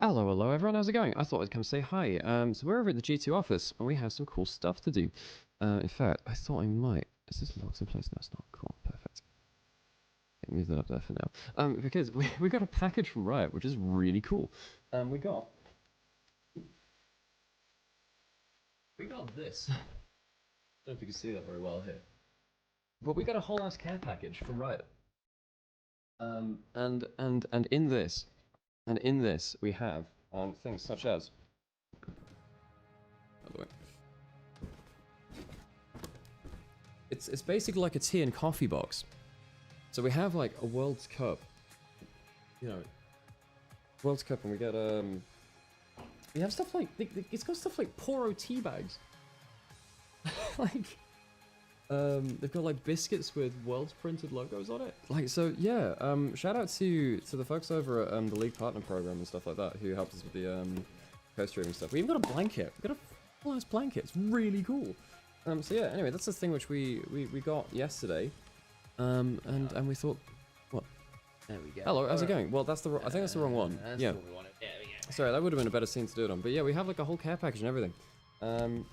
Hello, hello everyone, how's it going? I thought I'd come say hi. So we're over at the G2 office, and we have some cool stuff to do. In fact, I thought I might... Is this locked in place? No, it's not. Cool, perfect. Okay, move that up there for now. Because we got a package from Riot, which is really cool. We got this. I don't know if you can see that very well here. But we got a whole ass care package from Riot. And in this... And in this, we have things such as... By the way. It's basically like a tea and coffee box. So we have like a World's Cup. You know, World's Cup, and we get we have stuff like it's got stuff like Poro tea bags. Like they've got like biscuits with Worlds printed logos on it. Like, so yeah, shout out to the folks over at the League Partner Program and stuff like that who helped us with the co-streaming stuff. We even got a blanket. We got a full ass blanket. It's really cool. So yeah, anyway, that's the thing which we got yesterday. And we thought, what? There we go. Hello, how's it going? Well, that's the I think that's the wrong one. Yeah. What we wanted. There we go. Sorry, that would have been a better scene to do it on. But yeah, we have like a whole care package and everything.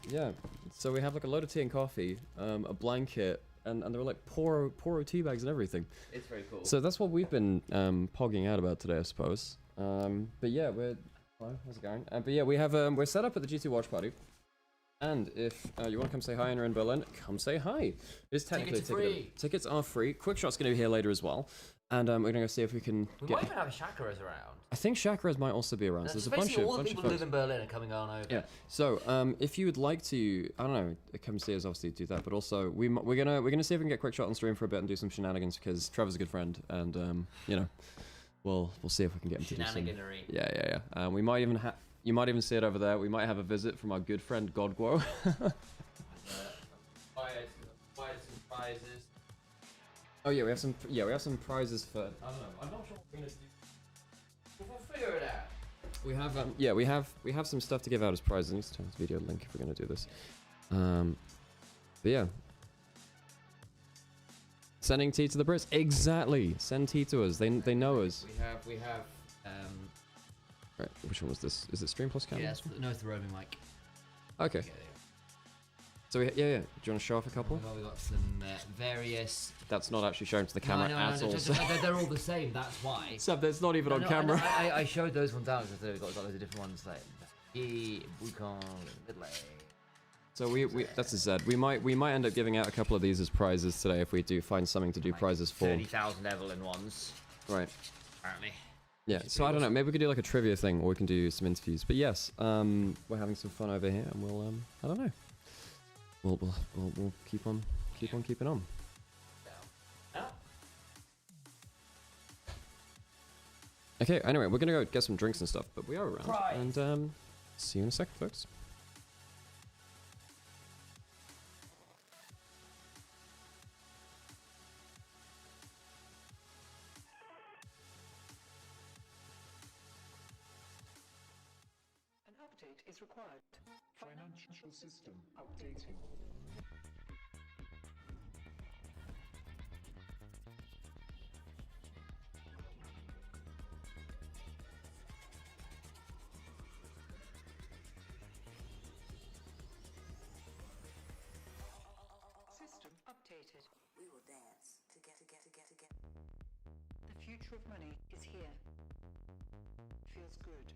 Yeah. So we have like a load of tea and coffee, a blanket, and there were like Poro tea bags and everything. It's very cool. So that's what we've been pogging out about today, I suppose. But yeah, hello, how's it going? But yeah, we're set up at the G2 watch party. And if you want to come say hi and you're in Berlin, come say hi. It's technically Tickets are free. Tickets are free. Quickshot's going to be here later as well. And we're going to go see if we can We get... might even have chakaras around. I think chakras might also be around. So there's a bunch all the of people who folks. live in Berlin are coming on over. Yeah. So if you would like to, I don't know, come see us, obviously do that. But also we're gonna see if we can get Quickshot on stream for a bit and do some shenanigans because Trevor's a good friend, and you know, we'll see if we can get him to do some. Shenaniganery. Yeah. We might even have. You might even see it over there. We might have a visit from our good friend Godguo. Buy some prizes. Oh yeah, we have some prizes for. I don't know. I'm not sure what we're gonna do. We'll figure it out. We have we have some stuff to give out as prizes. I need to turn this video link if we're gonna do this. But yeah. Sending tea to the Brits. Exactly. Send tea to us. They know us. We have Right. Which one was this? Is it Stream Plus camera? yes, no, it's the roving mic. Okay. So yeah. Do you want to show off a couple? We got some various. That's not actually shown to the camera at all. They're all the same. That's why. Except that's not even on camera. I showed those ones out because we've got loads of different ones like Wukong, Midlay. So that's a Z. We might end up giving out a couple of these as prizes today if we do find something to do like prizes for. 30,000 Evelyn ones. Right. Apparently. Yeah. So I don't know. Maybe we could do like a trivia thing, or we can do some interviews. But yes, we're having some fun over here, and we'll I don't know. We'll keep on keeping on. Okay. Anyway, we're gonna go get some drinks and stuff, but we are around. Prize. And see you in a second, folks. An update is required. Financial system updating. System updated. We will dance together. The future of money is here. Feels good.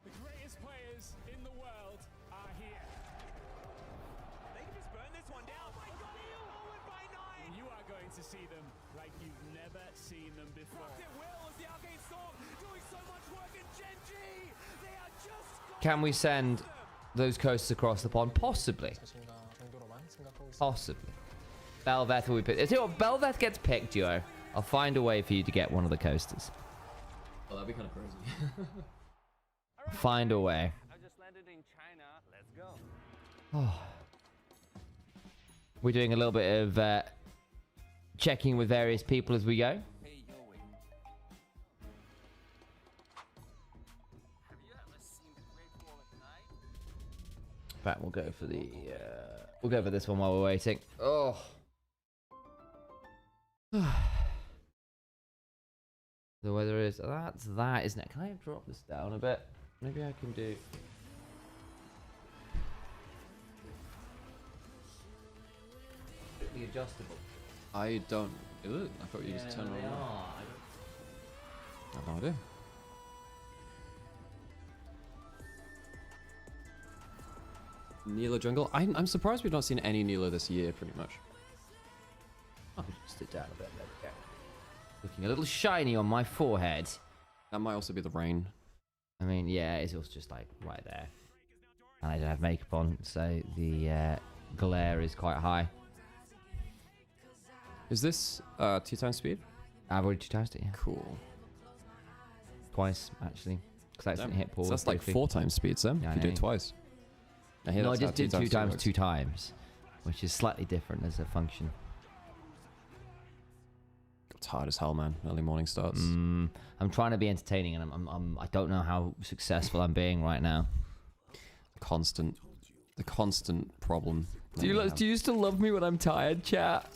The greatest players in the world are here. They can just burn this one down. Oh my god, he went by 9! You are going to see them like you've never seen them before. Rocket Will as the Arcane Storm doing so much work in Gen G! They are just... Can we send those coasters across the pond? Possibly. Possibly. Belveth will be picked. Tell you what, Belveth gets picked, Duo. I'll find a way for you to get one of the coasters. Well, that'd be kind of crazy. Find a way. I just landed in China. Let's We're doing a little bit of checking with various people as we go. In fact, we'll go for this one while we're waiting. Oh. The weather is that, isn't it? Can I drop this down a bit? Maybe I can do. The adjustable. I don't do it. I thought you just turn it on. I have no idea. Neela jungle. I'm surprised we've not seen any Neela this year, pretty much. I'll just sit down a bit. There we go. Looking a little shiny on my forehead. That might also be the rain. I mean, yeah, it's also just like right there. And I don't have makeup on, so the glare is quite high. Is this 2x speed? I've already 2x'd it, yeah. Cool. Twice, actually. Because I accidentally hit pause. So that's like 4x speed, Sam. Yeah, if you do it twice. I hear no, I that's just how did 2x 2 times, which is slightly different as a function. It's hard as hell, man. Early morning starts. I'm trying to be entertaining, and I don't know how successful I'm being right now. The constant problem. Do you still love me when I'm tired, chat?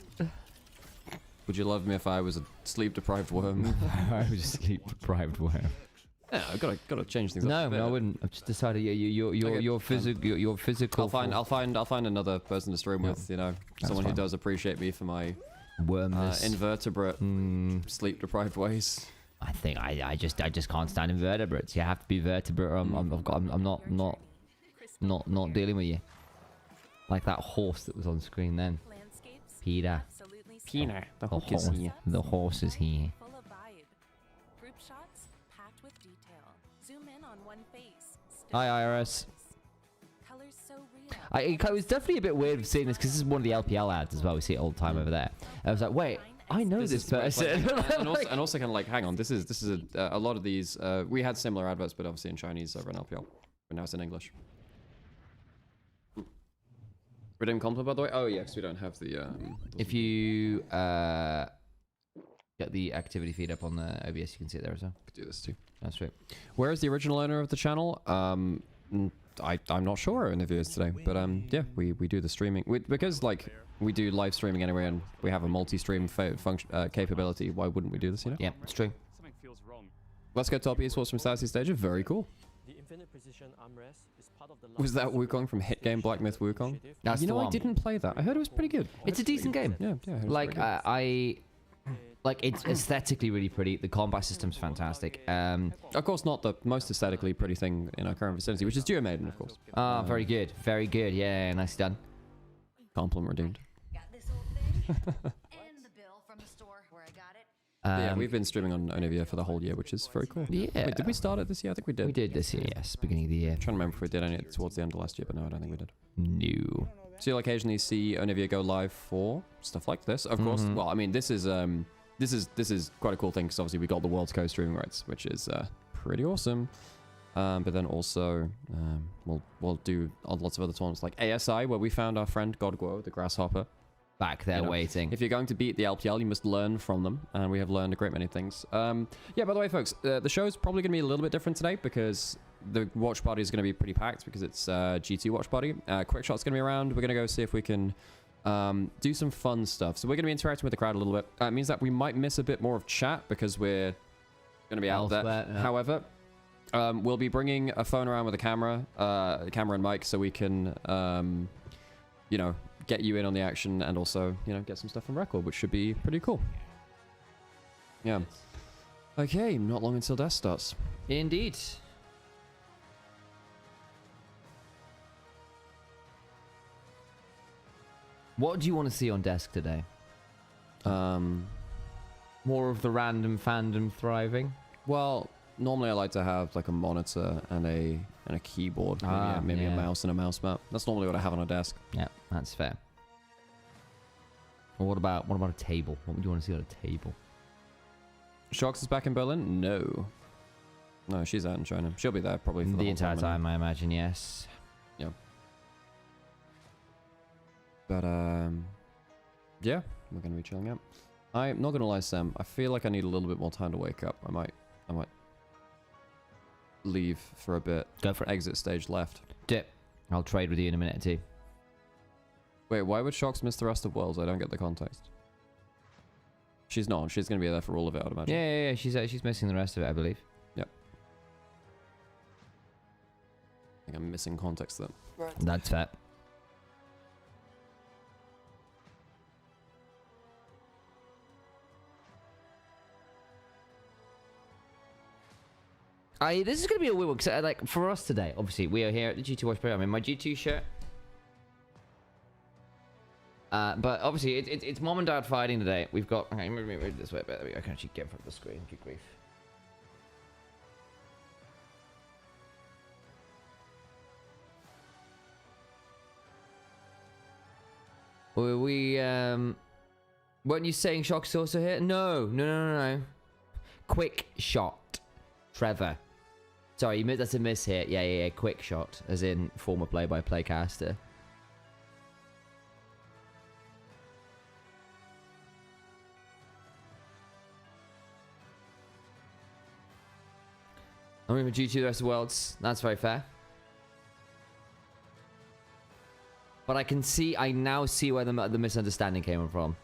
Would you love me if I was a sleep-deprived worm? I was a sleep-deprived worm. Yeah, I've got to change things up. No, a bit. I wouldn't. I've just decided your physical. I'll find another person to stream with. You know, someone who does appreciate me for my wormness, invertebrate, sleep-deprived ways. I think I just can't stand invertebrates. You have to be vertebrate. Or I'm not dealing with you. Like that horse that was on screen then. Peter. Peter, the horse is here. The horse is here. Full of vibe. Group shots packed with detail. Zoom in on one face. Hi, Iris. Colors so real. It was definitely a bit weird seeing this because this is one of the LPL ads as well. We see it all the time over there. I was like, wait, I know this person. and also kind of like, hang on, this is a lot of these. We had similar adverts, but obviously in Chinese over in LPL, but now it's in English. Redeem compliment, by the way. Oh yeah, because we don't have the. If you get the activity feed up on the OBS, you can see it there as well. Could do this too. That's right. Where is the original owner of the channel? I'm not sure where Onivia is today, but yeah, we do the streaming because like we do live streaming anyway, and we have a multi-stream function capability. Why wouldn't we do this? You know? Yeah, it's true. Something feels wrong. Let's go top esports from Southeast Asia. Very cool. The infinite precision armrest is part of the Was that Wukong from Hit Game Black Myth Wukong? That's you know, the I one. didn't play that. I heard it was pretty good. It's a decent game. Yeah, yeah. Like like it's aesthetically really pretty. The combat system's fantastic. Of course, not the most aesthetically pretty thing in our current vicinity, which is Duo Maiden, of course. Very good, very good. Yeah, nicely done. Compliment redeemed. Got this old thing and the bill from the store where I got it. Yeah, we've been streaming on Onivia for the whole year, which is very cool. Yeah. Wait, did we start it this year? I think we did. We did this year, yes, beginning of the year. I'm trying to remember if we did any towards the end of last year, but no, I don't think we did. No. So you'll occasionally see Onivia go live for stuff like this, of course. Well, I mean, this is quite a cool thing because obviously we got the World's Co streaming rights, which is pretty awesome. But then also we'll do lots of other tournaments like ASI, where we found our friend Godguo, the grasshopper. Back there waiting. If you're going to beat the LPL, you must learn from them, and we have learned a great many things. Yeah, by the way, folks, the show is probably going to be a little bit different today because the watch party is going to be pretty packed because it's G2 watch party. Quick Shot's going to be around. We're going to go see if we can do some fun stuff. So we're going to be interacting with the crowd a little bit. It means that we might miss a bit more of chat because we're going to be out there. Yeah. However, we'll be bringing a phone around with a camera and mic, so we can, you know, get you in on the action and also, you know, get some stuff on record, which should be pretty cool. Yeah. Okay, not long until death starts. Indeed. What do you want to see on desk today? More of the random fandom thriving? Well, normally I like to have like a monitor and a keyboard, maybe a mouse and a mouse mat. That's normally what I have on a desk. Yeah, that's fair. Or what about a table? What would you want to see on a table? Shox is back in Berlin? No, she's out in China. She'll be there probably for the whole entire time. I imagine. Yes. Yeah. But yeah, we're gonna be chilling out. I'm not gonna lie, Sam. I feel like I need a little bit more time to wake up. I might leave for a bit. Go for it. Exit stage left. Dip. I'll trade with you in a minute or two. Wait, why would Shox miss the rest of Worlds? I don't get the context. She's not. She's gonna be there for all of it, I'd imagine. Yeah. She's missing the rest of it, I believe. Yep. I think I'm missing context then. That's fair. This is going to be a weird one, because like, for us today, obviously, we are here at the G2 Watch Party. I'm in my G2 shirt. But obviously, it's mom and dad fighting today. We've got... Okay, move this way a bit. There we go. I can actually get in front of the screen. Good grief. Weren't you saying Shock's also here? No. Quick shot. Trevor. Sorry, that's a miss here. Yeah. Quick shot, as in former play-by-play caster. I'm moving G2 the rest of the worlds. That's very fair. But I now see where the misunderstanding came from.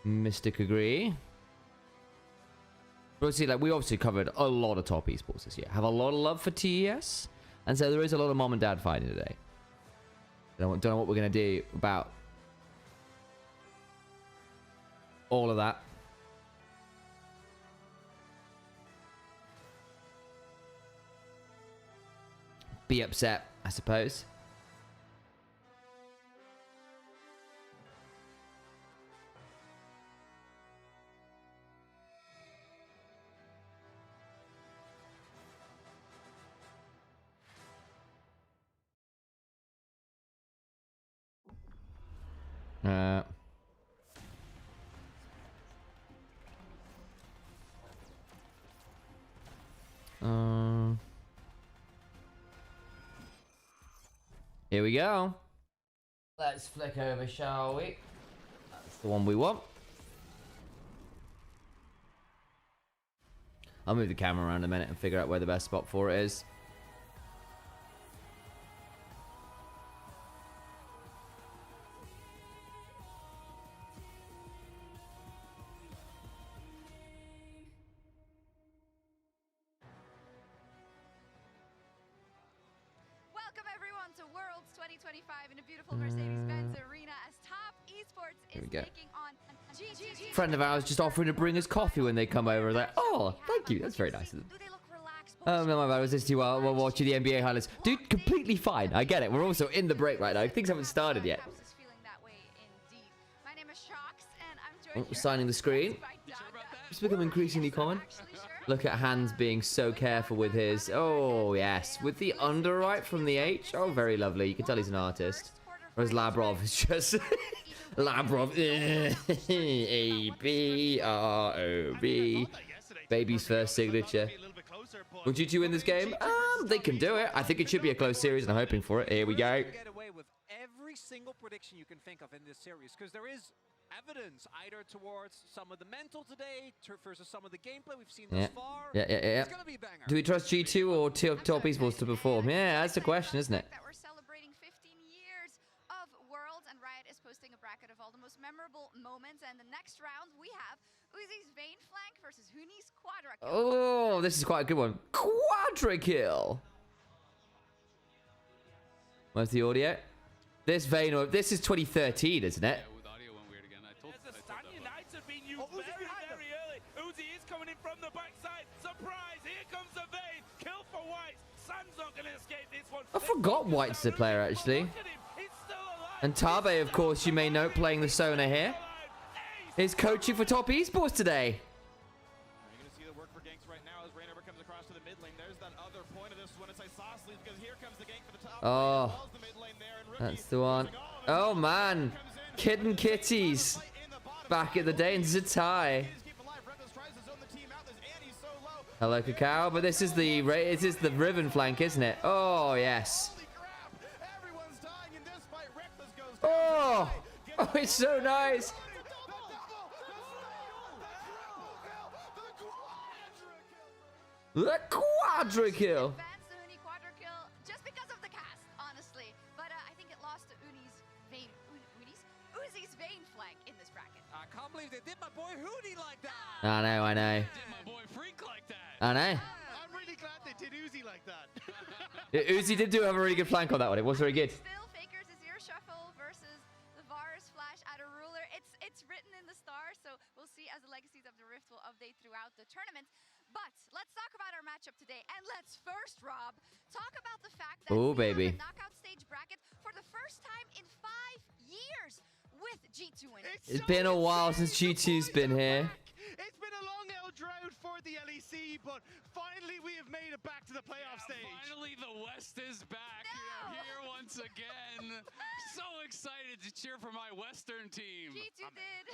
Mystic agree. But see, like, we obviously covered a lot of top esports this year. Have a lot of love for TES. And so there is a lot of mom and dad fighting today. Don't know what we're going to do about all of that. Be upset, I suppose. Here we go. Let's flick over, shall we? That's the one we want. I'll move the camera around a minute and figure out where the best spot for it is. Welcome everyone to Worlds 2025 in a beautiful Mercedes-Benz arena as Top Esports Here is we go. taking on G2. Friend of ours just offering to bring us coffee when they come over. Like, oh, thank you. That's very nice of them. Do they look relaxed? Oh, no, my bad. I was listening while watching the NBA highlights. Dude, completely fine. I get it. We're also in the break right now. Things haven't started yet. Perhaps is feeling that way indeed. My name is Shox, and I'm joined Oh, here signing the screen. by Dada. It's become increasingly common. Actually, sure. Look at Hans being so careful with his... Oh, yes. With the underwrite from the H. Oh, very lovely. You can tell he's an artist. Whereas Labrov is just... Labrov. A-B-R-O-B. Baby's first signature. Would you two win this game? They can do it. I think it should be a close series, and I'm hoping for it. Here we go. Get away with every single prediction you can think of in this series, because there is evidence either towards some of the mental today versus some of the gameplay we've seen thus far. Yeah. It's gonna be a banger. Do we trust G2 or Top Esports to perform? Yeah, that's the question, isn't it? That we're celebrating 15 years of Worlds, and Riot is posting a bracket of all the most memorable moments. And the next round we have Uzi's Vayne flank versus Huni's Quadra kill. Oh, this is quite a good one. Quadra kill. Where's the audio? This Vayne, this is 2013, isn't it? As the Stan Unites have been used very early. Uzi is coming in from the backside. Surprise! Here comes the Vayne. Kill for White. San's not going to escape this one. I forgot White's the player, actually. Look at him. He's still alive. And Tabe, of course, you may note, playing the Sona here, is coaching for Top Esports today. You're going to see the work for ganks right now as Rainover comes across to the mid lane. There's that other point of this one. It's isosceles because here comes the gank for the top. Oh, that's the one. Oh, man. Kid and Kitties. Back in the day in Zatai. Hello, Cacao. But this is the Riven flank, isn't it? Oh, yes. Oh, it's so nice. The quadra kill. Advanced the Uni quadra kill just because of the cast, honestly. But I think it lost to Uzi's vein flank in this bracket. I can't believe they did my boy Hootie like that. I know. Did my boy Freak like that? I know. I'm really glad they did Uzi like that. Uzi did do have a really good flank on that one. It was very good. Still Faker's Azir Shuffle versus the Varus Flash at a ruler. It's written in the stars, so we'll see as the Legacies of the Rift will update throughout the tournament. But let's talk about our matchup today. And let's first, Rob, talk about the fact that Oh, we baby. have a knockout stage bracket for the first time in 5 years with G2 in it. It's been a while since G2's been here. It's been a long old drought for the LEC, but finally we have made it back to the playoff stage. Finally, the West is back. No! We are here once again. So excited to cheer for my Western team. G2 did.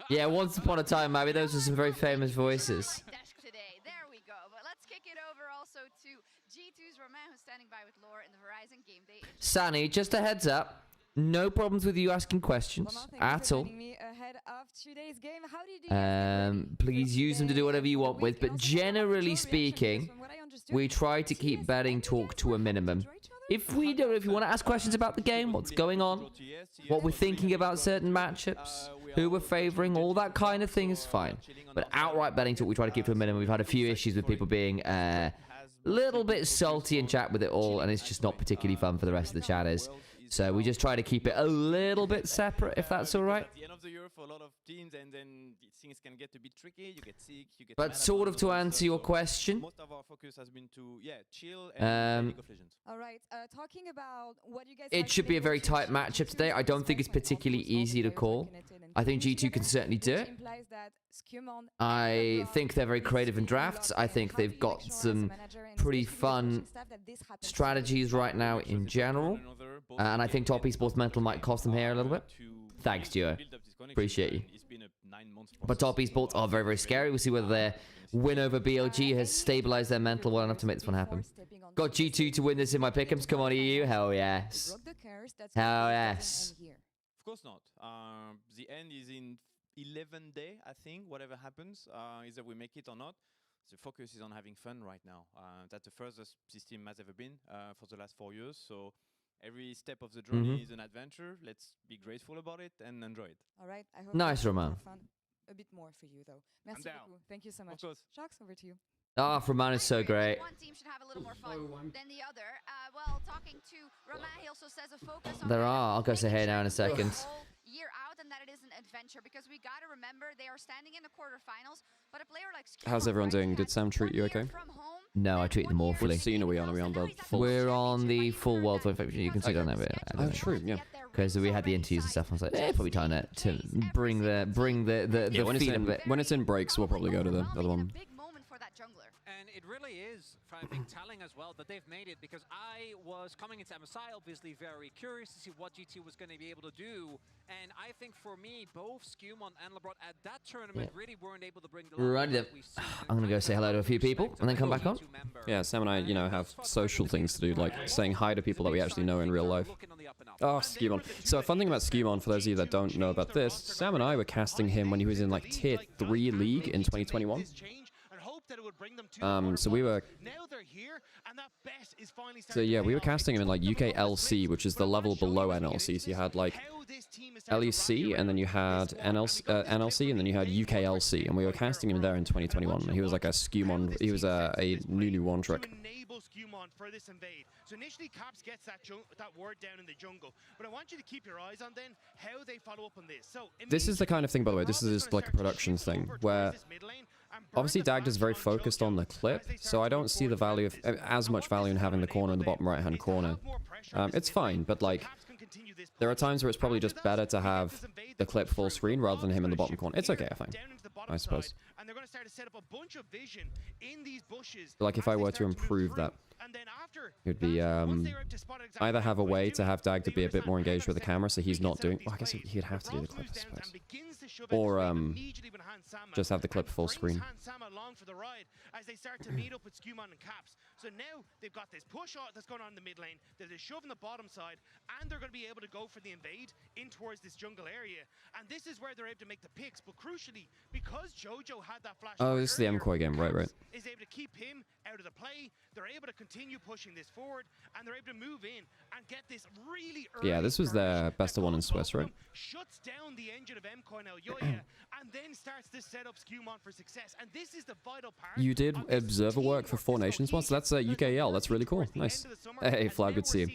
Yeah, once upon a time, maybe those were some very famous voices. Desk today. There we go. But let's kick it over also to G2's Romain, who's standing by with Laura in the Horizon Game Day. Sunny, just a heads up. No problems with you asking questions at all. Please use them to do whatever you want with, but generally speaking, we try to keep betting talk to a minimum. If you want to ask questions about the game, what's going on, what we're thinking about certain matchups, who we're favoring, all that kind of thing is fine. But outright betting talk, we try to keep to a minimum. We've had a few issues with people being a little bit salty in chat with it all, and it's just not particularly fun for the rest of the chatters. So we just try to keep it a little bit separate, if that's all right. At the end of the year for a lot of teams, and then things can get a bit tricky. You get sick, you get. But sort of to answer your question, most of our focus has been to chill and League of Legends. All right, talking about what you guys. it should be a very tight matchup today. I don't think it's particularly easy to call. I think G2 can certainly do it. I think they're very creative in drafts. I think they've got some pretty fun strategies right now in general. And I think top esports mental might cost them here a little bit. Thanks, Duo. Appreciate you. But top esports are very, very scary. We'll see whether their win over BLG has stabilized their mental well enough to make this one happen. Got G2 to win this in my pick'ems. Come on, EU. Hell yes. Hell yes. Of course not. The end is in 11 days, I think. Whatever happens, either we make it or not. The focus is on having fun right now. That's the furthest this team has ever been for the last 4 years. So every step of the journey is an adventure. Let's be grateful about it and enjoy it. All right. I hope nice, Roman. A bit more for you, though. Merci beaucoup. Thank you so much. Of course. Shocks, over to you. Ah, Roman is so great. One team should have a little more fun than the other. Well, talking to Romain, he also says a focus on There are. I'll go say hey now in a second. Year out, and that it is an adventure, because we got to remember they are standing in the quarterfinals, but a player like How's everyone doing? Did Sam treat you okay? No, I treat them awfully. Which scene are we on? Are we on the full? We're on the full world tour. You can see it on there. Oh, true, yeah. Because we had the interviews and stuff. I was like, probably time to bring the when feed a bit. When it's in breaks, we'll probably go to the other one. And it really is, I think, telling as well that they've made it, because I was coming into MSI obviously very curious to see what G2 was going to be able to do. And I think for me, both Skumon and LeBron at that tournament really weren't able to bring the Right then. I'm going to go say hello to a few people and then come back on. Yeah, Sam and I, have social things to do, like saying hi to people that we actually know in real life. Oh, Skumon. So a fun thing about Skumon, for those of you that don't know about this, Sam and I were casting him when he was in like Tier 3 League in 2021. So we were. So yeah, we were casting him in like UK LC, which is the level below NLC. So you had like LEC, and then you had NLC, and then you had UK LC, and we were casting him there in 2021. He was like a Skumon. He was a Nunu one trick. For this invade. So initially Caps gets that word down in the jungle, but I want you to keep your eyes on then how they follow up on this. So this is the kind of thing, by the way, this is just like a production thing, where obviously Dagd is very focused on the clip, so I don't see the value of as much value in having the corner in the bottom right hand corner. It's fine, but like there are times where it's probably just better to have the clip full screen rather than him in the bottom corner. It's okay, I think. bottom I suppose. side, and they're going to start to set up a bunch of vision in these bushes. Like if as I they were to start move improve through. that, And then after it would be that, once they're able to spot exactly either what have a Emco's way to doing, have Dag to they be a bit understand more how engaged with the they're camera, so set up, he's they can not set up doing. these Well, I guess plays. he'd have to do the Bronx clip, I moves down suppose. and begins to shove Or out the immediately behind Sama, just have the clip and full brings screen. Hans Sama along for the ride as they start to meet up with Skewmon and Caps. So now they've got this push out that's going on in the mid lane, there's a shove in the bottom side, and they're going to be able to go for the invade in towards this jungle area. And this is where they're able to make the picks, but crucially, because Jojo had that flash. Oh, this is the earlier, MCOY game, right, right. Is able to keep him out of the play. They're able to continue pushing this forward, and they're able to move in and get this really early. Yeah, this was their best of one in Swiss, right? Shuts down the engine of MCOY and Elyoya, and then starts to set up Skewmon for success. And this is the vital part. You did observer work for Four Nations once. That's UKL. That's really cool. Nice. Hey, Flag, good to see you.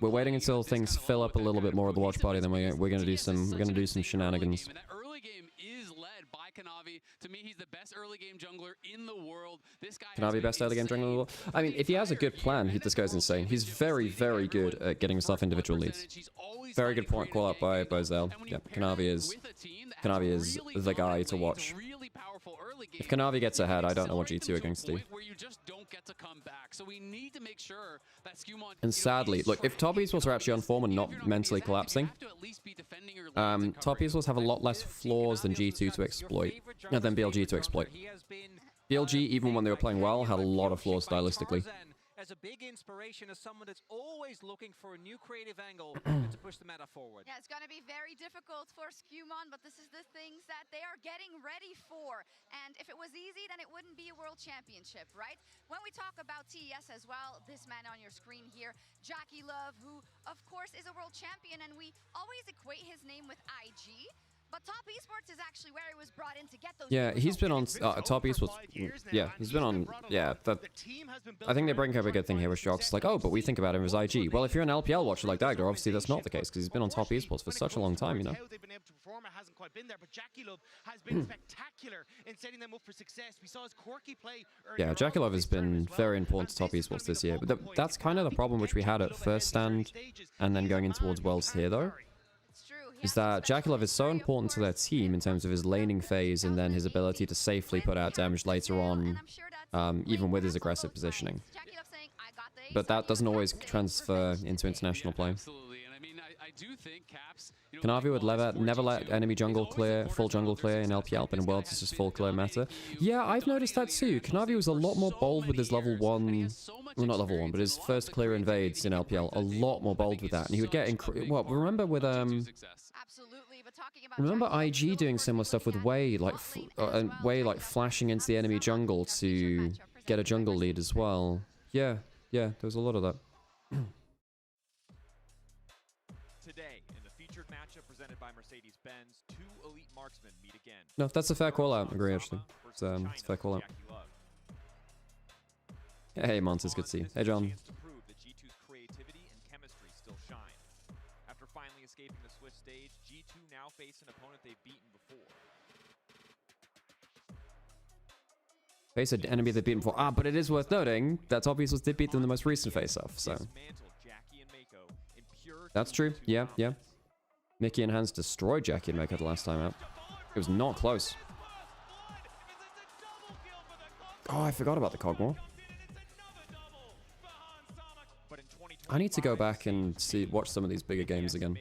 We're waiting until things fill up a little bit more of the watch party. Then we're gonna do some shenanigans. And that early game is led by Kanavi. To me, he's the best early game jungler in the world. This guy Kanavi best early game jungler in the world. I mean, if he has a good plan, this guy's insane. He's very, very good at getting himself individual leads. Very good point call out by Bozell. Yep, Kanavi is the guy to watch. If Kanavi gets ahead, I don't know what G2 are going to do. And sadly, look, if top esports are actually on form and not mentally collapsing, top esports have a lot less flaws than G2 to exploit, than BLG to exploit. BLG, even when they were playing well, had a lot of flaws stylistically. As a big inspiration, as someone that's always looking for a new creative angle to push the meta forward. Yeah, it's going to be very difficult for Skewmon, but this is the things that they are getting ready for. And if it was easy, then it wouldn't be a world championship, right? When we talk about TES as well, this man on your screen here, Jackie Love, who of course is a world champion, and we always equate his name with IG. But Top Esports is actually where he was brought in to get those. Yeah, he's been on Top Esports. Yeah, he's been on. Yeah, I think they bring up a good thing here with Shox. Like, oh, but we think about him as IG. Well, if you're an LPL watcher like Dagger, obviously that's not the case because he's been on Top Esports for such a long time, you know. How they've been able to perform, it hasn't quite been there, but Jackie Love has been spectacular in setting them up for success. We saw his quirky play. Yeah, Jackie Love has been very important to Top Esports this year, but that's kind of the problem which we had at first stand, and then going in towards Worlds here though. Is that Jackie Love is so important to their team in terms of his laning phase and then his ability to safely put out damage later on, even with his aggressive positioning. But that doesn't always transfer into international play. Kanavi would never let enemy jungle clear, full jungle clear in LPL, but in Worlds it's just full clear meta. Yeah, I've noticed that too. Kanavi was a lot more bold with his level 1, well not level 1, but his first clear invades in LPL, a lot more bold with that. And he would get, well, remember with, remember IG doing similar stuff with Wei, like flashing into the enemy jungle to get a jungle lead as well. Yeah, there was a lot of that. Today, in the featured matchup presented by Mercedes-Benz, two elite marksmen meet again. No, that's a fair call out. I agree, actually. It's a fair call out. Hey, Montes, good to see you. Hey, John. G2's creativity and chemistry still shine. After finally escaping the Swiss stage, G2 now face an opponent they've beaten before. Face an enemy they've beaten before. Ah, but it is worth noting that Top Esports did beat them in the most recent face-off, so. That's true. Yeah. Mickey and Hans destroyed Jackie and Mako the last time out. It was not close. Oh, I forgot about the Cogmore. I need to go back and watch some of these bigger games again.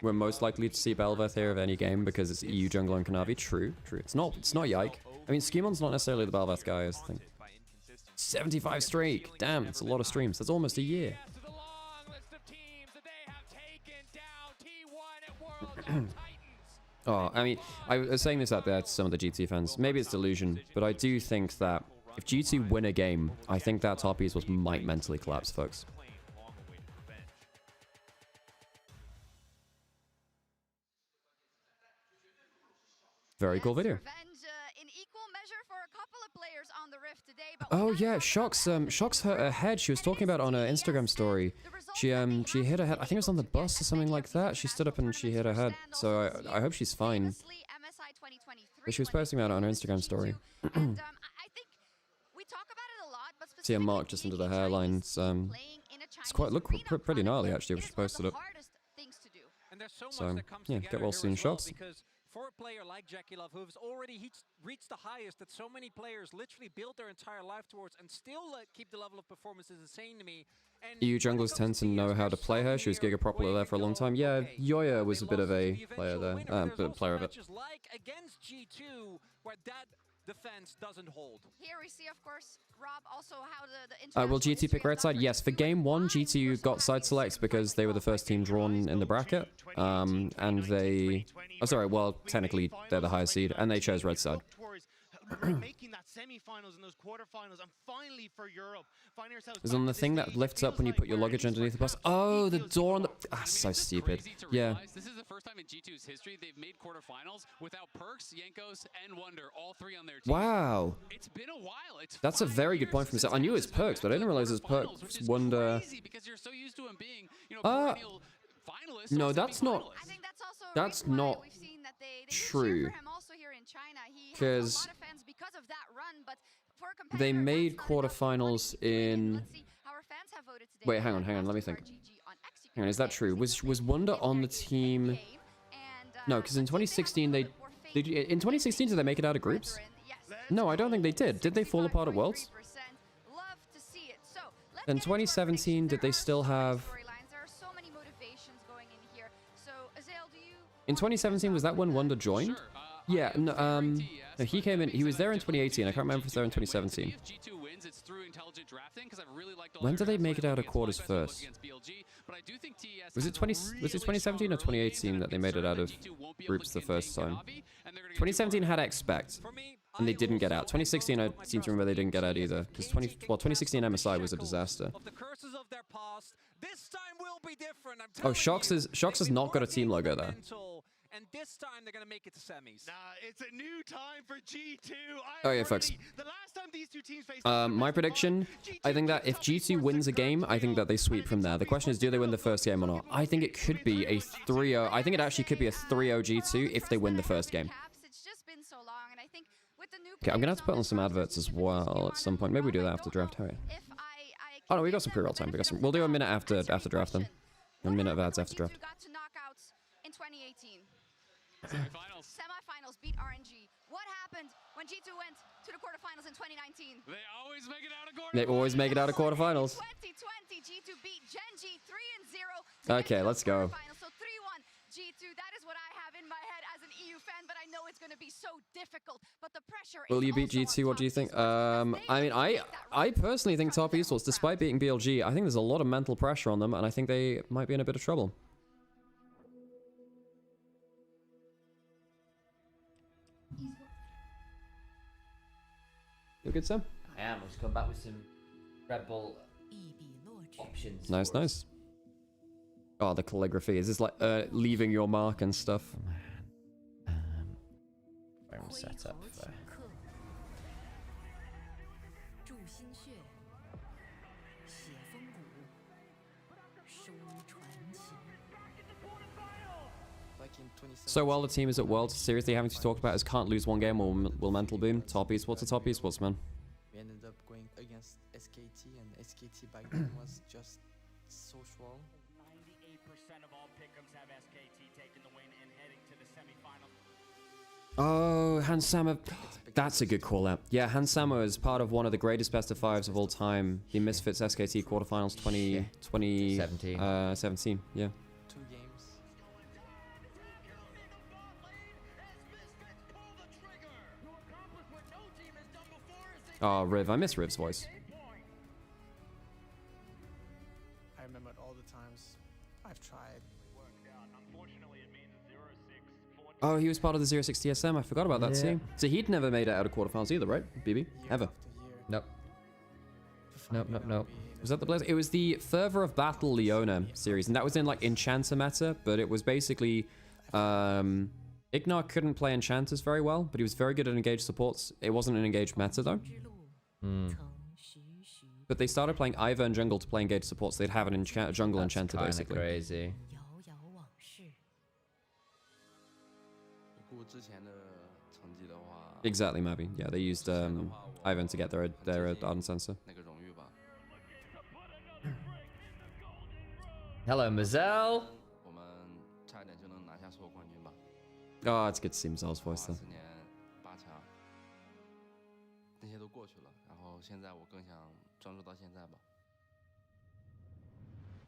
We're most likely to see Belveth here of any game because it's EU Jungle and Kanavi. True. It's not Yike. I mean, Skemon's not necessarily the Belveth guy, is the thing. 75 streak. Damn, it's a lot of streams. That's almost a year. Oh, I mean, I was saying this out there to some of the GT fans. Maybe it's delusion, but I do think that if G2 win a game, I think that Top Esports might mentally collapse, folks. Very cool video. Oh yeah, Shox hurt her head. She was talking about it on her Instagram story. She hit her head. I think it was on the bus or something like that. She stood up and she hit her head. So I hope she's fine. But she was posting about it on her Instagram story. I think we talk about it a lot, but See a mark just under the hairline. It's quite pretty gnarly actually. We should post it up. And there's so So, much that comes yeah, together get well here soon, as well, Shox. because for a player like Jackie Love, who's already reached the highest that so many players literally built their entire life towards and still keep the level of performance is insane to me. And EU junglers tend to know how to play her. She was Giga popular there for a long time. Yeah, Yoya was a bit of a player there. Player of it. Like against G2, where that defense doesn't hold. Here we see, of course, Rob, also how the Will G2 pick right side? Yes, for game 1, G2 got side select because they were the first team drawn in the bracket. And they... Oh, sorry, well, technically, they're the highest seed, and they chose red side. Making that semi-finals and those quarterfinals, and finally for Europe, finding ourselves. Is on the thing that lifts up when you put your luggage underneath the bus. Oh, the door on the... Ah, so stupid. Yeah. This is the first time in G2's history they've made quarterfinals without Perks, Yankos, and Wonder, all three on their team. Wow. It's been a while. That's a very good point from myself. I knew it was Perks, but I didn't realize it was Perks, Wonder... Because you're so used to him being, you know, perennial finalist. No, that's not... I think that's also that's not we've seen that they true. cheer for him also here in China. He has Because a lot of fans because of that run, but for a they competitor, made quarterfinals in... let's see how our fans have voted today. Wait, hang on, let me think. Hang on, is that true? Was Wonder on the team... No, because in 2016 they... In 2016 did they make it out of groups? No, I don't think they did. Did they fall apart at Worlds? In 2017, did they still have... In 2017, was that when Wonder joined? Yeah, no, no, he came in, he was there in 2018. I can't remember if he was there in 2017. When did they make it out of quarters first? Was it 2017 or 2018 that they made it out of groups the first time? 2017 had Expect, and they didn't get out. 2016, I seem to remember they didn't get out either, because 2016 MSI was a disaster. Oh, Shox has not got a team logo there. And this time they're gonna make it to semis. Nah, it's a new time for G2. Oh yeah, folks. The last time these two teams faced My prediction, I think that if G2 wins a game, I think that they sweep from there. The question is, do they win the first game or not? I think it could be a 3-0. I think it actually could be a 3-0 G2 if they win the first game. Okay, I'm gonna have to put on some adverts as well at some point. Maybe we do that after draft. Hurry. Oh no, we got some pre-roll time. We'll do a minute after draft then. A minute of ads after draft. In 2018. Semifinals beat RNG. What happened when G2 went to the quarterfinals in 2019? They always make it out of quarterfinals. They always make it out of quarterfinals. 2020, G2 beat Gen.G 3-0. Okay, let's go. So 3-1 G2. That is what I have in my head as an EU fan, but I know it's going to be so difficult. But the pressure. Will you beat G2? What do you think? I mean, I personally think top Esports, despite beating BLG, I think there's a lot of mental pressure on them, and I think they might be in a bit of trouble. You good, Sam? I am. I'll just come back with some Red Bull options. Nice, nice. Oh, the calligraphy. Is this like leaving your mark and stuff? Phone setup for... So while the team is at Worlds, seriously having to talk about is can't lose one game or will mental boom. Top Esports are top Esports, man. We ended up going against SKT, and SKT back then was just so strong. 98% of all pick'ems have SKT taking the win and heading to the semifinal. Oh, Hans Sammer. That's a good call out. Yeah, Hans Sammer is part of one of the greatest best of fives of all time. The Misfits SKT quarterfinals 2017. Yeah. Oh, Riv. I miss Riv's voice. I remember all the times I've tried. Oh, he was part of the 06 TSM. I forgot about that team. So he'd never made it out of quarterfinals either, right, BB? Ever? Nope. Nope. Was that the Blaze? It was the Fervor of Battle Leona series, and that was in like Enchanter meta, but it was basically Ignar couldn't play Enchanters very well, but he was very good at engaged supports. It wasn't an engaged meta though. But they started playing Ivern and jungle to play engaged supports. They'd have an jungle enchanter basically. Crazy. Exactly, Mabi. Yeah, they used Ivan to get their Ardent Sensor. Hello, Mazel. Oh, it's good to see Mazel's voice though.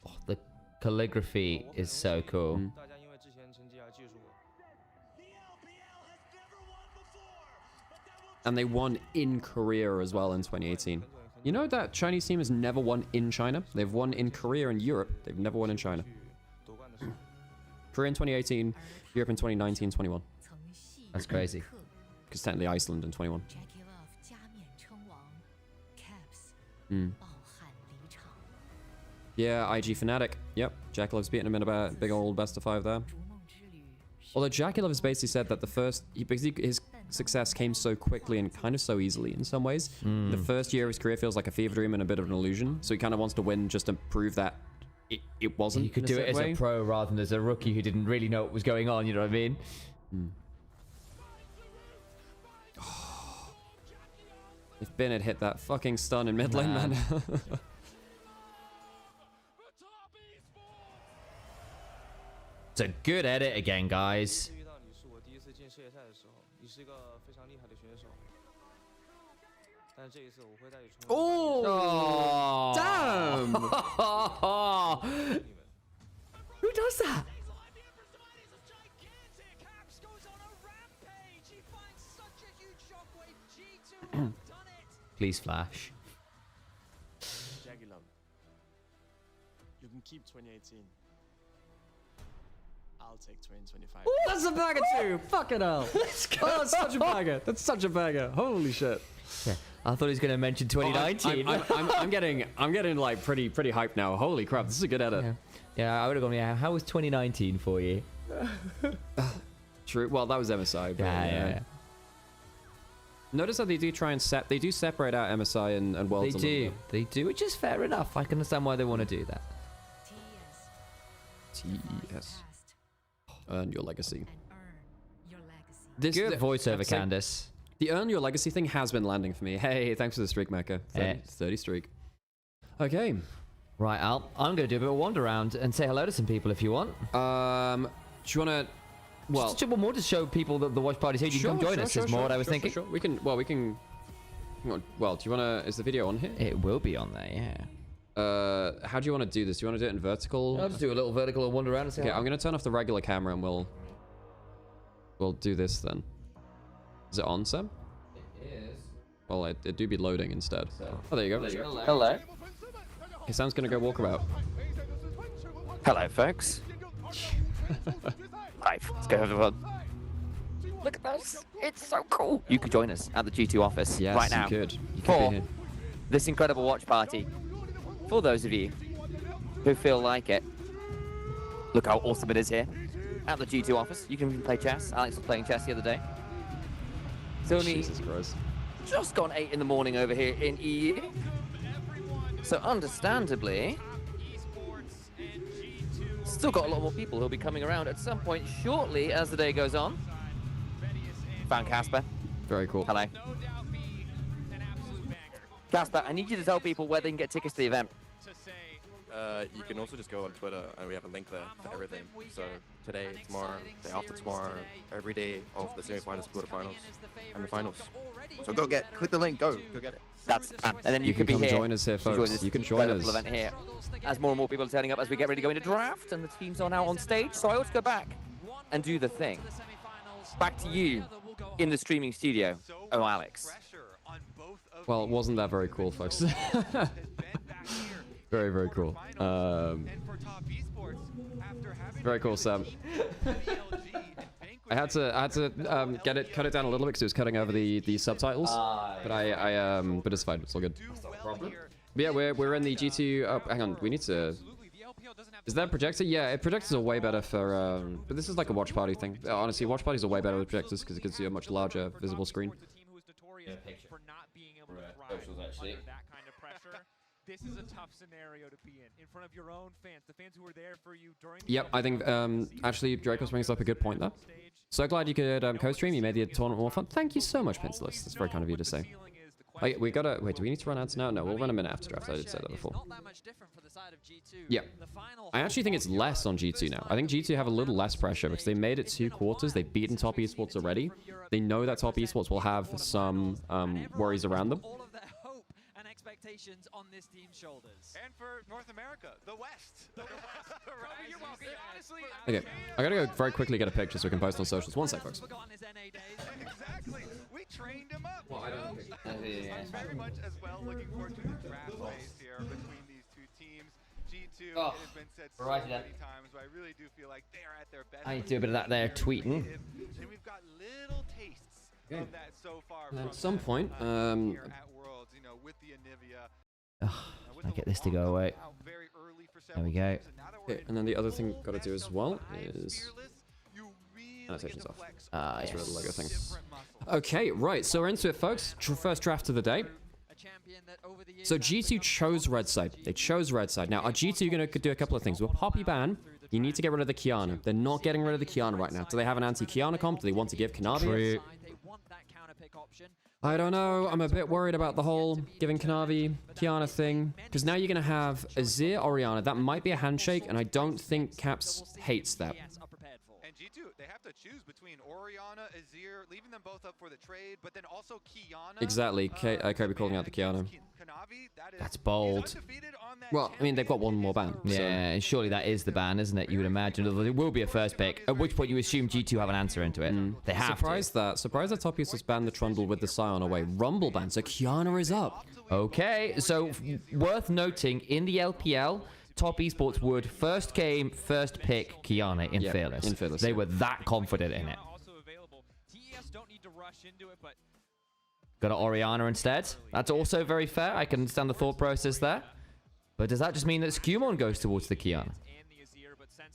Oh, the calligraphy is so cool. And they won in Korea as well in 2018. You know that Chinese team has never won in China? They've won in Korea and Europe. They've never won in China. Korea in 2018, Europe in 2019, 21. That's crazy. Because technically Iceland in 21. Yeah, IG Fnatic. Yep, Jackalove's beating him in a big old best of 5 there. Although Jackalove has basically said that his success came so quickly and kind of so easily in some ways. The first year of his career feels like a fever dream and a bit of an illusion. So he kind of wants to win just to prove that it wasn't. You could do it as a pro rather than as a rookie who didn't really know what was going on, you know what I mean? If Bin had hit that fucking stun in mid lane, man. It's a good edit again, guys. Oh, damn! Who does that? Please flash. Jagular, you can keep 2018. I'll take 2025. Ooh, that's a bagger too! Fucking hell! Oh, that's such a bagger! That's such a bagger! Holy shit! Yeah, I thought he was going to mention 2019. I'm getting like pretty hyped now. Holy crap! This is a good edit. Yeah, I would have gone. Yeah, how was 2019 for you? True. Well, that was MSI. But Yeah. Notice that they do try and they do separate out MSI and Worlds. They do, which is fair enough. I can understand why they want to do that. TES. Earn your legacy. Good voiceover, Candace. The earn your legacy thing has been landing for me. Hey, thanks for the streak, Mecha. 30 streak. Okay. Right, I'm going to do a bit of a wander around and say hello to some people if you want. Do you want to... Well, just more to show people that the watch party's here. You can come join us. Is more what I was thinking. We can. Well, we can. Hang on. Well, do you want to? Is the video on here? It will be on there. Yeah. How do you want to do this? Do you want to do it in vertical? I'll just do a little vertical and wander around and say. Okay, I'm gonna turn off the regular camera and we'll do this then. Is it on, Sam? It is. Well, it do be loading instead. So. Oh, there you go. Hello. Okay, Sam's gonna go walk about. Hello, folks. Right, let's go everyone. Look at this. It's so cool. You could join us at the G2 office right now. You could for be here. This incredible watch party. For those of you who feel like it, look how awesome it is here at the G2 office. You can even play chess. Alex was playing chess the other day. It's only Jesus Christ. just gone 8 in the morning over here in EU. So understandably, still got a lot more people who'll be coming around at some point shortly as the day goes on. Found Casper. Very cool. Hello. Casper, I need you to tell people where they can get tickets to the event. You can also just go on Twitter, and we have a link there for everything. So today, tomorrow, day after tomorrow, every day of the semi-finals, quarterfinals, and the finals. So click the link, go get it. That's and then you can be come here. join us here, folks. You can join us. Event here, as more and more people are turning up as we get ready to go into draft, and the teams are now on stage. So I ought to go back and do the thing. Back to you in the streaming studio. Oh, Alex. Well, wasn't that very cool, folks? Very, very cool. Very cool, Sam. I had to cut it down a little bit because it was cutting over the subtitles. But it's fine. It's all good. But yeah, we're in the G2. Oh, hang on, we need to. Is that a projector? Yeah, projectors are way better for. But this is like a watch party thing. Honestly, watch parties are way better with projectors because it gives you a much larger visible screen. This is a tough scenario to be in front of your own fans, the fans who were there for you during the Yep, I think actually Draco's brings up a good point there. So glad you could co-stream. You made the tournament more fun. Thank you so much, Pinceless. That's very kind of you to say. Like, we gotta... Wait, do we need to run ads now? No, we'll run a minute after draft. I did say that before. Yeah. I actually think it's less on G2 now. I think G2 have a little less pressure because they made it 2 quarters. They've beaten top esports already. They know that top esports will have some worries around them. Expectations on this team's shoulders. And for North America, the West. You're welcome. Honestly, Okay, I gotta go very quickly get a picture so we can post on socials. One sec, folks. Exactly. We trained him up. Well, I don't think... I'm very much as well looking forward to the draft phase here between these two teams. G2, it has been said so many times, but I really do feel like they're at their best. I do a bit of that there tweeting. And we've got little tastes of that so far. And at some point, here at Worlds, you know, with the Onivia. I get this to go away. There we go. Okay, and then the other thing got to do as well is annotations off. That's really the logo thing. Okay, right. So we're into it, folks. First draft of the day. So G2 chose red side. They chose red side. Now, are G2 going to do a couple of things? With Poppy ban, you need to get rid of the Kiana. They're not getting rid of the Kiana right now. Do they have an anti-Kiana comp? Do they want to give Kanavi? I don't know. I'm a bit worried about the whole giving Kanavi Kiana thing. Because now you're going to have Azir, Orianna. That might be a handshake, and I don't think Caps hates that. And G2, they have to choose between Orianna, Azir, leaving them both up for the trade, but then also Kiana. Exactly. Kobe calling out the Kiana. That's bold. Well, I mean, they've got one more ban. Yeah, surely that is the ban, isn't it? You would imagine. Although it will be a first pick, at which point you assume G2 have an answer into it. They have Surprised that top users banned the Trundle with the Scion away. Rumble ban, so Kiana is up. Okay, so worth noting, in the LPL, top esports would first game, first pick Kiana in Fearless. In Fearless, they were that confident in it. TES don't need to rush into it, but Got an Orianna instead. That's also very fair. I can understand the thought process there. But does that just mean that Skumon goes towards the Kiana?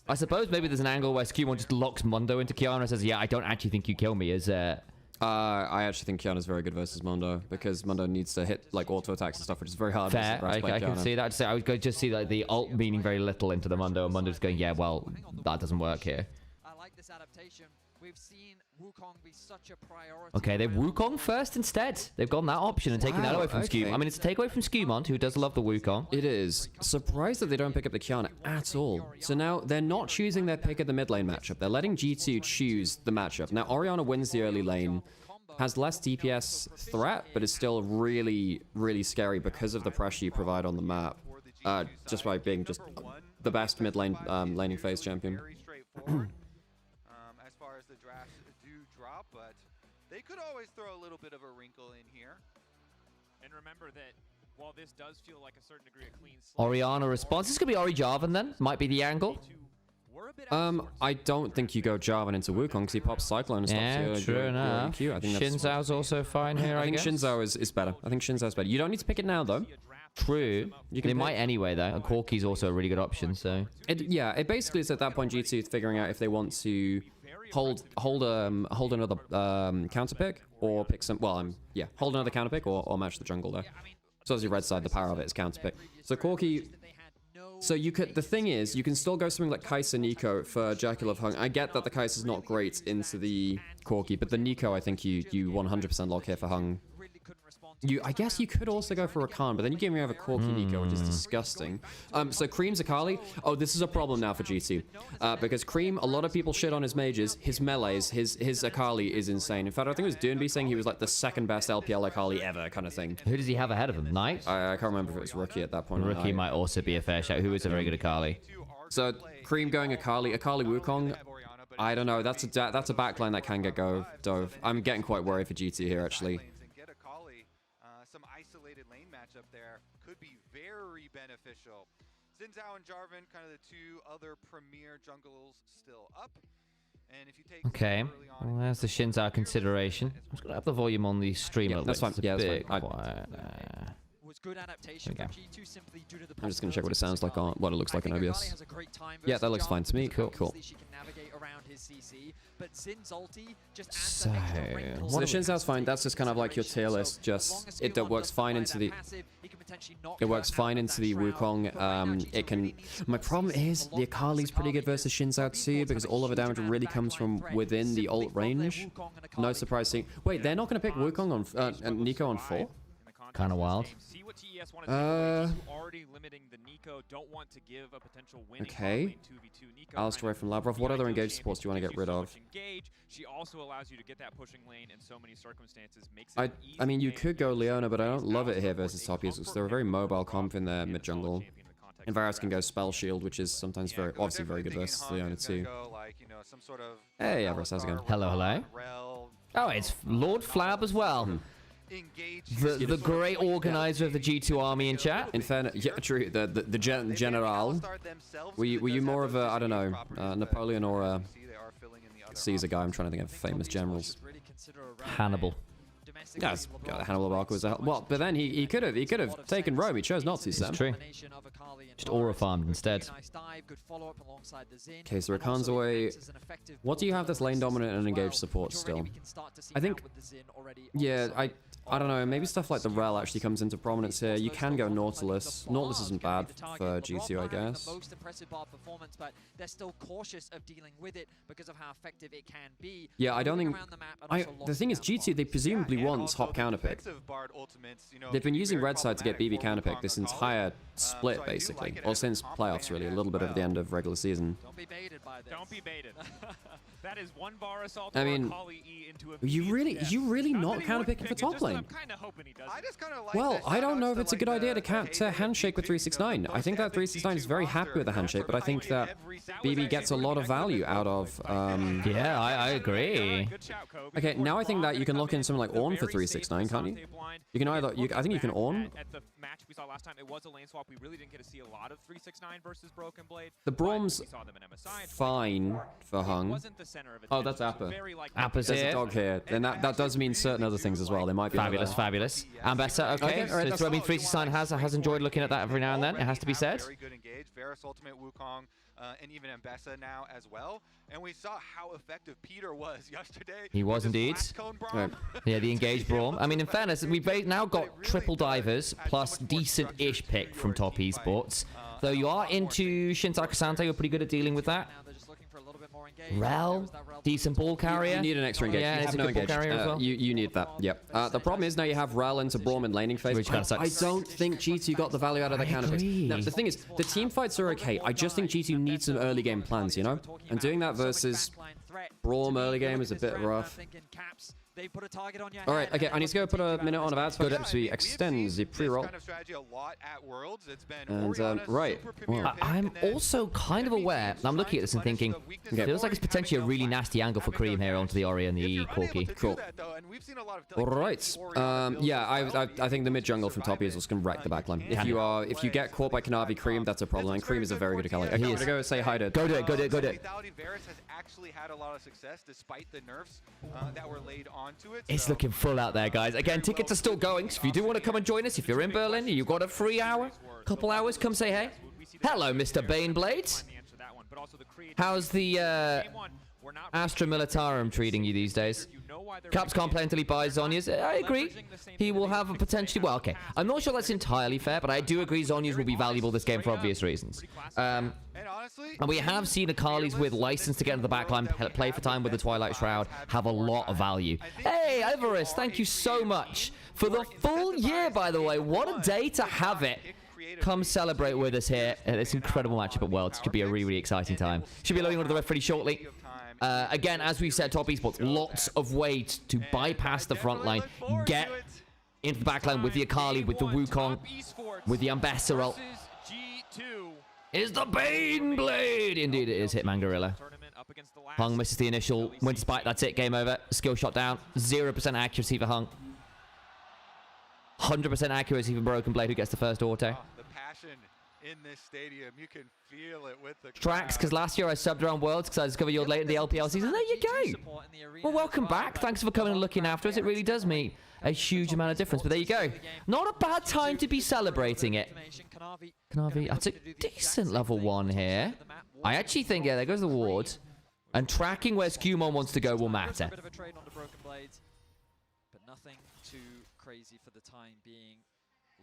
I suppose maybe there's an angle where Skumon just locks Mundo into Kiana and says, yeah, I don't actually think you kill me as... I actually think Kiana's very good versus Mundo because Mundo needs to hit like auto attacks and stuff, which is very hard. Fair, I can see that. So I was going to just see like the ult meaning very little into the Mundo, and Mundo's going, yeah, well, that doesn't work here. I like this adaptation. We've seen Wukong be such a priority. Okay, they've Wukong first instead. They've gone that option and taken that away from Skumon. I mean, it's a takeaway from Skumon, who does love the Wukong. It is. Surprised that they don't pick up the Kiana at all. So now they're not choosing their pick at the mid lane matchup. They're letting G2 choose the matchup. Now, Orianna wins the early lane. Has less DPS threat, but is still really, really scary because of the pressure you provide on the map. Just by being just the best mid lane laning phase champion. As far as the drafts do drop, but they could always throw a little bit of a wrinkle in here. And remember that while this does feel like a certain degree of clean Orianna response. This could be Ori Jarvan then. Might be the angle. I don't think you go Jarvan into Wukong because he pops Cyclone and stops true enough. Xin Zhao's also fine here, I guess. think Xin Zhao is better. I think Xin Zhao's better. You don't need to pick it now, though. True. They might anyway, though. And Corki's also a really good option, so... It basically is at that point G2 figuring out if they want to hold another counter pick or pick some... Well, hold another counter pick or match the jungle there. So as your red side, the power of it is counter pick. So Corki... So you could, the thing is, you can still go something like Kai'Sa Nico for Jackal of Hung. I get that the Kai'Sa's not great into the Corki, but the Nico, I think you 100% lock here for Hung. I guess you could also go for Rakan, but then you give me over Corki Nico, which is disgusting. So Cream's Akali. Oh, this is a problem now for G2. Because Cream, a lot of people shit on his mages, his melees, his Akali is insane. In fact, I think it was Doonby saying he was like the second best LPL Akali ever kind of thing. Who does he have ahead of him? Knight? I can't remember if it was Rookie at that point. Rookie might also be a fair shout. Who is a very good Akali? So Cream going Akali Wukong. I don't know. That's a backline that can get dove. I'm getting quite worried for G2 here actually. Some isolated lane matchup there could be very beneficial. Xin Zhao and Jarvan, kind of the two other premier jungles still up. And if you take okay, well, there's the Xin Zhao consideration. I'm just gonna have the volume on the stream. Yeah, that's fine. Yeah, that's fine. Was good adaptation from G2 simply due to the I'm just gonna check what it sounds like on what it looks like in OBS. Yeah, that looks fine to me. Cool. She can navigate around his CC, but Xin's ulti just adds So the Xin Zhao's fine. That's just kind of like your tier list. Just it works fine into the. It works fine into the Wukong. It can. My problem is the Akali's pretty good versus Xin Zhao too because all of the damage really comes from within the ult range. No surprise seeing. Wait, they're not gonna pick Wukong on and Nico on 4. kind of wild. See what TES want to do. Already limiting the Nico. Don't want to give a potential winning Okay. 2v2 Nico. Alistair from Lavrov. What other engaged supports do you want to get rid of? Engage. She also allows you to get that pushing lane in so many circumstances. Makes it I mean, you could go Leona, but I don't love it here versus top users because they're a very mobile comp in their mid jungle. And Varus can go Spell Shield, which is sometimes obviously very good versus Leona too. Hey, Varus, how's it going? Hello, hello. Oh, it's Lord Flab as well. The great organizer of the G2 army in chat. In fairness, yeah, true. The general. Were you more of a, I don't know, Napoleon or a Caesar guy? I'm trying to think of famous generals. Hannibal. Yes, Hannibal Barca was a well, but then he could have taken Rome. He chose not to. Sam. It's true. Just aura farmed instead. Okay, so Rakan's away. What do you have that's lane dominant and engaged support still? I think, yeah, I don't know. Maybe stuff like the Rel actually comes into prominence here. You can go Nautilus. Nautilus isn't bad for G2, I guess. Most impressive bar performance, but they're still cautious of dealing with it because of how effective it can be. Yeah, I don't think. The thing is, G2 they presumably want top counterpick. They've been using red side to get BB counterpick this entire split, basically, or since playoffs, really. A little bit of the end of regular season. Don't be baited by this. Don't be baited. That is one bar assault. I mean, you really not counterpicking for top lane? Well, I don't know if it's a good idea to handshake with 369. I think that 369 is very happy with the handshake, but I think that BB gets a lot of value out of. Yeah, I agree. Okay, now I think that you can look in something like Ornn for 369, can't you? You can either. I think you can Ornn. At the match we saw last time, it was a lane swap. We really didn't get to see a lot of 369 versus Broken Blade. The Brom's fine for Hung. Oh, that's Appa. Appa's There's here. a dog here. Then that does mean certain other things as well. They might be Fabulous, fabulous. Ambessa, okay. So I mean, 369 has enjoyed looking at that every now and then. It has to be said. Very good engage. Varus Ultimate, Wukong, and even Ambessa now as well. And we saw how effective Peter was yesterday. He was indeed. Right. Yeah, the engaged Braum. I mean, in fairness, we've now got triple divers plus decent-ish pick from top esports. Though you are into Shintaka Santa, you're pretty good at dealing with that. Rel, decent ball carrier. You need an extra engage. Yeah, you it's have a no good ball engage. carrier as well. You need that. Yep. The problem is now you have Rel into Braum in laning phase. Which kind of sucks. I don't think G2 got the value out of the counter picks. Now the thing is, the team fights are okay. I just think G2 needs some early game plans, you know. And doing that versus Braum early game is a bit rough. All right, okay, I need to go put a minute on of ads for so we extend the pre-roll. And right, well, I'm also kind of aware. I'm looking at this and thinking, it feels like it's potentially a really nasty angle for Cream here onto the Ori and the Corki. Cool. All right. Yeah, I think the mid jungle from top is going to wreck the backline. If you get caught by Kanavi Cream, that's a problem. And Cream is a very good Akali. I'm gonna go say hi to. Go do it. Go do it. Go do it. Varus has actually had a lot of success despite the nerfs that were laid onto it. It's looking full out there, guys. Again, tickets are still going. So if you do want to come and join us, if you're in Berlin, you've got a free hour, couple hours, come say hey. Hello, Mr. Baneblade. How's the Astra Militarum treating you these days? Caps can't play until he buys Zhonya's. I agree. He will have a potentially... Well, okay. I'm not sure that's entirely fair, but I do agree Zhonya's will be valuable this game for obvious reasons. And we have seen Akali's with license to get into the backline, play for time with the Twilight Shroud, have a lot of value. Hey, Everest, thank you so much for the full year, by the way. What a day to have it. Come celebrate with us here at this incredible matchup at Worlds. Should be a really, really exciting time. Should be loading onto the ref pretty shortly. Again, as we said, top esports, lots of ways to bypass the front line, get into the back line with the Akali, with the Wukong, with the Ambassador. Is the Baneblade! Indeed, it is Hitman Gorilla. Hung misses the initial Winter Spike. That's it. Game over. Skill shot down. 0% accuracy for Hung. 100% accuracy for Broken Blade, who gets the first auto. The passion in this stadium, you can feel it with the Tracks, because last year I subbed around Worlds because I discovered you're late in the LPL season. There you go. Well, welcome back. Thanks for coming and looking after us. It really does make a huge amount of difference. But there you go. Not a bad time to be celebrating it. Kanavi, that's a decent level 1 here. I actually think, yeah, there goes the ward. And tracking where Skewmon wants to go will matter. But nothing too crazy for the time being.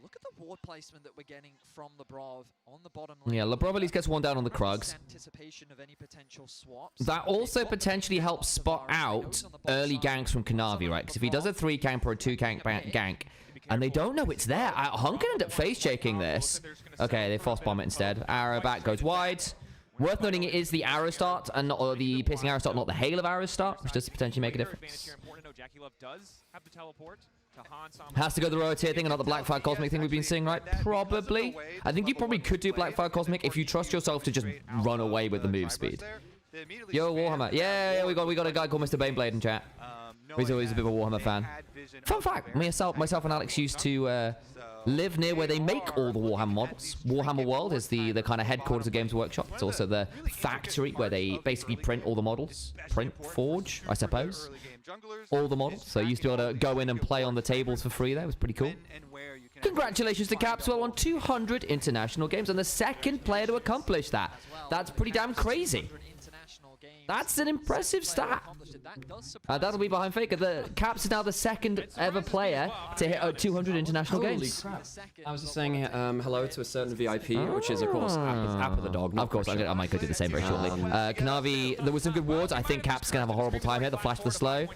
look at the ward placement that we're getting from Labrov on the bottom lane. Yeah, Labrov at least gets one down on the Krugs. Anticipation of any potential swaps. That also potentially helps spot out early ganks from Kanavi, right? Because if he does a 3 gank or a 2 gank gank, and they don't know it's there, Hun can end up face shaking this. Okay, they false bomb it instead. Arrow back goes wide. Worth noting it is the arrow start and not or the piercing arrow start, not the hail of arrows start, which does potentially make a difference. Has to go the Royal Tier thing and not the Blackfire Cosmic thing we've been seeing, right? Probably. I think you probably could do Blackfire Cosmic if you trust yourself to just run away with the move speed. Yo, Warhammer. Yeah, we got a guy called Mr. Baneblade in chat. He's always a bit of a Warhammer fan. Fun fact, myself and Alex used to live near where they make all the Warhammer models. Warhammer World is the kind of headquarters of Games Workshop. It's also the factory where they basically print all the models. Forge, I suppose. All the models. So you used to be able to go in and play on the tables for free there. It was pretty cool. Congratulations to Capswell on 200 international games and the second player to accomplish that. That's pretty damn crazy. That's an impressive stat. That'll be behind Faker. The Caps is now the second ever player to hit 200 international games. Crap. I was just saying hello to a certain VIP, which is, of course, App of the Dog. Of course, I might go do the same very shortly. Kanavi, there was some good wards. I think Caps going to have a horrible time here. The flash to the slow.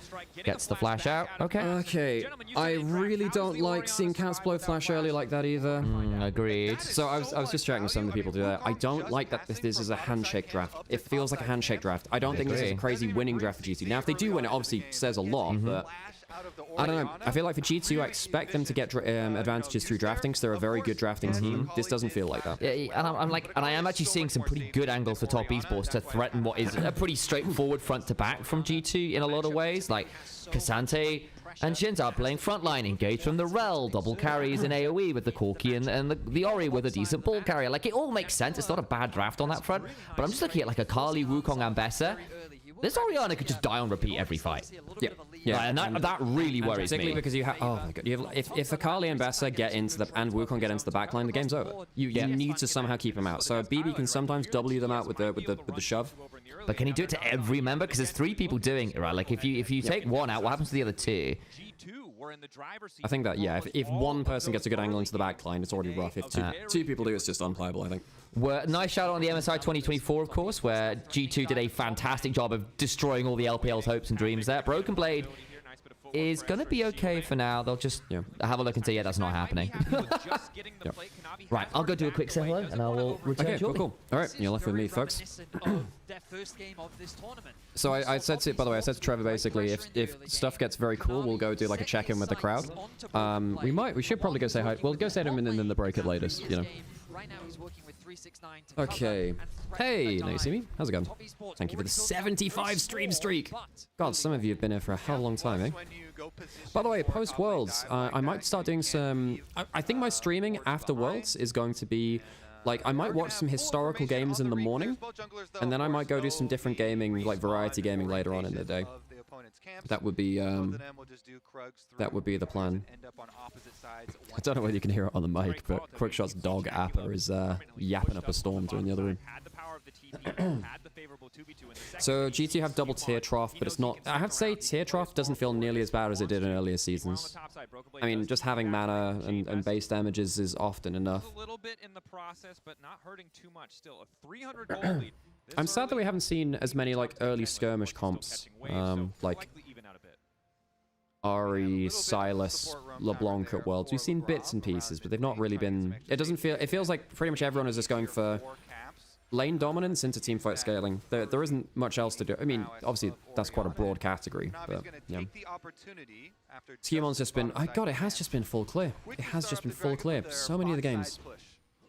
Gets the flash out. Okay. Okay. I really don't like seeing Caps blow flash early like that either. Agreed. So I was just chatting with some of the people today. I don't like that this is a handshake draft. It feels like a handshake draft. I don't think this is a crazy winning draft for GT. Now, if they do win, it obviously says a lot, but I don't know. I feel like for G2, I expect them to get advantages through drafting, because they're a very good drafting team. This doesn't feel like that. Yeah, and I am actually seeing some pretty good angles for top esports to threaten what is a pretty straightforward front to back from G2 in a lot of ways. Like Cassante and Shins are playing frontline, engaged from the Rel, double carries in AoE with the Corki and the Ori with a decent ball carrier. Like, it all makes sense. It's not a bad draft on that front, but I'm just looking at like a Kali, Wukong, and Bessa. This Orianna could just die on repeat every fight. Yeah. Right, and that really worries particularly me. because you have, oh my god, if Akali and Bessa get into the, and Wukong get into the backline, the game's over. You need to somehow keep them out. So BB can sometimes W them out with the shove. But can he do it to every member? Because there's 3 people doing it, right? Like, if you take one out, what happens to the other 2? I think that, yeah, if one person gets a good angle into the backline, it's already rough. If two people do, it's just unplayable, I think. Nice shout out on the MSI 2024, of course, where G2 did a fantastic job of destroying all the LPL's hopes and dreams there. Broken Blade is going to be okay for now. They'll just have a look and say, yeah, that's not happening. Right, I'll go do a quick say hello, and I will return shortly. Cool. All right, you're left with me, folks. So I said to, by the way, I said to Trevor basically, if stuff gets very cool, we'll go do like a check-in with the crowd. We should probably go say hi. We'll go say to him and then the break at latest, you know. Okay. Hey, now you see me? How's it going? Thank you for the 75 stream streak. God, some of you have been here for a hell of a long time, eh? By the way, post Worlds, I might start doing some. I think my streaming after Worlds is going to be like, I might watch some historical games in the morning, and then I might go do some different gaming, like variety gaming later on in the day. That would be the plan. I don't know whether you can hear it on the mic, but Quickshot's dog Appa is yapping up a storm during the other room. So GT have double tier trough, but it's not. I have to say tier trough doesn't feel nearly as bad as it did in earlier seasons. I mean, just having mana and base damages is often enough. A little bit in the process, but not hurting too much. Still a 300 gold lead. I'm sad that we haven't seen as many like early skirmish comps, like Ari, Silas, LeBlanc at Worlds. We've seen bits and pieces, but they've not really been. It doesn't feel. It feels like pretty much everyone is just going for lane dominance into teamfight scaling. There isn't much else to do. I mean, obviously that's quite a broad category, but yeah. Skimon's just been. God, it has just been full clear. It has just been full clear. So many of the games.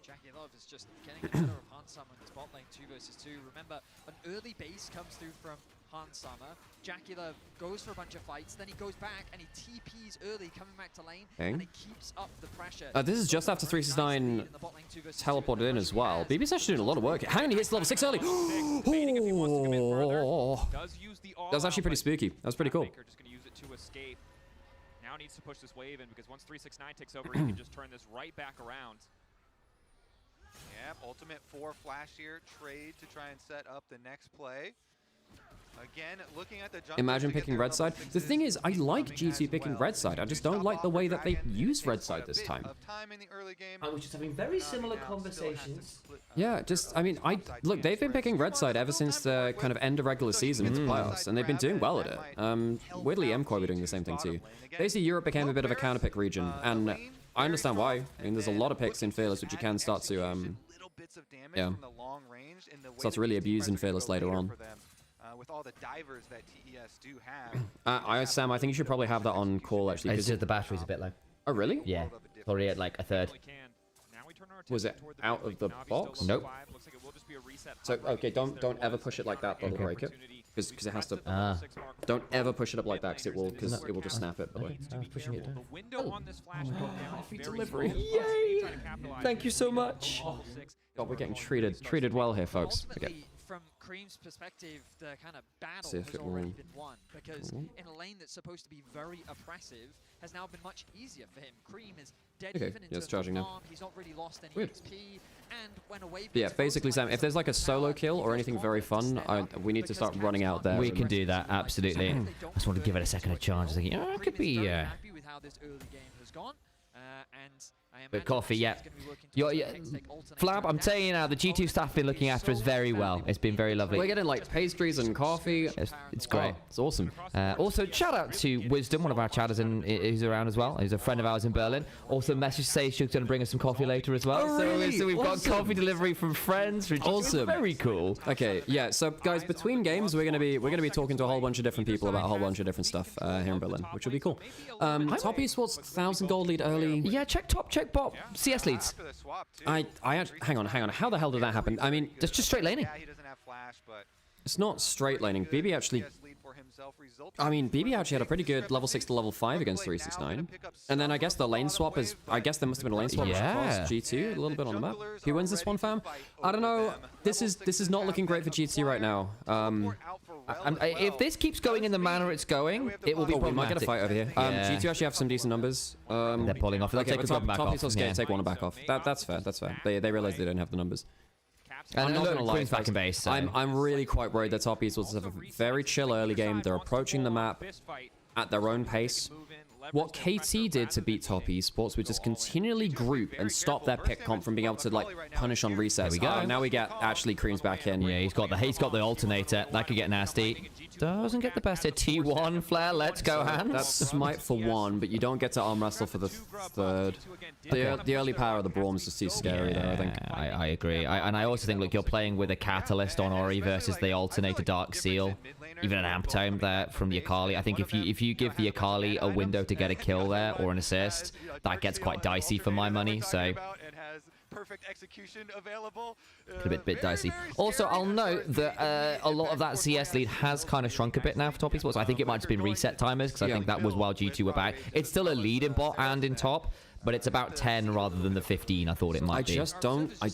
Jackie Love is just getting the better of Hansama in spot lane 2 versus 2. Remember, an early base comes through from Hansama. Jackula goes for a bunch of fights, then he goes back and he TPs early, coming back to lane, and he keeps up the pressure. This is just after 369 teleported in as well. BB's actually doing a lot of work. Hang on, he hits level 6 early. Oh, that was actually pretty spooky. That was pretty cool. Just going to use it to escape. Now needs to push this wave in, because once 369 takes over, he can just turn this right back around. Yep, ultimate 4 flash here, trade to try and set up the next play. Again, looking at the Imagine picking red side. The thing is, I like G2 picking red side. I just don't like the way that they use red side this time. I was just having very similar conversations. Yeah, just, I mean, look, they've been picking red side ever since the kind of end of regular season into playoffs, and they've been doing well at it. Weirdly, MCOI were doing the same thing too. Basically, Europe became a bit of a counter pick region, and I understand why. I mean, there's a lot of picks in Fearless which you can start to, start to really abuse in Fearless later on. With all the divers that TES do have. Sam, I think you should probably have that on call actually. It's just the battery's a bit low. Oh, really? Yeah. Probably at like a third. Was it out of the box? Nope. So, okay, don't ever push it like that, that'll break it. Because it has to... Don't ever push it up like that, because it will just snap it. Okay, I was pushing it down. The window on this flash Free delivery. Yay! Thank you so much. God, we're getting treated well here, folks. Okay. From Cream's perspective, the kind of battle See if has it already will- been won, because in a lane that's supposed to be very oppressive, has now been much easier for him. Cream is dead Okay, even in yeah, it's terms charging of now. farm. He's not really lost any Weird. XP, and when away But yeah, basically, Sam, if there's like a solo kill or anything very fun, we need to start running out there. We can do that, absolutely. I just want to give it a second of charge. I think, yeah, it could be... happy with how this early game has gone, and I But coffee, yeah. Flab, I'm telling you now, the G2 staff have been looking after us very well. It's been very lovely. We're getting like pastries and coffee. It's great. Oh, it's awesome. Also, shout out to Wisdom, one of our chatters who's around as well. He's a friend of ours in Berlin. Also, message says she's going to bring us some coffee later as well. Oh, really? So we've got Awesome. coffee delivery from friends. Which Awesome. is very cool. Okay, yeah. So guys, between games, we're gonna be talking to a whole bunch of different people about a whole bunch of different stuff here in Berlin, which will be cool. Top Esports 1,000 gold lead early. Yeah, check top, check bot. CS leads. Hang on. How the hell did that happen? I mean, just straight laning. It's not straight laning. BB actually... I mean, BB actually had a pretty good level 6 to level 5 against 369. And then I guess the lane swap is... I guess there must have been a lane swap which caused G2 a little bit on the map. Who wins this one, fam? I don't know. This is not looking great for G2 right now. If this keeps going in the manner it's going, it will be we might get a problematic. fight over here. Yeah. G2 actually have some decent numbers. They're pulling off. They'll Okay, take but one back top off. Esports Yeah. take one back off. That's fair. That's fair. They realize they don't have the numbers. And I'm not look, gonna lie, Queen's back folks. in base. So. I'm really quite worried that Top Esports have a very chill early game. They're approaching the map at their own pace. What KT did to beat Top Esports was just continually group and stop their pick comp from being able to like punish on resets. There we go. Now we get actually Cream's back in. Yeah, he's got the alternator. That could get nasty. Doesn't get the best hit. T1 flare. Let's go, hands. That's smite for one, but you don't get to arm wrestle for the third. The early power of the Braum is just too scary, though, I think. I agree. And I also think, look, you're playing with a Catalyst on Ori versus the alternator Dark Seal. Even an Amp Tome there from the Akali. I think if you give the Akali a window to get a kill there or an assist, that gets quite dicey for my money. So perfect execution available. a bit dicey. Also, I'll note that a lot of that CS lead has kind of shrunk a bit now for Top Esports. I think it might have been reset timers because I think that was while G2 were back. It's still a lead in bot and in top, but it's about 10 rather than the 15 I thought it might be. I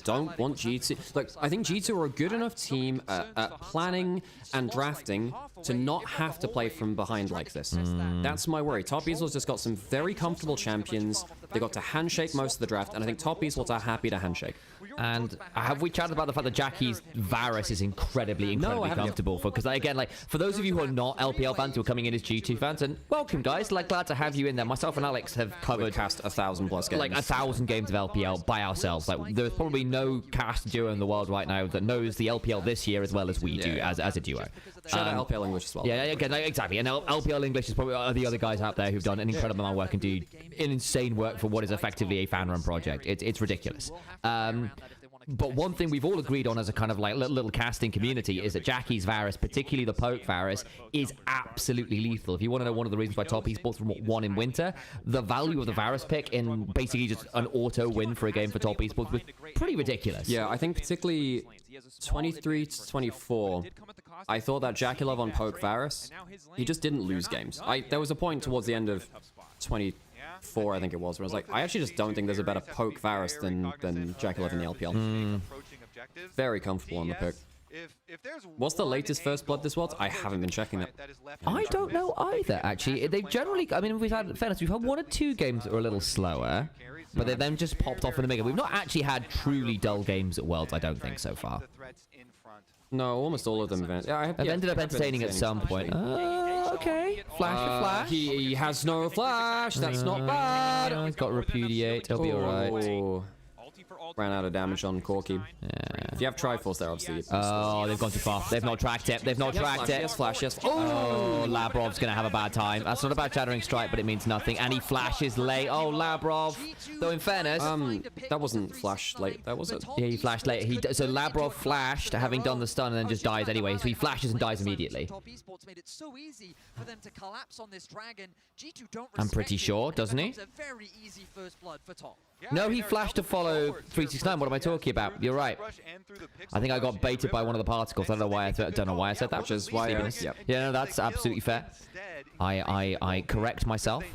don't want G2. Look, I think G2 are a good enough team at planning and drafting to not have to play from behind like this. That's my worry. Top Esports just got some very comfortable champions. They got to handshake most of the draft, and I think Top Esports are happy to handshake. And have we chatted about the fact that Jackie's Varus is incredibly comfortable for? Because again, like for those of you who are not LPL fans who are coming in as G2 fans, and welcome guys, like glad to have you in there. Myself and Alex have covered cast 1,000+ games, like 1,000 games of LPL by ourselves. Like there's probably no cast duo in the world right now that knows the LPL this year as well as we do as a duo. Shout out LPL English as well. Yeah, again, exactly. And LPL English is probably the other guys out there who've done an incredible amount of work and do insane work for what is effectively a fan-run project. It's ridiculous. But one thing we've all agreed on as a kind of like little casting community is that Jackie's Varus, particularly the Poke Varus, is absolutely lethal. If you want to know one of the reasons why Top Esports won in winter, the value of the Varus pick in basically just an auto win for a game for Top Esports was pretty ridiculous. Yeah, I think particularly 23 to 24, I thought that Jackie Love on Poke Varus, he just didn't lose games. There was a point towards the end of 24, I think it was, where I was like, I actually just don't think there's a better Poke Varus than Jackie Love in the LPL. Very comfortable on the pick. What's the latest First Blood this was? I haven't been checking that. I don't know either, actually. They've generally, I mean, we've had one or two games that were a little slower, but they've then just popped off in the mega. We've not actually had truly dull games at Worlds, I don't think, so far. No, almost all of them. I've ended up entertaining at some point. Okay. Flash. He has no flash. That's not bad. He's got repudiate. He'll be alright. Ran out of damage on Corky. Yeah. If you have Triforce there, obviously. Oh, they've gone too far. They've not tracked it. They've not tracked it. Yes, flash. Yes. Oh, Labrov's going to have a bad time. That's not a bad Shattering Strike, but it means nothing. And he flashes late. Oh, Labrov. Though in fairness... that wasn't flash late, that was it? Yeah, he flashed late. So Labrov flashed, having done the stun, and then just dies anyway. So he flashes and dies immediately. Top Esports made it so easy for them to collapse on this dragon. G2 don't I'm pretty sure, doesn't he? It's a very easy first blood for Top. No, he flashed to follow 369. What am I talking about? You're right. I think I got baited by one of the particles. I don't know why I said that. Which is why, yeah, no, that's absolutely fair. I correct myself.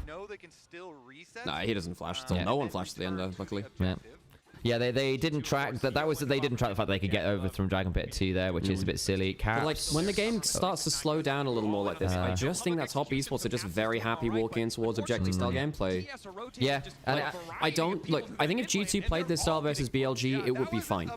Nah, he doesn't flash. So no one flashed at the end, luckily. Yeah. Yeah, they didn't track that. They didn't track the fact that they could get over from Dragon Pit 2 there, which is a bit silly. But like when the game starts to slow down a little more like this, I just think that Top Esports are just very happy walking in towards objective style gameplay. Yeah, and I don't look. I think if G2 played this style versus BLG, it would be fine.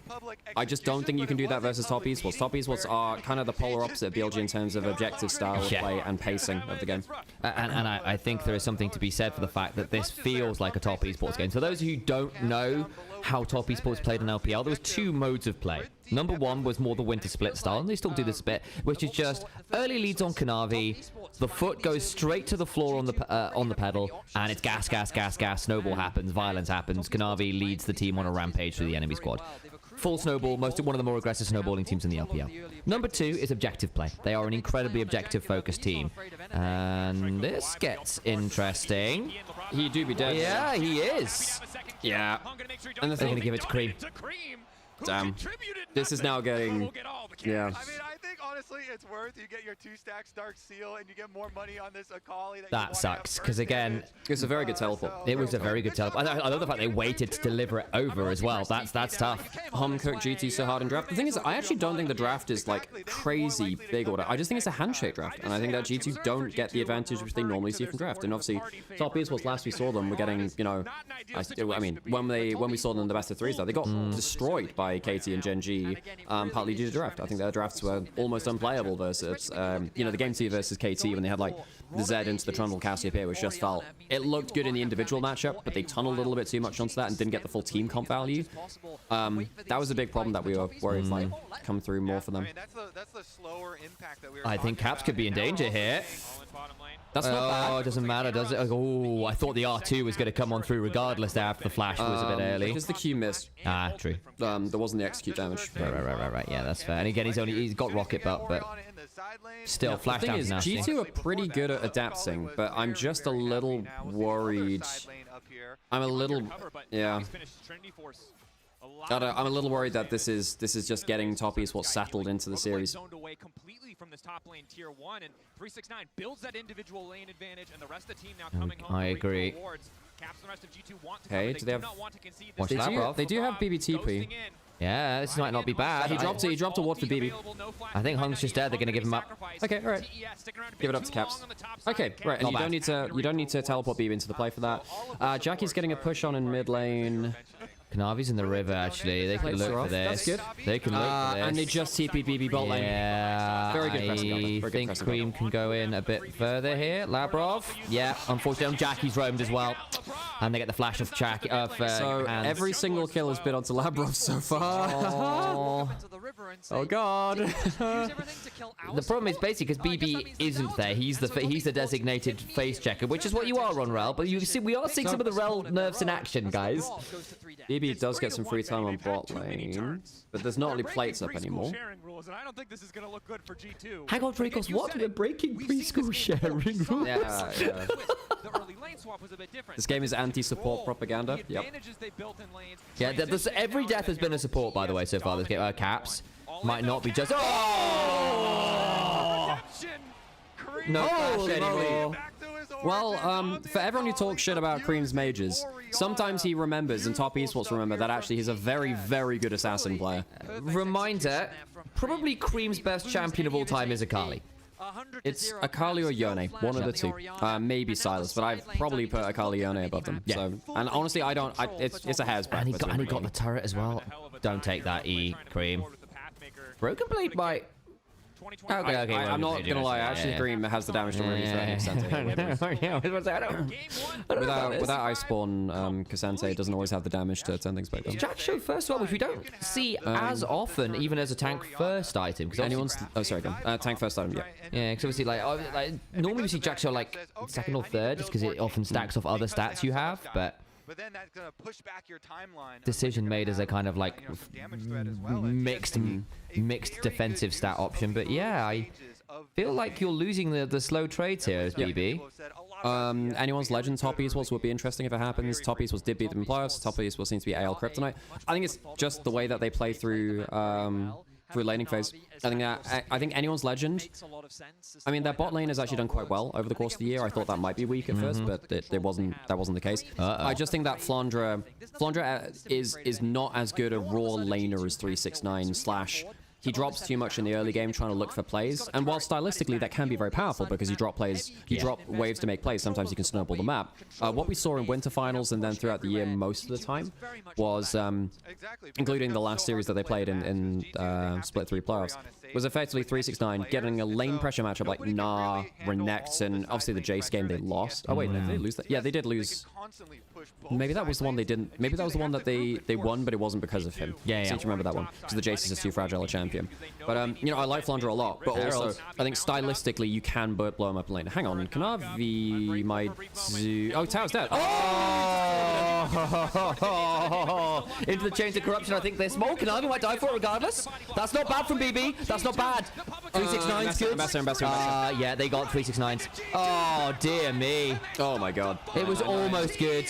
I just don't think you can do that versus Top Esports. Top Esports are kind of the polar opposite of BLG in terms of objective style of play and pacing of the game. And I think there is something to be said for the fact that this feels like a Top Esports game. For those who don't know how Top Esports played in LPL, there was two modes of play. Number one was more the winter split style, and they still do this a bit, which is just early leads on Kanavi, the foot goes straight to the floor on the pedal, and it's gas, snowball happens, violence happens, Kanavi leads the team on a rampage through the enemy squad. Full snowball, one of the more aggressive snowballing teams in the LPL. Number two is objective play. They are an incredibly objective-focused team. And this gets interesting. He do be dead. Yeah, he is. Yeah. And they're going to give it to Cream. Damn. This is now getting... Yeah. I mean, I think honestly it's worth. You get your 2 stacks Dark Seal and you get more money on this Akali. That sucks, because again... It's a very good teleport. It was a very good teleport. I love the fact they waited to deliver it over as well. That's tough. Home cooked GT so hard in draft. The thing is, I actually don't think the draft is like crazy big order. I just think it's a handshake draft. And I think that G2 don't get the advantage which they normally see from draft. And obviously, Top Esports, last we saw them, were getting, you know... I mean, when we saw them in the best of 3s, though, they got destroyed by KT and Gen G, partly due to draft. I think their drafts were almost unplayable versus, you know, the game 2 versus KT when they had like the Z into the Trundle Cassiopeia, which just felt, it looked good in the individual matchup, but they tunneled a little bit too much onto that and didn't get the full team comp value. That was a big problem that we were worried might come through more for them. That's the slower impact that we were I think Caps could be in danger here. That's not bad. Oh, it doesn't matter, does it? Oh, I thought the R2 was going to come on through regardless after the flash was a bit early. Because the Q missed. Ah, true. There wasn't the execute damage. Right. Yeah, that's fair. And again, he's got rocket butt, but still, flash down is nasty. G2 are pretty good at adapting, but I'm just a little worried. I'm a little, yeah. I'm a little worried that this is just getting Top Esports settled into the series. Zoned away completely from this top lane tier 1, and 369 builds that individual lane advantage, and the rest of the team now coming home. I agree. Caps the rest of G2 want to Okay, do they have? Watch that, bro. They do have BBTP. Yeah, this might not be bad. He dropped a ward for BB. I think Hung's just dead. They're gonna give him up. Okay, all right. Give it up to Caps. Okay, right. And you don't need to teleport BB into the play for that. Jackie's getting a push on in mid lane. Kanavi's in the river, actually. They can look for this. That's good. They can look for this. And they just TP BB bot lane. Yeah. Very good pressing. I think Cream can go in a bit further here. Labrov. Yeah, unfortunately, Jackie's roamed as well. And they get the flash of Jack. So every single kill has been onto Labrov so far. Oh god. The problem is basically because BB isn't there. He's the designated face checker, which is what you are on Rel. But you see, we are seeing some of the Rel nerfs in action, guys. BB does get some free time on bot lane, but there's not really plates up anymore. Hang on, Dracos, what? We're breaking preschool sharing rules? Yeah. This game is anti-support propaganda. Yep. Yeah, every death has been a support, by the way, so far this game. Caps might not be just... Oh! No flash anymore. Well, for everyone who talks shit about Cream's mages, sometimes he remembers, and Top Esports remember, that actually he's a very, very good assassin player. Reminder, probably Cream's best champion of all time is Akali. It's Akali or Yone, one of the two. Maybe Silas, but I've probably put Akali Yone above them. Yeah. So, and honestly, it's a hair's breadth. And he got the turret as well. Don't take that, Cream. Broken Blade might... Okay, okay. I'm not gonna lie. I actually agree has the damage to where he's threatening Kasante. Without Iceborne, Kasante doesn't always have the damage to turn things back down. Jack Show first one, which we don't see as often, even as a tank first item. Anyone's... Oh, sorry, go on. Tank first item, yeah. Yeah, because obviously, like normally we see Jack Show like second or third, just because it often stacks off other stats you have, but then that's gonna push back your timeline. decision made as a kind of like mixed defensive stat option. But yeah, I feel like you're losing the slow trades here as BB. Anyone's Legend top Esports would be interesting if it happens. Top Esports did beat them in playoffs. Top Esports seems to be AL Kryptonite. I think it's just the way that they play through laning phase. I think anyone's Legend. I mean, their bot lane has actually done quite well over the course of the year. I thought that might be weak at first, but that wasn't the case. I just think that Flandre is not as good a raw laner as 369 / he drops too much in the early game trying to look for plays, and while stylistically that can be very powerful because you drop waves to make plays, sometimes you can snowball the map. What we saw in Winter Finals and then throughout the year most of the time was, including the last series that they played in Split 3 playoffs, was effectively 369 getting a lane pressure matchup like Gnar, Renekton, and obviously the Jace game they lost. Oh wait, no, did they lose that? Yeah, they did lose. Maybe that was the one they didn't. Maybe that was the one that they won, but it wasn't because of him. Yeah, I seem to remember that one. So the Jace is just too fragile a champion. But you know, I like Flandre a lot, but also I think stylistically you can blow him up in lane. Hang on, Kanavi might do... Oh, Tao's dead. Oh! Into the chains of corruption. I think they're small. Kanavi might die for it regardless. That's not bad from BB. That's not bad. 369's good. Ambassador. Yeah, they got 369s. Oh dear me. Oh my god. It was almost good.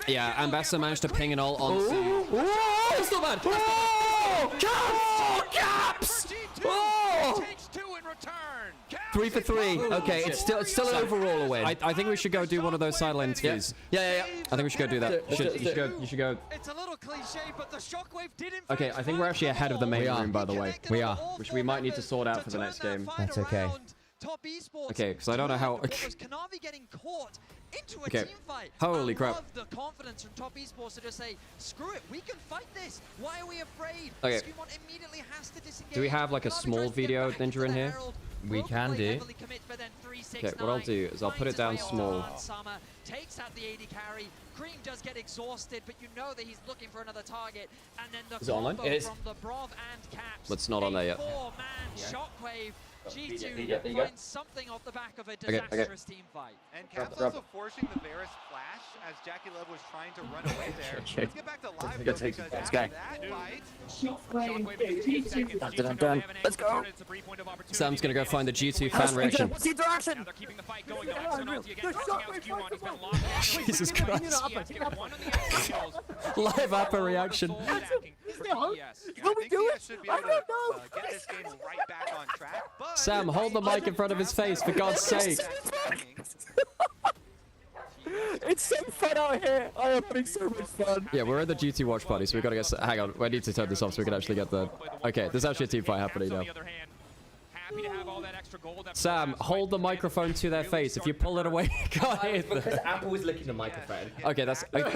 Yeah, Ambassador managed to ping an ult on. Oh, it's not bad. Oh, caps! Oh! 3 for 3. Okay, it's still an overall win. I think we should go do one of those side lane interviews. Yeah. I think we should go do that. You should go. It's a little cliche, but the shockwave did in Okay, I think we're actually ahead of the main room, by the way. We are. Which we might need to sort out for the next game. That's okay. Top Esports. Okay, because I don't know how. Kanavi getting caught into a team fight. Holy crap! I love the confidence from Top Esports to just say, "Screw it, we can fight this. Why are we afraid?" Okay. Skewmon immediately has to disengage. Do we have like a small video ninja in here? We can do. Okay, what I'll do is I'll put it down small. Takes out the AD carry. Cream does get exhausted, but you know that he's looking for another target. And then the is it online? It is. From the Brov and Caps. It's not on there yet. 4-man shockwave. G2 finds something off the back of a disastrous team fight. And Caps also forcing the Varus flash as Jackie Love was trying to run away there. Let's get back to live though, because after that fight, Done. Let's go. Sam's gonna go find the G2 fan reaction. What's the interaction? Jesus Christ. Live upper reaction. Will we do it? I don't know. Get this game right back on track. Sam, hold the mic in front of his face, for God's sake. It's so fun out here. I am having so much fun. Yeah, we're at the G2 watch party, so we gotta get. Hang on, we need to turn this off so we can actually get the. Okay, there's actually a team fight happening now. Sam, hold the microphone to their face. If you pull it away, you can't hear them. Because Apple is licking the microphone. Okay,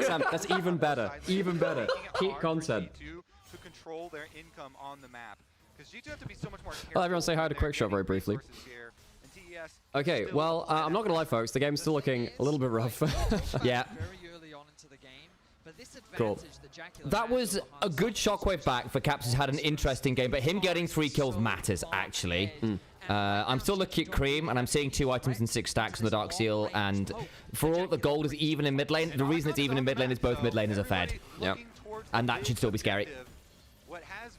Sam, that's even better. Even better. Keep content. To control their income on the map. Because G2 have to be so much more careful. Well, everyone say hi to Quickshot very briefly. Okay, well, I'm not gonna lie, folks. The game's still looking a little bit rough. Yeah. Cool. That was a good shockwave back for Caps, who's had an interesting game, but him getting 3 kills matters, actually. I'm still looking at Cream, and I'm seeing 2 items and 6 stacks on the Dark Seal, and for all the gold is even in mid lane, the reason it's even in mid lane is both mid laners are fed. Yep. And that should still be scary.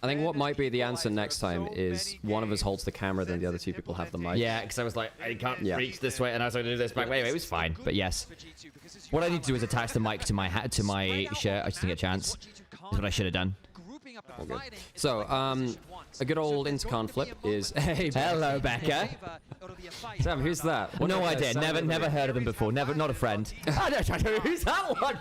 I think what might be the answer next time is one of us holds the camera, then the other 2 people have the mic. Yeah, because I was like, I can't reach this way, and I was going to do this back. Wait, it was fine, but yes. What I need to do is attach the mic to my hat, to my shirt. I just didn't get a chance. That's what I should have done. All good. So, a good old intercon flip is. Hey, hello, Becca. Sam, who's that? What no idea. Never heard of them before. Not a friend. I don't know who's that one.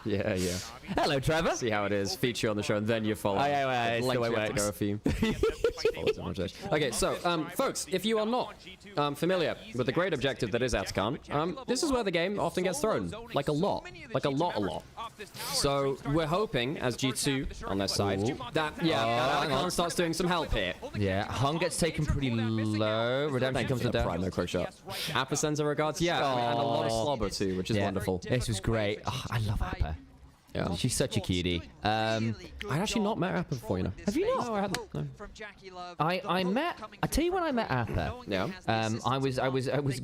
Yeah, yeah. Hello, Trevor. See how it is. Feature on the show, and then you follow. It's the way it Length you have to go a few. Okay, so, folks, if you are not familiar with the great objective that is Atakan, this is where the game often gets thrown. Like a lot. Like a lot. So, we're hoping, as G2 on their side, that Atakan starts doing some help here. Yeah, Hung gets taken pretty low. Redemption comes to death. Prime, no quick shot. Appa sends her regards, and a lot of slobber too, which is wonderful. This was great. Oh, I love Appa. Yeah. She's such a cutie. I'd actually not met Appa before, you know. Have you not? No, I hadn't. No. I met. I tell you when I met Appa. Yeah. I was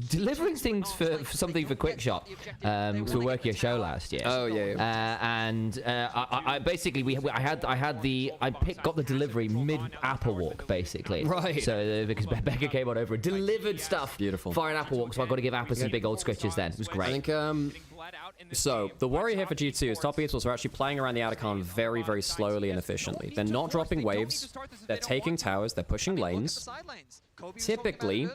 delivering things for something for Quick Shot. Because we were working a show last year. Oh yeah. And I basically got the delivery mid Apple Walk basically. Right. So because Becca came on over and delivered stuff. Beautiful. For an Apple Walk, so I got to give Appa some big old scritches then. It was great. I think so the worry here for G2 is top Esports are actually playing around the Atakan very, very slowly and efficiently. They're not dropping waves. They're taking towers. They're pushing lanes. Typically,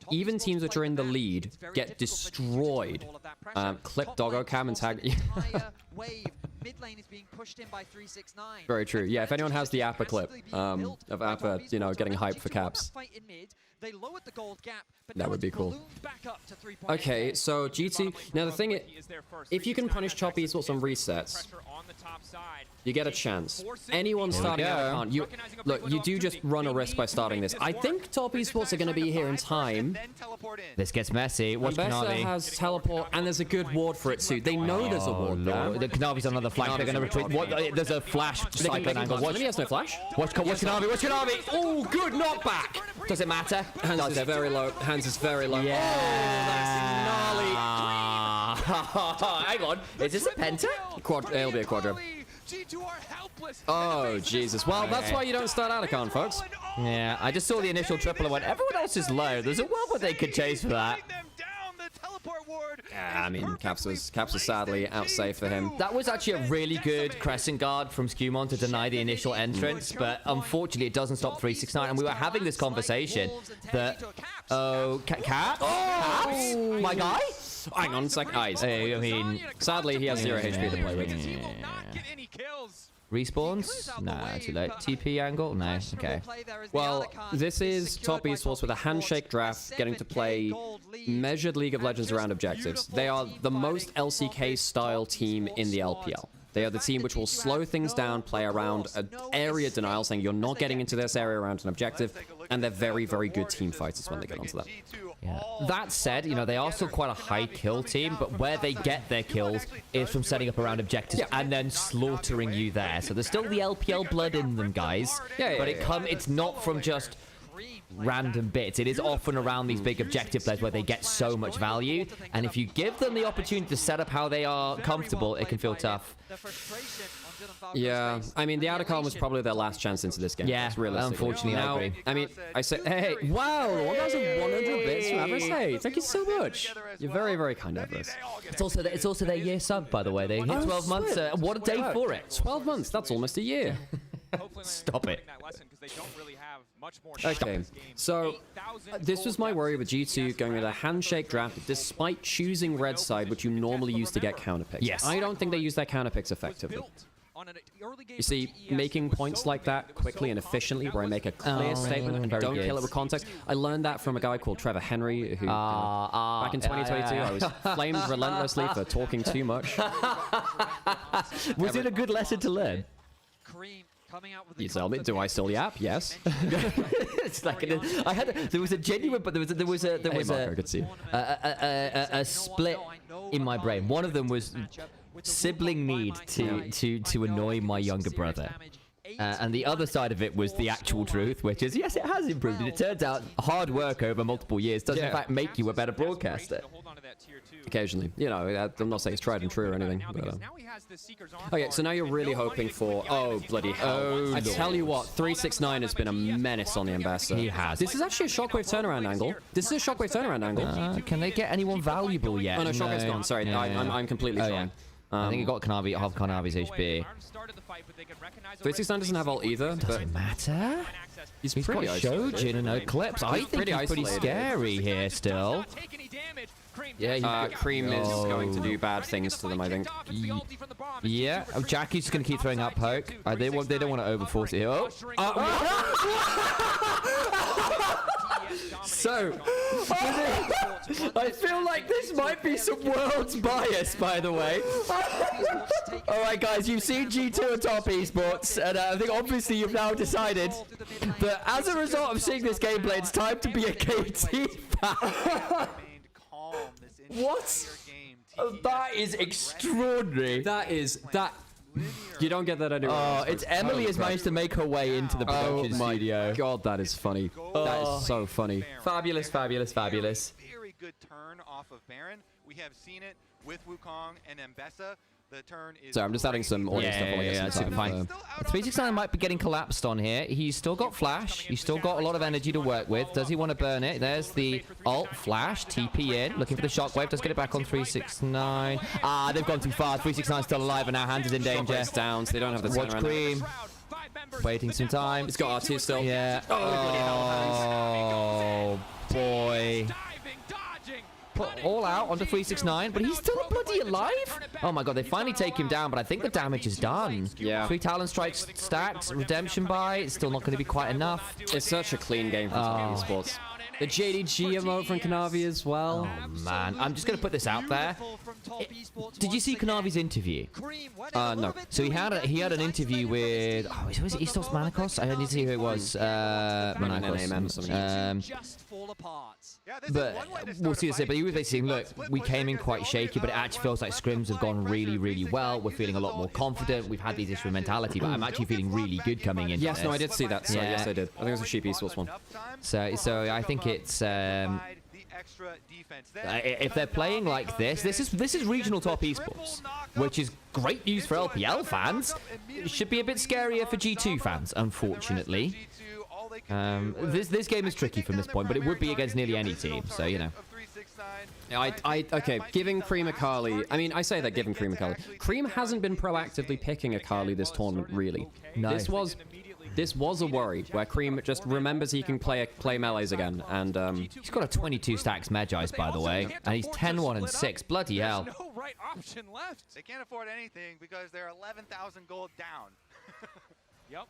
even teams which are in the lead get destroyed. Clip Doggo Cam and tag. Very true. Yeah, if anyone has the Appa clip of Appa, you know, getting hyped for caps. That would be cool. Okay, so G2. Now the thing is, if you can punish top Esports on resets, you get a chance. Anyone starting out can't. Look, you do just run a risk by starting this. I think top Esports are going to be here in time. This gets messy. Watch Ambessa Kanavi. has teleport, and there's a good ward for it too. They know there's a ward there. The Kanavi's on another flank. They're going to retreat. There's a flash cyclone angle. Watch. He has no flash. Watch Kanavi. Watch Kanavi. Oh, good knockback. Does it matter? Hands is very low. Hands is very low. Yeah. Oh, that's gnarly. Hang on. Is this a penta? It'll be a quadro. Oh, Jesus. Well, that's why you don't start Atakan, folks. Yeah, I just saw the initial triple and went, everyone else is low. There's a world where they could chase for that. I mean, Caps was sadly out safe for him. That was actually a really good crescent guard from Skewmon to deny the initial entrance, but unfortunately it doesn't stop 369. And we were having this conversation that, Caps? Caps? My guy? Hang on, it's like eyes. I mean, sadly he has 0 HP to play with. Respawns? Nah, too late. TP angle? No. Okay. Well, this is top Esports with a handshake draft, getting to play measured League of Legends around objectives. They are the most LCK style team in the LPL. They are the team which will slow things down, play around an area denial, saying you're not getting into this area around an objective, and they're very, very good team fighters when they get onto that. Yeah. That said, you know, they are still quite a high kill team, but where they get their kills is from setting up around objectives and then slaughtering you there. So there's still the LPL blood in them, guys. But it's not from just random bits. It is often around these big objective plays where they get so much value, and if you give them the opportunity to set up how they are comfortable, it can feel tough. Yeah, I mean, the Atakan was probably their last chance into this game. Yeah, unfortunately, now, I agree. I mean, I say, hey, wow, 1,100 bits from Avarice. Hey, thank you so much. You're very, very kind, Avarice. It's also their year sub, by the way. They hit 12 months. What a day for it. 12 months, that's almost a year. Stop it. Okay, so this was my worry with G2 going with a handshake draft despite choosing red side, which you normally use to get counter picks. Yes. I don't think they use their counter picks effectively. You see, making points like that quickly and efficiently, where I make a clear statement and don't kill it with context. I learned that from a guy called Trevor Henry, who back in 2022, I was flamed relentlessly for talking too much. Was it a good lesson to learn? You tell me, do I still yap? Yes. It's like there was a genuine, but there was a split in my brain. One of them was sibling need to annoy my younger brother. And the other side of it was the actual truth, which is, yes, it has improved. And it turns out hard work over multiple years does, in fact, make you a better broadcaster. Occasionally. You know, I'm not saying it's tried and true or anything. But, okay, so now you're really hoping for... Oh, bloody hell. I tell you what, 369 has been a menace on the Ambassador. He has. This is actually a Shockwave turnaround angle. This is a Shockwave turnaround angle. Can they get anyone valuable yet? Oh, no, Shockwave's gone. Sorry, I'm completely fine. I think it got Kanavi, half Kanavi's HP. 369 doesn't have ult either. Does it matter? He's got pretty Shojin and Eclipse. I think he's pretty scary here still. Yeah, Cream is going to do bad things to them, I think. Yeah, Jackie's just going to keep throwing up poke. They don't want to overforce it here. So, I feel like this might be some Worlds bias, by the way. Alright guys, you've seen G2 and Top Esports, and I think obviously you've now decided that as a result of seeing this gameplay, it's time to be a KT fan. What? That is extraordinary. That. You don't get that anywhere. Oh, it's Emily has managed to make her way into the production studio. God, that is funny. That is so funny. Fabulous, fabulous, fabulous. Very good turn off of Baron. We have seen it with Wukong and Mbessa. The turn is So I'm just adding some audio stuff on yeah, super fine. 369 might be getting collapsed on here. He's still got flash. He's still got a lot of energy to work with. Does he want to burn it? There's the ult, flash, TP in. Looking for the shockwave. Does get it back on 369. Ah, they've gone too far. 369 still alive, and now Hans is in danger. Shockwave's down, so they don't have the Watch Cream. Waiting some time. He's got R2 still. Yeah. Oh, boy. Put all out onto 369, but he's still bloody alive. Oh my god, they finally take him down, but I think the damage is done. Yeah. 3 Talon Strikes stacked, Redemption buy. It's still not going to be quite enough. It's such a clean game from Top Esports. The JDG emote from Kanavi as well. Oh man, I'm just gonna put this out there. Did you see Kanavi's interview? No. So he had an interview with was it Esports Manacos? I need to see who it was. Manacos. But we'll see this. But he was basically saying, look, we came in quite shaky, but it actually feels like scrims have gone really, really well. We're feeling a lot more confident. We've had these issues with mentality, but I'm actually feeling really good coming in. Yes, no, I did see that. So yes, I did. I think it was a Sheep Esports one. So I think it's if they're playing like this is regional Top Esports, which is great news for LPL fans. It should be a bit scarier for G2 fans, unfortunately. This game is tricky from this point, but it would be against nearly any team, so you know. Okay, giving Cream Akali. I mean, I say that giving Cream Akali. Cream hasn't been proactively picking Akali this tournament, really. No. This was a worry where Cream just remembers he can play melees again, and he's got a 22 stacks Magi's, by the way, and he's 10-1 and 6. Bloody hell! No right option left. They can't afford anything because they're 11,000 gold down. Yep.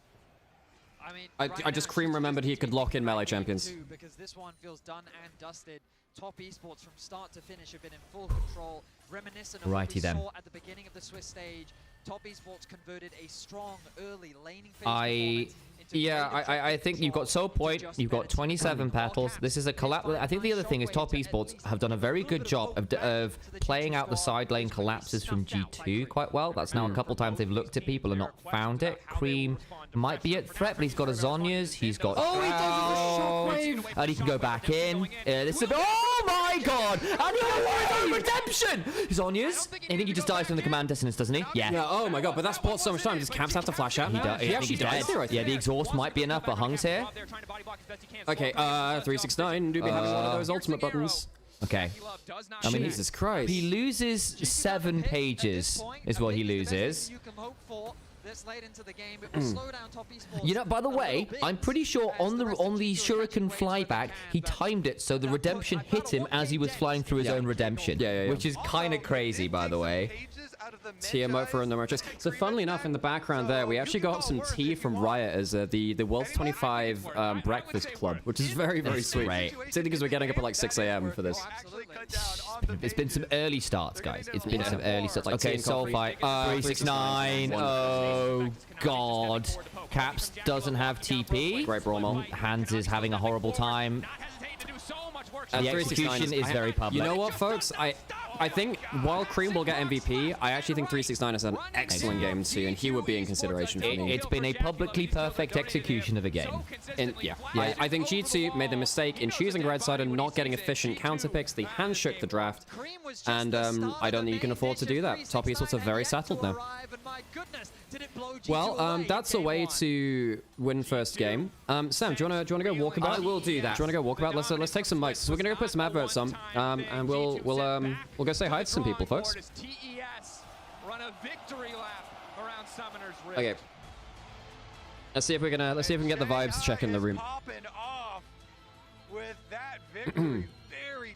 I mean, I just Cream remembered he could lock in melee champions. Because this one feels done and dusted. Top Esports from start to finish have been in full control, reminiscent of what we saw at the beginning of the Swiss stage. Top Esports converted a strong early laning phase I think you've got Soul Point, you've got 27 petals. This is a collapse. I think the other thing is Top Esports have done a very good job of playing out the side lane collapses from G2 quite well. That's now a couple times they've looked at people and not found it. Cream might be at threat, but he's got a Zhonya's, he's got and he can go back in. This is oh my god! And he redemption! Zhonya's. I think he just dies from the command dissonance, doesn't he? Yeah. Oh my god, but that's bought so much time. Does Caps have to flash out? He actually dies there. Yeah, the exhaust might be enough, but Hung's here. Okay, 369 do be having one of those ultimate buttons. Okay. I mean, Jesus Christ. He loses 7 pages, is what he loses. This late into the game, it will slow down Top Esports. You know, by the way, I'm pretty sure on the Shuriken flyback, he timed it so the redemption hit him as he was flying through his own redemption. Which is kind of crazy, by the way. TMO for the merchants. So funnily enough, in the background there, we actually got some tea from Riot as the World's 25 Breakfast Club, which is very, very sweet. Great. Simply because we're getting up at like 6 a.m. for this. It's been some early starts, guys. It's been some early starts. Okay, Soul Fight. 369. Oh, God. Caps doesn't have TP. Great brawl mode. Hans is having a horrible time. The execution is very public. You know what, folks? I think while Cream will get MVP, I actually think 369 has an excellent game too, and he would be in consideration for me. It's been a publicly perfect execution of a game. I think G2 made the mistake in choosing red side and not getting efficient counter picks. They handshook the draft, and I don't think you can afford to do that. Top Esports are very settled now. Well, that's a way to win first game. Sam, do you wanna go walkabout? I will do that. Do you wanna go walkabout? Let's take some mics. So we're gonna go put some adverts on, and we'll go say hi to some people, folks. TES run a victory lap around Summoner's Rift. Okay. Let's see if we can get the vibes check in the room. Popping off with that victory. Very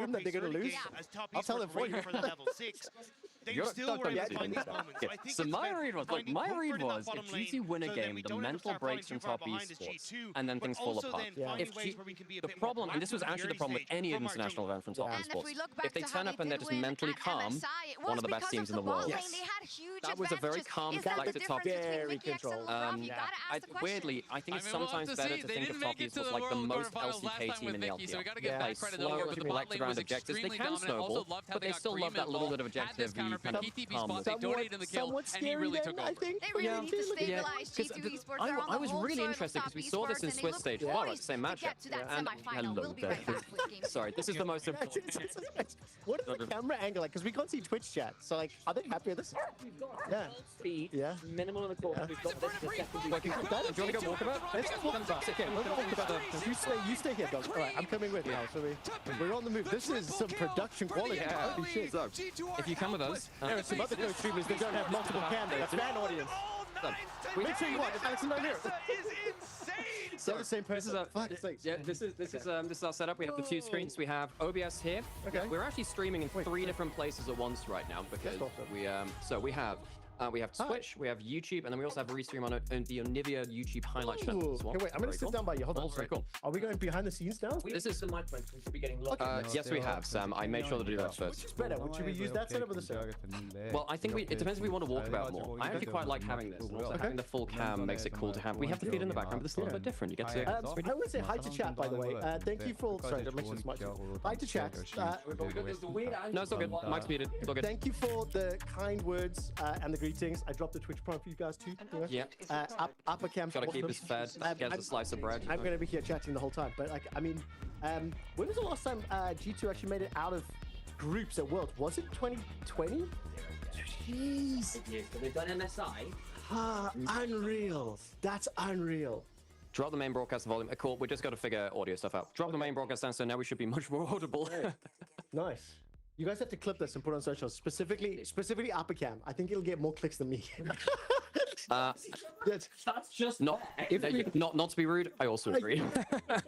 assume that they're going to lose? I'll tell them for you. For the level 6. They still were able to find these moments. So, I think so it's my about read was, finding my comfort read in that was, bottom if lane G2 win a so that game, we the don't end up mental start falling breaks too from far top behind as Esports, G2, and then but things fall also apart. then finding If ways G- where we can be a the bit more problem, and this was proactive in actually the early problem with stage any from our international jungle. event from top And if Esports, we look back if they to how turn up they and they're did just win mentally at calm, MSI, it one was of the best because teams in of the world. bot lane. They had huge That was a very advantages. calm, Is that the collected top. difference between Very Mickey X and controlled. Laravi? You gotta ask the question. Weirdly, I think I it's mean, we'll have sometimes to better see. to They think didn't of top make it to Esports the like the World most Quarterfinals last LCK time team with in the Mickey, so we LPL. gotta give back credit to Slow, them. But the bot collect lane around was objectives. They extremely can dominant. Also snowball, loved how but they they got still love Cream that little involved. bit of Had this objectivity counter kind of pick, PTB calmness. spot, they donated the kill, somewhat and he scary really then, took I over. think. They really need to stabilize G2 Esports. They're on I the was home really soil of interested top because we saw this Esports, in and they Swiss look stage as well, at the poised same to matchup. get to that And semi-final. We'll be right back with Game sorry, this is the most important. What is the camera angle like? Because we can't see Twitch chat. So like, are they happy with this? Yeah. Speed. Yeah. Minimal in the corner. We've got this the second Okay, do you want to go walkabout? Let's go walkabout. Okay, we'll go walkabout. You stay here, dog. All right, I'm coming with you now. So we're on the move. This is some production quality. Yeah. Holy shit. So, if you come with us, There are some other Twitch streamers that don't have multiple cameras. Fan audience. Make sure you watch. Alex and I here. is insane They're the same This is person. a Fuck's sakes. yeah. This is our setup. We have the two screens. We have OBS here. Okay. We're actually streaming in 3 different places at once right now because we have Twitch, we have YouTube, and then we also have a restream on the Onivia YouTube highlight channel as well. Okay, wait, I'm gonna sit down by you. Hold on. Very cool. Are we going behind the scenes now? This is the microphones. We should be getting locked. yes, we have, Sam. I made sure to do that first. It's better. Should we use that setup or the setup? Well, I think it depends if we want to walk about more. I actually quite like having this. And also having the full cam makes it cool to have. We have the feed in the background, but it's a little bit different. You get to. I want to say hi to chat, by the way. Thank you for. Sorry, don't mention this much. Hi to chat. No, it's all good. Mike's muted. It's all good. Thank you for the kind words and the greetings. I dropped the Twitch prompt for you guys too. Yeah. Upper cam. Gotta keep us fed. Get a slice of bread. I'm going to be here chatting the whole time. But like, I mean, when was the last time G2 actually made it out of groups at Worlds? Was it 2020? Jeez. They've done MSI. Unreal. That's unreal. Drop the main broadcast volume. Cool. We just got to figure audio stuff out. Drop the main broadcast down, so now we should be much more audible. Nice. You guys have to clip this and put it on socials. Specifically upper cam. I think it'll get more clicks than me. That's just not to be rude. I also agree.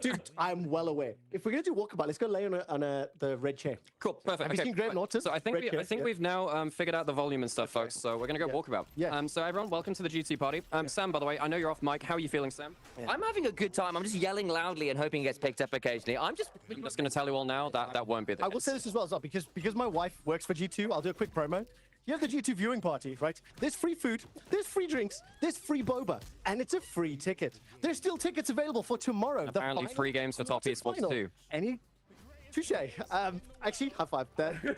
Dude, I'm well aware. If we're gonna do walkabout, let's go lay on the red chair. Cool, perfect. Have you seen Graham Norton? So I think we've now figured out the volume and stuff, folks. So we're gonna go walkabout. Yeah. So everyone, welcome to the GT party. Sam, by the way, I know you're off mic. How are you feeling, Sam? I'm having a good time. I'm just yelling loudly and hoping it gets picked up occasionally. I'm just gonna tell you all now that won't be the I will say this as well, because my wife works for G2. I'll do a quick promo. You have the G2 viewing party, right? There's free food, there's free drinks, there's free boba, and it's a free ticket. There's still tickets available for tomorrow. Apparently free games for Top Esports too. Touche. Actually, high five.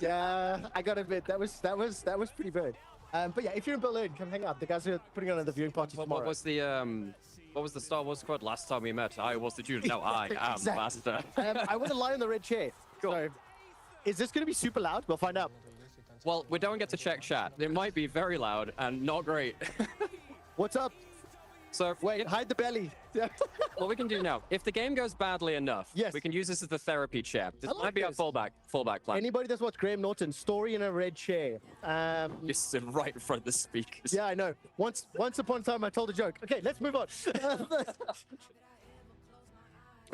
Yeah, I gotta admit that was pretty good. But yeah, if you're in Berlin, come hang out. The guys are putting on the viewing party tomorrow. What was the Star Wars squad last time we met? I was the Jude. Now I am master. I want to lie on the red chair. Cool. So, is this gonna be super loud? We'll find out. Well, we don't get to check chat. It might be very loud and not great. What's up? So wait, hide the belly. What we can do now, if the game goes badly enough, we can use this as the therapy chair. This might be our fallback plan. Anybody that's watched Graham Norton, story in a red chair. You sit right in front of the speakers. Yeah, I know. Once upon a time, I told a joke. Okay, let's move on.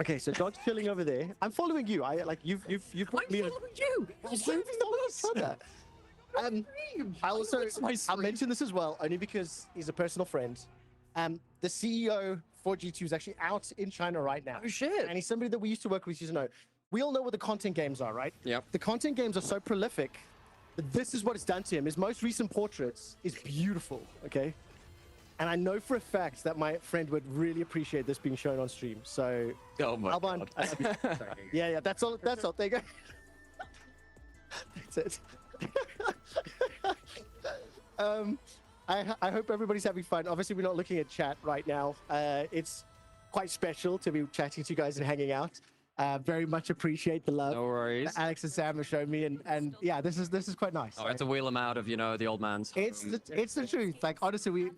Okay, so John's chilling over there. I'm following you. You've put me. I'm following you. I'll mention this as well, only because he's a personal friend. The CEO for G2 is actually out in China right now. Oh shit! And he's somebody that we used to work with. You know, we all know what the content games are, right? Yep. The content games are so prolific that this is what it's done to him. His most recent portraits is beautiful. Okay. And I know for a fact that my friend would really appreciate this being shown on stream. So, oh my God. Yeah, that's all. That's all. There you go. That's it. I hope everybody's having fun. Obviously, we're not looking at chat right now. It's quite special to be chatting to you guys and hanging out. Very much appreciate the love. No worries. That Alex and Sam have shown me, and yeah, this is quite nice. Oh, I have to wheel them out of the old man's. It's the truth. Like honestly,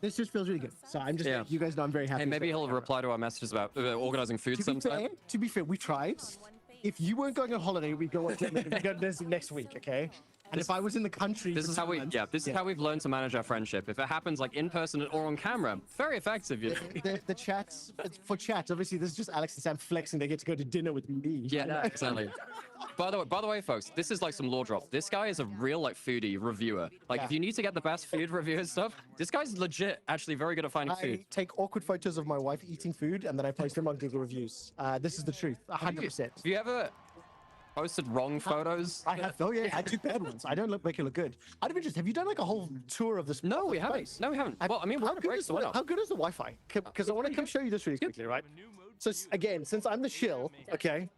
this just feels really good. So I'm just you guys know I'm very happy. Hey, maybe he'll reply to our messages about organizing food sometime. To be fair, we tried. If you weren't going on holiday, we'd go next week, okay? And if I was in the country, this is how we've learned to manage our friendship. If it happens like in person or on camera, very effective. The chats for chats. Obviously, this is just Alex and Sam flexing. They get to go to dinner with me. Yeah, exactly. By the way, folks, this is like some lore drop. This guy is a real foodie reviewer. If you need to get the best food review and stuff, this guy's legit. Actually, very good at finding food. I take awkward photos of my wife eating food and then I post them on Google Reviews. This is the truth, 100%. Have you ever posted wrong photos? I have. Oh yeah, I do bad ones. I don't make it look good. Out of interest, have you done like a whole tour of this? No, we haven't. No, we haven't. Well, I mean, we're on a break, so why not? How good is the Wi-Fi? Because I want to come show you this really quickly, right? So again, since I'm the shill, okay,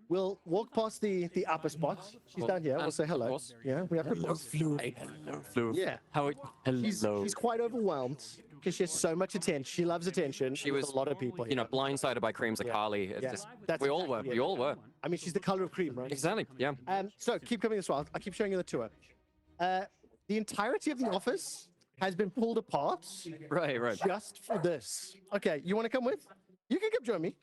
we'll walk past the upper spot. She's down here. We'll say hello. Yeah, we have hello, Flu. Yeah. Hello. She's quite overwhelmed because she has so much attention. She loves attention. She was a lot of people. Blindsided by creams like Harley. Yeah. We all were. We all were. I mean, she's the color of cream, right? Exactly. Yeah. So keep coming this way. I'll keep showing you the tour. The entirety of the office has been pulled apart. Right. Just for this. Okay, you want to come with? You can come join me.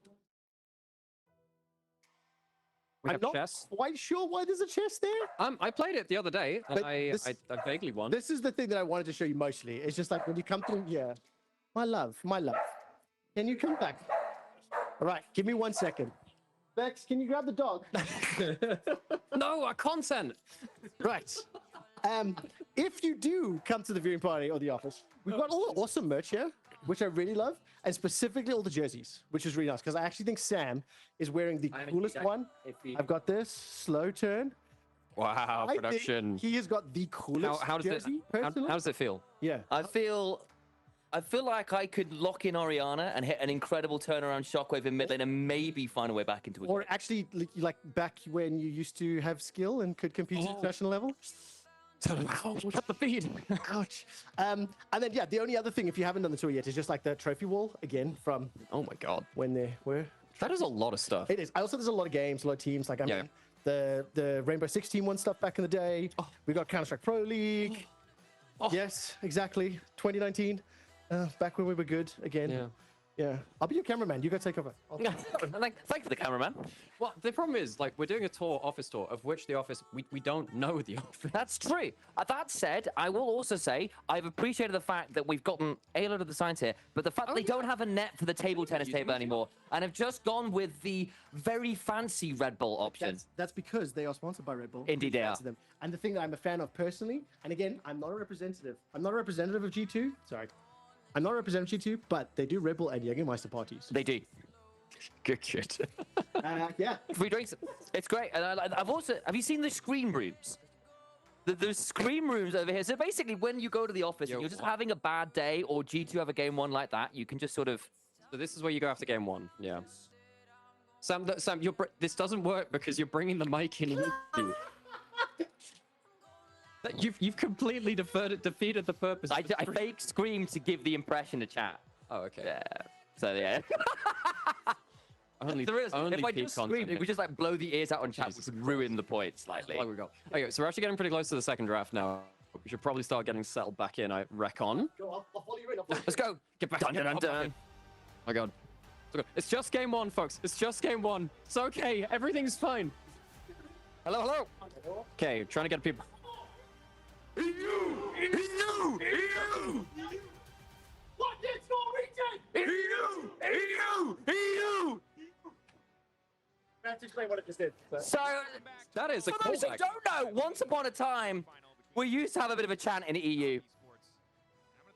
I'm not quite sure why there's a chest there. I played it the other day, and I vaguely won. This is the thing that I wanted to show you mostly. It's just like when you come through here, my love. Can you come back? All right, give me 1 second. Bex, can you grab the dog? No, our content. Right. If you do come to the viewing party or the office, we've got all the awesome merch here, which I really love, and specifically all the jerseys, which is really nice because I actually think Sam is wearing the coolest one. I've got this slow turn. Wow, I production. think he has got the coolest How does jersey. how does it feel? Yeah. I feel like I could lock in Oriana and hit an incredible turnaround shockwave in mid lane and maybe find a way back into it. Or actually, like back when you used to have skill and could compete at international level. Cut the feed. Ouch. And then, yeah, the only other thing, if you haven't done the tour yet, is just like the trophy wall again from. Oh my god. When they were. That is a lot of stuff. It is. I also there's a lot of games, a lot of teams. Like I mean, the Rainbow Six Team won stuff back in the day. We got Counter-Strike Pro League. Yes, exactly. 2019. Back when we were good again. Yeah. Yeah. I'll be your cameraman. You go take over. Thank you for the cameraman. Well, the problem is, like, we're doing a office tour, of which the office, we don't know the office. That's true. That said, I will also say, I've appreciated the fact that we've gotten a lot of the signs here, but the fact that they don't have a net for the table tennis table anymore, and have just gone with the very fancy Red Bull option. That's because they are sponsored by Red Bull. Indeed they are. Them. And the thing that I'm a fan of personally, and again, I'm not a representative of G2. Sorry. I'm not a representative of G2, but they do Red Bull and Jägermeister parties. They do. Good shit. Yeah. Free drinks. It's great. And I've also, have you seen the screen rooms? There's screen rooms over here. So basically, when you go to the office and you're just having a bad day, or G2 have a game one like that, you can just sort of. So this is where you go after game one. Yeah. Sam, this doesn't work because you're bringing the mic in. You've completely defeated the purpose. I fake scream to give the impression to chat. Oh, okay. Yeah. So yeah. Only if I just scream, content. it would just like blow the ears out on chat, which would ruin the point slightly. Oh, we go. Okay, so we're actually getting pretty close to the second draft now. We should probably start getting settled back in, I reckon. Go, I'll follow you in. Let's go. Get back. Dun. Oh my god. It's just game one, folks. It's just game one. It's okay. Everything's fine. Hello. Okay, trying to get people. EU! What is Norwegian? EU! Let's explain what it just did. So, that is a for those who callback. don't know, once upon a time, we used to have a bit of a chant in the EU.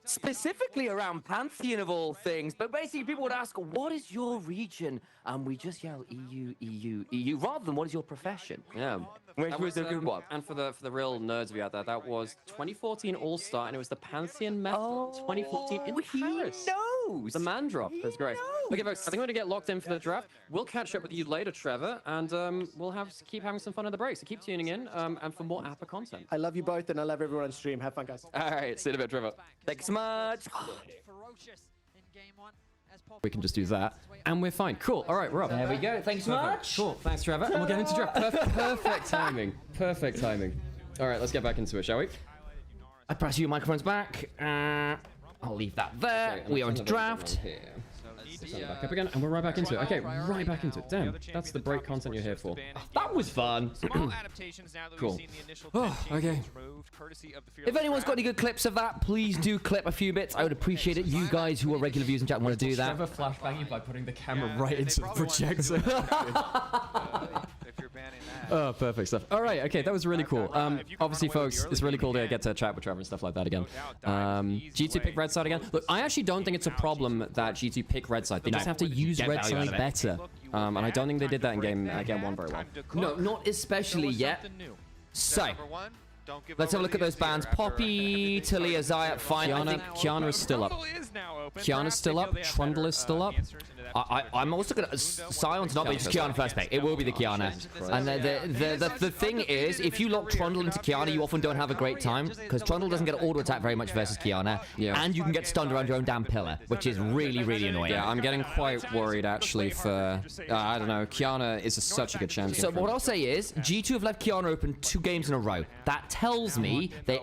Specifically around Pantheon of all things, but basically people would ask, what is your region? And we just yell EU, rather than what is your profession? Yeah. Which was a good one. And for the real nerds we had there, that was 2014 All-Star, and it was the Pantheon Medal 2014 in Paris. Knows. The man drop. That's great. Okay, folks, I think we're gonna get locked in for the draft. We'll catch up with you later, Trevor, and we'll keep having some fun at the break. So keep tuning in, and for more APA content. I love you both, and I love everyone on stream. Have fun, guys. All right, see you in a bit, Trevor. Thanks so much. Ferocious in game one. We can just do that, and we're fine. Cool. All right, we're up. There we go. Thanks so much. Cool. Thanks, Trevor. And we'll get into draft. Perfect timing. Perfect timing. All right, let's get back into it, shall we? I press your microphones back. I'll leave that there. Okay, We are into draft. Back up again, and we're right back into it. Okay, right back into it. Damn, that's the break content you're here for. That was fun. Cool. Oh, okay. If anyone's got any good clips of that, please do clip a few bits. I would appreciate it. You guys who are regular viewers in chat want to do that. Trevor flashbang you by putting the camera right into the projector. Oh, perfect stuff. All right, okay, that was really cool. Obviously, folks, it's really cool to get to chat with Trevor and stuff like that again. G2 pick red side again. Look, I actually don't think it's a problem that G2 pick red side. They just have to use red side better. And I don't think they did that in game one very well. No, not especially yet. So, let's have a look at those bans. Poppy, Talia, Zayat, fine. Kiana is still up. Kiana's still up. Trundle is still up. I'm also going to... Sion's not, but it's Kiana first pick. It will be the Kiana. And the thing is, if you lock Trundle into Kiana, you often don't have a great time, because Trundle doesn't get auto attack very much versus Kiana, and you can get stunned around your own damn pillar, which is really, really annoying. Yeah, I'm getting quite worried, actually, for... I don't know, Kiana is such a good champion. So what I'll say is, G2 have left Kiana open 2 games in a row. That tells me they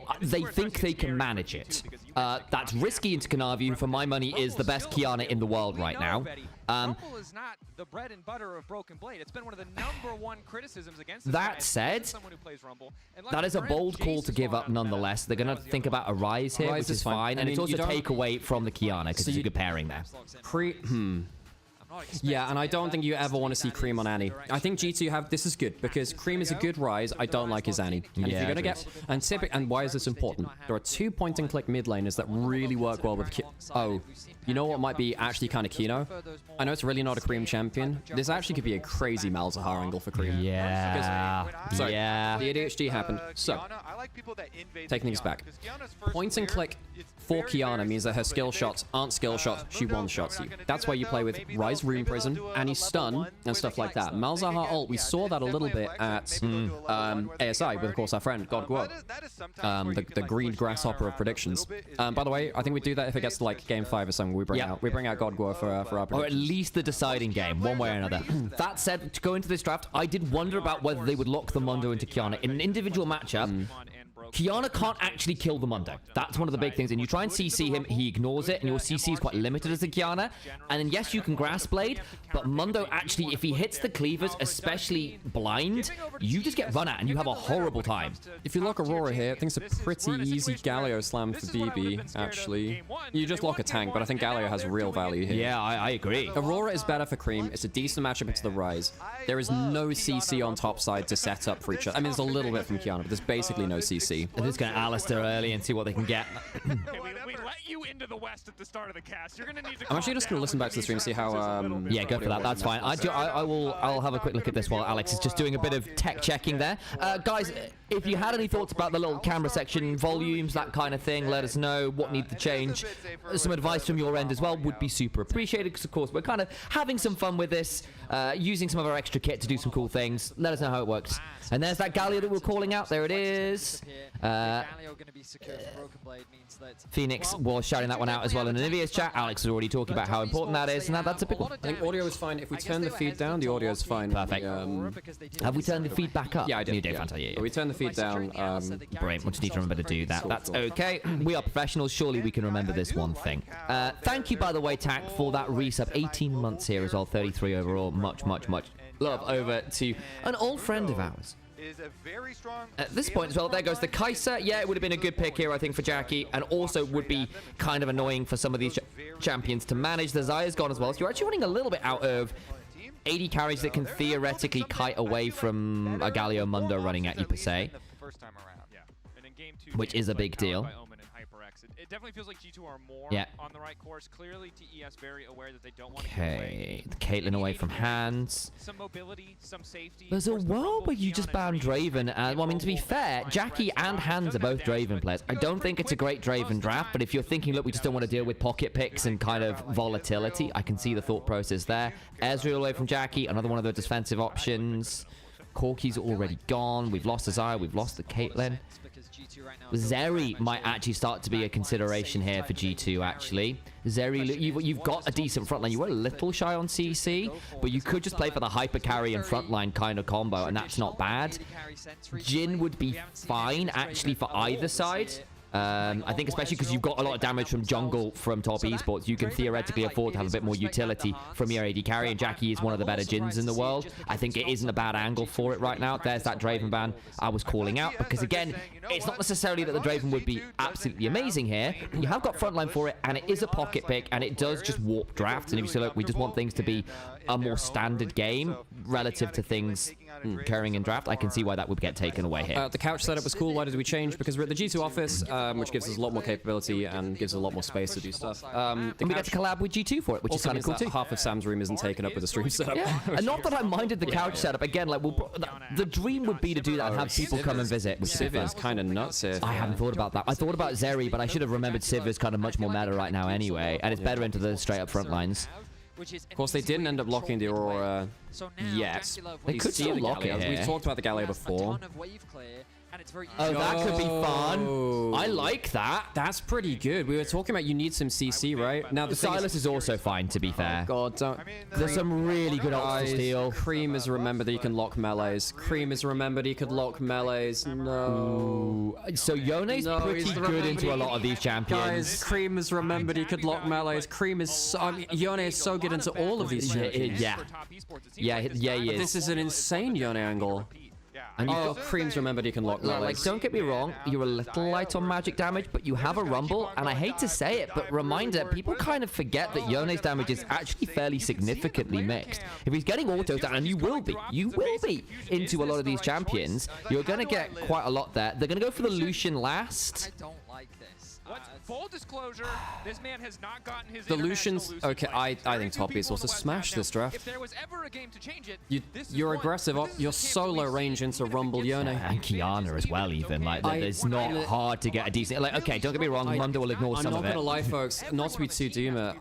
think they can manage it. That's risky into Kanavi, who for my money is the best Qiyana in the world right now. Rumble is not the bread and butter of Broken Blade. It's been one of the #1 criticisms against That said, that is a bold call to give up nonetheless. They're going to think about a Rise here, which is fine. And it's also take away from the Qiyana, because it's a good pairing there. Yeah, and I don't think you ever want to see Cream on Annie. I think G2 have this is good because Cream is a good Rise. I don't like his Annie. And if you're gonna get and why is this important? There are 2 point-and-click mid laners that really work well with. You know what might be actually kind of Kino? I know it's really not a Cream champion. This actually could be a crazy Malzahar angle for Cream. Yeah. So, yeah. The ADHD happened. So, taking this back. Point and click for Qiyana means that her skill shots aren't skill shots. She one-shots you. That's why you play with Rise Rune Prison, Annie's Stun, and stuff like that. Malzahar ult, we saw that a little bit at ASI with, of course, our friend, God Guo. The green grasshopper of predictions. By the way, I think we do that if it gets to, like, Game 5 or something. We bring out God Guo for our predictions. Or at least the deciding game, one way or another. That said, to go into this draft, I did wonder about whether they would lock the Mundo into Qiyana. In an individual matchup, Qiyana can't actually kill the Mundo. That's one of the big things. And you try and CC him, he ignores it, and your CC is quite limited as a Qiyana. And then, yes, you can Grass Blade, but Mundo actually, if he hits the cleavers, especially blind, you just get run at, and you have a horrible time. If you lock Aurora here, I think it's a pretty easy Galio slam for BB, actually. You just lock a tank, but I think Galio has real value here. Yeah, I agree. Aurora is better for Cream. It's a decent matchup into the Rise. There is no CC on top side to set up for each other. I mean, there's a little bit from Qiyana, but there's basically no CC. They're just going to Alistair early and see what they can get. We let you into the West at the start of the cast. You're going to need to I'm actually just going to listen back to the stream and see how... yeah, go for that. That's fine. I'll have a quick look at this while Alex is just doing a bit of tech checking there. Guys, if you had any thoughts about the little camera section, volumes, that kind of thing, let us know what needs to change. Some advice from your end as well would be super appreciated because, of course, we're kind of having some fun with this, using some of our extra kit to do some cool things. Let us know how it works. And there's that Galio that we're calling out. There it is. Phoenix was shouting that one out as well in Onivia's chat. Alex was already talking about how important that is, and that's a big one. I think audio is fine. If we turn the feed down, the audio is fine. Perfect. Have we turned the feed back up? Yeah, I did. New day, fantastic. Yeah. We turn the feed down. Brilliant. We'll just need to remember to do that. That's okay. We are professionals. Surely we can remember this one thing. Thank you, by the way, Tack, for that resub. 18 months here as well. 33 overall. Much love over to an old friend of ours. At this point as well, there goes the Kai'Sa. Yeah, it would have been a good pick here, I think, for Jackie, and also would be kind of annoying for some of these champions to manage. The Zaya's gone as well, so you're actually running a little bit out of AD carries that can theoretically kite away from a Galio Mundo running at you, per se, which is a big deal. It definitely feels like G2 are more on the right course. Clearly, TES very aware that they don't want to give away. Caitlyn away from hands. Some mobility, some safety. There's a world where you just ban Draven. Well, I mean, to be fair, Jackie and Hands are both Draven players. I don't think it's a great Draven draft, but if you're thinking, look, we just don't want to deal with pocket picks and kind of volatility, I can see the thought process there. Ezreal away from Jackie, another one of the defensive options. Corki's already gone. We've lost Azaya. We've lost the Caitlyn. Zeri might actually start to be a consideration here for G2, actually. Zeri, you've got a decent frontline. You were a little shy on CC, but you could just play for the hyper carry and frontline kind of combo, and that's not bad. Jhin would be fine, actually, for either side. I think especially because you've got a lot of damage from jungle from top esports, you can theoretically afford to have a bit more utility from your AD carry, and Jackie is one of the better Jins in the world. I think it isn't a bad angle for it right now. There's that Draven ban I was calling out, because again, it's not necessarily that the Draven would be absolutely amazing here. You have got frontline for it, and it is a pocket pick, and it does just warp drafts. And if you say, look, we just want things to be a more standard game relative to things occurring in draft, I can see why that would get taken away here. The couch setup was cool. Why did we change? Because we're at the G2 office, which gives us a lot more capability and gives us a lot more space to do stuff. And we get to collab with G2 for it, which is kind of cool too. Half of Sam's room isn't taken up with the stream setup. Yeah. And not that I minded the couch setup. Again, like the dream would be to do that and have people come and visit. Civ is kind of nuts here. I hadn't thought about that. I thought about Zeri, but I should have remembered Civ is kind of much more meta right now anyway, and it's better into the straight up front lines. Of course, they didn't end up locking the Aurora yet. They could still lock it here. We've talked about the Galio before. and it's very easy. Oh, that could be fun. I like that. That's pretty good. We were talking about you need some CC, right? Now the Silas is also fine, to be fair. God, don't. There's some really good ults to steal. Cream has remembered that he can lock melees. Cream has remembered he could lock melees. No. So Yone's pretty good into a lot of these champions. Guys, Cream has remembered he could lock melees. Cream is so... I mean, Yone is so good into all of these champions. Yeah, he is. This is an insane Yone angle. And Cream's remembered he can lock melees. Like, don't get me wrong, you're a little light on magic damage, but you have a rumble, and I hate to say it, but reminder, people kind of forget that Yone's damage is actually fairly significantly mixed. If he's getting autos down, and you will be into a lot of these champions, you're going to get quite a lot there. They're going to go for the Lucian last. I don't like this. Full disclosure, this man has not gotten his The Lucian's... Okay, I think top is also smash this draft. If there was ever a game to change it, You're aggressive. You're solo range into Rumble Yone. And Kiana as well, even. Like, it's not hard to get a decent... Like, okay, don't get me wrong, Mundo will ignore some of it. I'm not going to lie, folks. Not to be too doomer,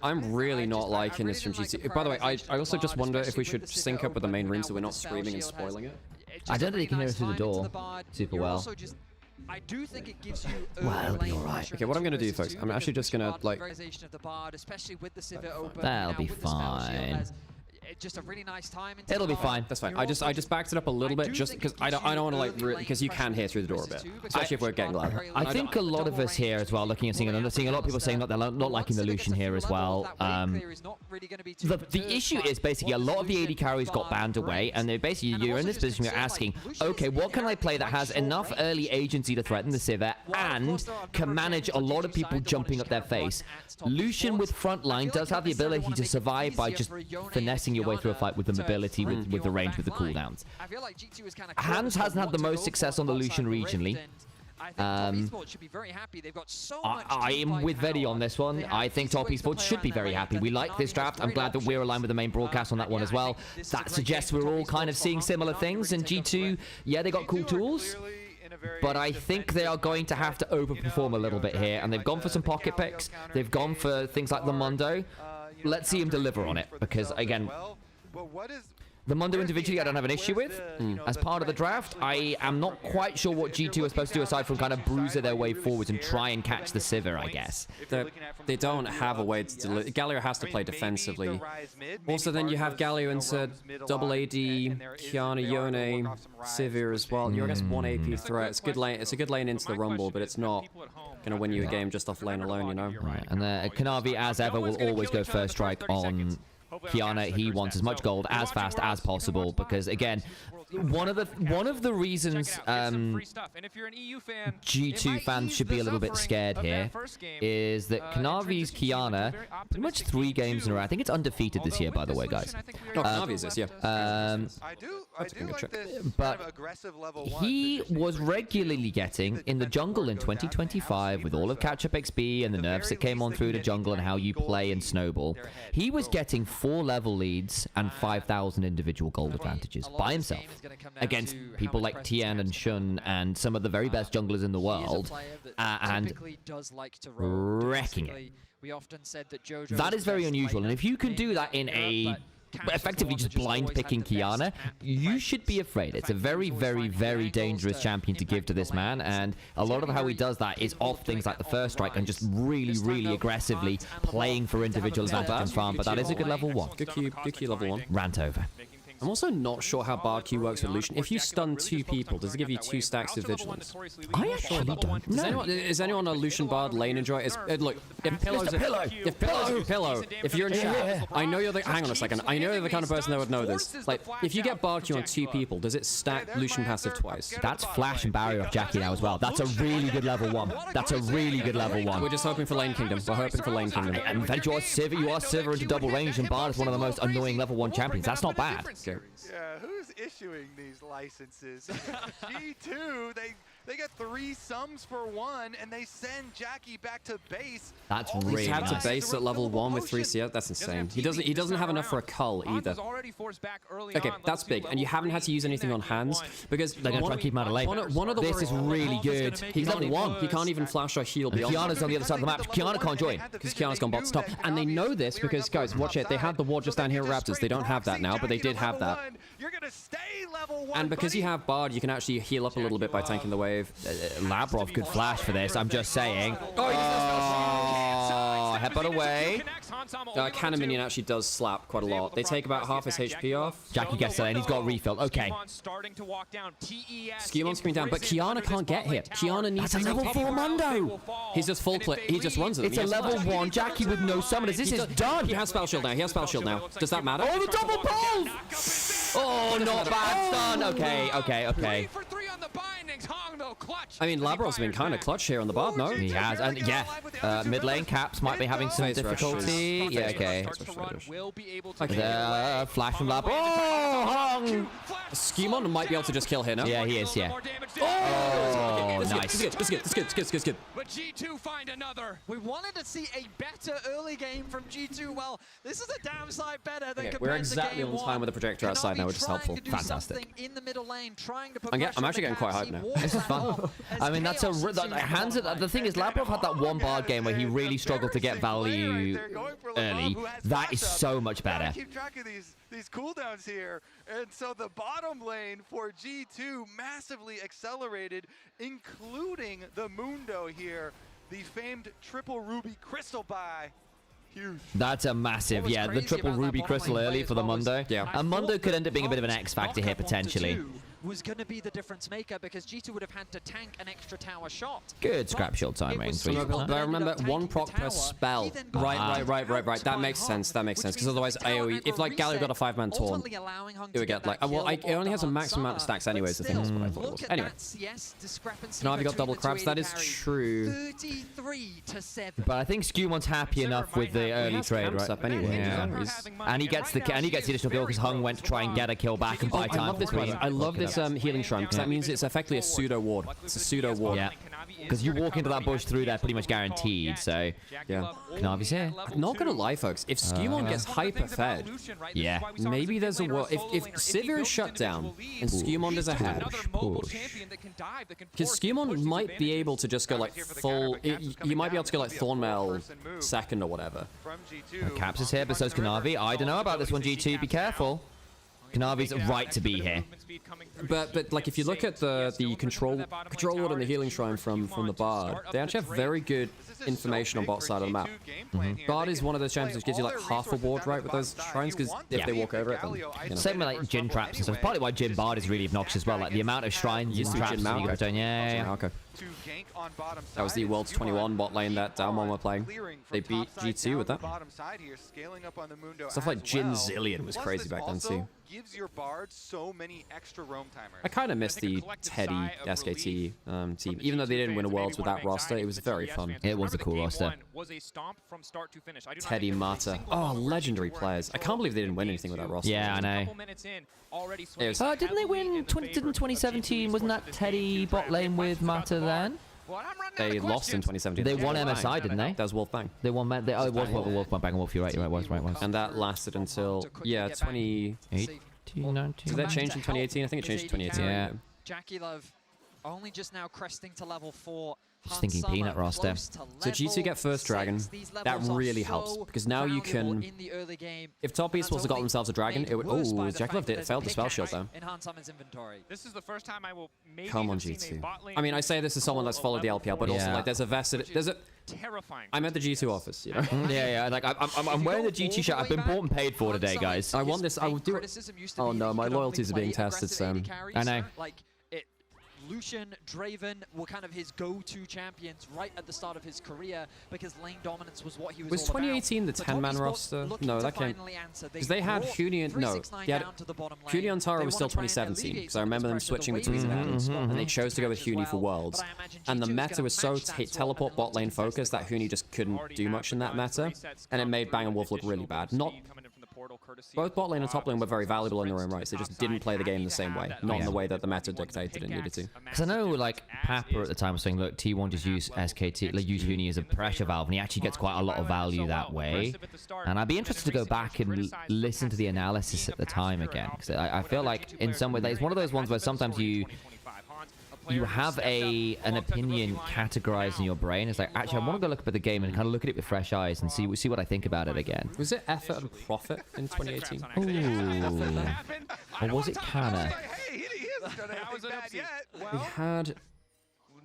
I'm really not liking this from GT. By the way, I also just wonder if we should sync up with the main room so we're not screaming and spoiling it. I don't think you can hear us through the door super well. I do think it gives you well, it'll be alright. Okay, what I'm gonna do, folks, I'm actually just gonna like. That'll be fine. Just a really nice time. It'll be fine. That's fine. I just backed it up a little bit just because I don't want to like because you can hear through the door a bit, especially if we're getting loud. I think a lot of us here as well, looking and seeing a lot of people saying that they're not liking the Lucian here as well. The issue is basically a lot of the AD carries got banned away, and they basically you're in this position you're asking, okay, what can I play that has enough early agency to threaten the Sivir and can manage a lot of people jumping up their face? Lucian with frontline does have the ability to survive by just finessing your way through a fight with the mobility, with the range, with the cooldowns. Hans hasn't had the most success on the Lucian regionally. I am with Vedi on this one. I think Top Esports should be very happy. We like this draft. I'm glad that we're aligned with the main broadcast on that one as well. That suggests we're all kind of seeing similar things. And G2, yeah, they got cool tools. But I think they are going to have to overperform a little bit here. And they've gone for some pocket picks. They've gone for things like the Mundo. Let's see him deliver on it. Because, again, the Mundo individually I don't have an issue with. As part of the draft, I am not quite sure what G2 are supposed to do aside from kind of bruiser their way forwards and try and catch the Sivir, I guess. They don't have a way to deliver. Galio has to play defensively. Also, then you have Galio into double AD, Kiana, Yone, Sivir as well. You're, I guess, one AP threat. It's good lane. It's a good lane into the Rumble, but it's not gonna win you a game just off lane alone, you know. Right, and Kanavi, as ever, will always go first strike on Kiana. He wants as much gold as fast as possible because, again, one of the reasons G2 fans should be a little bit scared here is that Kanavi's Kiana, pretty much 3 games in a row. I think it's undefeated this year, by the way, guys. No, Kanavi's this, yeah. But he was regularly getting in the jungle in 2025 with all of catch-up XP and the nerfs that came on through the jungle and how you play and snowball. He was getting 4 level leads and 5,000 individual gold advantages by himself against people like Tien and Shun and some of the very best junglers in the world and wrecking it. That is very unusual, and if you can do that in a effectively just blind picking Kiana, you should be afraid. It's a very, very, very dangerous champion to give to this man, and a lot of how he does that is off things like the first strike and just really, really aggressively playing for individual advantage and farm, but that is a good level 1. Good Q level 1. Rant over. I'm also not sure how Bard Q works with Lucian. If you stun 2 people, does it give you 2 stacks of vigilance? I actually don't know. Is anyone a Lucian Bard lane enjoyer? Look, if Pillow's if you're in chat, I know you're the. Hang on a second. I know you're the kind of person that would know this. Like, if you get Bard Q on 2 people, does it stack Lucian passive twice? That's flash and barrier off Jackie now as well. That's a really good level 1. That's a really good level 1. We're just hoping for lane kingdom. We're hoping for lane kingdom. And then you are Sivir into double range, and Bard is one of the most annoying level 1 champions. That's not bad. Yeah, who's issuing these licenses? G2, they get 3 sums for 1, and they send Jackie back to base. That's really He's had nice. to base at level 1 with 3 CS. That's insane. He doesn't have enough for a cull either. Okay, that's big, and you haven't had to use anything on hands because they're gonna try and keep him out of lane. One of the this is really good. He's level 1. He can't even flash or heal beyond. Kiana's on the other side of the map. Kiana can't join because Kiana's gone bot stop, and they know this because, guys, watch it. They had the ward just down here at Raptors. They don't have that now, but they did have that. to stay level 1. And because you have Bard, you can actually heal up a little bit by tanking the wave. Labrov could flash for this, I'm just saying. Oh, headbutt away. Cannon Minion actually does slap quite a lot. They take about half his HP off. Jackie gets there and he's got refilled. Okay. Skeemon's coming down, but Kiana can't get here. Kiana needs That's a level 4 Mundo. He's just full clip. He just runs it. It's a level 1 Jackie with no summoners. This is done. He has Spell Shield now. He has Spell Shield now. Does that matter? Oh, the double pull! Oh, not bad, son. Okay. I mean, Labrov's been kind of clutch here on the Bard, no? He has, and yeah, mid lane Caps might be having some difficulty. Yeah, okay. Flash from Labrov. Oh, hung! Skimon might be able to just kill here now. Yeah, he is, yeah. Oh, nice. This is good. But G2 find another. We wanted to see a better early game from G2. Well, this is a damn sight better than compared we're exactly to game on time with the projector outside now, which is helpful. Fantastic. In the middle lane, trying to I'm actually getting quite hyped now. This is fun. I mean, that's the thing is, Labrov had that one Bard game where he really struggled to get value early. That is so much better. Keep track of these cooldowns here, and so the bottom lane for G2 massively accelerated, including the Mundo here, the famed triple ruby crystal buy. Huge. That's a massive, yeah, the triple ruby crystal early for the Mundo. Yeah. And Mundo could end up being a bit of an X factor here potentially. Was going to be the difference maker because G2 would have had to tank an extra tower shot. Good scrap shield timing. But I remember one proc per spell. Right. That makes sense. Because otherwise AoE, if like Galio got a 5-man taunt, it would get like, well, it only has a maximum amount of stacks anyways, I think that's what I thought it was. Anyway. Now have you got double crabs? That is true. 33 to 7. But I think Skew1's happy enough with the early trade, right? Up anyway. Yeah. And he gets the additional kill because Hung went to try and get a kill back and buy time. I love this one. I love this healing shrine because that means it's effectively a pseudo ward. It's a pseudo ward. Yeah. Because you walk into that bush through there pretty much guaranteed, so yeah. Knavi's here. Not gonna lie, folks, if Skewon gets hyper fed, yeah, maybe there's a world. If Sivir is shut down and Skewmon is ahead, because Skewmon might be able to just go like full. You might be able to go like Thornmail second or whatever. Caps is here, but so's Knavi. I don't know about this one, G2. Be careful. Knavi's right to be here. But like if you look at the control ward and the healing shrine from the Bard, they actually have very good information on bot side of the map. Bard is one of those champions which gives you like half a ward right with those shrines because if they walk over it, then you know. Same with like Jin traps and stuff. Partly why Jin Bard is really obnoxious as well. Like the amount of shrines and traps that you got done. Yeah. Okay. That was the Worlds 21 bot lane that Dalmon were playing. They beat G2 with that. Stuff like Jin Zillion was crazy back then too. Gives your Bard so many extra roam timers. I kind of missed the Teddy SKT team. Even though they didn't win a Worlds with that roster, it was very fun. It was a cool roster. Teddy, Mata. Oh, legendary players. I can't believe they didn't win anything with that roster. Yeah, I know. Didn't they win? Didn't 2017? Wasn't that Teddy bot lane with Mata then? They lost in 2017. They won MSI, didn't they? That was Wolfbang. They won. Oh, it was Wolfbang and Wolf. You're right. Was. And that lasted until 2018. Did that change in 2018? I think it changed in 2018. Yeah. Jackie Love only just now cresting to level 4. Just thinking peanut roster. So G2 get first dragon. That really helps because now you can. If top Esports have got themselves a dragon, it would. Oh, Jackie Love failed the spell shield though. This is the first time I will maybe come on, G2. I mean, I say this as someone that's followed the LPL, but also like there's a vested. Terrifying. I'm at the G2 office, you know. yeah. Like I'm wearing the G2 shirt. I've been bought and paid for today, guys. I want this. I will do it. Oh no, my loyalties are being tested, Sam. I know. Lucian, Draven were kind of his go-to champions right at the start of his career because lane dominance was what he was all 2018 about. the 10-man roster? No, that came... Because they had Huni and... No, Huni and Tara was still 2017 because I remember them switching between them and they chose to go with Huni for Worlds. And the meta was so teleport bot lane focused that Huni just couldn't do much in that meta and it made Bang & Wolf look really bad. Both bot lane and top lane were very valuable in their own rights. They just didn't play the game the same way. Not in the way that the meta dictated it needed to. Because I know, like, Papa at the time was saying, look, T1 just use SKT, like, use Huni as a pressure valve, and he actually gets quite a lot of value that way. And I'd be interested to go back and listen to the analysis at the time again. Because I feel like, in some way, it's one of those ones where sometimes you have an opinion categorized in your brain. It's like, actually, I want to go look up at the game and kind of look at it with fresh eyes and see what I think about it again. Was it effort and profit in 2018? Ooh. Or was it Canna? Hey, he isn't done anything bad yet. We Well, had...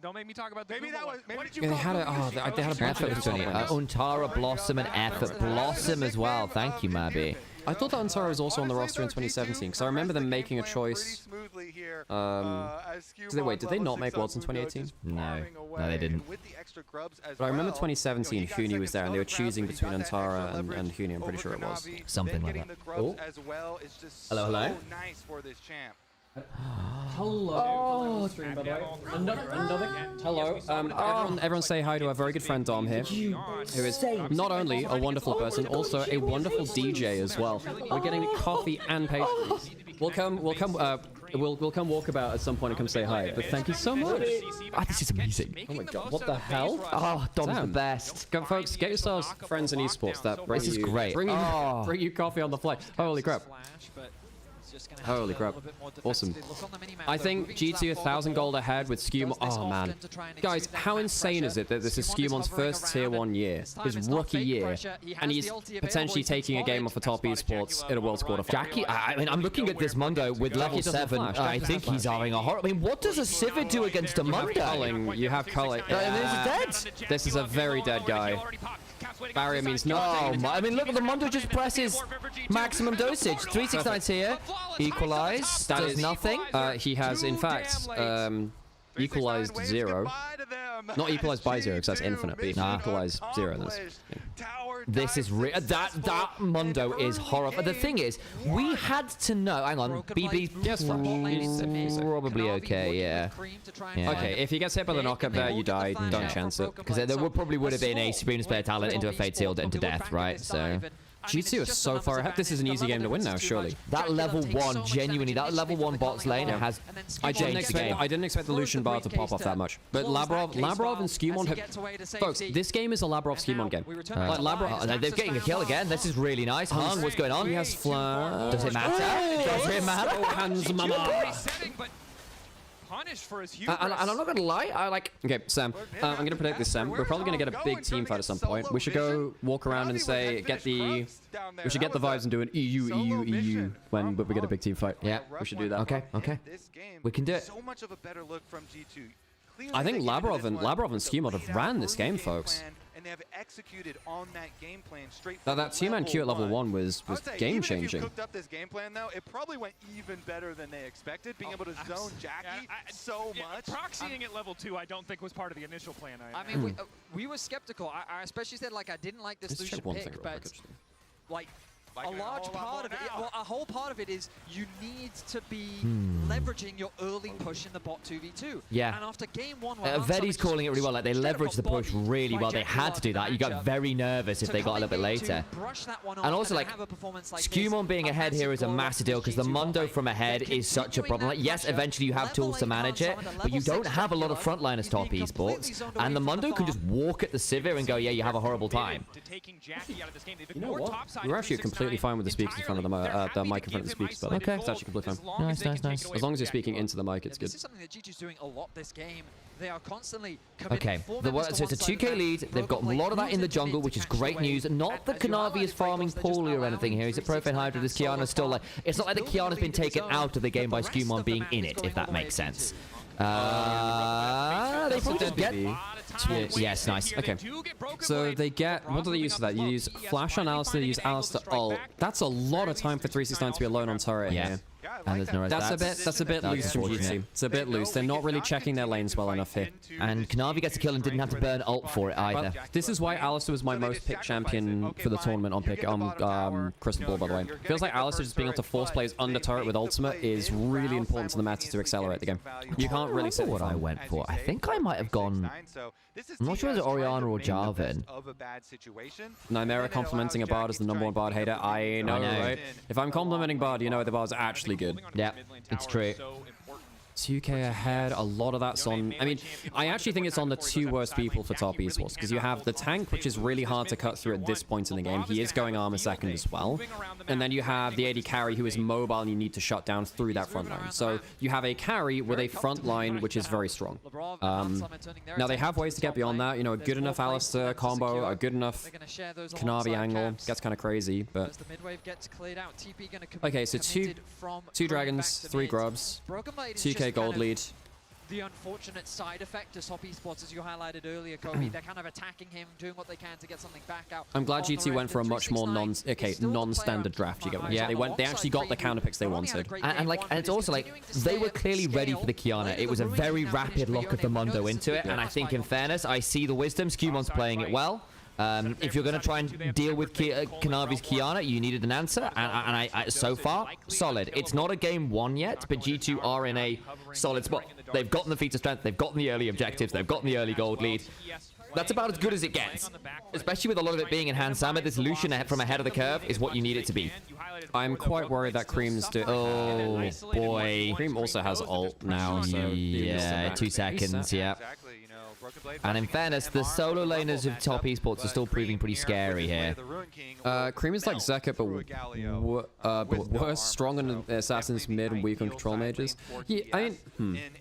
Don't make me talk about the maybe that was. Maybe Yeah, they had a... Oh, they had a bunch of Effort different between Untara, Blossom, and Effort. Blossom as well. Thank you, Mabby. I thought that Untara was also on the roster in 2017, because I remember them making a choice. Wait, did they not make Worlds in 2018? No, they didn't. But I remember 2017, Huni was there, and they were choosing between Untara and Huni, I'm pretty sure it was. Something like that. Oh. Hello, hello. Hello. Hello. Everyone say hi to our very good friend Dom here, who is not only a wonderful person, also a wonderful DJ as well. We're getting coffee and pastries. We'll come walk about at some point and come say hi. But thank you so much. This is amazing. Oh my god, what the hell? Oh, Dom's the best. Go, folks, get yourselves friends in esports that bring This is you, great. Bring you coffee on the fly. Holy crap. Holy crap. Awesome. I think G2 1,000 gold ahead with Skewmon. Oh, man. Guys, how insane is it that this is Skewmon's first Tier 1 year, his rookie year, and he's potentially taking a game off of top esports in a World's Quarterfinals? Jackie, I mean, I'm looking at this Mundo with level 7. I think he's having a horror. I mean, what does a Sivir do against a Mundo? You have culling. This is dead. This is a very dead guy. Barrier means nothing. Oh, I mean, look at the Mundo just presses maximum dosage. 369's here. Equalize. Does nothing. He has, in fact, equalized 0. Not equalized by 0, because that's infinite, but equalized 0. This is that Mundo is horrible. The thing is, we had to know. Hang on, BB. Yes, probably okay. Yeah. Okay, if he gets hit by the knockup there, you die. Don't chance it. Because there probably would have been a Supreme Spare talent into a Fate Sealed into death, right? So. G2 is so far ahead. This is an easy game to win now, surely. That level 1, genuinely, that level 1 bots lane has changed the game. I didn't expect the Lucian bar to pop off that much. But Labrov and Skewmon have... Folks, this game is a Labrov Skewmon game. They're getting a kill again. This is really nice. Han, what's going on? He has flash. Does it matter? Does it matter? Oh, hands mama. Punished for his hubris. And I'm not gonna lie, Okay, Sam, I'm gonna predict this, Sam. We're probably gonna get a big team fight at some point. We should go walk around and say, We should get the vibes and do an EU when we get a big team fight. Yeah, we should do that. Okay. We can do it. So much of a better look from G2. I think Labrov and Skewmon have ran this game, folks. And they have executed on that game plan straight. That two-man queue at level 1 was game changing. If you cooked up this game plan though, it probably went even better than they expected. Being able to zone Jackie so much. Proxying at level 2, I don't think was part of the initial plan. I mean, we were skeptical. I especially said I didn't like this Lucian pick, but a large part of it, a whole part of it is you need to be leveraging your early push in the bot 2v2. Yeah. And after game 1, Vedi's calling it really well. Like, they leveraged the push really well. They had to do that. You got very nervous if they got a little bit later. And also, Skewmon being ahead here is a massive deal because the Mundo from ahead is such a problem. Yes, eventually you have tools to manage it, but you don't have a lot of frontliners top esports. And the Mundo can just walk at the Sivir and go, yeah, you have a horrible time. You know what? We're actually completely fine with the speakers in front of the mic in front of the speakers, but okay, it's actually completely fine. Nice. As long as you're speaking into the mic, it's good. This is something that G2's doing a lot this game. They are constantly okay, so it's a 2k lead. They've got a lot of that in the jungle, which is great news. Not that Kanavi is farming poorly or anything here. He's at Profane Hydra. This Kiana's still it's not like the Kiana's been taken out of the game by Skewmon being in it, if that makes sense. They probably just get... Yes, nice. Okay. So they get... What do they use for that? You use Flash on Alistair, you use Alistair ult. That's a lot of time for 369 to be alone on turret here. And there's no that's a bit loose from G2. It's a bit loose. They're not really checking their lanes well enough here. And Kanavi gets a kill and didn't have to burn ult for it either. Well, this is why Alistair was my most picked champion for the tournament on Crystal Ball, by the way. Feels like Alistair just being able to force players under turret with ultimate is really important to the meta to accelerate the game. You can't really say what I went for. I think I might have gone... I'm not sure if it was Orianna or Jarvan. Nymaera complimenting a Bard as the #1 Bard hater. I know, right? If I'm complimenting Bard, you know the Bard's actually good. Yeah, it's true. 2k ahead, a lot of that's on... I mean, I actually think it's on the two worst people for top esports, because you have the tank, which is really hard to cut through at this point in the game. He is going armor second as well. And then you have the AD carry, who is mobile, and you need to shut down through that front line. So you have a carry with a front line, which is very strong. Now, they have ways to get beyond that. You know, a good enough Alistair combo, a good enough Kanavi angle. Gets kind of crazy, but... Okay, so from 2 Cream dragons, back to 3 mid. grubs, Broken Blade is 2k just gold kind of lead. the unfortunate side effect to Top Esports, as you highlighted earlier, Kobe. They're kind of attacking him, doing what they can to get something back out. I'm glad on the GT went rift, for a and much more 369 non-standard draft. You get what I'm saying? They actually got the counter picks they wanted. And it's also like they were clearly ready for the Kiana. It was a very rapid lock of the Mundo into it, and I think in fairness, I see the wisdom. Scumon's playing it well. If you're going to try and deal with Kanavi's Kiana, you needed an answer, and I so far, solid. It's not a game won yet, but G2 are in a solid spot. They've gotten the feat of strength, they've gotten the early objectives, they've gotten the early gold lead. That's about as good as it gets, especially with a lot of it being in Hand Summit. This Lucian from ahead of the curve is what you need it to be. I'm quite worried that Cream's doing... Oh, boy. Cream also has ult now, so... Yeah, 2 seconds, yeah. And in fairness, the solo laners of Top Esports are still proving pretty scary here. Cream is like Zekka, but worse, strong on assassins mid and weak on control mages. Yeah,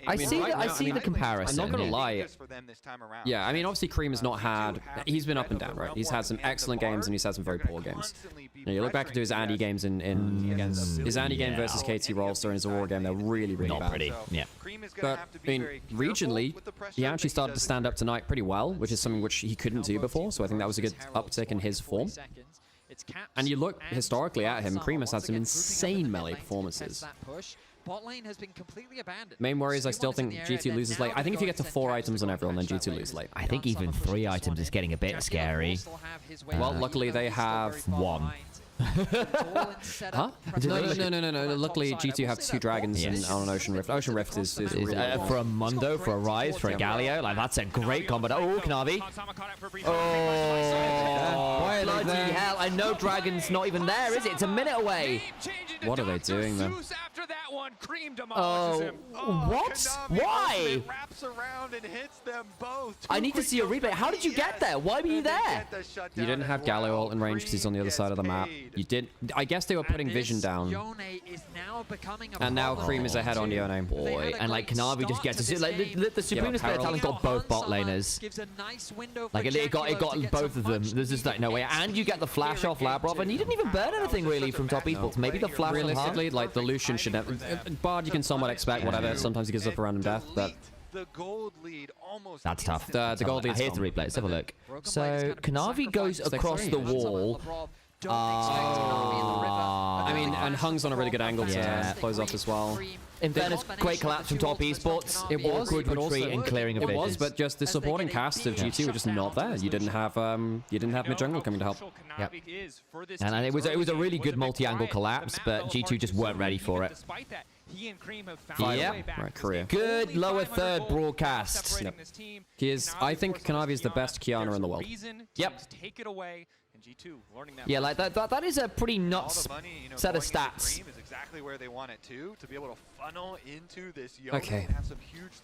I see the comparison. I'm not gonna lie. Yeah, I mean, obviously Cream has not had... He's been up and down, right? He's had some excellent games and he's had some very poor games. You look back to his Andy games against his Andy game versus KT Rolster and his Aurora game, they're really bad. Not pretty, yeah. But, I mean, regionally, he actually started to stand up tonight pretty well, which is something which he couldn't do before, so I think that was a good uptick in his form. And you look historically at him, Cream has had some insane melee performances. Bot lane has been completely abandoned. Main worry is I still think G2 loses late. I think if you get to 4 items on everyone, then G2 lose late. I think even 3 items is getting a bit scary. Well, luckily they have 1. Huh? No. Luckily, G2 have 2 dragons on Ocean Rift. Ocean Rift is really for a Mundo, for a Rise, for a Galio. Like, that's a great combo. Oh, Kanavi. Oh, bloody hell. I know Dragon's not even there, is it? It's a minute away. What are they doing, though? Oh, what? Why? I need to see a replay. How did you get there? Why were you there? You didn't have Galio ult in range because he's on the other side of the map. You did. I guess they were putting vision down. And now Cream is ahead on Yone. Boy, and like Kanavi just gets to like the Supreme Display talent got both bot laners. Like it got both of them. There's just like no way. And you get the flash off Labrov, and you didn't even burn anything really from Top Esports. Maybe the flash. Realistically, like the Lucian should have. Bard, you can somewhat expect whatever. Sometimes he gives up a random death, but. That's tough. The gold lead. Here's the replay. Let's have a look. So Kanavi goes across the wall. I mean, and Hung's on a really good angle to close off as well. In fairness, great collapse from Top Esports. It was good retreat and clearing of vision. It was, but just the supporting casts of G2 were just not there. You didn't have mid jungle coming to help. Yep. And it was a really good multi-angle collapse, but G2 just weren't ready for it. Yeah, right, Korea. Good lower third broadcast. Yep. He is. I think Kanavi is the best Kiana in the world. Yep. Yeah, like that is a pretty nuts set of stats. Exactly where they want it to be able to funnel into this okay.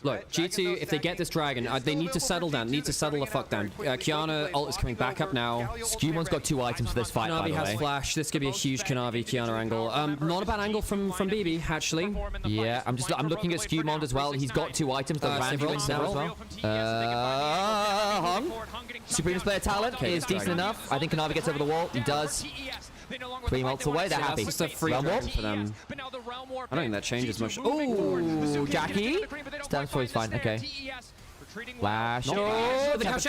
Look, G2, if they get this dragon, they need to settle down. Need to settle the fuck down. Kiana ult is coming back up now. Scumon's got 2 items for this fight. Kanavi has flash. This could be a huge Kiana angle. Not a bad angle from BB actually. Yeah, I'm looking at Scumond as well. He's got 2 items. The Randall now as well. Hung. Supreme Player talent is decent enough. I think Kanavi gets over the wall. He does. 3 ults away, they're happy. It's just a free dragon for them. I don't think that changes much. Oh, Jackie! Stands for he's fine, okay. Flash. Oh, the cap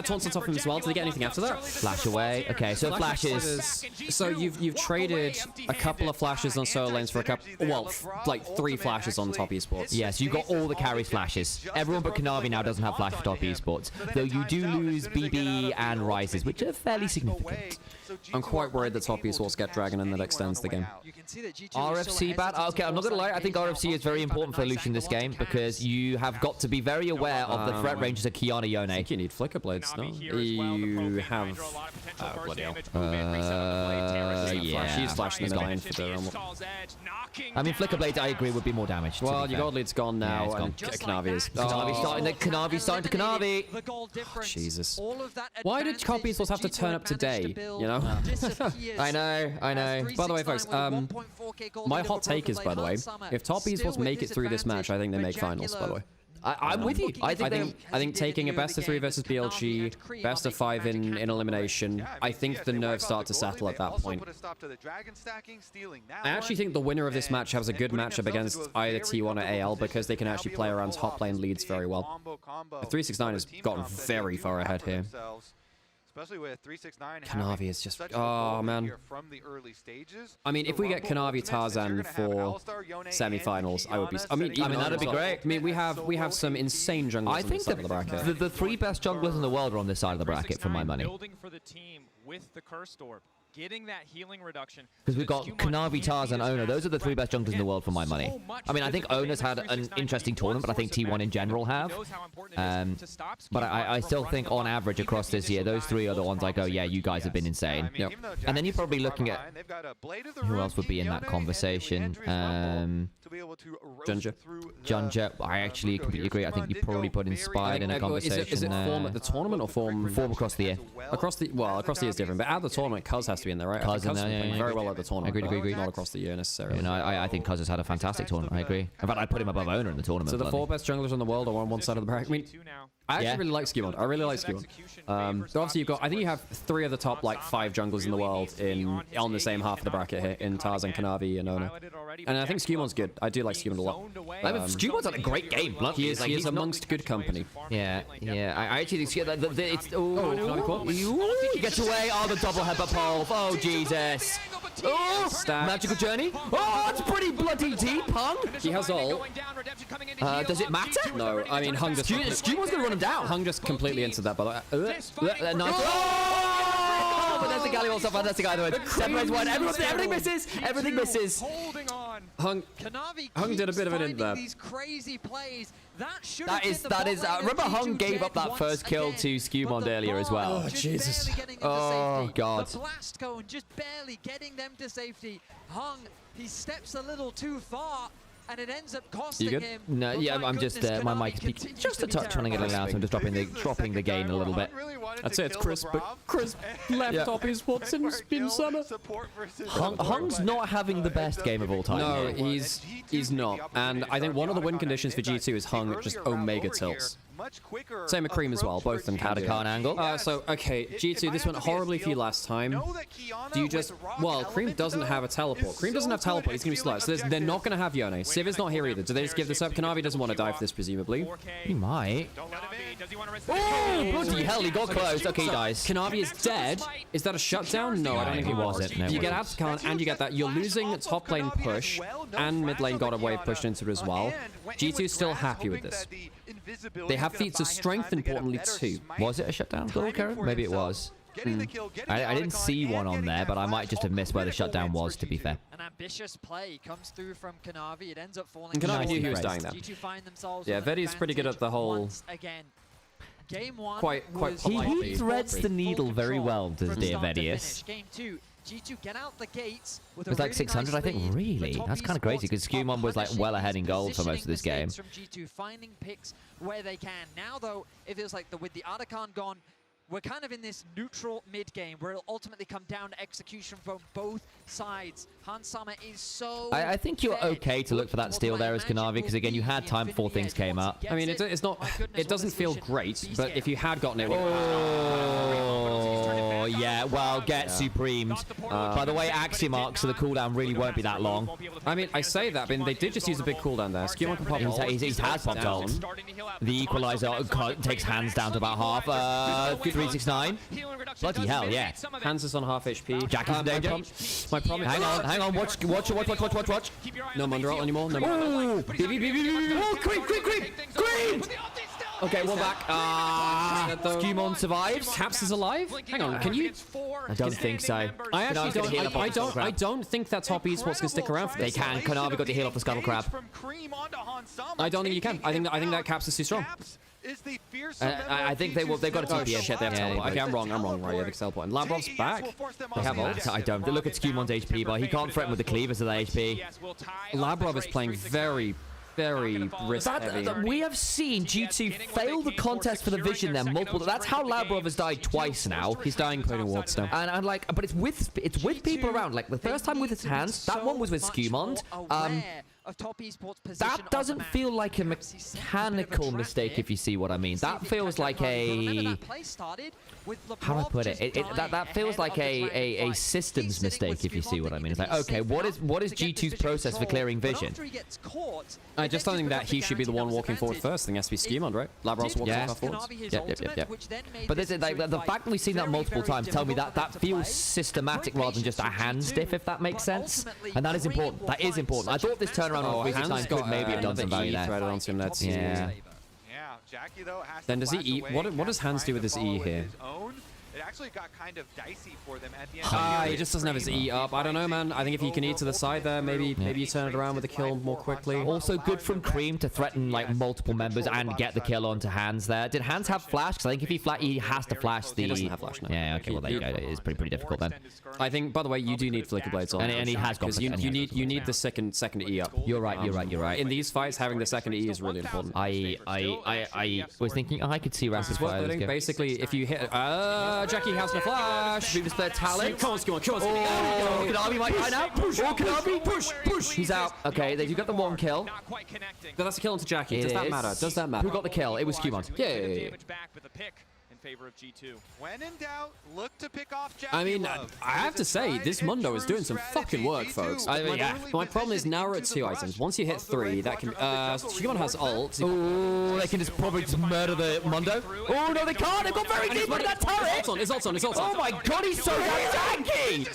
taunts on top of him as well. Did they get anything after that? Flash away. Okay, so flashes. So you've traded a couple of flashes on solo lanes for a couple, well, like 3 flashes on Top Esports. Yes, you got all the carries flashes. Everyone but Kanavi now doesn't have flash for Top Esports, though you do lose BB and Rises, which are fairly significant. I'm quite worried that Top Esports get Dragon and that extends the game. RFC bad. Okay, I'm not gonna lie. I think RFC is very important for Lucian this game because you have got to be very aware of the threat ranges of Kiana Yone. I think you need Flicker Blades, no? You have... Oh, bloody hell. Yeah. She's flashing the line for the... I mean, Flicker Blades, I agree, would be more damage. Well, your gold lead's gone now, and Kanavi is... Kanavi's starting to Kanavi. Oh, Jesus. Why did Top Esports have to turn up today, you know? I know. By the way, folks, my hot take is, by the way, if Top Esports make it through this match, I think they make finals, by the way. I'm with you. I think taking a best of 3 versus BLG, best of 5 in elimination, I think the nerves start to settle at that point. I actually think the winner of this match has a good matchup against either T1 or AL because they can actually play around top lane leads very well. The 369 has gotten very far ahead here. Especially with 369 Kanavi is just, oh man. From the early stages. I mean, if we get Kanavi Tarzan for semifinals, I would be. I mean, that'd be great. I mean, we have some insane junglers. I think on the bracket. The 3 best junglers in the world are on this side of the bracket for my money. Building for the team with the Cursed Orb, getting that healing reduction. Because we've got Kanavi, Tarzan, and Ono. Those are the 3 best junglers in the world for my money. I mean, I think Ono's had an interesting tournament, but I think T1 in general have. But I still think on average across this year, those 3 are the ones I go, yeah, you guys have been insane. Yep. And then you're probably looking at who else would be in that conversation. Junja. I actually completely agree. I think you probably put Inspired in a conversation. Is it form at the tournament or form across the year? Across the year is different, but at the tournament, Cuz has to be in there, right? Cuz in there, yeah. Very well at the tournament. Agree. Not across the year necessarily. You know, I think Cuz has had a fantastic tournament. I agree. In fact, I'd put him above Owner in the tournament. So the 4 best junglers in the world are on one side of the bracket. I mean, I actually really like Skewmon. I really like Skewmon. So obviously you've got, I think you have 3 of the top like 5 junglers in the world on the same half of the bracket here in Tarzan, Kanavi, and Ono. And I think Skewmon's good. I do like Skewmon a lot. Skewmon's had a great game. He is amongst good company. Yeah. I actually think it's. He gets away. Oh, the double headbutt pole. Oh, Jesus. Oh, magical journey. Oh, it's pretty bloody deep, Hung. He has ult. Does it matter? No, I mean, Hung just... Skewmon's gonna run him down. Hung just completely into that, by the way. Nice. Oh, but there's the Galley also fantastic either way. Separates one. Everything misses. Everything misses. Hung did a bit of an in there. These crazy plays. That is. Remember, Hung gave up that first kill to Skewmon earlier as well. Oh, Jesus. Oh, God. The blast cone just barely getting them to safety. Hung, he steps a little too far. And it ends up costing him. No, yeah, I'm just my mic is peaked just a touch, running it loud, so I'm just dropping the gain a little bit. That's it. It's crisp, but crisp left off his what's in Spin Summer. Hung's not having the best game of all time. No, he's not. And I think one of the win conditions for G2 is Hung just Omega tilts. Same with Cream as well. Both of them can do. Angle. So, okay, G2, this went horribly for you last time. Do you just... Well, Cream doesn't have a teleport. Cream doesn't have teleport. He's going to be slow. So they're not going to have Yone. Civ is not here either. Do they just give this up? Kanavi doesn't want to die for this, presumably. He might. Oh, bloody hell, he got close. Okay, he dies. Kanavi is dead. Is that a shutdown? No, I don't think he wasn't. No, you get out to Khan, and you get that. You're losing top lane push, and mid lane got a wave pushed into it as well. G2 is still happy with this. They have feats of strength, importantly, too. Was it a shutdown goal, Karen? Maybe it was. I didn't see one on there, but I might just have missed where the shutdown was, to be fair. An ambitious play comes through from Kanavi. It ends up falling. And Kanavi knew he was dying there. Yeah, Vedi's pretty good at the whole... Game 1 quite he threads the needle very well, does dear Vedius. Game 2, G2 get out the gates with it was like 600, I think. Really? That's kind of crazy because Skewmon was like well ahead in gold for most of this game. From G2 finding picks where they can. Now though, it feels like with the Artican gone, we're kind of in this neutral mid-game where it'll ultimately come down to execution from both sides. Hansama is so... I think you're okay to look for that steal there as Kanavi, because again, you had time before things came up. I mean, it's not... It doesn't feel great, but if you had gotten it... Oh, yeah, well, get supremed. By the way, Axiomark, so the cooldown really won't be that long. I mean, I say that, but they did just use a big cooldown there. Skewmon can pop he has popped ult. The equalizer takes hands down to about half. 369. Bloody hell, yeah. Hands is on half HP. Jackie's in danger. My promise. Hang on. Watch. No Munder ult anymore. No Munder. Oh, creep. Okay, one back. Skewmon survives. Caps is alive? Hang on, can you... I don't think so. I actually I don't think that top esports can stick around for this. They can. Kanavi got to heal off the Scuttle Crab. I don't think you can. I think that Caps is too strong. I think they've got a TP. Shit, they have teleport. Okay, I'm wrong. Right, yeah, they teleport. And Labrov's back. They have ult. I don't. They look at Skewmon's HP, but he can't threaten with the cleavers of the HP. Labrov is playing very risk heavy. We have seen G2 fail the contest for the vision there multiple. That's how Labrov has died twice now. He's dying putting wards now. And like, but it's with people around. Like the first time with his hands, that one was with Skewmon. of top esports position. That doesn't feel like a mechanical mistake, if you see what I mean. That feels like a... How do I put it? That feels like a systems mistake, if you see what I mean. It's like, okay, what is G2's process for clearing vision? I just don't think that he should be the one walking forward first. I think it has to be Skimon, right? Labros walks forward. Yep. But this is, like, the fact that we've seen that multiple times tell me that feels systematic rather than just a hand stiff, if that makes sense. And that is important. That is important. I thought this turnaround on 369 could maybe have done some value there. Threaded onto him, that's Yeah, Jackie though has then does he eat? What does Hans do with this E here? It actually got kind of dicey for them at the end. He just doesn't have his E up. I don't know, man. I think if he can eat to the side there, maybe you turn it around with a kill more quickly. Also good from Cream to threaten like multiple members and get the kill onto Hans there. Did Hans have flash? Because I think if he has to flash the... He doesn't have flash, no. Yeah, okay, well there you go. It is pretty difficult then. I think, by the way, you do need Flicker Blades on. And he has got... Because you need the second E up. You're right. In these fights, having the second E is really important. I was thinking I could see Ramp as well. Basically, if you hit... Jackie has no flash. Previous player talent. Come on. Oh, Kanavi might try now. Push. Kanavi. Push. He's out. Okay, they've got the one kill. But that's a kill into Jackie. Does that matter? Who got the kill? It was Cubon. Yeah. Favor of G2. When in doubt, look to pick off Jackie. I mean, I have to say, this Mundo is doing some fucking work, folks. My problem is now we're at 2 items. Once you hit 3, that can... Shimon has ult. Oh, they can just probably just murder the Mundo. Oh, no, they can't. They've got very deep into that turret. It's ult on. Oh, my God, he's so tanky.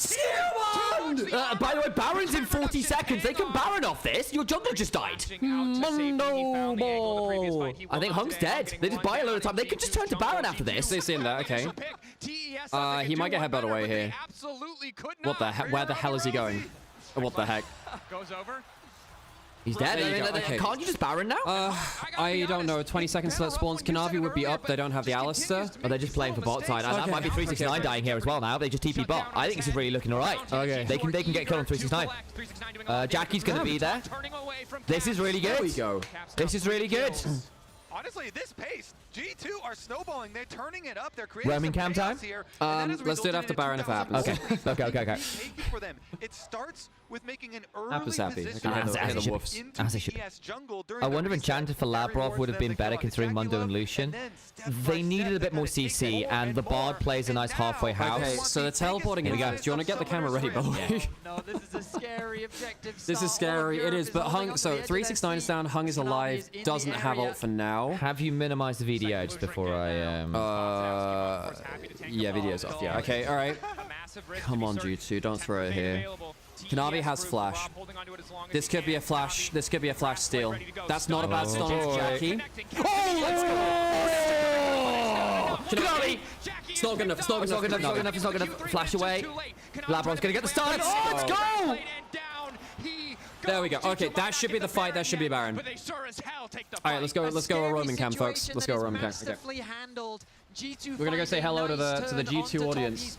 By the way, Baron's in 40 seconds. They can Baron off this. Your jungler just died. Mundo ball. I think Hung's dead. They just buy a load of time. They could just turn to Baron after this. They've seen that, okay. He might get headbutt away here. What the heck? Where the hell is he going? What the heck? Goes over. He's dead. Okay. Can't you just Baron now? I don't know. 20 seconds till it spawns. Kanavi would be up. They don't have the Alistair. Oh, they're just playing for bot side. And that might be 369 dying here as well now. They just TP bot. I think this is really looking alright. Okay. They can get killed on 369. Jackie's going to be there. This is really good. There we go. This is really good. Honestly, this pace, G2 are snowballing. They're turning it up. They're creating roaming cam time. Here, let's do it after Baron if it happens. Okay. For them, it starts with making an early Apple's happy. position As into TES jungle during I wonder if Enchanted for Labrov would have been better considering Mundo and Lucian. They needed a bit more CC, and the Bard plays a nice halfway house. Okay, so they're teleporting in. Do you want to get the camera ready, by the way? No, this is a scary objective. This is scary. It is, but Hung. So 369 is down. Hung is alive. Doesn't have ult for now. Have you minimized the VDO just before I yeah, video's off. Yeah. Okay. All right. Come on, G2. Don't throw it here. Kanavi has flash. This could be a flash. This could be a flash steal. That's not a bad stun for Jackie. Oh, let's go! Kanavi! It's not good enough. It's not good enough. Flash away. Labron's gonna get the stun. Oh, let's go! There we go. Okay, that should be the fight. That should be Baron. All right, let's go a roaming cam, folks. Let's go a roaming cam. Okay. We're gonna go say hello to the G2 audience.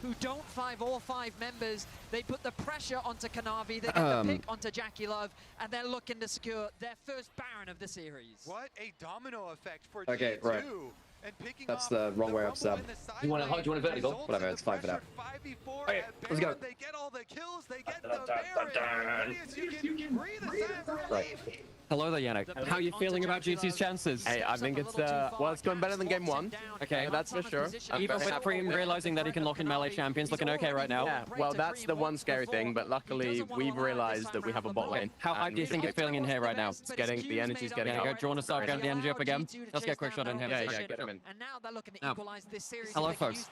Who don't 5 or 5 members. They put the pressure onto Kanavi. They get the pick onto Jackie Love, and they're looking to secure their first Baron of the series. What a domino effect for Okay, G2. right. That's the wrong way up, Sam. Do you want a vertical? Whatever, it's fine for now. Okay, let's go. They get all the kills. They get the Baron. You can breathe a sigh of relief. Hello there, Yannick. How are you feeling about G2's chances? Hey, I think it's well, it's going better than game 1. Okay, that's for sure. Even with Preem realizing that he can lock in melee champions, looking okay right now. Yeah, well, that's the one scary thing, but luckily we've realized that we have a bot lane. How hype do you think it's feeling in here right now? It's getting, the energy's getting up. Go, do you want to start getting the energy up again? Let's get a quick shot in him. Yeah, get him in. And now they're looking to equalize this series. Hello, folks.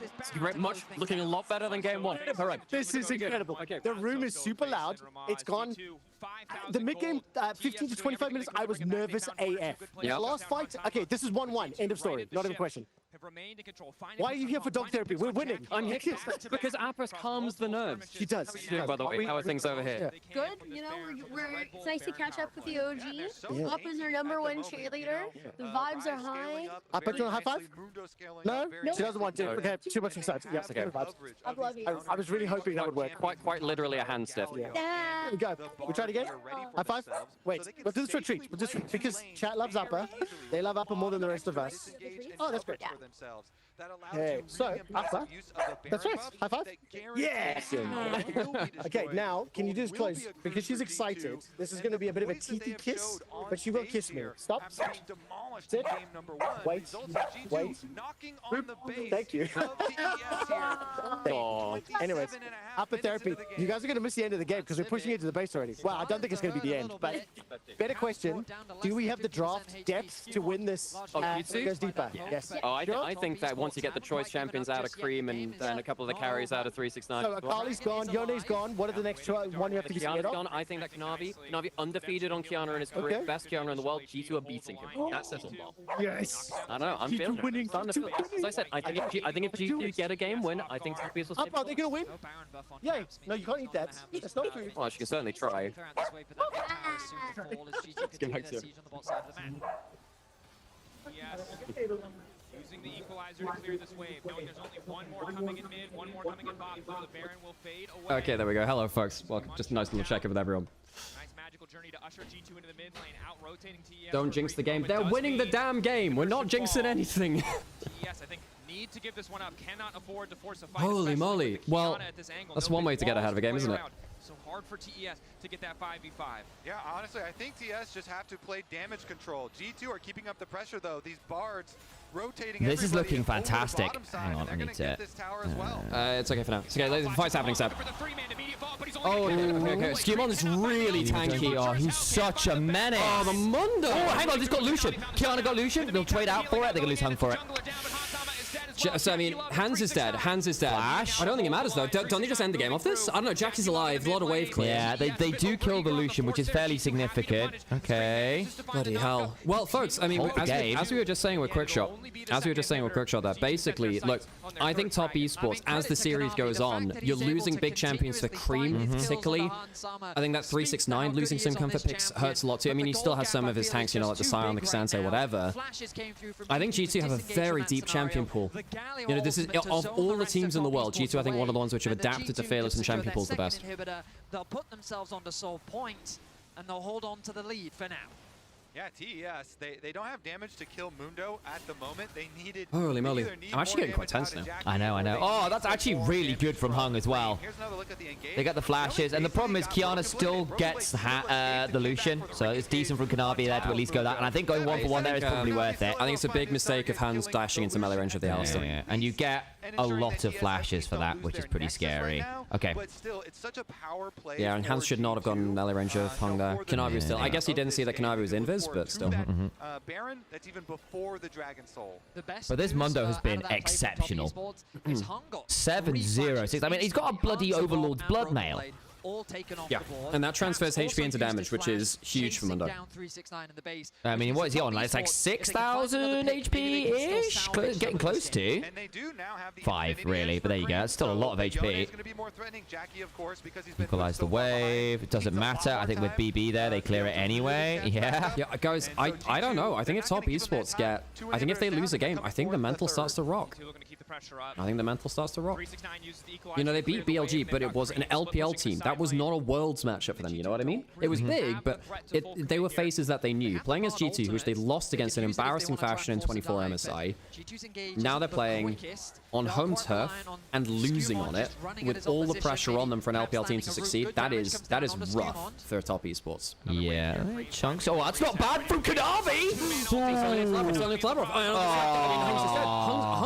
Looking a lot better than game 1. All right, this is incredible. The room is super loud. It's gone. The mid-game, 15 to 25 minutes, I was nervous AF. Yeah. Last fight, okay, this is 1-1. End of story. Not even a question. Why are you here for dog therapy? We're winning. I'm here because Apis calms the nerves. He does. By the way, how are things over here? Good. You know, it's nice to catch up with the OG. Up is our #1 cheerleader. The vibes are high. I put you on a high five? No? She doesn't want to. Okay, too much excited. Yeah, okay. I love you. I was really hoping that would work. Quite literally a hand stiff. There we go. We try it again? High five? Wait, we'll do this for a treat. We'll just, because chat loves Upper. They love Upper more than the rest of us. Oh, that's great. Themselves. that allows Hey, you so really impressive use of the that's Baron right. buff High five. that guarantees Yes. gold will be Okay, destroyed. now can you Gold just will close be accrued because she's for excited. G2, This is and going to be a bit of a points that they teethy have kiss, showed on but she will stage kiss me. here Stop. after being demolished Sit. in game number 1 Wait. results in G2 Wait. knocking on the base Thank you. of TES here. Oh. Anyways, after therapy, you guys are going to miss the end of the game because we're pushing into the base already. Well, I don't think it's going to be the end, but better question. Do we have the draft depth to win this? It goes deeper. Yes. Oh, I think that once you get the choice champions out of Cream and a couple of the carries out of 369. So Akali's gone, Yone's gone. What are the next one you have to be scared Kiana's of? gone. I think that Kanavi undefeated on Kiana in his career, best Kiana in the world. G2 are beating him. That says a lot. Yes. I don't know. I'm feeling winning. As I said, I think if G2 get a game win, I think TPS will. Are they going to win? Yay. No, you can't eat that. That's not food. Well, she can certainly try. Using the equalizer to clear this wave, knowing there's only one more coming in mid, one more coming in bottom, so the Baron will fade away. Okay, there we go. Hello, folks. Welcome. Just a nice little check-in with everyone. Nice magical journey to usher G2 into the mid lane, out-rotating TES. Don't jinx the game. They're winning the damn game. We're not jinxing anything. TES, I think, need to give this one up. Cannot afford to force a fight. Holy moly. Well, that's one way to get ahead of a game, isn't it? So hard for TES to get that 5v5. Yeah, honestly, I think TS just have to play damage control. G2 are keeping up the pressure, though. These bards rotating. This is looking over the fantastic. bottom side, Hang on, I need to. It's okay for now. It's okay. The fight's happening, Seb. Oh, okay. Skewmon is really tanky. Oh, he's such a menace. Oh, the Mundo. Oh, hang on. He's got Lucian. Kiana got Lucian. They'll trade out for it. They're going to lose Hung for it. So, I mean, Hans is dead. Hans is dead. Flash. I don't think it matters, though. Don't they just end the game off this? I don't know. Jackie's alive. A lot of wave clear. Yeah, they do kill the Lucian, which is fairly significant. Okay. Bloody hell. Well, folks, I mean, as we were just saying with Quickshot, that basically, look, I think top esports, as the series goes on, you're losing big champions for Cream, particularly. I think that 369 losing some comfort picks hurts a lot, too. I mean, he still has some of his tanks, you know, like the Scion, the Cassante, whatever. I think G2 have a very deep champion pool. You know, this is, of all the teams in the world, G2, I think, one of the ones which have adapted to Fearless and champion pools the best. They'll put themselves onto Soul Point, and they'll hold on to the lead for now. Yeah, TES, they don't have damage to kill Mundo at the moment. They needed. Holy moly. I'm actually getting quite tense now. I know. Oh, that's actually really good from Hung as well. They got the flashes, and the problem is Kiana still gets the Lucian, so it's decent from Kanavi there to at least go that, and I think going 1-for-1 there is probably worth it. I think it's a big mistake of Hans dashing into melee range of the Alistar. Yeah. And you get a lot of flashes for that, which is pretty scary. Okay. But still, it's such a power play. Yeah, and Hans should not have gotten melee range of Hung there. Kanavi was still. I guess he didn't see that Kanavi was invis, but still. Baron, that's even before the Dragon Soul. But this Mundo has been exceptional. 7-0-6. I mean, he's got a bloody Overlord's blood mail. Yeah, and that transfers HP into damage, which is huge for Mundo. I mean, what is he on? It's like 6,000 HP-ish? Getting close to. 5, really, but there you go. That's still a lot of HP. Equalize the wave. It doesn't matter. I think with BB there, they clear it anyway. Yeah. Yeah, guys, I don't know. I think if top esports get... I think if they lose a game, I think the mental starts to rock. I think the mental starts to rock. You know, they beat BLG, but it was an LPL team. That was not a Worlds matchup for them, you know what I mean? It was big, but they were faces that they knew. Playing as G2, which they lost against in embarrassing fashion in 24 MSI. Now they're playing on home turf and losing on it with all the pressure on them for an LPL team to succeed. That is rough for top esports. Yeah. Chunks. Oh, that's not bad from Kanavi! Hung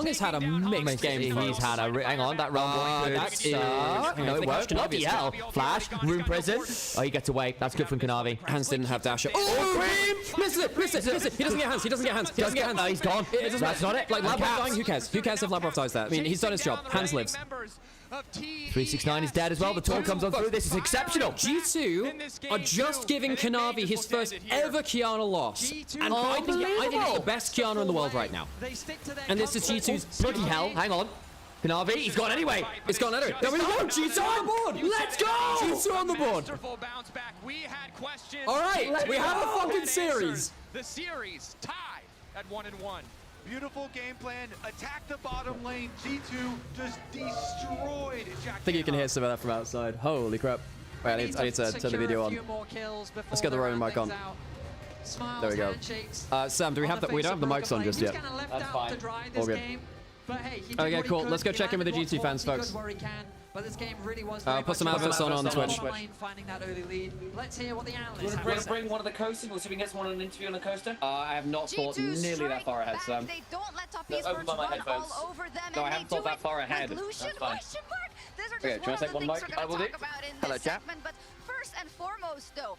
has had a mixed game. He's had a... Hang on, that rumble. That is... No, it won't. Bloody hell. Flash, room prison. Oh, he gets away. That's good from Kanavi. Hans didn't have dash. Oh, Cream! Miss it! He doesn't get hands. He doesn't get hands. No, he's gone. That's not it. Like, Labrov dying, who cares? Who cares if Labrov dies there? I mean, he's done his job. Hans lives. 369 is dead as well. The taunt comes on through. This is exceptional. G2 are just giving Kanavi his first ever Kiana loss. And I think it's the best Kiana in the world right now. And this is G2's... Bloody hell. Hang on. Kanavi, he's gone anyway. It's gone anyway. There we go. G2 on the board. Let's go. G2 on the board. All right. We have a fucking series. The series tied at 1-1. Beautiful game plan. Attack the bottom lane. G2 just destroyed Jack. I think you can hear some of that from outside. Holy crap. Wait, I need to turn the video on. Let's get the Roman mic on. There we go. Sam, do we have that? We don't have the mics on just yet. That's fine. All good. But hey, he did Okay, what he cool. could. Let's go He check in with the landed GT what fans, he could folks. where he can, but this game really was Put very some much adverts on about Twitch. lane finding that early lead. Let's hear what the analysts have We're to gonna say. bring one of the coasters. We'll see if we can get someone on an interview on the coaster. I have not thought nearly that far ahead, Sam. They don't let top Look, over esports by my run headphones. all over them, No, I and haven't they thought do that far it ahead. with Lucian That's fine. question mark. These are Okay, just do you one wanna of take the one things mic? we're I going will to do. talk about in Hello, this chap. segment. But first and foremost, though,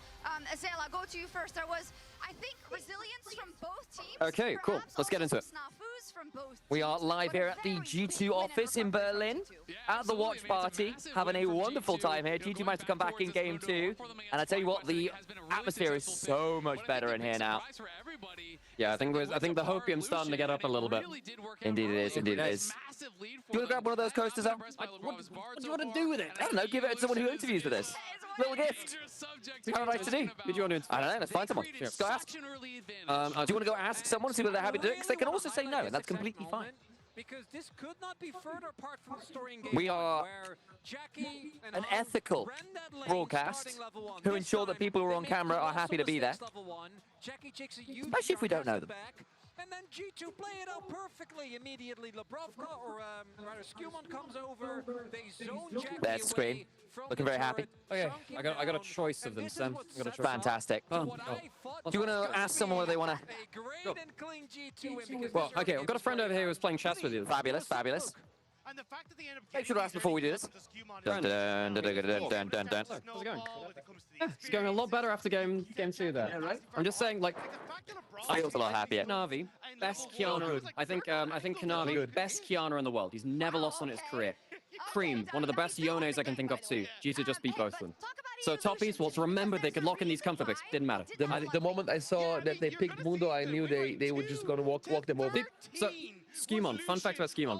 Azela, I'll go to you first. There was, I think, resilience from both teams. Okay, cool. Let's get into it. Snafus from both We are live here at the G2 office in Berlin at the watch party, having a wonderful time here. G2 managed to come back in game 2, and I tell you what, the atmosphere is so much better in here now. Yeah, I think the hopium's starting to get up a little bit. Indeed it is, indeed it is. Do you want to grab one of those coasters out? What do you want to do with it? I don't know, give it to someone who interviews with us. Little gift. How nice to do. Did you want to? I don't know, let's find someone. Let's go ask. Do you want to go ask someone, see whether they're happy to do it? Because they can also say no, and that's completely fine. Because this could not be further apart from the story in game We are where Jackie and an Hans ethical ran that lane broadcast starting level 1. who This ensure that time, people who are they on made camera are the happy to be there. level 1. Jackie takes a huge Especially if we don't know them. back, and then G2 play it out perfectly. Immediately, Lebrovka, or rather, Skumon comes over. They zone Jackie There's the screen. away from Looking the very happy. turret, Okay, I got a choice of them, Sam. I got a choice. Fantastic. Oh. Do you want to ask someone whether they want to? great and clean G2 win because Well, okay, I've got a friend over here who's playing chess with you. Fabulous, fabulous. And the fact that they end up Make sure to ask before we do this. Dun, dun, dun, dun, dun, dun, dun, dun. How's it going? Yeah, it's going a lot better after game 2 there. Yeah, right? I'm just saying, like, I feel a lot happier. Kanavi, best Kiana. I think Kanavi, best Kiana in the world. He's never lost on his career. Cream, one of the best Yones I can think of too. G2 just beat both of them. So top esports, remember they could lock in these comfort picks. Didn't matter. The moment I saw that they picked Mundo, I knew they were just gonna walk them over. So, Skimon, fun fact about Skimon.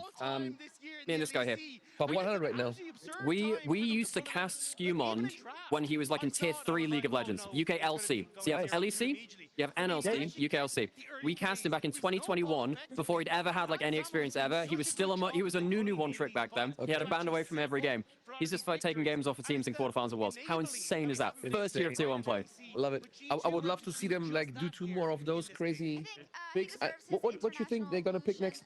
Me and this guy here. Top 100 right now. We used to cast Skimon when he was like in tier 3 League of Legends, UK LC. So you have LEC, you have NLC, UK LC. We cast him back in 2021 before he'd ever had like any experience ever. He was still he was a new one trick back then. He had a band away from every game. He's just taking games off of teams in quarterfinals of Worlds. How insane is that? First year of tier 1 play. Love it. I would love to see them like do 2 more of those crazy picks. What you think they're gonna pick next?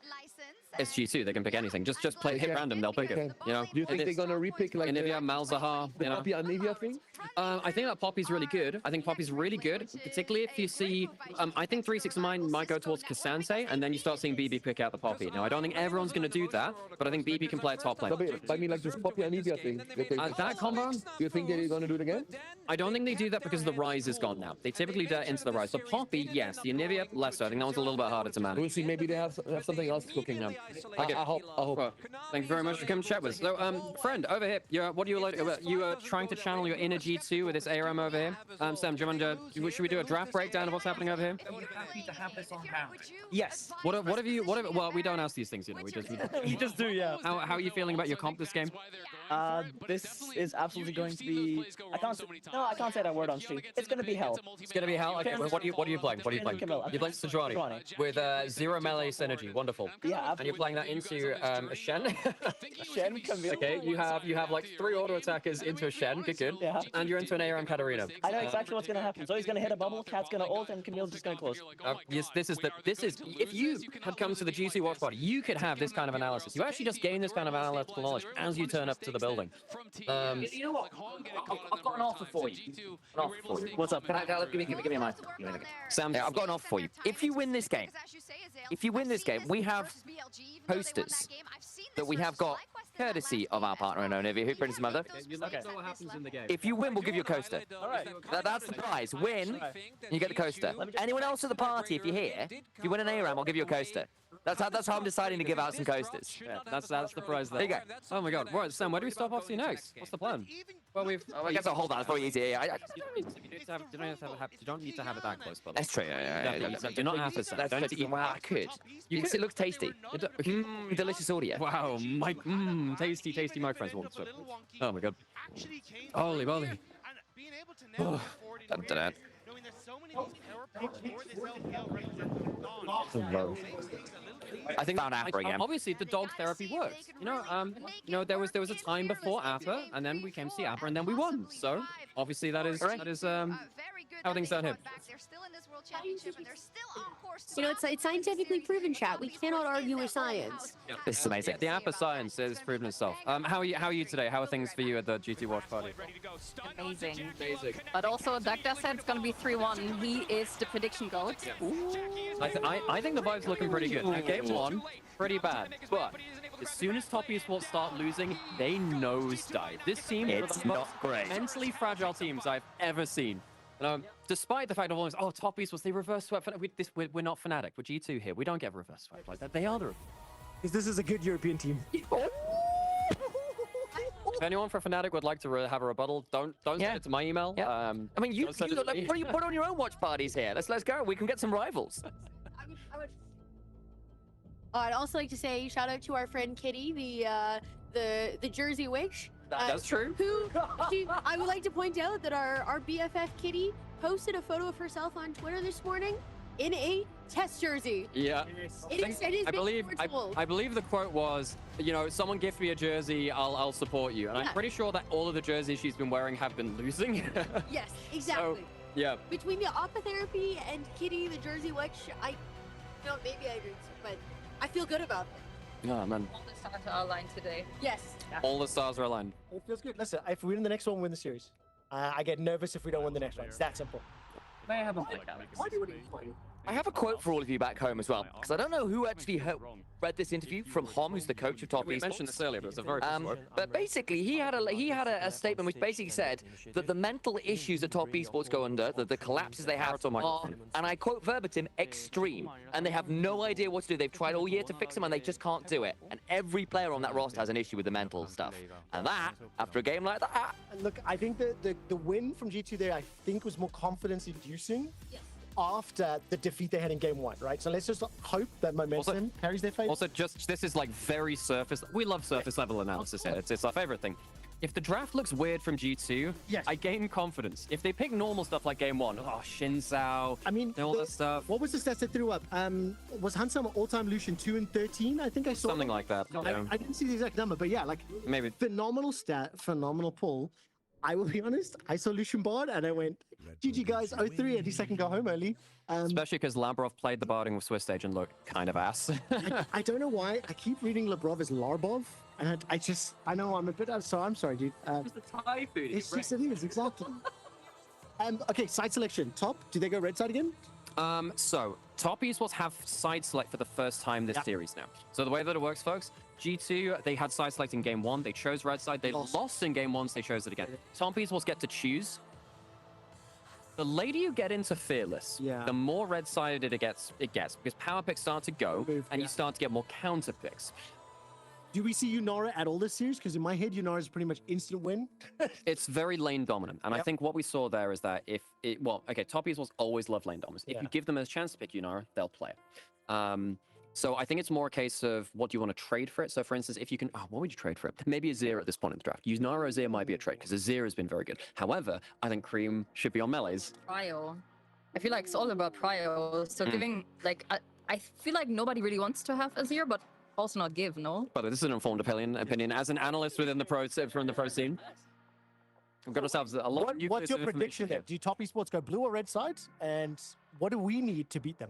It's G2. They can pick anything. Just play hit random. They'll pick it. You know. Do you think they're gonna repick like Onivia, Malzahar? the Poppy Onivia thing? I think that Poppy's really good. I think Poppy's really good, particularly if you see. I think 369 might go towards Cassante, and then you start seeing BB pick out the Poppy. Now I don't think everyone's going to do that, but I think BB can play a top lane. No, but I mean like this Poppy Onivia thing. That combo. Do you think they're gonna do it again? I don't think they do that because the Rise is gone now. They typically do it into the Rise. So Poppy, yes. The Onivia, less so. I think that one's a little bit harder to manage. We'll see. Maybe they have something else cooking now. Okay. I hope. Well, thank you very much for coming to chat with us. So, friend, over here, what are you like? You are trying to channel your inner G2 with this ARM over here. Sam, do you want should we do a draft breakdown of what's happening over here? Are you happy to have this on camera? Yes. What have you? Well, we don't ask these things, you know. We just do, yeah. How are you feeling about your comp this game? This is absolutely going to be. I can't say that word on stream. It's going to be hell. It's going to be hell. Okay. What are you playing? What are you playing? You're playing Sejuani with 0 melee synergy. Wonderful. Yeah. And you're playing that into a Shen. Shen can be okay. You have like 3 auto attackers into a Shen. Good. Yeah. And you're into an ARM Katarina. I know exactly what's going to happen. Zoe's going to hit a bubble, Cat's going to ult, and Camille's just going to close. Yes, this is if you had come to the GC Watch Party, you could have this kind of analysis. You actually just gain this kind of analytical knowledge as you turn up to the building. You know what? I've got an offer for you. What's up? Give me a mic. Sam, I've got an offer for you. If you win this game, we have posters that we have got courtesy of our partner in Onivia, who prints mother. What happens in the game. If you win, we'll give you a coaster. All right. That's the prize. Win, you get the coaster. Anyone else at the party, if you're here, if you win an ARAM, I'll give you a coaster. That's how I'm deciding to give out some coasters. Yeah, that's the prize there. There you go. Oh my god. Right, Sam, where do we stop off to next? What's the plan? Well, I guess I'll hold on. It's probably easier. You don't need to have it that close, but That's true. do not have to. Sam. That's true. Well, I could. It looks tasty. Delicious audio. Wow, tasty microphones. Oh my god. Holy moly. Knowing Dun, dun, dun. there's so many of these power picks for this LPL representative I think found Appa again. Obviously, the dog therapy works. You know, there was a time before Appa, and then we came to see Appa, and then we won. So obviously that is good How that things they down here? fought back. They're still in this World Championship, and they're still on course to You know, it's scientifically proven, chat. We cannot argue with science. This is amazing. The app of science has proven itself. How are you today? How are things for you at the GT Watch Party? Amazing. Amazing. But also, Dagda said it's going to be 3-1. He is the prediction goat. I think the vibe's looking pretty good. Now, game one, pretty bad. But as soon as Top Esports start losing, they nosedive. This team is one of the most mentally fragile teams I've ever seen. Despite the fact of always, oh, Top Esports, they reverse swept. We're not Fnatic. We're G2 here. We don't get reverse swept like that. They are the... This is a good European team. If anyone for Fnatic would like to have a rebuttal, don't send it to my email. I mean, you put on your own watch parties here. Let's go. We can get some rivals. I'd also like to say shout out to our friend Kitty, the Jersey Witch. That's true. I would like to point out that our BFF Kitty posted a photo of herself on Twitter this morning in a TES jersey. Yeah. I believe the quote was, you know, someone gift me a jersey, I'll support you. And I'm pretty sure that all of the jerseys she's been wearing have been losing. Yes, exactly. So, yeah. Between the Opotherapy and Kitty, the Jersey Witch, maybe I agree, but I feel good about it. Oh, man. All the stars are aligned today. Yes. All the stars are aligned. It feels good. Listen, if we win the next one, we win the series. I get nervous if we don't win the next one. It's that simple. I have a quote for all of you back home as well, because I don't know who actually read this interview from Hom, who's the coach of Top Esports. We mentioned this earlier, but it's a very good quote. But basically, he had a statement which basically said that the mental issues that Top Esports go under, that the collapses they have are, and I quote verbatim, extreme, and they have no idea what to do. They've tried all year to fix them, and they just can't do it. And every player on that roster has an issue with the mental stuff. And that, after a game like that... Look, I think the win from G2 there, I think, was more confidence-inducing. Yes. After the defeat they had in game one, right? So let's just hope that momentum carries their fate. Also, this is like very surface. We love surface level analysis here. It's our favorite thing. If the draft looks weird from G2, I gain confidence. If they pick normal stuff like game one, Xin Zhao, all that stuff. What was the stats they threw up? Was Hansama all-time Lucian 2 and 13? I think I saw something like that. I didn't see the exact number, but yeah, like maybe phenomenal stat, phenomenal pull. I will be honest, I saw Lucian Bard and I went, GG guys, 0-3, at least I can go home early. Especially because Labrov played the barding with Swiss Stage and looked kind of ass. I don't know why. I keep reading Labrov as Larbov. And I know I'm a bit, I'm sorry, dude. It's the Thai food. It's just, it is, exactly. Okay, side selection. Top, do they go red side again? So, Top Esports have side select for the first time this series now. So the way that it works, folks, G2, they had side select in game one. They chose red side. They lost in game one, so they chose it again. Top Esports get to choose. The later you get into Fearless, the more red-sided it gets, because power picks start to go, and you start to get more counter picks. Do we see Yunara at all this series? Because in my head, Yunara is pretty much instant win. It's very lane dominant, and I think what we saw there is that Top Esports always love lane dominance. If you give them a chance to pick Yunara, they'll play it. So I think it's more a case of what do you want to trade for it. So for instance, if you can, what would you trade for it? Maybe Azir at this point in the draft. Yunara Azir might be a trade because Azir has been very good. However, I think Cream should be on melees. Prio. I feel like it's all about Prio. So giving, like, I feel like nobody really wants to have Azir, but also not give, no? But this is an informed opinion. As an analyst within the pro scene, we've got ourselves a lot of What's your prediction there? Do Top Esports go blue or red side? And what do we need to beat them?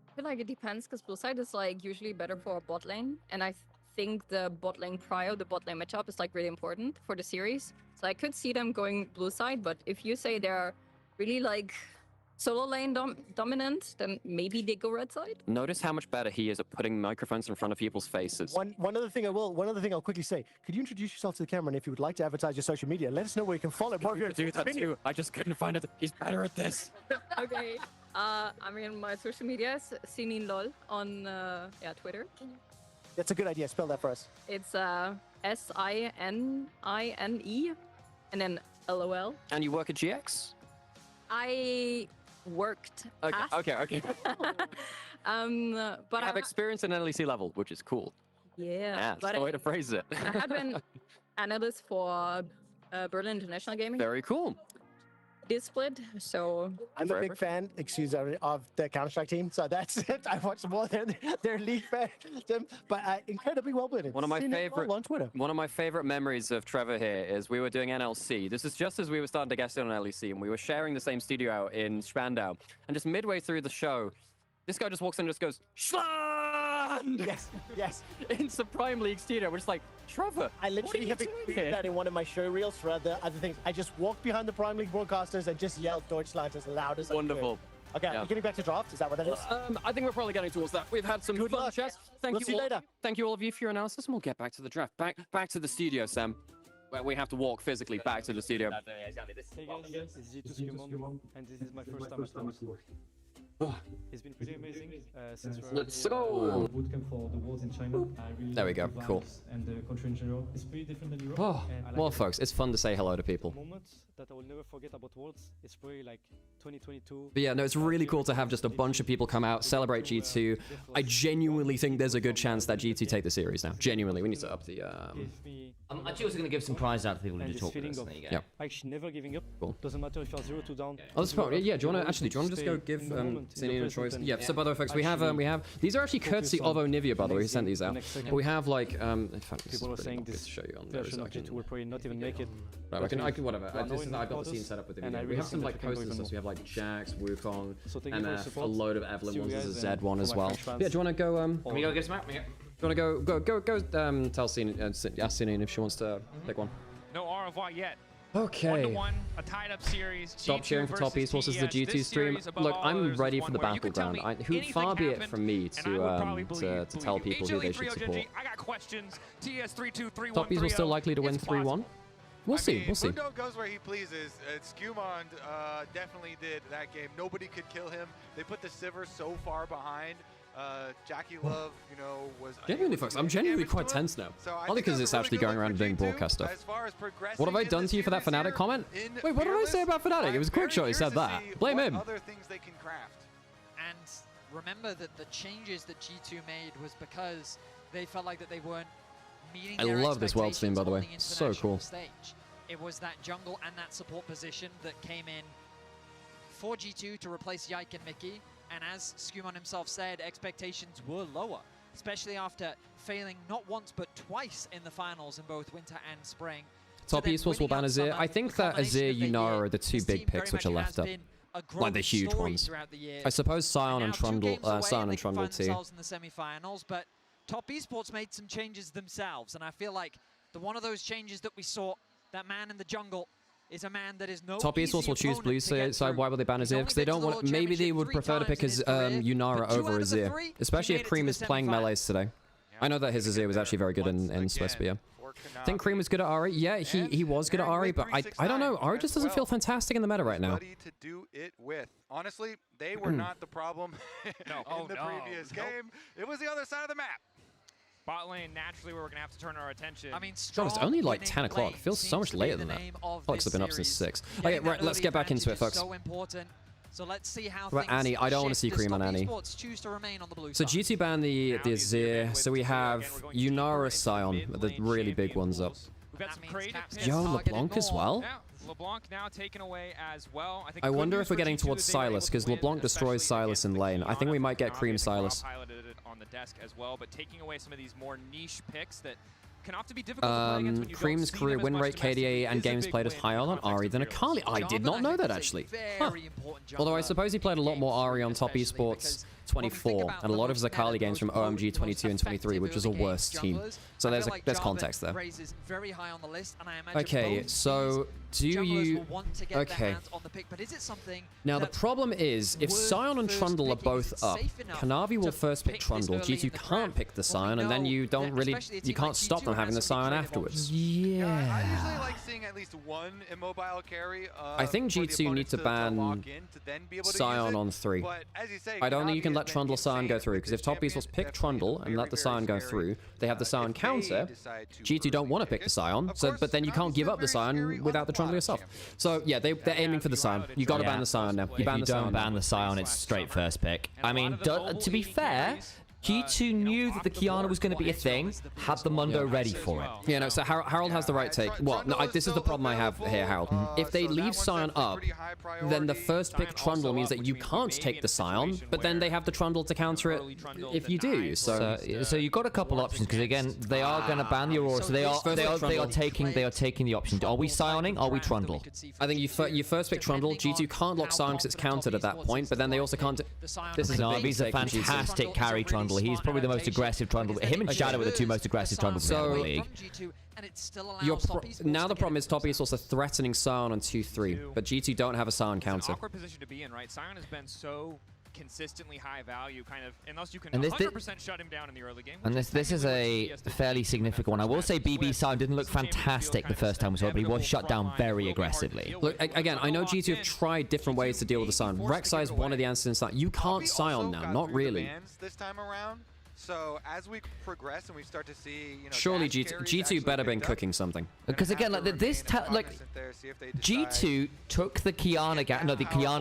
I feel like it depends, because blue side is like usually better for a bot lane, and I think the bot lane prio, the bot lane matchup is like really important for the series. So I could see them going blue side, but if you say they're really like solo lane dominant, then maybe they go red side. Notice how much better he is at putting microphones in front of people's faces. One other thing I'll quickly say. Could you introduce yourself to the camera, and if you would like to advertise your social media, let us know where you can follow. Do that too. I just couldn't find it. He's better at this. Okay. I mean, my social media is SininLol on Twitter. That's a good idea. Spell that for us. It's SININE and then LOL. And you work at GX? I worked. Okay. But I have experience in LEC level, which is cool. Yeah. That's the way to phrase it. I had been analyst for Berlin International Gaming. Very cool. this split, so... I'm a big fan, excuse me, of the Counter-Strike team, so that's it. I watch more than their league fan, but incredibly well played. One of my favorite memories of Trevor here is we were doing NLC. This is just as we were starting to guest in on LEC, and we were sharing the same studio out in Spandau. And just midway through the show, this guy just walks in and just goes, Schland! Yes, yes. It's the Prime League studio. We're just like, Trevor, I literally have experienced that in one of my show reels for other things. I just walked behind the Prime League broadcasters and just yelled Deutschland as loud as I could. Wonderful. Okay, are we getting back to draft? Is that what that is? I think we're probably getting towards that. We've had some Good fun luck. chats. We'll see you later. Thank you all of you for your analysis, and we'll get back to the draft. Back to the studio, Sam. Where we have to walk physically back to the studio. Hey guys, it's G2 Skumon, and this is my first time at Thomas. It's been pretty amazing since Let's go! bootcamp for the Worlds in China. I really There we go, like the cool. vibes and the country in general. It's pretty different than Europe. Oh, and I like well, it. folks, it's fun to say hello to people. Moment that I will never forget about Worlds. It's probably like 2022. But yeah, no, it's really cool to have just a bunch of people come out, celebrate G2. I genuinely think there's a good chance that G2 take the series now. Genuinely, we need to up the... I'm actually also going to give some prize out to people who And do this talk with feeling us. of There you go. Yep. actually never giving up. Cool. Doesn't matter if you're 0-2 down. Oh, that's fine. Yeah, do you want to just go give Sinine a choice? Yeah. So by the way, folks, we have these are actually courtesy of Onivia, by the way, who sent these out. But we have like in fact, this is People were pretty saying good to this show you on there. version of G2 will probably not even make it. Right, I can whatever. I've got the scene set up with the And I video. We really have some think like that we can go posters and even stuff. So we have like Jax, Wukong, So thank you for your MF, a support. load of Evelyn See you ones. There's a guys, Z and one for as my well. French fans. Yeah, do you want to go? Can we go get some out? Do you want to go tell Sinine, ask Sinine if she wants to pick one? No au revoir yet. Okay. 1-1, a tied-up series. Stop cheering for top esports as the G2 stream. Look, I'm ready for the battleground. Far be it from me to tell people who they should support. I got questions. TES 3-2-3-1. Top esports still likely to win 3-1. We'll see. We'll see. Mundo goes where he pleases. Skumond definitely did that game. Nobody could kill him. They put the Sivir so far behind. Jackie Love, was Genuinely, folks, I'm genuinely quite tense now. Only because it's actually going around doing broadcast stuff. What have I done to you for that Fnatic comment? Wait, what did I say about Fnatic? It was Quickshot who said that. Blame him. Other things they can craft. And remember that the changes that G2 made was because they felt like that they weren't meeting I their love this world stream, by the way. expectations So on the cool. international stage. It was that jungle and that support position that came in for G2 to replace Yike and Mickey. And as Skumon himself said, expectations were lower, especially after failing not once but twice in the finals in both winter and spring. Top esports will ban Azir. I think that Azir, Yunara are the two big picks which are left up. Like the huge ones. I suppose Sion and Trundle, too. In the semi-finals, but Top Esports made some changes themselves, and I feel like one of those changes that we saw, that man in the jungle, is a man that is no Top esports will choose blue side. Why will they ban Azir? Because they don't want. Maybe they would prefer to pick his Yunara over Azir, especially if Cream is playing melees today. I know that his Azir was actually very good in Swiss, but yeah. I think Cream was good at Ahri. Yeah, he was good at Ahri, but I don't know. Ahri just doesn't feel fantastic in the meta right now. To do it with. Honestly, they were not the problem in the previous game. It was the other side of the map. Bot lane, naturally, where we're going to have to turn our attention. I mean, God, it's only like 10 o'clock. It feels so much later than that. Alex has been up since 6. Okay, right, let's get back into it, folks. So important. So let's see how about Annie? I don't want to see Cream on Annie. So G2 banned the Azir. So we have Yunara, Sion, the really big ones up. We've got some great Yo, LeBlanc as well? Yeah, LeBlanc now taken away as well. I wonder if we're getting towards Silas, because LeBlanc destroys Silas in lane. I think we might get Cream Silas. Piloted it on the desk as well, but taking away some of these more niche picks that can often be difficult to play against when you Cream's don't see career them as win much rate, KDA, and games played is higher on Ahri than Akali. I did not know that, actually. Huh. Although I suppose he played a lot more Ahri on Top Esports 24, and a lot of his Akali games from OMG 22 and 23, which was a worse team. So there's context there. Okay, so do you... Okay. Now the problem is, if Sion and Trundle are both up, Kanavi will first pick Trundle, G2 can't pick the Sion, and then you can't stop them having the Sion afterwards. Yeah. I usually like seeing at least one immobile carry. I think G2 need to ban Sion on 3. I don't think you can let Trundle Sion go through, because if Top Esports pick Trundle and let the Sion go through, they have the Sion counter. G2 don't want to pick the Sion, but then you can't give up the Sion without the Trundle yourself. So yeah, they're aiming for the Sion. You got to ban the Sion now. If you don't ban the Sion, it's straight first pick. I mean, to be fair, G2 knew that the Kiana was going to be a thing, had the Mundo ready for it. Yeah, no, so Harold has the right take. Well, no, this is the problem I have here, Harold. If they leave Scion up, then the first pick Trundle means that you can't take the Scion, but then they have the Trundle to counter it if you do. So you've got a couple options, because again, they are going to ban the Aurora, so they are taking the option. Are we Scioning? Are we Trundle? I think you first pick Trundle. G2 can't lock Scion because it's countered at that point, but then they also can't... This is He's a fantastic carry Trundle. He's probably the most aggressive Trundle. Him and Shadow are the two most aggressive Trundles in the league. Now the problem is Toppy is also threatening Scion on 2-3, but G2 don't have a Scion counter. Awkward position to be in, right? Scion has been so consistently high value, kind of, unless you can And 100% shut him down in the early game. And this is a fairly significant one. I will say BB Scion didn't look fantastic the first time we saw it, but he was shut down very aggressively. Look, again, I know G2 have tried different ways to deal with the Scion. Rek'Sai is one of the answers. You can't Scion now, not really. This time around. So as we progress and we start to see, surely G2 better been cooking something. Because again, like G2 took the Kiana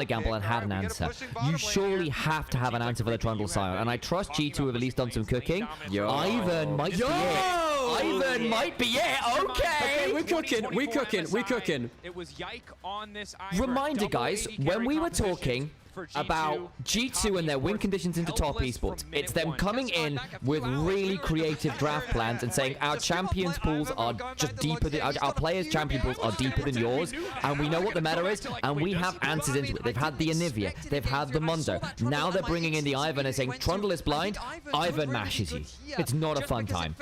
gamble and had an answer. You surely have to have an answer for the Trundle Scion, and I trust G2 have at least done some cooking. Ivan might be it. Ivan might be it. Okay, we're cooking. It was Yike on this. Reminder, guys, when we were talking about G2 and their win conditions into top esports, it's them coming in with really creative draft plans and saying our champions pools are just deeper than our players' champion pools are deeper than yours, and we know what the meta is, and we have answers into it. They've had the Onivia, they've had the Mundo, now they're bringing in the Ivan and saying Trundle is blind, Ivan mashes you. It's not a fun time.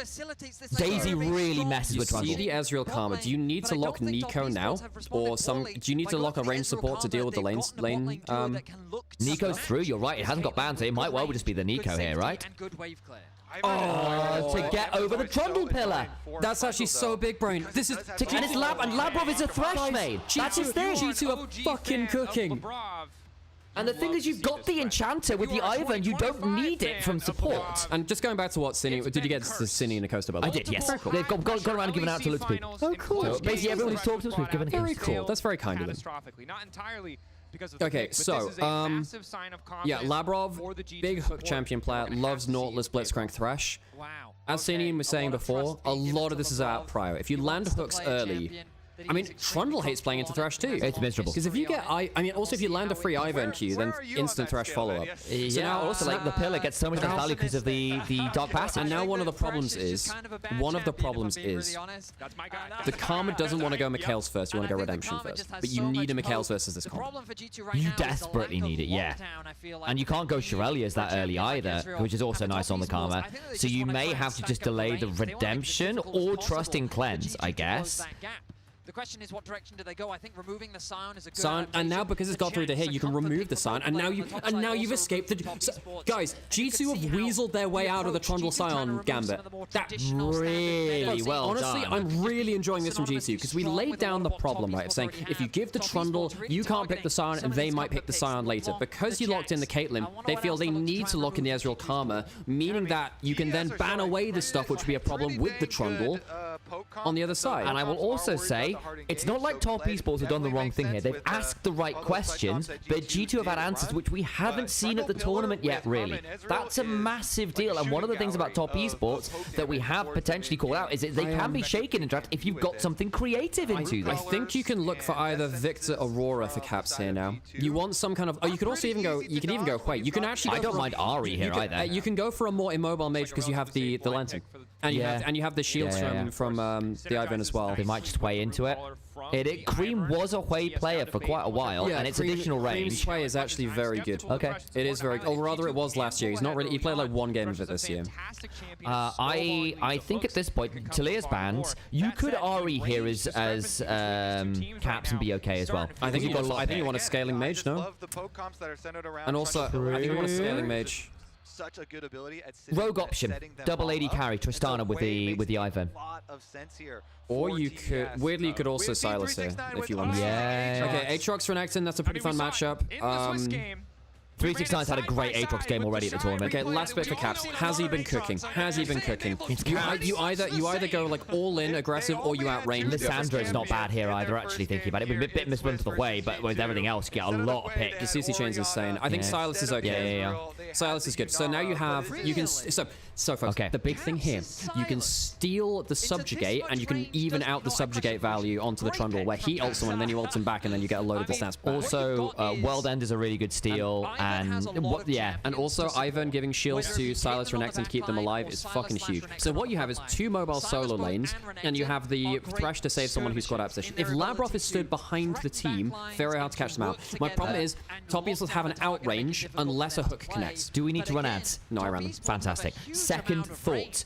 Daisy really messes with Trundle. See the Ezreal Karma. Do you need to lock Nico now, or do you need to lock a range support to deal with the lane? Nico's through, you're right, it hasn't got banned, so it might well just be the Nico here, right? Oh, to get over the Trundle pillar. That's actually so big brain. This is and it's Labrov is a thresh main. That's his thing. G2 are fucking cooking. And the thing is, you've got the Enchanter with the Ivan. You don't need it from support. And just going back to what Cine, did you get to Cine and Acosta, by the way? I did, yes. Cool. They've gone around and given out to loads of people. Oh, cool. So basically, everyone who's talked to us, we've given a Very cool. That's very kind of them. Not entirely. Okay, so, yeah, Labrov, big hook champion player, loves Nautilus, Blitzcrank, Thresh. As Cine was saying before, a lot of this is out prior. If you land hooks early, I mean, Trundle hates playing into Thresh too. It's miserable. Because if you get, also if you land a free Ivan Q, then instant Thresh follow-up. Yeah, so now also like the pillar gets so much value because of the dark passage. And now one of the problems is, the Karma doesn't want to go Mikhail's first, you want to go Redemption first. But you need a Mikhail's versus this comp. You desperately need it, yeah. And you can't go Shirelia's that early either, which is also nice on the Karma. So you may have to just delay the Redemption or trust in Cleanse, I guess. The question is, what direction do they go? I think removing the Scion is a good Scion, and now because it's got through to here, you can remove the Scion, and now you've escaped the. Guys, G2 have weaseled their way out of the Trundle Scion gambit. That really well honestly, done. I'm really enjoying this from G2 because we laid down the problem, right, of saying if you give the Trundle, you can't pick the Scion, and they might pick the Scion later. Because you locked in the Caitlyn, they feel they need to lock in the Ezreal Karma, meaning that you can then ban away the stuff which would be a problem with the Trundle on the other side. And I will also say, it's not like top esports have done the wrong thing here. They've asked the right questions, but G2 have had answers which we haven't seen at the tournament yet, really. That's a massive deal, and one of the things about top esports that we have potentially called out is that they can be shaken in draft if you've got something creative into them. I think you can look for either Victor Aurora for caps here now. You want some kind of... Oh, you could also even go... You can even go... Wait, you can actually... I don't mind Ari here either. You can go for a more immobile mage because you have the lantern. And you have the shields from the Ivan as well. They might just weigh into it. Cream was a Hui player for quite a while, and its additional range. Cream's Hui is actually very good. Okay. It is very... Or rather, it was last year. He's not really... He played like one game of it this year. I think at this point, Talia's banned. You could Ari here as caps and be okay as well. I think you want a scaling mage, no? And also, I think you want a scaling mage. Such a good ability at rogue option, double AD carry Tristana with the Ivan. Or you could weirdly you could also Silas here if you want. Yeah. Okay, Aatrox for Nectin, that's a pretty fun matchup. 369's had a great Aatrox game already at the tournament. Okay, last bit for Caps. Has he been cooking? Has he been cooking? You either go like all in aggressive or you outrange. Lissandra's not bad here either, actually, thinking about it. We're a bit misrun to the way, but with everything else, you get a lot of picks. The CC chain's insane. I think Silas is okay. Yeah. Silas is good. So now you can so folks, the big thing here, you can steal the subjugate and you can even out the subjugate value onto the Trundle where he ults someone and then you ult him back and then you get a load of the stats back. Also, World End is a really good steal, and also Ivern giving shields to Silas Renekton to keep them alive is fucking huge. So what you have is 2 mobile solo lanes, and you have the Thresh to save someone who's got out position. If Labrov is stood behind the team, very hard to catch them out. My problem is top Esports have an outrange unless a hook connects. Do we need to run ads? No, I ran them. Fantastic. Second thought.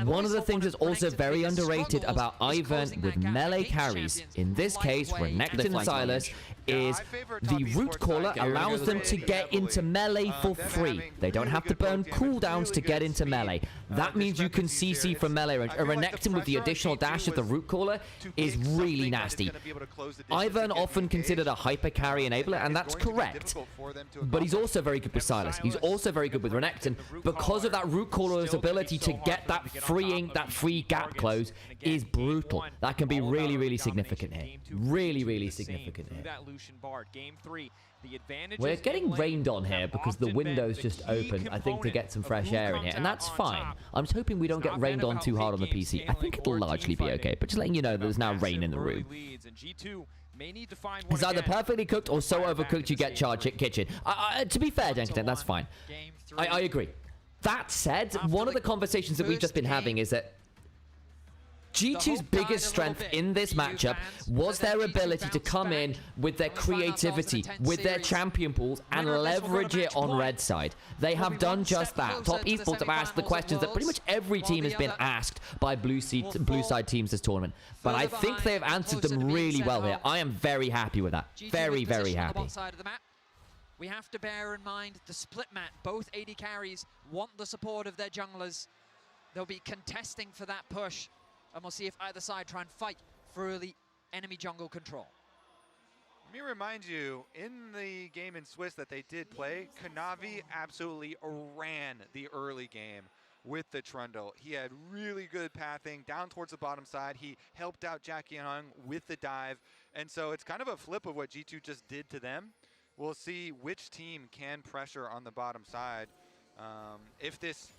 One of the things that's also very underrated about Ivern with melee carries, in this case Renekton and Silas, is the root caller allows them to get into melee for free. They don't have to burn cooldowns to get into melee. That means you can CC from melee range. A Renekton with the additional dash of the root caller is really nasty. Ivern often considered a hyper carry enabler, and that's correct. But he's also very good with Silas. He's also very good with Renekton because of that root caller's ability to get that free gap close is brutal. That can be really, really significant here. Really, really significant here. We're getting rained on here because the window's just open, I think, to get some fresh air in here, and that's fine. I'm just hoping we don't get rained on too hard on the PC. I think it'll largely be okay, but just letting you know there's now rain in the room. It's either perfectly cooked or so overcooked you get charred kitchen. To be fair, Denkitan, that's fine. I agree. That said, one of the conversations that we've just been having is that G2's biggest strength in this matchup was their ability to come in with their creativity, with their champion pools, and leverage it on red side. They have done just that. Top Esports have asked the questions that pretty much every team has been asked by blue side teams this tournament. But I think they have answered them really well here. I am very happy with that. Very, very happy. We have to bear in mind the split map. Both AD carries want the support of their junglers. They'll be contesting for that push. And we'll see if either side try and fight for early enemy jungle control. Let me remind you, in the game in Swiss that they did play, Kanavi absolutely ran the early game with the Trundle. He had really good pathing down towards the bottom side. He helped out Jackie Hung with the dive. And so it's kind of a flip of what G2 just did to them. We'll see which team can pressure on the bottom side. If this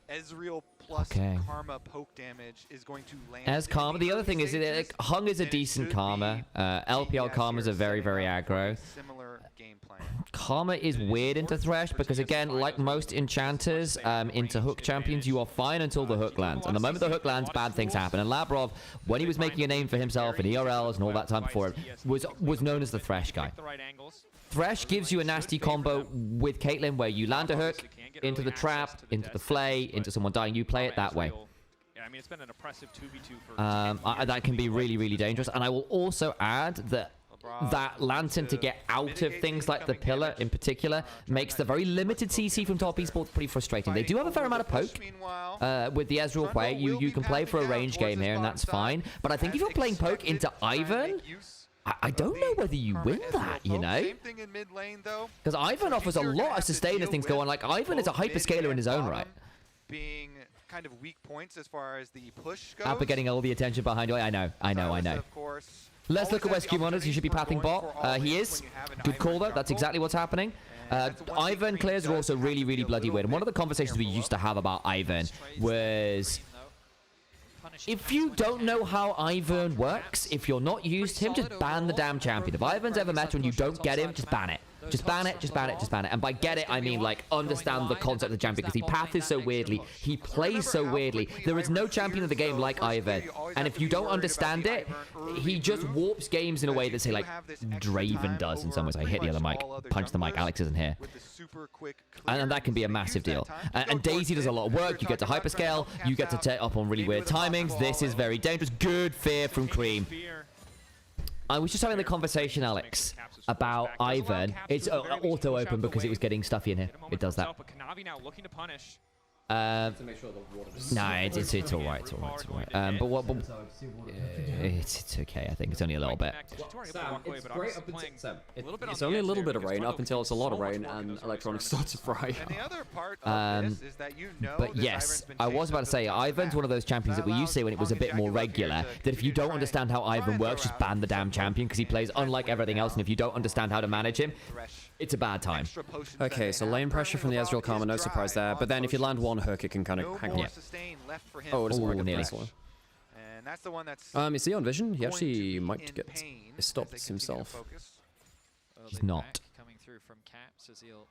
Ezreal plus Karma poke damage is going to land. As Karma, the other thing is that Hung is a decent Karma. LPL Karma is a very, very aggro. Similar game plan. Karma is weird into Thresh because, again, like most enchanters into hook champions, you are fine until the hook lands. And the moment the hook lands, bad things happen. And Labrov, when he was making a name for himself in ERLs and all that time before it, was known as the Thresh guy. Thresh gives you a nasty combo with Caitlyn where you land a hook into the trap, into the flay, into someone dying. You play it that way. Yeah, I mean, it's been an oppressive 2v2 for that can be really, really dangerous. And I will also add that Lantern to get out of things like the pillar in particular makes the very limited CC from Top Esports pretty frustrating. They do have a fair amount of poke with the Ezreal play. You can play for a range game here and that's fine. But I think if you're playing poke into Ivern, I don't know whether you win that, you know? Because Ivern offers a lot of sustain as things go on. Like, Ivern is a hyperscaler in his own right. Being kind of weak points as far as the push goes. Appa getting all the attention behind you. I know. Let's look at where Skumon is. He should be pathing bot. He is. Good call, though. That's exactly what's happening. Ivern clears are also really, really bloody weird. And one of the conversations we used to have about Ivern was, if you don't know how Ivern works, if you're not used to him, just ban the damn champion. If Ivern's ever met you and you don't get him, just ban it. Just ban it, just ban it, just ban it. And by get it, I mean, like, understand the concept of the champion, because he pathes so weirdly, he plays so weirdly. There is no champion of the game like Ivern. And if you don't understand it, he just warps games in a way that, say, like, Draven does in some ways. I hit the other mic, punch the mic, Alex isn't here. And that can be a massive deal. And Daisy does a lot of work. You get to hyperscale, you get to take up on really weird timings. This is very dangerous. Good fear from Cream. I was just having the conversation, Alex, about Ivern. It's auto-open because it was getting stuffy in here. It does that. To make sure the water is No, it's all right. It's all right. It's all right. But what? It's okay. I think it's only a little bit. Sam, it's great up until Sam. It's only a little bit of rain up until it's a lot of rain and electronics start to fry. And the other part of this is that you know But yes, I was about to say, Ivan's one of those champions that we used to say when it was a bit more regular, that if you don't understand how Ivan works, just ban the damn champion because he plays unlike everything else, and if you don't understand how to manage him, it's a bad time. Okay, so lane pressure from the Ezreal Karma, no surprise there. But then if you land one hook, it can kind of hang on. Oh, it doesn't work at the first one. And that's the one that's is he on vision? He actually might get stopped himself. He's not. Coming through from Caps as he'll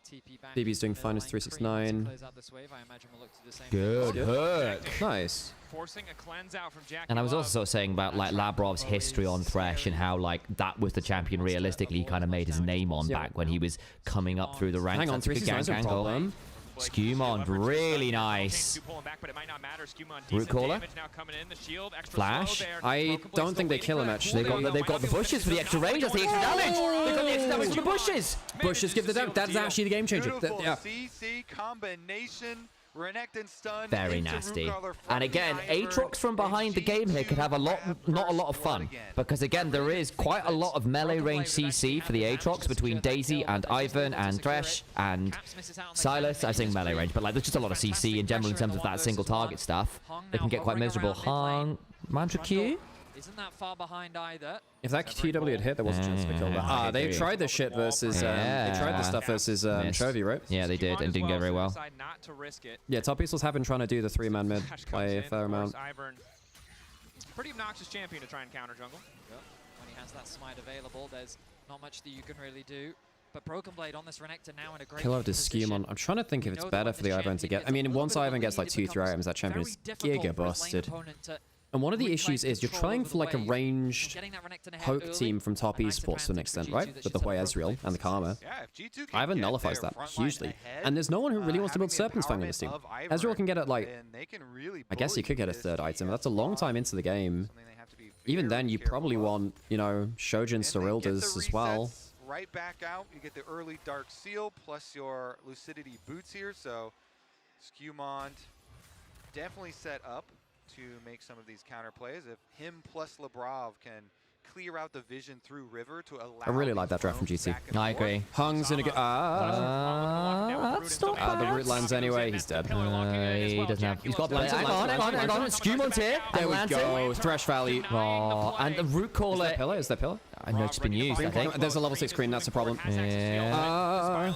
TP back. BB's doing fine as 369. Good hook. Nice. Forcing a cleanse out from Jackie And I was Love. also sort of saying about like Labrov's history on Thresh and how like that was the champion realistically he kind of made his name on back when he was coming up through the ranks. Hang on, That's a good 369 is a problem. Skewmon, really nice. Root caller. Flash. I don't think they kill him actually. They've got the bushes for the extra range. That's the extra damage. They've got the extra damage for the bushes. Bushes give the damage. That's actually the game changer. Yeah. CC combination. Renekton stun. Very nasty. And again, Aatrox from behind the game here could have not a lot of fun. Because again, there is quite a lot of melee range CC for the Aatrox between Daisy and Ivan and Thresh and Silas. I think melee range, but like there's just a lot of CC in general in terms of that single target stuff. They can get quite miserable. Hung, Mantra Q? Isn't that far behind either? If that TW had hit, there was a chance to kill that. They tried this shit versus. They tried this stuff versus Chovy, right? Yeah, they did, and didn't go very well. Yeah, Top Eastals have been trying to do the 3-man mid by a fair amount. Pretty obnoxious champion to try and counter jungle. Yep. When he has that smite available, there's not much that you can really do. But Broken Blade on this Renekton now in a great Kill out his Skewmon. I'm trying to think if it's better for the Ivan to get. I mean, once Ivan gets like 2-3 items, that champion is giga busted. And one of the issues is you're trying for like a ranged poke team from Top Esports to an extent, right? With the way Ezreal and the Karma. Ivan nullifies that hugely. And there's no one who really wants to build Serpent's Fang on this team. Ezreal can get it like, I guess you could get a third item. That's a long time into the game. Even then, you probably want, you know, Shojin Cyrildas as well. Right back out, you get the early Dark Seal plus your Lucidity boots here. So Skewmon definitely set up to make some of these counter plays. If him plus Labrov can clear out the vision through river to allow. I really like that draft from GT. I agree. Hung's in a good. The root lands anyway. He's dead. He doesn't have. He's got the hang on. Skewmon's here. There we go. Thresh Valley. Oh, and the root caller. Is there pillar? I know it's been used, I think. There's a level 6 screen, that's a problem. Yeah.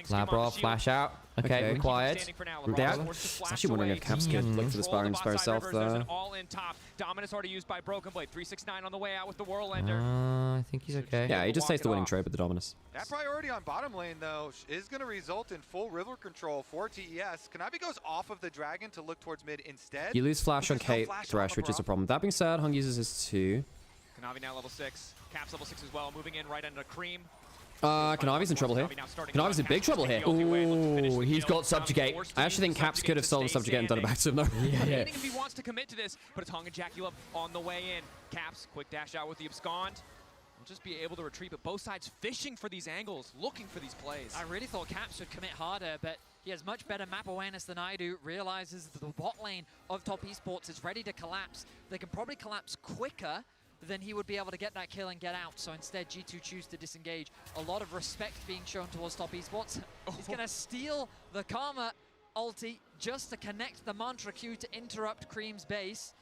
Labrov, flash out. Okay, required. I was actually wondering if Caps could look for the Spiraling Despair itself there. Dominus already used by Broken Blade. 369 on the way out with the Whirlender. I think he's okay. Yeah, he just takes the winning trade with the Dominus. That priority on bottom lane, though, is going to result in full river control for TES. Kanavi goes off of the dragon to look towards mid instead. You lose flash on Kate Thresh, which is a problem. That being said, Hung uses his 2. Kanavi now level 6. Caps level 6 as well, moving in right into Cream. Kanavi's in trouble here. Kanavi's in big trouble here. Ooh, he's got Subjugate. I actually think Caps could have stolen Subjugate and done it back to him though. Yeah. If he wants to commit to this, but it's Hung and Jackie Love on the way in. Caps, quick dash out with the Abscond. We'll just be able to retreat, but both sides fishing for these angles, looking for these plays. I really thought Caps would commit harder, but he has much better map awareness than I do. Realizes that the bot lane of Top Esports is ready to collapse. They can probably collapse quicker then he would be able to get that kill and get out. So instead, G2 choose to disengage. A lot of respect being shown towards Top Esports. He's going to steal the Karma ulti just to connect the Mantra Q to interrupt Cream's base.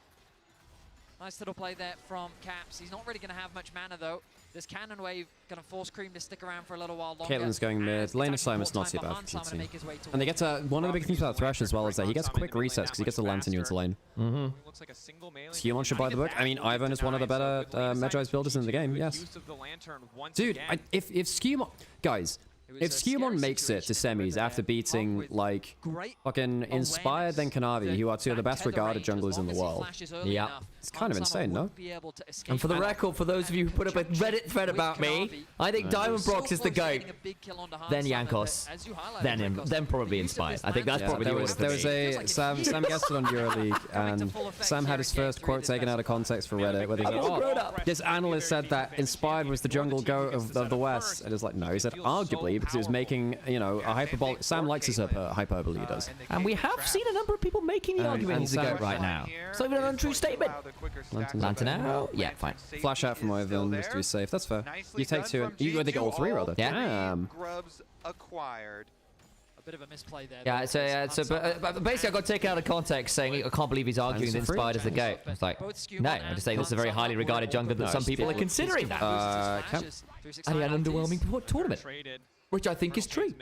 Nice little play there from Caps. He's not really going to have much mana though. This cannon wave going to force Cream to stick around for a little while longer. Caitlin's going mid. Lane of Simon's not too bad for GT. And they get to, one of the big things about Thresh as well is that he gets quick resets because he gets to lantern you into lane. Skewmon should buy the book. I mean, Ivan is one of the better Magi's builders in the game, yes. Dude, if Skewmon... Guys, if Skewmon makes it to semis after beating, like, fucking Inspired then Kanavi, who are two of the best regarded junglers in the world. Yeah. It's kind of insane, no? And for the record, for those of you who put up a Reddit thread about me, I think Diamond Brox is the GOAT. Then Yankos. Then probably Inspired. I think that's probably the order. There was a Sam guested on EuroLeague, and Sam had his first quote taken out of context for Reddit, where he said, "Oh, this analyst said that Inspired was the jungle GOAT of the West." And it's like, no, he said arguably because he was making, you know, a hyperbole. Sam likes his hyperbole, he does. And we have seen a number of people making the argument he's the GOAT right now. It's not even an untrue statement. Lantern out? Yeah, fine. Flash out from Oven just to be safe. That's fair. You take two. You go to get all three, rather. Yeah. Grubs acquired. A bit of a misplay there. Yeah, but basically I got taken out of context saying I can't believe he's arguing that Inspired is the GOAT. It's like, no, I'm just saying this is a very highly regarded jungler that some people are considering that. And he had an underwhelming tournament, which I think is true.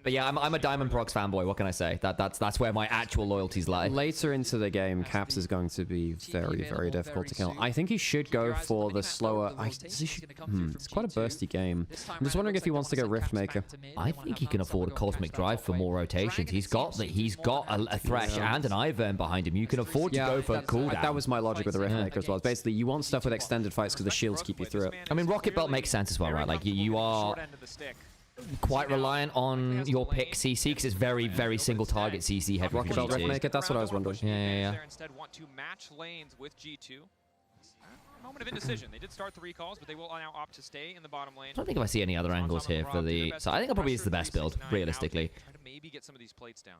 But yeah, I'm a Diamond Brox fanboy. What can I say? That's where my actual loyalties lie. Later into the game, Caps is going to be very, very difficult to kill. I think he should go for the slower. It's quite a bursty game. I'm just wondering if he wants to go Riftmaker. I think he can afford a Cosmic Drive for more rotations. He's got a Thresh and an Ivern behind him. You can afford to go for a cooldown. That was my logic with the Riftmaker as well. Basically, you want stuff with extended fights because the shields keep you through it. I mean, Rocket Belt makes sense as well, right? Like you are quite reliant on your pick CC because it's very, very single target CC heavy. Rocket Belt Riftmaker, that's what I was wondering. Yeah. Instead want to match lanes with G2. Moment of indecision. They did start the recalls, but they will now opt to stay in the bottom lane. I don't think if I see any other angles here for the... So I think it probably is the best build, realistically. Try to maybe get some of these plates down.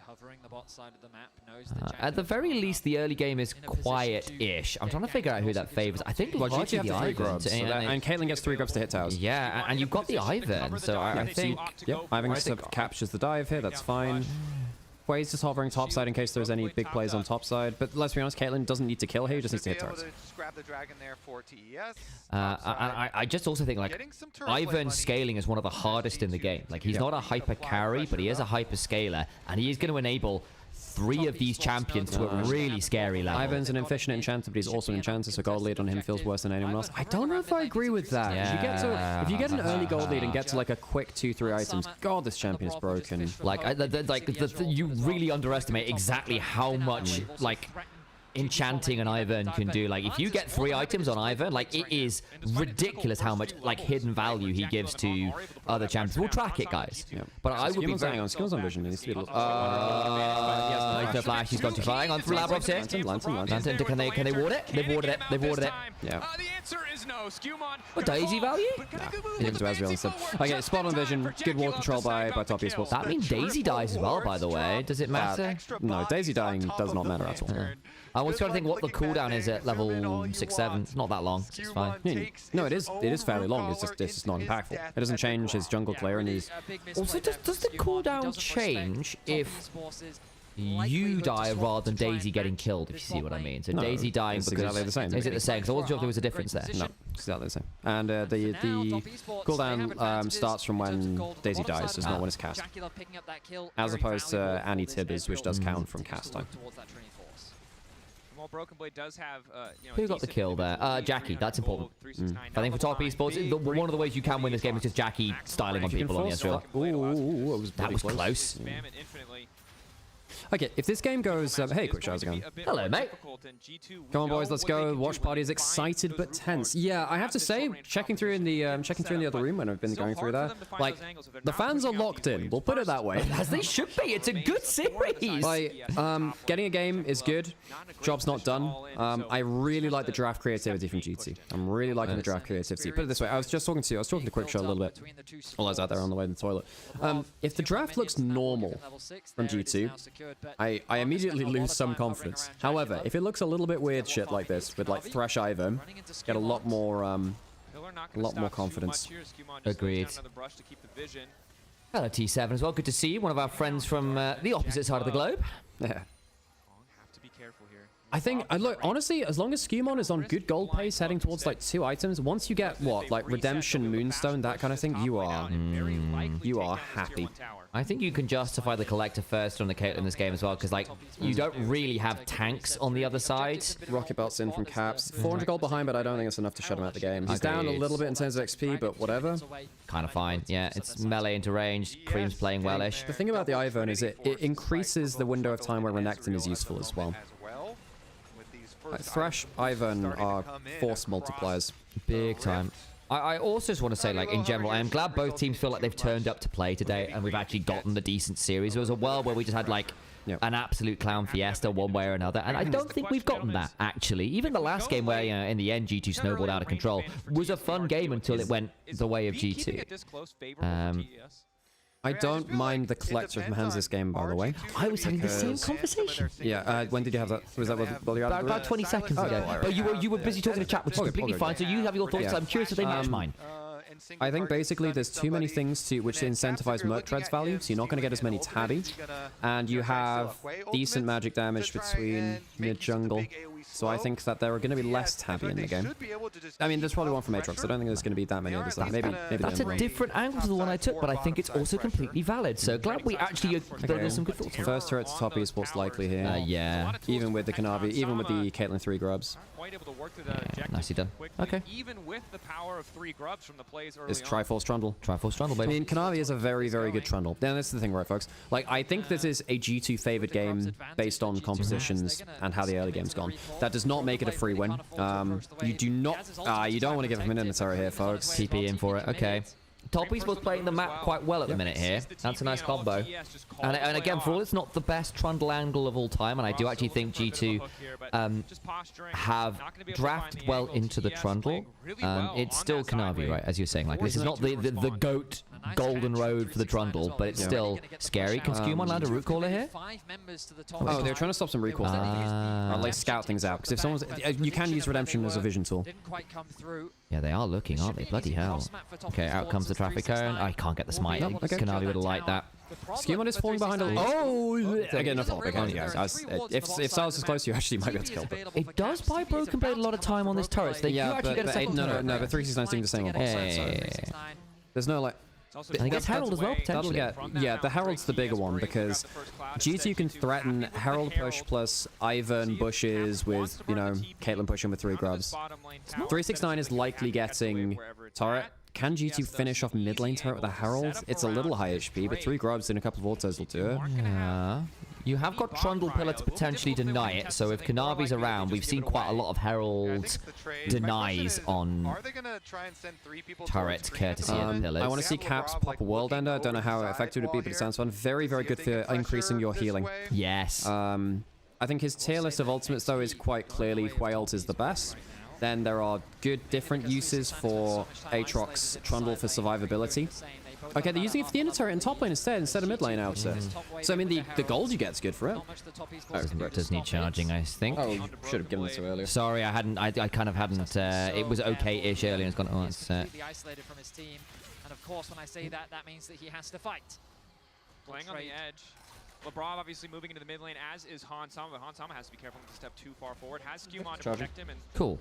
Hovering the bot side of the map, knows at the very least, the early game is quiet-ish. I'm trying to figure out who that favors. I think largely the Ivern. And Caitlyn gets 3 grubs to hit towers. Yeah, and you've got the Ivern, so I think... Yep, Ivern captures the dive here, that's fine. Wade's just hovering topside in case there's any big plays on topside. But let's be honest, Caitlyn doesn't need to kill here, he just needs to hit towers. Grab the dragon there for TES. I just also think, like, Ivern scaling is one of the hardest in the game. Like, he's not a hyper carry, but he is a hyper scaler, and he is going to enable 3 of these champions to a really scary level. Ivern's an efficient enchanter, but he's also an enchanter, so gold lead on him feels worse than anyone else. I don't know if I agree with that. Yeah. If you get an early gold lead and get to like a quick 2-3 items, God, this champion is broken. Like, you really underestimate exactly how much, like, enchanting an Ivern can do. Like, if you get 3 items on Ivern, like, it is ridiculous how much, like, hidden value he gives to other champions. We'll track it, guys. Yeah. But I would be very... on skills on vision. He needs to be he's no flash. He's gone too far. Hang on, through Labrob's here. Lantern. Can they ward it? They've warded it. They've warded it. Yeah. The answer is no. Skewmon. What, Daisy value? Nah. He didn't do Asriel instead. Okay, spot on vision. Good ward control by top Esports. That means Daisy dies as well, by the way. Does it matter? No, Daisy dying does not matter at all. I was trying to think what the cooldown is at level 6-7. It's not that long. It's fine. No, it is fairly long. It's just not impactful. It doesn't change his jungle clear and his... Also, does the cooldown change if you die rather than Daisy getting killed, if you see what I mean? So no, Daisy dying because... exactly the same. Is it the same? Because I wasn't sure if there was a difference there. No, it's exactly the same. And the cooldown starts from when Daisy dies, it's not when it's cast. As opposed to Annie Tibbers, which does count from cast time. Well, Broken Blade does have, who got the kill there? Jackie. That's important. I think for top esports, one of the ways you can win this game is just Jackie styling on people on the Ezreal. That was close. Okay, if this game goes... hey, quick how's it going? Hello, mate. Come on, boys, let's go. Watch party is excited but tense. Yeah, I have to say, checking through in the other room when I've been going through there, like, the fans are locked in. We'll put it that way. As they should be. It's a good series. Like, getting a game is good. Job's not done. I really like the draft creativity from GT. I'm really liking the draft creativity. Put it this way, I was talking to Quickshot a little bit while I was out there on the way to the toilet. If the draft looks normal from G2, I immediately lose some confidence. However, if it looks a little bit weird shit like this, with like Thresh Ivern, get a lot more confidence. Agreed. Hello, T7 as well. Good to see you. One of our friends from the opposite side of the globe. Yeah. I think, look, honestly, as long as Skewmon is on good gold pace heading towards like 2 items, once you get, what, like Redemption, Moonstone, that kind of thing, you are happy. I think you can justify the Collector first on the Caitlyn in this game as well, because, like, you don't really have tanks on the other side. Rocket Belt's in from Caps. 400 gold behind, but I don't think it's enough to shut him out the game. He's down a little bit in terms of XP, but whatever. Kind of fine, yeah. It's melee into range. Cream's playing well-ish. The thing about the Ivern is it increases the window of time where Renekton is useful as well. Thresh, Ivern are force multipliers. Big time. I also just want to say, like, in general, I am glad both teams feel like they've turned up to play today and we've actually gotten a decent series. There was a world where we just had, like, an absolute clown fiesta one way or another, and I don't think we've gotten that, actually. Even the last game where, you know, in the end, G2 snowballed out of control was a fun game until it went the way of G2. I don't mind the collector from hands this game, by the way. I was having the same conversation. Yeah, when did you have that? Was that while you had about 20 seconds ago. But you were busy talking to chat, which is completely fine, so you have your thoughts. I'm curious if they match mine. I think basically there's too many things which incentivize Merc Tread's value, so you're not going to get as many Tabby, and you have decent magic damage between mid-jungle, so I think that there are going to be less Tabby in the game. I mean, there's probably one from Aatrox, I don't think there's going to be that many others. Maybe that's a different angle to the one I took, but I think it's also completely valid, so glad we actually got some good thoughts. First turret to top esports likely here. Yeah. Even with the Kanavi, even with the Caitlyn 3 grubs. Nicely done. Okay. Even with the power of 3 grubs from the plays early It's Triforce Trundle. Triforce Trundle, baby. I mean, Kanavi is a very, very good Trundle. Now, that's the thing, right, folks? Like, I think this is a G2 favored game based on compositions and how the early game's gone. That does not make it a free win. You do not... you don't want to give him an inventory here, folks. TP in for it. Okay. Top Esports playing the map quite well at the minute here. That's a nice combo. And again, for all it's not the best Trundle angle of all time, and I do actually think G2 have drafted well into the Trundle, it's still Kanavi, right, as you're saying. Like, this is not the GOAT golden road for the Trundle, but it's still scary. Can Skumon land a root caller here? Oh, they're trying to stop some recourse. Or like scout things out, because if someone's... you can use Redemption as a vision tool. Yeah, they are looking, aren't they? Bloody hell. Okay, out comes the traffic cone. I can't get the smite. Kanavi would have liked that. Skumon is falling behind a... Oh! Again, no fault. If Silas is close, you actually might be able to kill them. It does buy Broken Blade a lot of time on this turret. So they do actually get a second turret. No, but 369's doing the same on both sides, so... There's no, like... And he gets Herald as well, potentially. Yeah, the Herald's the bigger one, because G2 can threaten Herald push plus Ivern bushes with, you know, Caitlyn pushing with 3 grubs. 369 is likely getting turret. Can G2 finish off mid lane turret with a Herald? It's a little high HP, but 3 grubs in a couple of autos will do it. Yeah. You have got Trundle Pillar to potentially deny it, so if Kanavi's around, we've seen quite a lot of Herald denies on turret courtesy of Pillars. I want to see Caps pop a World Ender. I don't know how effective it would be, but it sounds fun. Very, very good for increasing your healing. Yes. I think his tier list of ultimates, though, is quite clearly Whales is the best. Then there are good different uses for Aatrox Trundle for survivability. Okay, they're using it for the inner turret in top lane instead of mid lane outer. So I mean, the gold you get is good for it. Oh, does need charging, I think. Oh, you should have given it to earlier. Sorry, I kind of hadn't. It was okay-ish earlier, and it's gone. Oh, it's. Isolated from his team, and of course, when I say that, that means that he has to fight. Playing on the edge. LeBron obviously moving into the mid lane, as is Hansama, but Hansama has to be careful not to step too far forward. Has Skumon to protect him. And cool.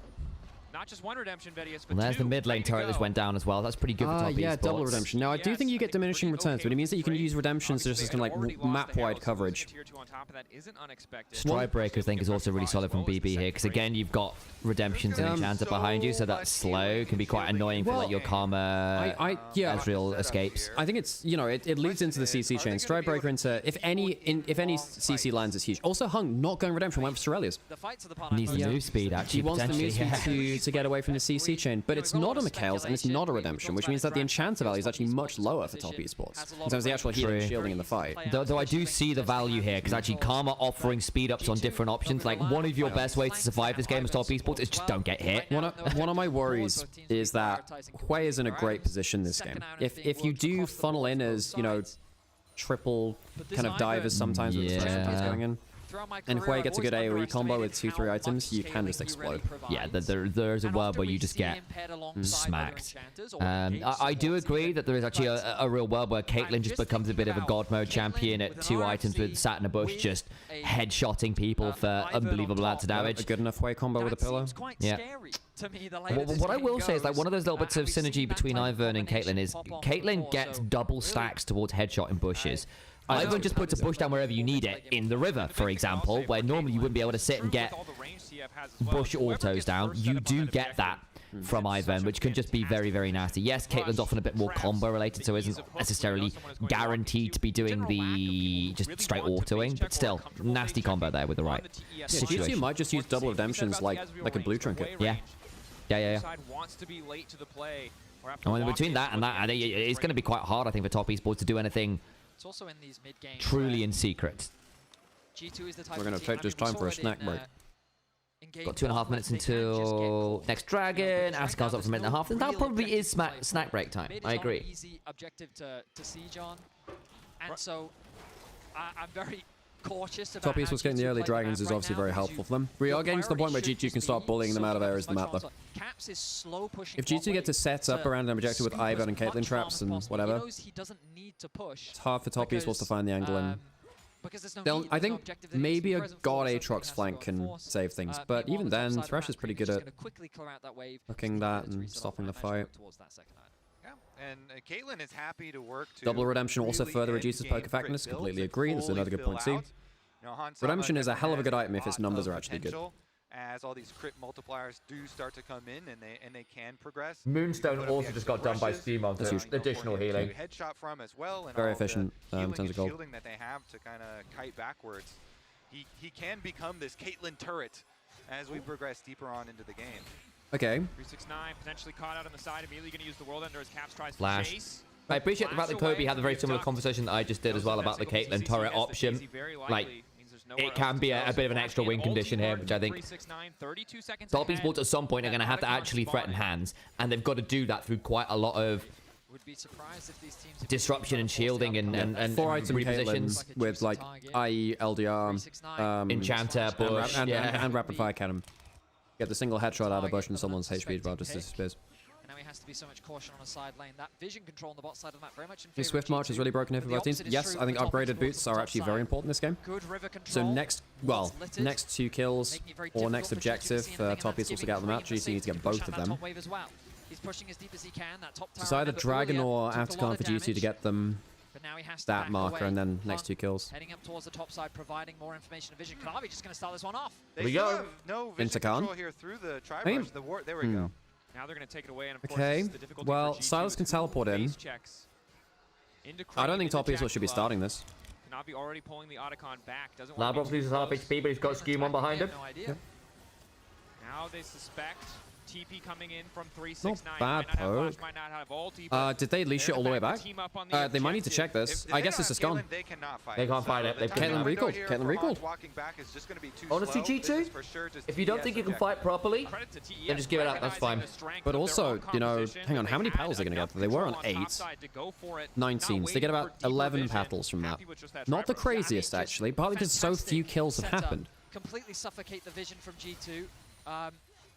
Not just one redemption, Vedius, but there's the mid lane turret that went down as well. That's pretty good for top yeah, esports. Double redemption. Now, I do think you get diminishing returns, but it means that you can use redemptions just as kind of like map-wide coverage. Stride I think is also really solid from BB here, because again, you've got redemptions and enchanter behind you, so that slow can be quite annoying for like your Karma Ezreal escapes. I think it's, you know, it leads into the CC chain. Stride Breaker into, if any CC lands is huge. Also, Hung not going redemption, went for Sorelia's. Needs the move speed, actually. He wants the move speed to get away from the CC chain, but it's not a Mikhail's and it's not a redemption, which means that the enchanter value is actually much lower for top esports in terms of the actual healing and shielding in the fight. Though I do see the value here, because actually Karma offering speed ups on different options, like one of your best ways to survive this game as top esports is just don't get hit. One of my worries is that Hui is in a great position this game. If you do funnel in as, you know, triple kind of divers sometimes with the special plays going in, and Hui gets a good AoE combo with 2-3 items, you can just explode. Yeah, there's a world where you just get smacked. I do agree that there is actually a real world where Caitlyn just becomes a bit of a god mode champion at 2 items with sat in a bush, just headshotting people for unbelievable amounts of damage. A good enough Hui combo with a pillar. Yeah. What I will say is, like, one of those little bits of synergy between Ivern and Caitlyn is Caitlyn gets double stacks towards headshot in bushes. Ivern just puts a bush down wherever you need it, in the river, for example, where normally you wouldn't be able to sit and get bush autos down. You do get that. from Ivan, which can just be very, very nasty. Yes, Caitlyn's often a bit more combo related, so isn't necessarily guaranteed to be doing the just straight autoing, but still, nasty combo there with the right situation. GT might just use double redemptions like a blue trinket. Yeah. Yeah. Wants to be late to the play. And between that and that, I think it's going to be quite hard, I think, for top esports to do anything It's also in these mid games truly in secret. G2 is the type We're going to take this time for a snack break. Got 2.5 minutes until next dragon. Askar's up for a minute and a half. And that probably is snack break time. I agree. Easy objective to siege on, and so I'm very cautious about Top Esports getting the early dragons is obviously very helpful for them. We are getting to the point where G2 can start bullying them out of areas of the map, though. Caps is slow pushing. If G2 get to set up around an objective with Ivan and Caitlyn traps and whatever, he doesn't need to push. it's hard for Top Esports to find the angle in. I think maybe a God Aatrox flank can save things, but even then, Thresh is pretty good at hooking that and stopping the fight. And Caitlyn is happy to work to Double redemption also further reduces poke effectiveness. Completely agree. That's another good point to see. Redemption is a hell of a good item if its numbers are actually good. As all these crit multipliers do start to come in and they can progress. Moonstone also just got done by Steam on additional healing. Headshot from as well, and very efficient in terms of gold. Shielding that they have to kind of kite backwards. He can become this Caitlyn turret as we progress deeper on into the game. Okay. 369 potentially caught out on the side. Immediately going to use the world ender as Caps tries Flash. to chase. I appreciate the fact that Kobe had a very similar conversation that I just did as well about the Caitlyn turret option. Like, it can be a bit of an extra win condition here, which I think Top Esports at some point are going to have to actually threaten hands, and they've got to do that through quite a lot of disruption and shielding and 4-item repositions with like IE, LDR, Enchanter, Bush, and rapid fire cannon. Get the single headshot out of Bush and someone's HP as well, just disappears. Now he has to be so much caution on the side lane. That vision control on the bot side of the map very much in The Swift March is really broken here for both teams. Yes, I think upgraded boots are actually very important in this game. So next 2 kills or next objective for Top Esports to get out of the map, GC needs to get both of them. He's pushing as deep as he can. That top tower It's either Dragon or Aftercon for GC to get them that marker and then next 2 kills. Heading up towards the top side, providing more information and vision. Kanavi just going to start this one off. There we go. No vision control here through the tri-brush. There we go. Now they're going to take it away, and of course, okay, the difficulty well, for G2 Silas can teleport in. I don't think Top Esports should be starting this. Kanavi already pulling the Otacon back. Doesn't Labrox loses half HP, but he's got Skewmon behind him. No idea. Yep. Now they suspect TP coming in from 369. Not bad poke. Did they leash it all the way back? They might need to check this. I guess this is gone. They cannot fight. They can't fight it. Caitlyn recalled. Caitlyn recalled. Honestly, G2, if you don't think you can fight properly, then just give it up. That's fine. But also, you know, hang on, how many petals are they going to get? They were on 8. 19. So they get about 11 petals from that. Not the craziest, actually, partly because so few kills have happened. Completely suffocate the vision from G2.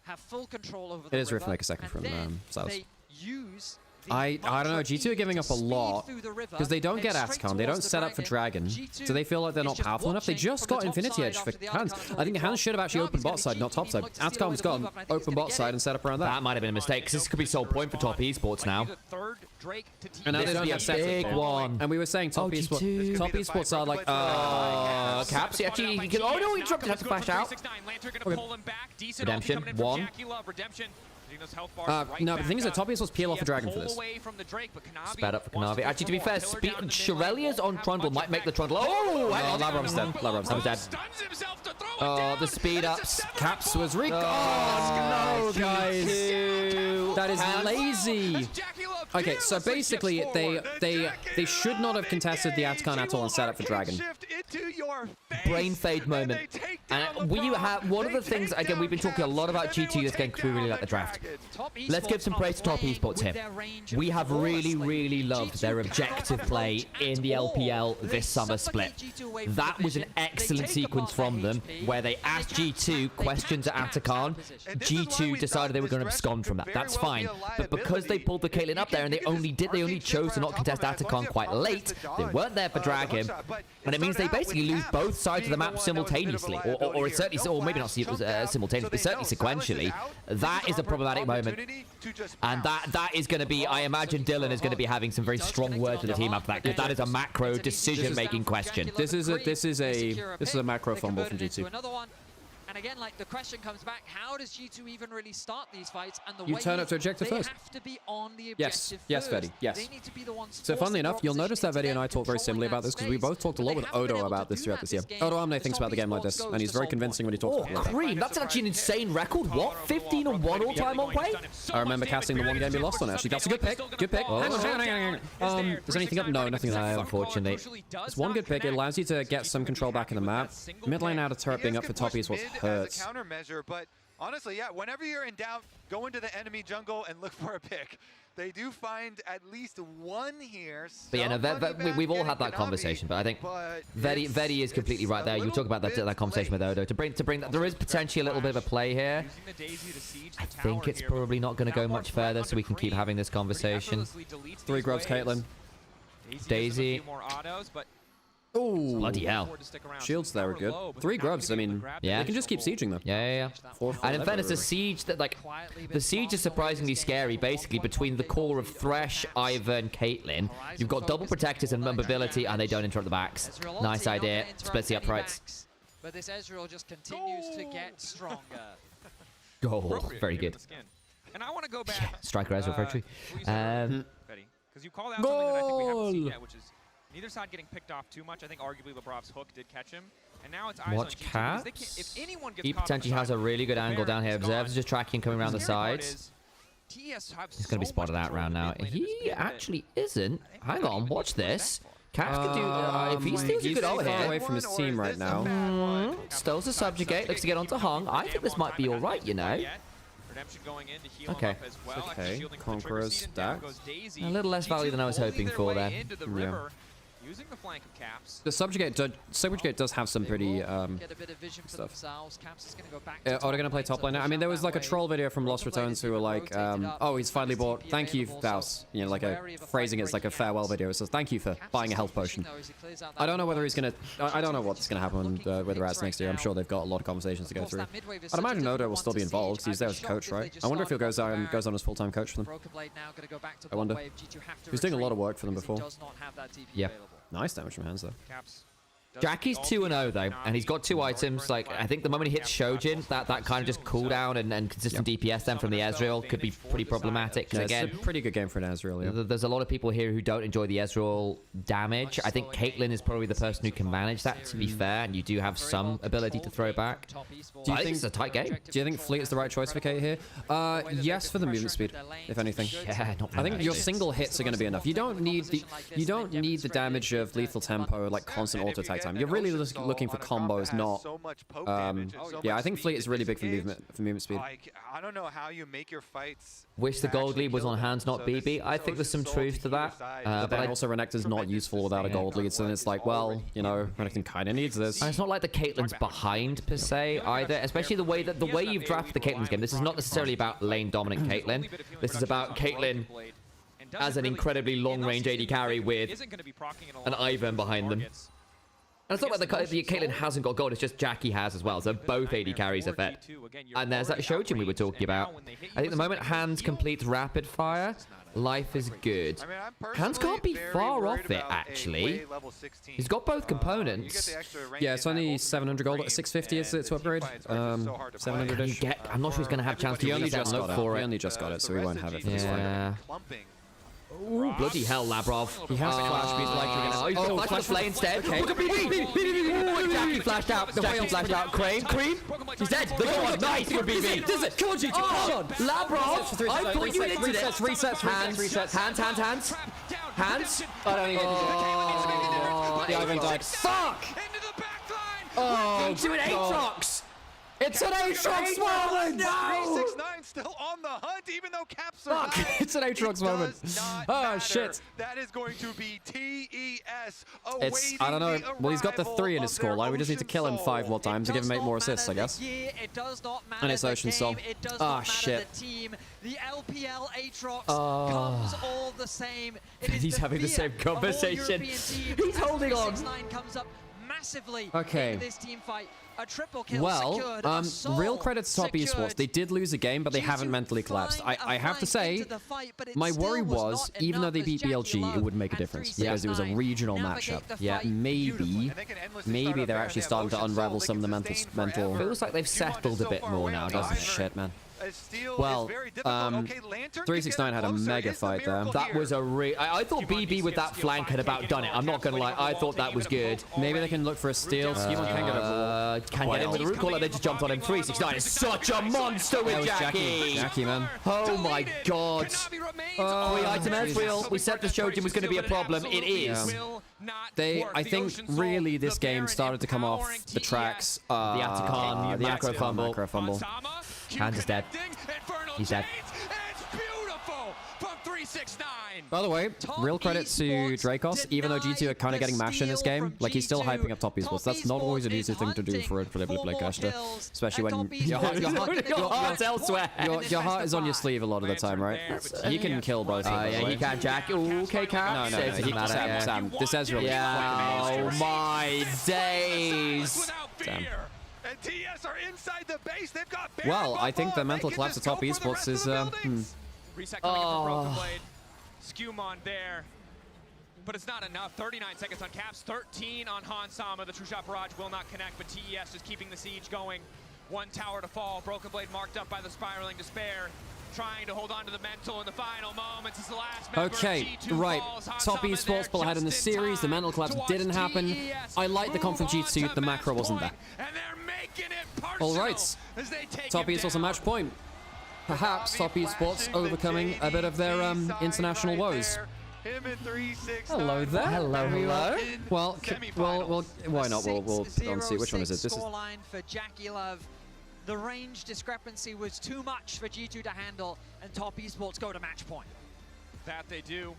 Have full control over the It is river, Rift a second from Silas. They use I don't know, G2 are giving up a lot because they don't get Atacon, they don't set up for Dragon, so they feel like they're not powerful enough. They just got Infinity Edge for Hans. I think Hans should have actually opened bot side, not top side. Atacon's gone, open bot side and set up around that. That might have been a mistake because this could be sole point for Top Esports now. And now this there's is a big one. And we were saying Top Esports are like, Caps, actually, he can, oh no, he dropped it, had to flash out. Redemption, 1. No, but the thing is that Top Esports peel off a Dragon for this. Sped up for Kanavi. Actually, to be fair, Shirelia's on Trundle might make the Trundle. Oh, Labrom's dead. Labrom's dead. Oh, the speed ups. Caps was recalled. Oh, no, guys. That is lazy. Okay, so basically, they should not have contested the Atacon at all and set up for Dragon. Brain fade moment. And we have one of the things, again, we've been talking a lot about G2 this game because we really like the draft. Let's give some praise to Top Esports here. We have really, really loved their objective play in the LPL this summer split. That was an excellent sequence from them where they asked G2 questions at Atacon. G2 decided they were going to abscond from that. That's fine. But because they pulled the Caitlyn up there and they only chose to not contest Atacon quite late, they weren't there for Dragon. And it means they basically lose both sides of the map simultaneously, or certainly, or maybe not simultaneously, but certainly sequentially. That is a problematic moment, and that is going to be. I imagine Dylan is going to be having some very strong words with the team after that, because that is a macro decision-making question. This is a macro fumble from G2. And again, like the question comes back, how does G2 even really start these fights? And the You way turn up to objective they first. have to be on the Yes, objective yes, first. Fetty, yes. They need to be the ones So funnily forcing their enough, you'll notice that opposition Veddy and I into talk very controlling similarly about that this because we space. both talked a But lot they with haven't been Odo able about to this do throughout that this year. game. Odo Amne The thinks about the game like this, Topies and he's goes very to convincing when he talks Solve about it. Cream, that's actually an insane record. What? 15-1 all-time on play? I remember casting the one game he lost on, actually. That's a good pick. Good pick. Oh. Hang on. Is anything up? No, nothing up. No, unfortunately. It's one good pick. It allows you to get some control back in the map. Mid lane out of turret being up for Toppy is what hurts. Countermeasure, but honestly, yeah, whenever you're in doubt, go into the enemy jungle and look for a pick. They do find at least one here. But yeah, no, we've all had that conversation, but I think Veddy is completely right there. You talk about that conversation with Odo. To bring that, there is potentially a little bit of a play here. I think it's probably not going to go much further, so we can keep having this conversation. 3 grubs, Caitlyn. Daisy. Oh, bloody hell. Shields there are good. 3 grubs, I mean, yeah. they can just keep sieging them. Yeah. And in fairness, the siege is surprisingly scary, basically, between the core of Thresh, Ivan, Caitlyn. You've got double protectors and mobility, and they don't interrupt the backs. Nice idea. Splits the uprights. But this Ezreal just continues to get stronger. Oh, very good. And I want to go back. Striker Ezreal, very true. Because you called out something that I think we haven't seen yet, which is neither side getting picked off too much. I think arguably Lebrov's hook did catch him. And now it's eyes Watch on G2, Caps. if anyone gets He caught potentially has a really good angle down here. Observes just tracking coming around the sides. TES He's going to be spotted out round now. He actually isn't. Hang on, watch this. Caps could do... if he steals a good over far here... away from his team right now. Steals the subjugate. Looks to get onto Hung. I think this might be all right, you know. Redemption going in to heal Okay. him up as well. Okay, Conqueror's stack. A little less value than I was hoping for there. Yeah. Using the flank of Caps. The subjugate does have some pretty Get a bit of vision for stuff. themselves. Caps is going to go back Are they going to play top lane now? I mean, there was like a troll video from Lost Returns who were like, oh, he's finally bought, thank you, Daus. You know, like phrasing it's like a farewell video. It says, thank you for buying a health potion. I don't know whether he's going to, I don't know what's going to happen with the Rats next year. I'm sure they've got a lot of conversations to go through. I'd imagine Odo will still be involved. He's there as a coach, right? I wonder if he goes on as full-time coach for them. I wonder. He's doing a lot of work for them before. Yeah. Nice damage from hands, though. Jackie's 2-0 though, and he's got 2 items. Like, I think the moment he hits Shojin, that kind of just cooldown and consistent DPS then from the Ezreal could be pretty problematic. Because Yeah, again, it's a pretty good game for an Ezreal, yeah. there's a lot of people here who don't enjoy the Ezreal damage. I think Caitlyn is probably the person who can manage that, to be fair, and you do have some ability to throw back. Do you think it's a tight game? Do you think Fleet is the right choice for Kate here? Yes, for the movement speed, if anything. Yeah, not I think really. your single hits are going to be enough. You don't need the damage of lethal tempo, like constant auto attack time. You're really just looking for combos, not. Yeah, I think Fleet is really big for movement speed. I don't know how you make your fights. Wish the gold lead was on hands, not BB. I think there's some truth to that. But then also Renekton's not useful without a gold lead, so then it's like, well, you know, Renekton kind of needs this. And it's not like the Caitlyn's behind per se either, especially the way you've drafted the Caitlyn's game. This is not necessarily about lane dominant Caitlyn. This is about Caitlyn as an incredibly long range AD carry with an Ivan behind them. And it's not like the Caitlyn hasn't got gold, it's just Jackie has as well. So both AD carries are fed. And there's that Shojin we were talking about. I think the moment Hands completes rapid fire, life is good. Hands can't be far off it, actually. He's got both components. Yeah, it's only 700 gold at 650 is it to upgrade? 700-ish. I'm not sure he's going to have a chance to reset and look for it. He only just got it, so he won't have it for this fight. Ooh, bloody hell, Labrov. He has flash speed like you're gonna... Oh, flash play instead. Okay. Look at BB! Ooh, Jackie flashed out. Jackie flashed out. Cream? He's dead. They go on. Nice for BB. Does it? Come on, G2. Come on. Labrov, I put you into this. Resets. Hands. I don't think it. The Ivan died. Fuck! Oh, into an Aatrox! It's an Aatrox moment! No! 369 still on the hunt, even though Cap survived. Fuck! It's an Aatrox moment. Oh, shit. That is going to be TES. It's, I don't know. Well, he's got the 3 in his scoreline. We just need to kill him 5 more times to give him 8 more assists, I guess. And it's Ocean Soul. Ah, shit. The LPL Aatrox comes all the same. He's having the same conversation. He's holding on. Comes up massively Okay. in this team fight. A triple kill Well, secured, a soul real credit to Top secured. Esports. They did lose a game, but they haven't mentally collapsed. I have to say, my worry was, even though they beat BLG, it would make a difference because it was a regional matchup. Yeah, maybe they're actually starting to unravel some of the mental. Feels like they've settled a bit more now, doesn't it? Shit, man. Well, 369 had a mega fight there. That was a I thought BB with that flank had about done it. I'm not gonna lie, I thought that was good. Maybe they can look for a steal. Skimon can get a can get him with a root caller. They just jumped on him. 369 is such a monster with Jackie. Jackie, man. Oh my god. 3 item Ezreal. We said the Shojin was going to be a problem. It is. I think really this game started to come off the tracks. The Atakan, the macro fumble. Hand is dead. He's dead. By the way, real credit to Dracos, even though G2 are kind of getting mashed in this game, like he's still hyping up Top Esports. That's not always an easy thing to do for a playcaster, especially when your heart's elsewhere. Your heart is on your sleeve a lot of the time, right? You can kill both. Yeah, you can, Jack. Okay, Cap. No. Sam, this Ezreal. Yeah. Oh my days. Damn. And TES are inside the base. They've got well, I think the mental collapse of Top Esports is Reset coming in from Broken Blade. Skewmon there. But it's not enough. 39 seconds on Caps, 13 on Hansama. The True Shot Barrage will not connect, but TES just keeping the siege going. One tower to fall. Broken Blade marked up by the Spiraling Despair. Trying to hold on to the mental in the final moments. It's the last member of G2 right. falls. Top Esports pull ahead in the series. The mental collapse didn't happen. I like the comp from G2. The macro wasn't there. And they're making it personal. All right. Top Esports a match point. Perhaps Top Esports overcoming a bit of their international woes. Hello there. Hello. Well, why not? We'll put on see which one is it. This is scoreline for Jackie Love. The range discrepancy was too much for G2 to handle, and Top Esports go to match point. That they do.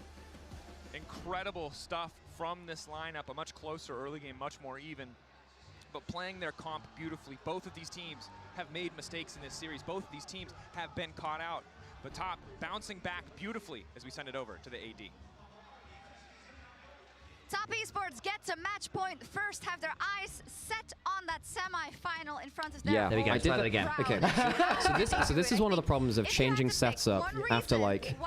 Incredible stuff from this lineup. A much closer early game, much more even. But playing their comp beautifully. Both of these teams have made mistakes in this series. Both of these teams have been caught out. But Top bouncing back beautifully as we send it over to the AD. Top Esports get to match point first, have their eyes set on that semi-final in front of their yeah, there we go. I did that again. Okay, so this is one of the problems of changing sets up after like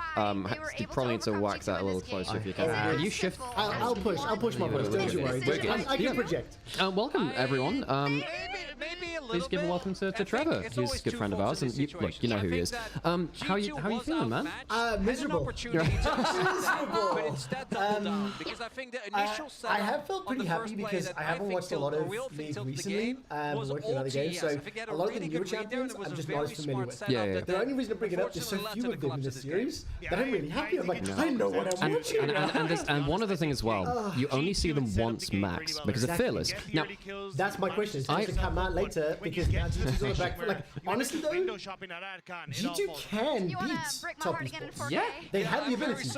you probably need to whack that a little closer if you can. Can you shift? I'll push my voice. Don't you worry. I can project. Welcome everyone. Please give a welcome to Trevor, who's a good friend of ours, and look, you know who he is. How you feeling, man? Miserable. But instead double down, because I think the initial I have felt pretty happy because I haven't watched a lot of League recently. Working on other games, so a lot of the newer champions I'm just not as familiar with. Yeah. The only reason I bring it up is so few of them in this series that I'm really happy. I'm like, I know what I'm watching. And one other thing as well, you only see them once max because of Fearless. Now, that's my question. Is going to come out later because now G2's on the back foot. Like, honestly though, G2 can beat Top Esports. Yeah, they have the ability.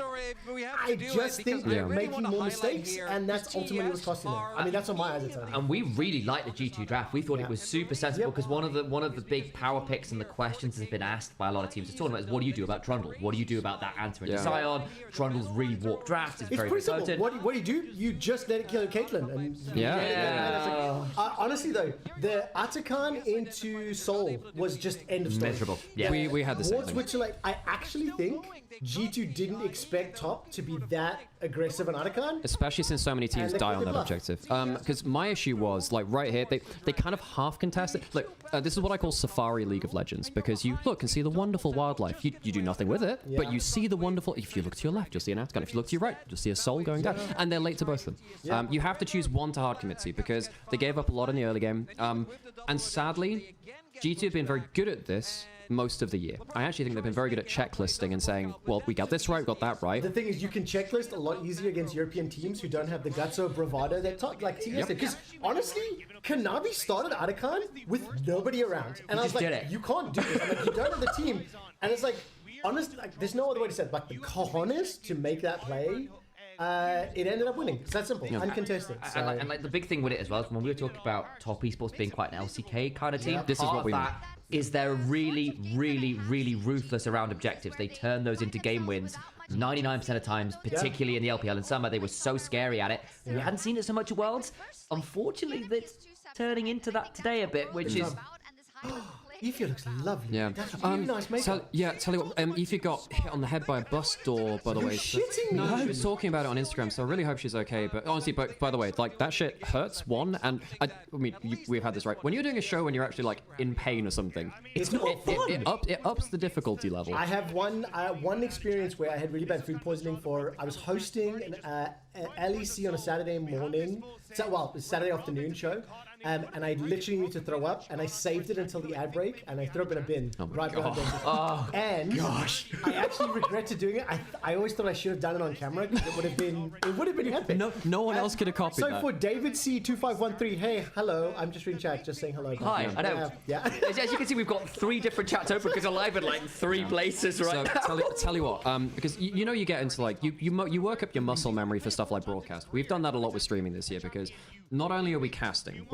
I just think they're making more mistakes, and that's ultimately what's costing them. I mean, that's on my eyes at the time. And we really liked the G2 draft. We thought it was super sensible because one of the big power picks and the questions has been asked by a lot of teams this tournament is, what do you do about Trundle? What do you do about that answer into Sion? Trundle's really warped draft. It's very pretty simple. What do you do? You just let it kill Caitlyn. And honestly though, the Atakan into Soul was just end of story. Miserable. Yeah, we had the same thing. Which I actually think G2 didn't expect Top to be that aggressive on Atakan. Especially since so many teams die on that objective. Because my issue was, like, right here, they kind of half contested. Look, this is what I call Safari League of Legends, because you look and see the wonderful wildlife. You do nothing with it, but you see the wonderful... If you look to your left, you'll see an Atakan. If you look to your right, you'll see a Soul going down. And they're late to both of them. You have to choose one to hard commit to, because they gave up a lot in the early game. And sadly, G2 have been very good at this most of the year. I actually think they've been very good at checklisting and saying, well, we got this right, we got that right. The thing is, you can checklist a lot easier against European teams who don't have the guts or bravado that like TES did. Because honestly, Kanavi started Atakan with nobody around. And I was like, you can't do this. I'm like, you don't have the team. And it's like, honestly, like, there's no other way to say it. Like, the cojones to make that play, it ended up winning. It's that simple, uncontested. So. And like the big thing with it as well is when we were talking about Top Esports being quite an LCK kind of team, this is what we mean. Is they're really, really, really ruthless around objectives. They turn those into game wins. 99% of times, particularly in the LPL and summer, they were so scary at it. We hadn't seen it so much at Worlds. Unfortunately, it's turning into that today a bit, which is... Ifia looks lovely. Yeah. That's really nice makeup. Tell you what, Ifia got hit on the head by a bus door, by the way. No, she was talking about it on Instagram, so I really hope she's okay. But honestly, by the way, like, that shit hurts, one, and I mean, we've had this, right? When you're doing a show when you're actually, like, in pain or something, it's not fun. It ups the difficulty level. I have one experience where I had really bad food poisoning I was hosting an LEC on a Saturday morning, it was a Saturday afternoon show. And I literally need to throw up, and I saved it until the ad break, and I threw up in a bin right behind them. Oh, and gosh, I actually regretted doing it. I always thought I should have done it on camera because it would have been epic. No one else could have copied so that. For David C2513, hey, hello, I'm just reading chat, just saying hello. Hi, I know. Yeah. As you can see, we've got 3 different chats open because I'm live in like 3 places right now. Tell you what, because you know you get into like you work up your muscle memory for stuff like broadcast. We've done that a lot with streaming this year because not only are we casting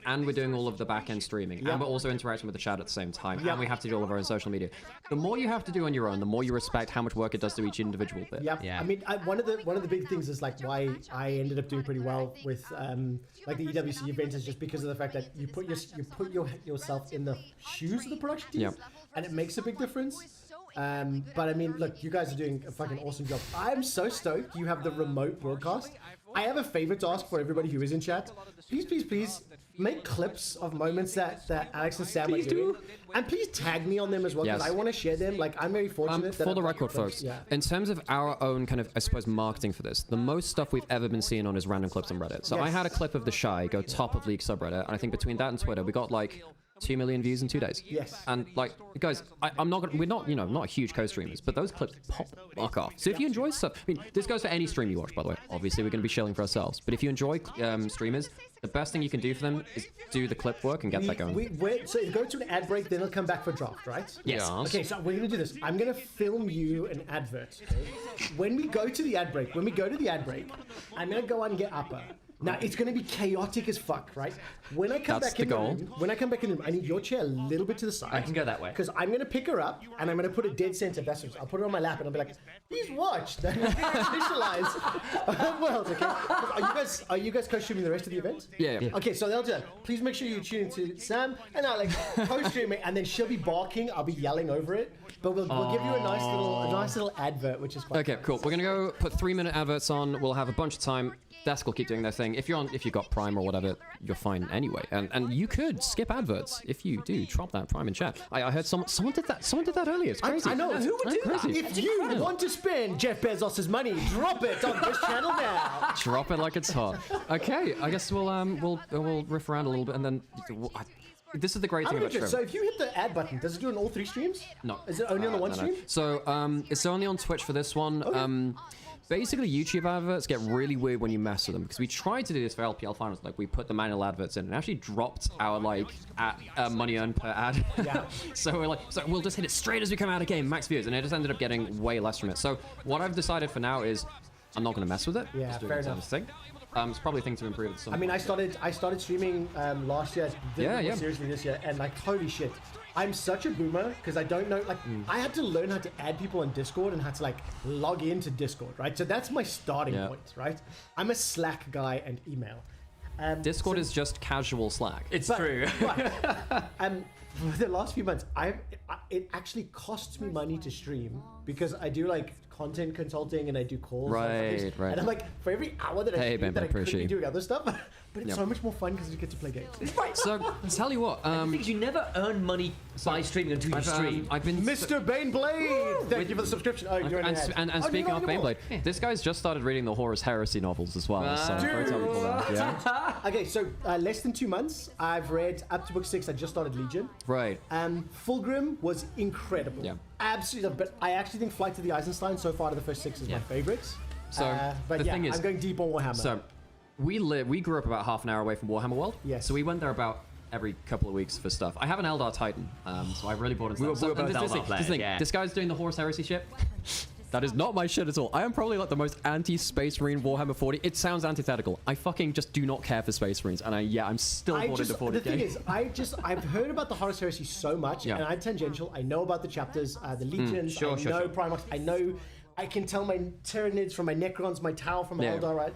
and we're doing all of the back-end streaming, and we're also interacting with the chat at the same time, and we have to do all of our own social media. The more you have to do on your own, the more you respect how much work it does to each individual bit. Yeah. I mean, one of the big things is like why I ended up doing pretty well with like the EWC event is just because of the fact that you put yourself in the shoes of the production team, and it makes a big difference. But I mean, look, you guys are doing a fucking awesome job. I'm so stoked you have the remote broadcast. I have a favor to ask for everybody who is in chat. Please make clips of moments that Alex and Sam are doing. And please tag me on them as well, because I want to share them. Like, I'm very fortunate that... For the record, folks, in terms of our own kind of, I suppose, marketing for this, the most stuff we've ever been seeing on is random clips on Reddit. So I had a clip of The Shy go top of League subreddit, and I think between that and Twitter, we got like 2 million views in 2 days. Yes. And like, guys, we're not, not huge co-streamers, but those clips pop the fuck off. So if you enjoy stuff, I mean, this goes for any stream you watch, by the way. Obviously, we're going to be shilling for ourselves. But if you enjoy streamers, the best thing you can do for them is do the clip work and get that going. So if you go to an ad break, then it'll come back for draft, right? Yes. Okay, so we're going to do this. I'm going to film you an advert. Okay? When we go to the ad break, I'm going to go on and get upper. Now, it's going to be chaotic as fuck, right? When I come back in the room, I need your chair a little bit to the side. I can go that way. Because I'm going to pick her up, and I'm going to put it dead center. I'll put her on my lap, and I'll be like, please watch the Initialise Worlds, okay? Are you guys co-streaming the rest of the event? Yeah. Okay, so they'll do that. Please make sure you tune into Sam and Alex co-streaming, and then she'll be barking, I'll be yelling over it. But we'll give you a nice little advert, which is quite Okay, cool. We're going to go put 3-minute adverts on. We'll have a bunch of time. Desk will keep doing their thing. If you got Prime or whatever, you're fine anyway. And you could skip adverts if you do. Drop that Prime in chat. I heard someone did that earlier. It's crazy. I know. Who would do that? If you want to spend Jeff Bezos' money, drop it on this channel now. Drop it like it's hot. Okay, I guess we'll riff around a little bit, and then this is the great thing about streaming. So if you hit the add button, does it do it on all 3 streams? No. Is it only on the one stream? So it's only on Twitch for this one. Okay. Basically, YouTube adverts get really weird when you mess with them, because we tried to do this for LPL finals. Like, we put the manual adverts in and actually dropped our money earned per ad. Yeah. So we're like, we'll just hit it straight as we come out of game, max views, and it just ended up getting way less from it. So what I've decided for now is I'm not going to mess with it. Yeah, fair enough. Thing. It's probably a thing to improve at some point. I mean, I started streaming last year. More seriously this year, and like, holy shit. I'm such a boomer because I don't know, like, I had to learn how to add people on Discord and how to, like, log into Discord, right? So that's my starting point, right? I'm a Slack guy and email. Discord is just casual Slack. It's true. For the last few months, it actually costs me money to stream because I do, like, content consulting and I do calls. Right. And I'm like, for every hour that I stream, that I could be doing other stuff, but it's so much more fun because you get to play games. Right. So, tell you what. Because you never earn money by streaming until you stream. I've been Mr. Baneblade! Thank you for the subscription. Oh, you're doing it. And speaking of Baneblade, this guy's just started reading the Horus Heresy novels as well. Okay, so less than 2 months. I've read up to book 6. I just started Legion. Right. Fulgrim was incredible. Yeah. Absolutely. But I actually think Flight to the Eisenstein so far to the first 6 is my favorite. So but thing is, I'm going deep on Warhammer. So we grew up about half an hour away from Warhammer World. Yes. So we went there about every couple of weeks for stuff. I have an Eldar Titan, so I've really bought into that. This guy's doing the Horus Heresy ship. That is not my shit at all. I am probably like the most anti-Space Marine Warhammer 40. It sounds antithetical. I fucking just do not care for Space Marines, and I'm still bought into 40k. The thing is, I've heard about the Horus Heresy so much, and I'm tangential. I know about the chapters, the Legions. I know Primarchs. I know I can tell my Tyranids from my Necrons, my Tau from my Eldar, right?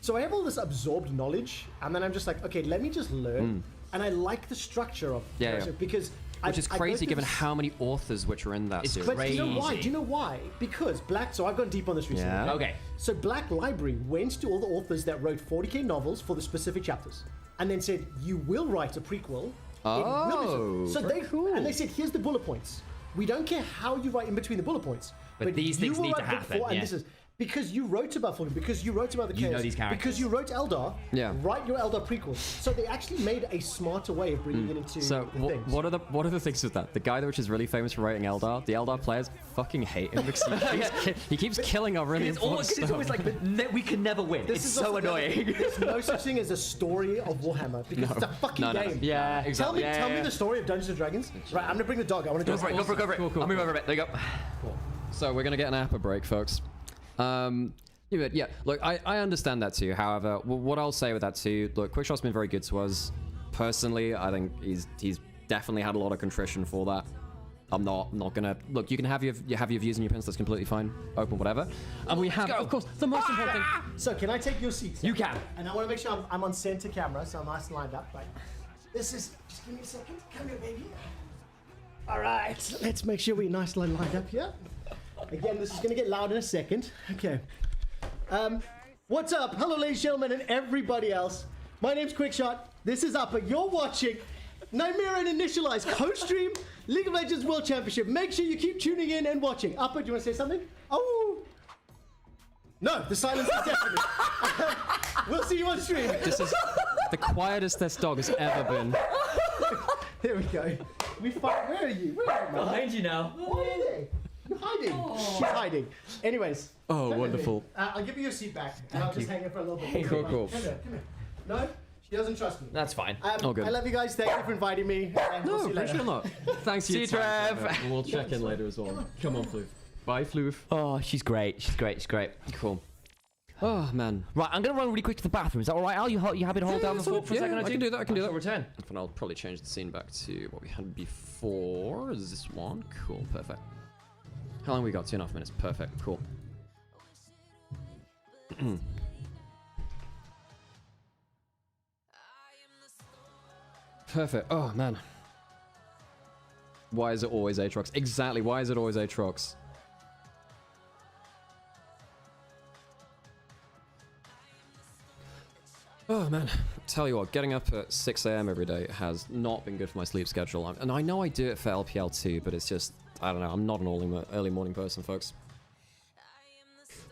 So I have all this absorbed knowledge, and then I'm just like, okay, let me just learn. And I like the structure of because which is crazy given how many authors which are in that series. But you know why? Do you know why? Because Black. So I've gone deep on this recently. Yeah. Okay. So Black Library went to all the authors that wrote 40k novels for the specific chapters, and then said, "You will write a prequel." So they said, "Here's the bullet points. We don't care how you write in between the bullet points, but these things need to happen." And this is because you wrote about Fulham, because you wrote about the Chaos, know these characters. because you wrote Eldar. Write your Eldar prequels. So they actually made a smarter way of bringing it into. So what are the things with that? The guy which is really famous for writing Eldar, the Eldar players fucking hate him because he keeps killing our really important stuff. It's always like we can never win. It's so annoying. There's no such thing as a story of Warhammer because it's a fucking game. Yeah, exactly. Tell me the story of Dungeons and Dragons. Right, I'm gonna bring the dog. I want to go for it. Go for it. I'll move over a bit. There you go. Cool. So we're gonna get an APA break, folks. Yeah, look, I understand that too. However, what I'll say with that too, look, Quickshot's been very good to us. Personally, I think he's definitely had a lot of contrition for that. I'm not gonna look. You can have your views and your opinions. That's completely fine. Open, whatever. And we have, of course, the most important thing. So can I take your seats? You can. And I want to make sure I'm on center camera, so I'm nice and lined up. Right. This is. Just give me a second. Come here, baby. All right. Let's make sure we're nice and lined up here. Again, this is gonna get loud in a second. Okay. What's up? Hello, ladies and gentlemen, and everybody else. My name's Quickshot. This is Upper. You're watching Nymaera and Initialise co-stream League of Legends World Championship. Make sure you keep tuning in and watching. Upper, do you want to say something? Oh! No, the silence is deafening. We'll see you on stream. This is the quietest this dog has ever been. Here we go. Where are you? Where are you? Behind you now. Why are they? You're hiding. She's hiding. Anyways. Oh, wonderful. I'll give you your seat back, and I'll just hang it for a little bit. Cool. Come here. No, she doesn't trust me. That's fine. All good. I love you guys. Thank you for inviting me. No, for sure not. Thanks for your time. Trev. We'll check in later as well. Come on, Floof. Bye, Floof. Oh, she's great. She's great. Cool. Oh, man. Right, I'm going to run really quick to the bathroom. Is that all right, Al? You happy to hold down the fort for a second? I can do that. Return. And I'll probably change the scene back to what we had before. Is this one? Cool. Perfect. How long we got? 2.5 minutes. Perfect. Cool. Perfect. Oh, man. Why is it always Aatrox? Exactly. Why is it always Aatrox? Oh, man. Tell you what, getting up at 6 a.m. every day has not been good for my sleep schedule. And I know I do it for LPL too, but it's just, I don't know. I'm not an early morning person, folks.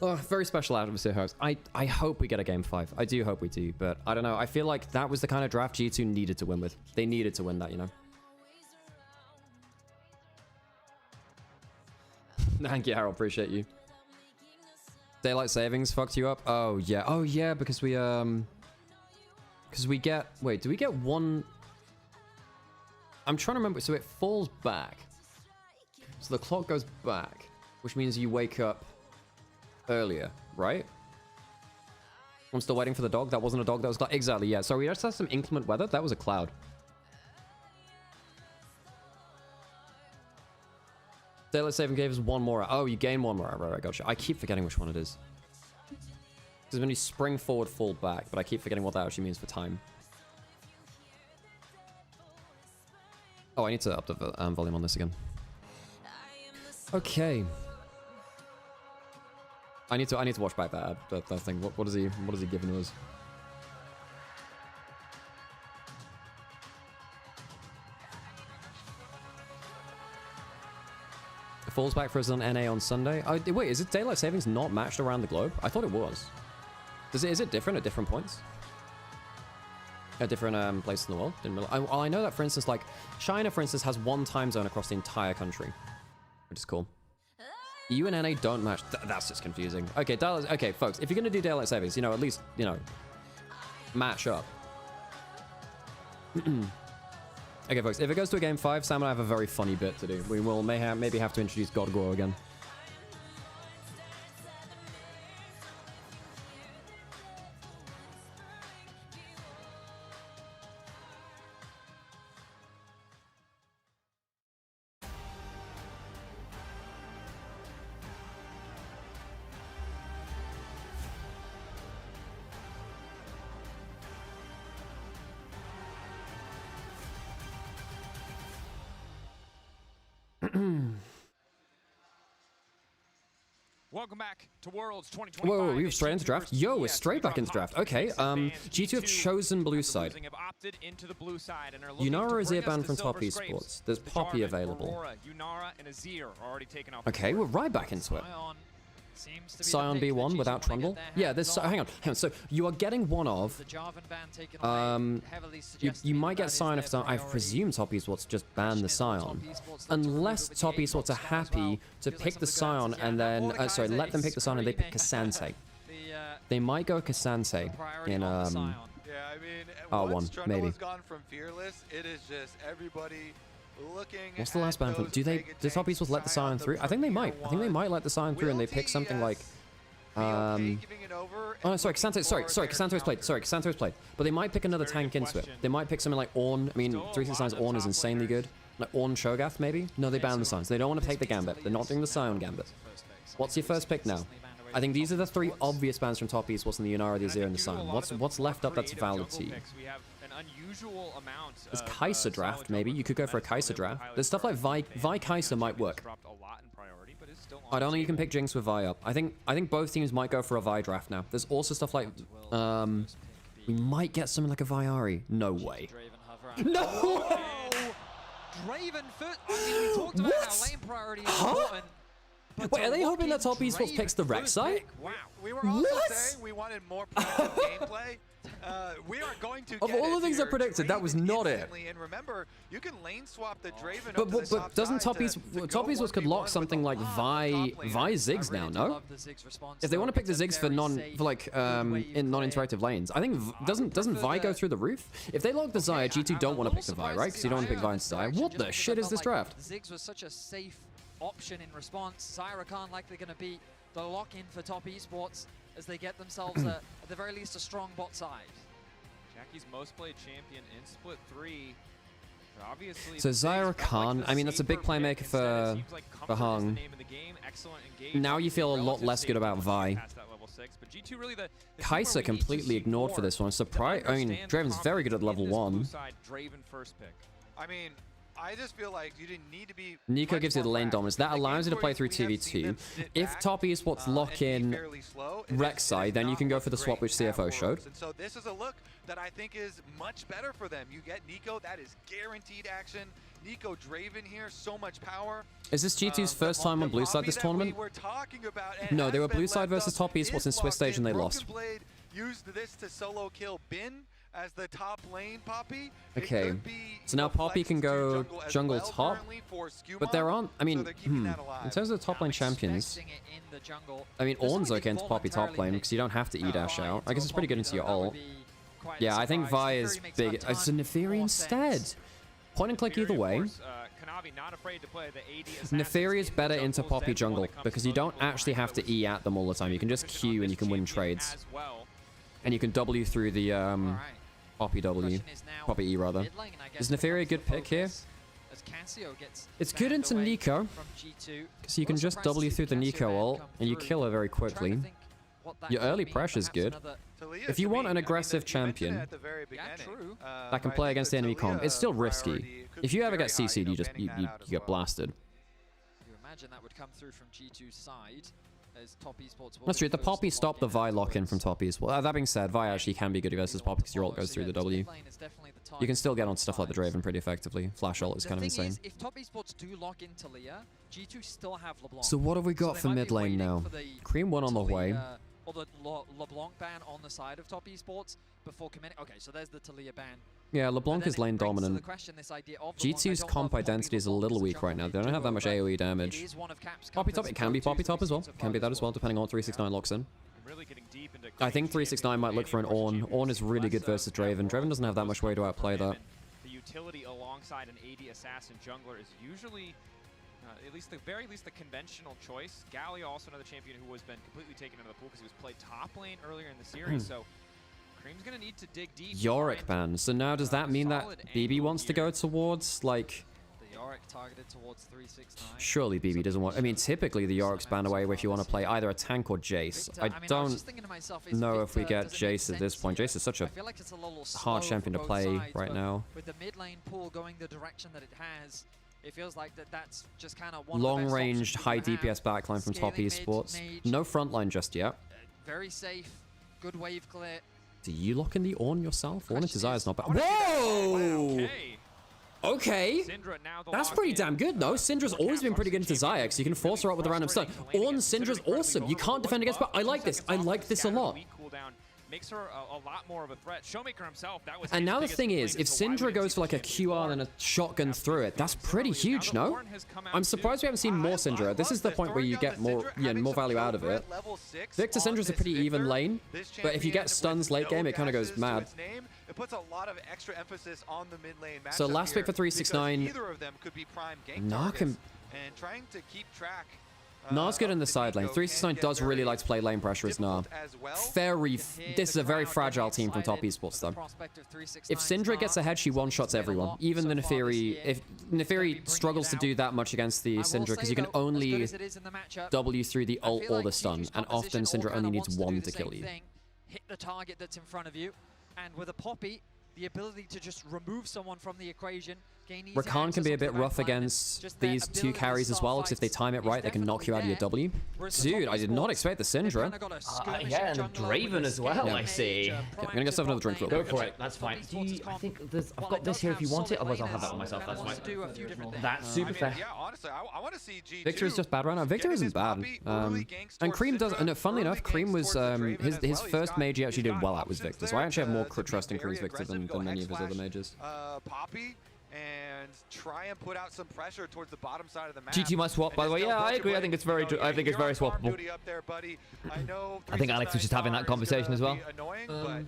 Oh, very special atmosphere, host. I hope we get a game 5. I do hope we do, but I don't know. I feel like that was the kind of draft G2 needed to win with. They needed to win that, you know? Thank you, Harold. Appreciate you. Daylight savings fucked you up? Oh, yeah, because we, because we get... Wait, do we get one... I'm trying to remember. So it falls back. So the clock goes back, which means you wake up earlier, right? I'm still waiting for the dog. That wasn't a dog. That was... Exactly, yeah. So we just had some inclement weather. That was a cloud. Daylight saving gave us one more. Oh, you gain one more. Right, gotcha. I keep forgetting which one it is. Because when you spring forward, fall back, but I keep forgetting what that actually means for time. Oh, I need to up the volume on this again. Okay. I need to watch back that thing. What is he giving to us? It falls back for us on NA on Sunday. Oh, wait, is it daylight savings not matched around the globe? I thought it was. Is it different at different points? At different places in the world? I know that, for instance, like China, for instance, has one time zone across the entire country, which is cool. EU and NA don't match. That's just confusing. Okay, okay, folks, if you're gonna do daylight savings, at least, match up. Okay, folks, if it goes to a game 5, Sam and I have a very funny bit to do. We will maybe have to introduce God Goro again. Welcome back to Worlds 2025. Whoa, we were straight into draft? Yo, we're straight back into draft. Okay, G2 have chosen blue side. Yunara is banned from top esports. There's Poppy available. Okay, we're right back into it. Scion B1 without Trundle? Yeah, there's... hang on. So, you are getting one of... you might get Scion if... I presume top esports just ban the Scion. Unless top esports are happy to pick the Scion and then... sorry, let them pick the Scion and they pick Cassante. They might go Cassante in... Yeah, I mean, R1, once Trundle maybe. has gone from Fearless, it is just everybody looking. What's the last ban from? Do top esports let the Scion through? I think they might. I think they might let the Scion through and they pick something like... oh, no, sorry, Cassante, sorry, Cassante was played. Sorry, Cassante was played. But they might pick another tank into it. They might pick something like Ornn. I mean, 369's Ornn is insanely good. Like Ornn Cho'Gath, maybe? No, they ban the Scions. They don't want to take the Gambit. They're not doing the Scion Gambit. What's your first pick now? I think these are the three obvious bans from top esports in the Yunara, the Azir, and the Scion. What's left up that's valid to you? There's Kai'Sa draft, maybe. You could go for a Kai'Sa draft. There's stuff like Vi Kai'Sa might work. I don't think you can pick Jinx with Vi up. I think both teams might go for a Vi draft now. There's also stuff like... we might get something like a Viari. No way. No! Draven first. I mean, we talked about how lane priority is important. Wait, are they hoping that top esports picks the Rek'Sai? Wow. We were also saying we wanted more predictive gameplay. We are going to Of all the things I predicted, that was not it. And remember, you can lane swap the Draven But doesn't top esports could lock something like Vi Ziggs now, no? If they want to pick the Ziggs for in non-interactive lanes, I think doesn't Vi go through the roof? If they lock the Xayah, G2 don't want to pick the Vi, right? Because you don't want to pick Vi and Xayah. What the shit is this draft? Ziggs was such a safe option in response. Zyra Khan likely going to be the lock-in for top esports as they get themselves, at the very least, a strong bot side. Jackie's most played champion in Split 3. Obviously, so Zyra Khan, I mean, that's a big playmaker for Hung. Now you feel a lot less good about Vi. Kai'Sa completely ignored for this one. Surprise! I mean, Draven's very good at level 1. I mean, I just feel like you didn't need to be... Nico gives you the lane dominance. That allows you to play through 2v2. If top esports lock in Rek'Sai, then you can go for the swap which CFO showed. And so this is a look that I think is much better for them. You get Nico, that is guaranteed action. Nico Draven here, so much power. Is this G2's first time on blue side this tournament? No, they were blue side versus top esports in Swiss stage and they lost. Used this to solo kill Bin as the top lane, Poppy. Okay, so now Poppy can go jungle top, but there aren't, I mean, in terms of top lane champions, I mean, Ornn's okay into Poppy top lane because you don't have to E-dash out. I guess it's pretty good into your ult. Yeah, I think Vi is big. It's a Neferi instead. Point and click either way. Neferi is better into Poppy jungle because you don't actually have to E at them all the time. You can just Q and you can win trades. And you can W through the Poppy W. Poppy E rather. Is Neferi a good pick here? It's good into Nico, because you can just W through the Nico ult, and you kill her very quickly. Your early pressure is good. If you want an aggressive champion that can play against the enemy comp, it's still risky. If you ever get CC'd, you get blasted. You imagine that would come through from G2's side. Top esports. That's true. The Poppy stopped the Vi lock-in from top esports. That being said, Vi actually can be good versus Poppy because your ult goes through the W. You can still get on stuff like the Draven pretty effectively. Flash ult is kind of insane. If top esports do lock in Talia, G2 still have LeBlanc. So what have we got for mid lane now? Cream 1 on the way. Or the LeBlanc ban on the side of top esports before committing. Okay, so there's the Talia ban. Yeah, LeBlanc is lane dominant. G2's comp identity is a little weak right now. They don't have that much AoE damage. Poppy top, it can be Poppy top as well. Can be that as well, depending on what 369 locks in. I think 369 might look for an Ornn. Ornn is really good versus Draven. Draven doesn't have that much way to outplay that. The utility alongside an AD assassin jungler is usually, at very least, the conventional choice. Galio, also another champion who has been completely taken out of the pool because he was played top lane earlier in the series. So Cream's gonna need to dig deep. Yorick ban. So now does that mean that BB wants to go towards, like... The Yorick targeted towards 369. Surely BB doesn't want... I mean, typically the Yorick's ban away if you want to play either a tank or Jace. I don't know if we get Jace at this point. Jace is such a hard champion to play right now. With the mid lane pool going the direction that it has, It feels like that's just kind of one Long-ranged, high DPS backline from top esports. No frontline just yet. Very safe, good wave clear. Do you lock in the Ornn yourself? Ornn and Desire's not bad. Whoa! Okay. That's pretty damn good, though. Syndra's always been pretty good in Desire, because you can force her up with a random stun. Ornn Syndra's awesome. You can't defend against, but I like this. I like this a lot. Makes her a lot more of a threat. Showmaker himself, that was And now the thing is, if Syndra goes for like a QR and a shotgun through it, that's pretty huge, no? I'm surprised we haven't seen more Syndra. This is the point where you get more value out of it. Victor Syndra's a pretty even lane, but if you get stuns late game, it kind of goes mad. It puts a lot of extra emphasis on the mid lane matchup. So last pick for 369. Either of them could be prime gank Narc targets, and trying to keep track. Nar's good in the side lane. 369 does really like to play lane pressure as Nar. This is a very fragile team from top esports though. If Syndra gets ahead, she one-shots everyone. Even the Neferi. If Neferi struggles to do that much against the Syndra, because you can only W through the ult or the stun, and often Syndra only needs one to kill you. Hit the target that's in front of you, and with a Poppy, the ability to just remove someone from the equation. Rakan can be a bit rough against these two carries as well, because if they time it right, they can knock you out of your W. Dude, I did not expect the Syndra. Yeah, and Draven as well, I see. Okay, I'm gonna get stuff another drink. Go for it, that's fine. I think I've got this here if you want it, otherwise I'll have that on myself, that's fine. That's super fair. Yeah, honestly, I want to see G2. Victor is just bad right now. Victor isn't bad. And Cream does, and funnily enough, Cream was, his first mage he actually did well at was Victor, so I actually have more trust in Cream's Victor than many of his other mages. Poppy, and try and put out some pressure towards the bottom side of the map. GT might swap, by the way. Yeah, I agree. I think it's very swappable. I think Alex was just having that conversation as well. Annoying, but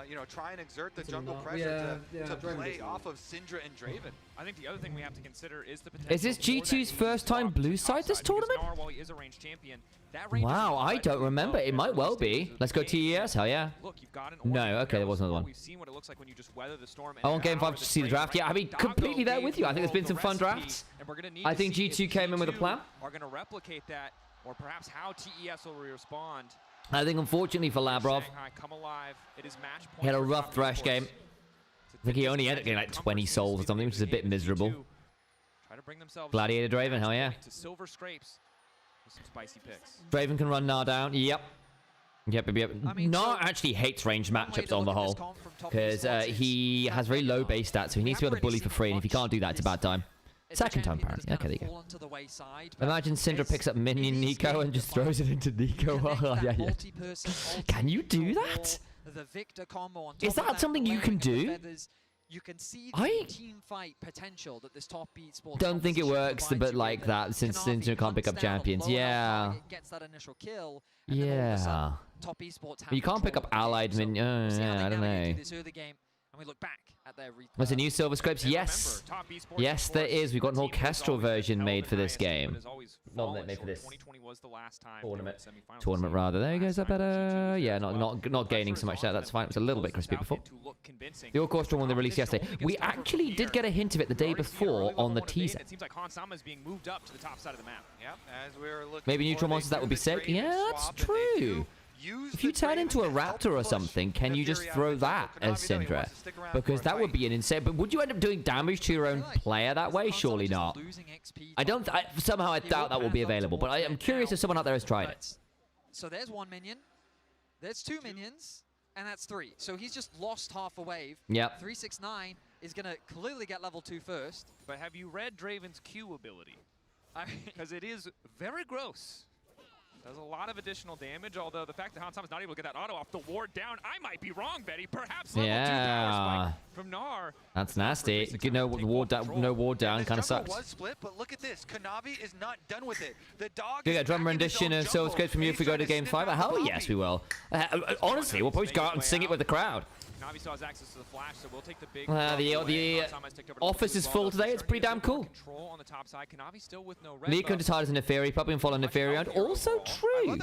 you know, try and exert the jungle pressure to play off of Syndra and Draven. I think the other thing we have to consider is the potential. Is this G2's first time blue side this tournament? Wow, I don't remember. It might well be. Let's go TES. Hell yeah. No, okay, there was another one. I want Game 5 to see the draft. Yeah, I mean, completely there with you. I think there's been some fun drafts. I think G2 came in with a plan. Are going to replicate that, or perhaps how TES will respond. I think, unfortunately for Labrov, he had a rough Thresh game. I think he only ended up getting like 20 souls or something, which is a bit miserable. Gladiator Draven, hell yeah. Draven can run Gnar down. Yep. Yep. Gnar actually hates ranged matchups on the whole, because he has very low base stats, so he needs to be able to bully for free, and if he can't do that, it's a bad time. Second time, apparently. Okay, there you go. Imagine Syndra picks up minion Nico and just throws it into Nico. Yeah. Can you do that? Is that something you can do? You can see the team fight potential that this top esports don't think it works, but like that, since Syndra can't pick up champions. Yeah. Yeah. You can't pick up allied minions. Yeah, I don't know. And we look back at their was a new Silver Scrapes? Yes. Yes, there is. We've got an orchestral version made for this game. Not made for this tournament rather. There goes that better. Yeah, not gaining so much there. That's fine. It was a little bit crispy before. The orchestral one they released yesterday. We actually did get a hint of it the day before on the teaser. It seems like Hansama is being moved up to the top side of the map. Yep, as we're looking maybe neutral monsters, that would be sick. Yeah, that's true. If you turn into a raptor or something, can you just throw that as Syndra? Because that would be an insane... But would you end up doing damage to your own player that way? Surely not. Somehow I doubt that will be available, but I am curious if someone out there has tried it. So there's one minion. There's two minions. And that's three. So he's just lost half a wave. Yep. 369 is going to clearly get level 2 first. But have you read Draven's Q ability? Because it is very gross. Does a lot of additional damage, although the fact that Hansama is not able to get that auto off the ward down, I might be wrong, Betty. Perhaps level 2 power spike from Gnar. That's nasty. No ward down kind of sucks. Was split, but look at this. Kanavi is not done with it. The dog you get drum rendition of Silver Scrapes from you if we go to game 5? Hell yes, we will. Honestly, we'll probably just go out and sing it with the crowd. Kanavi still has access to the flash, so we'll take the big... the office is full today. It's pretty damn cool. On the top side. Kanavi still with no red Nico as hard as Neferi, probably follow Neferi around. Also true.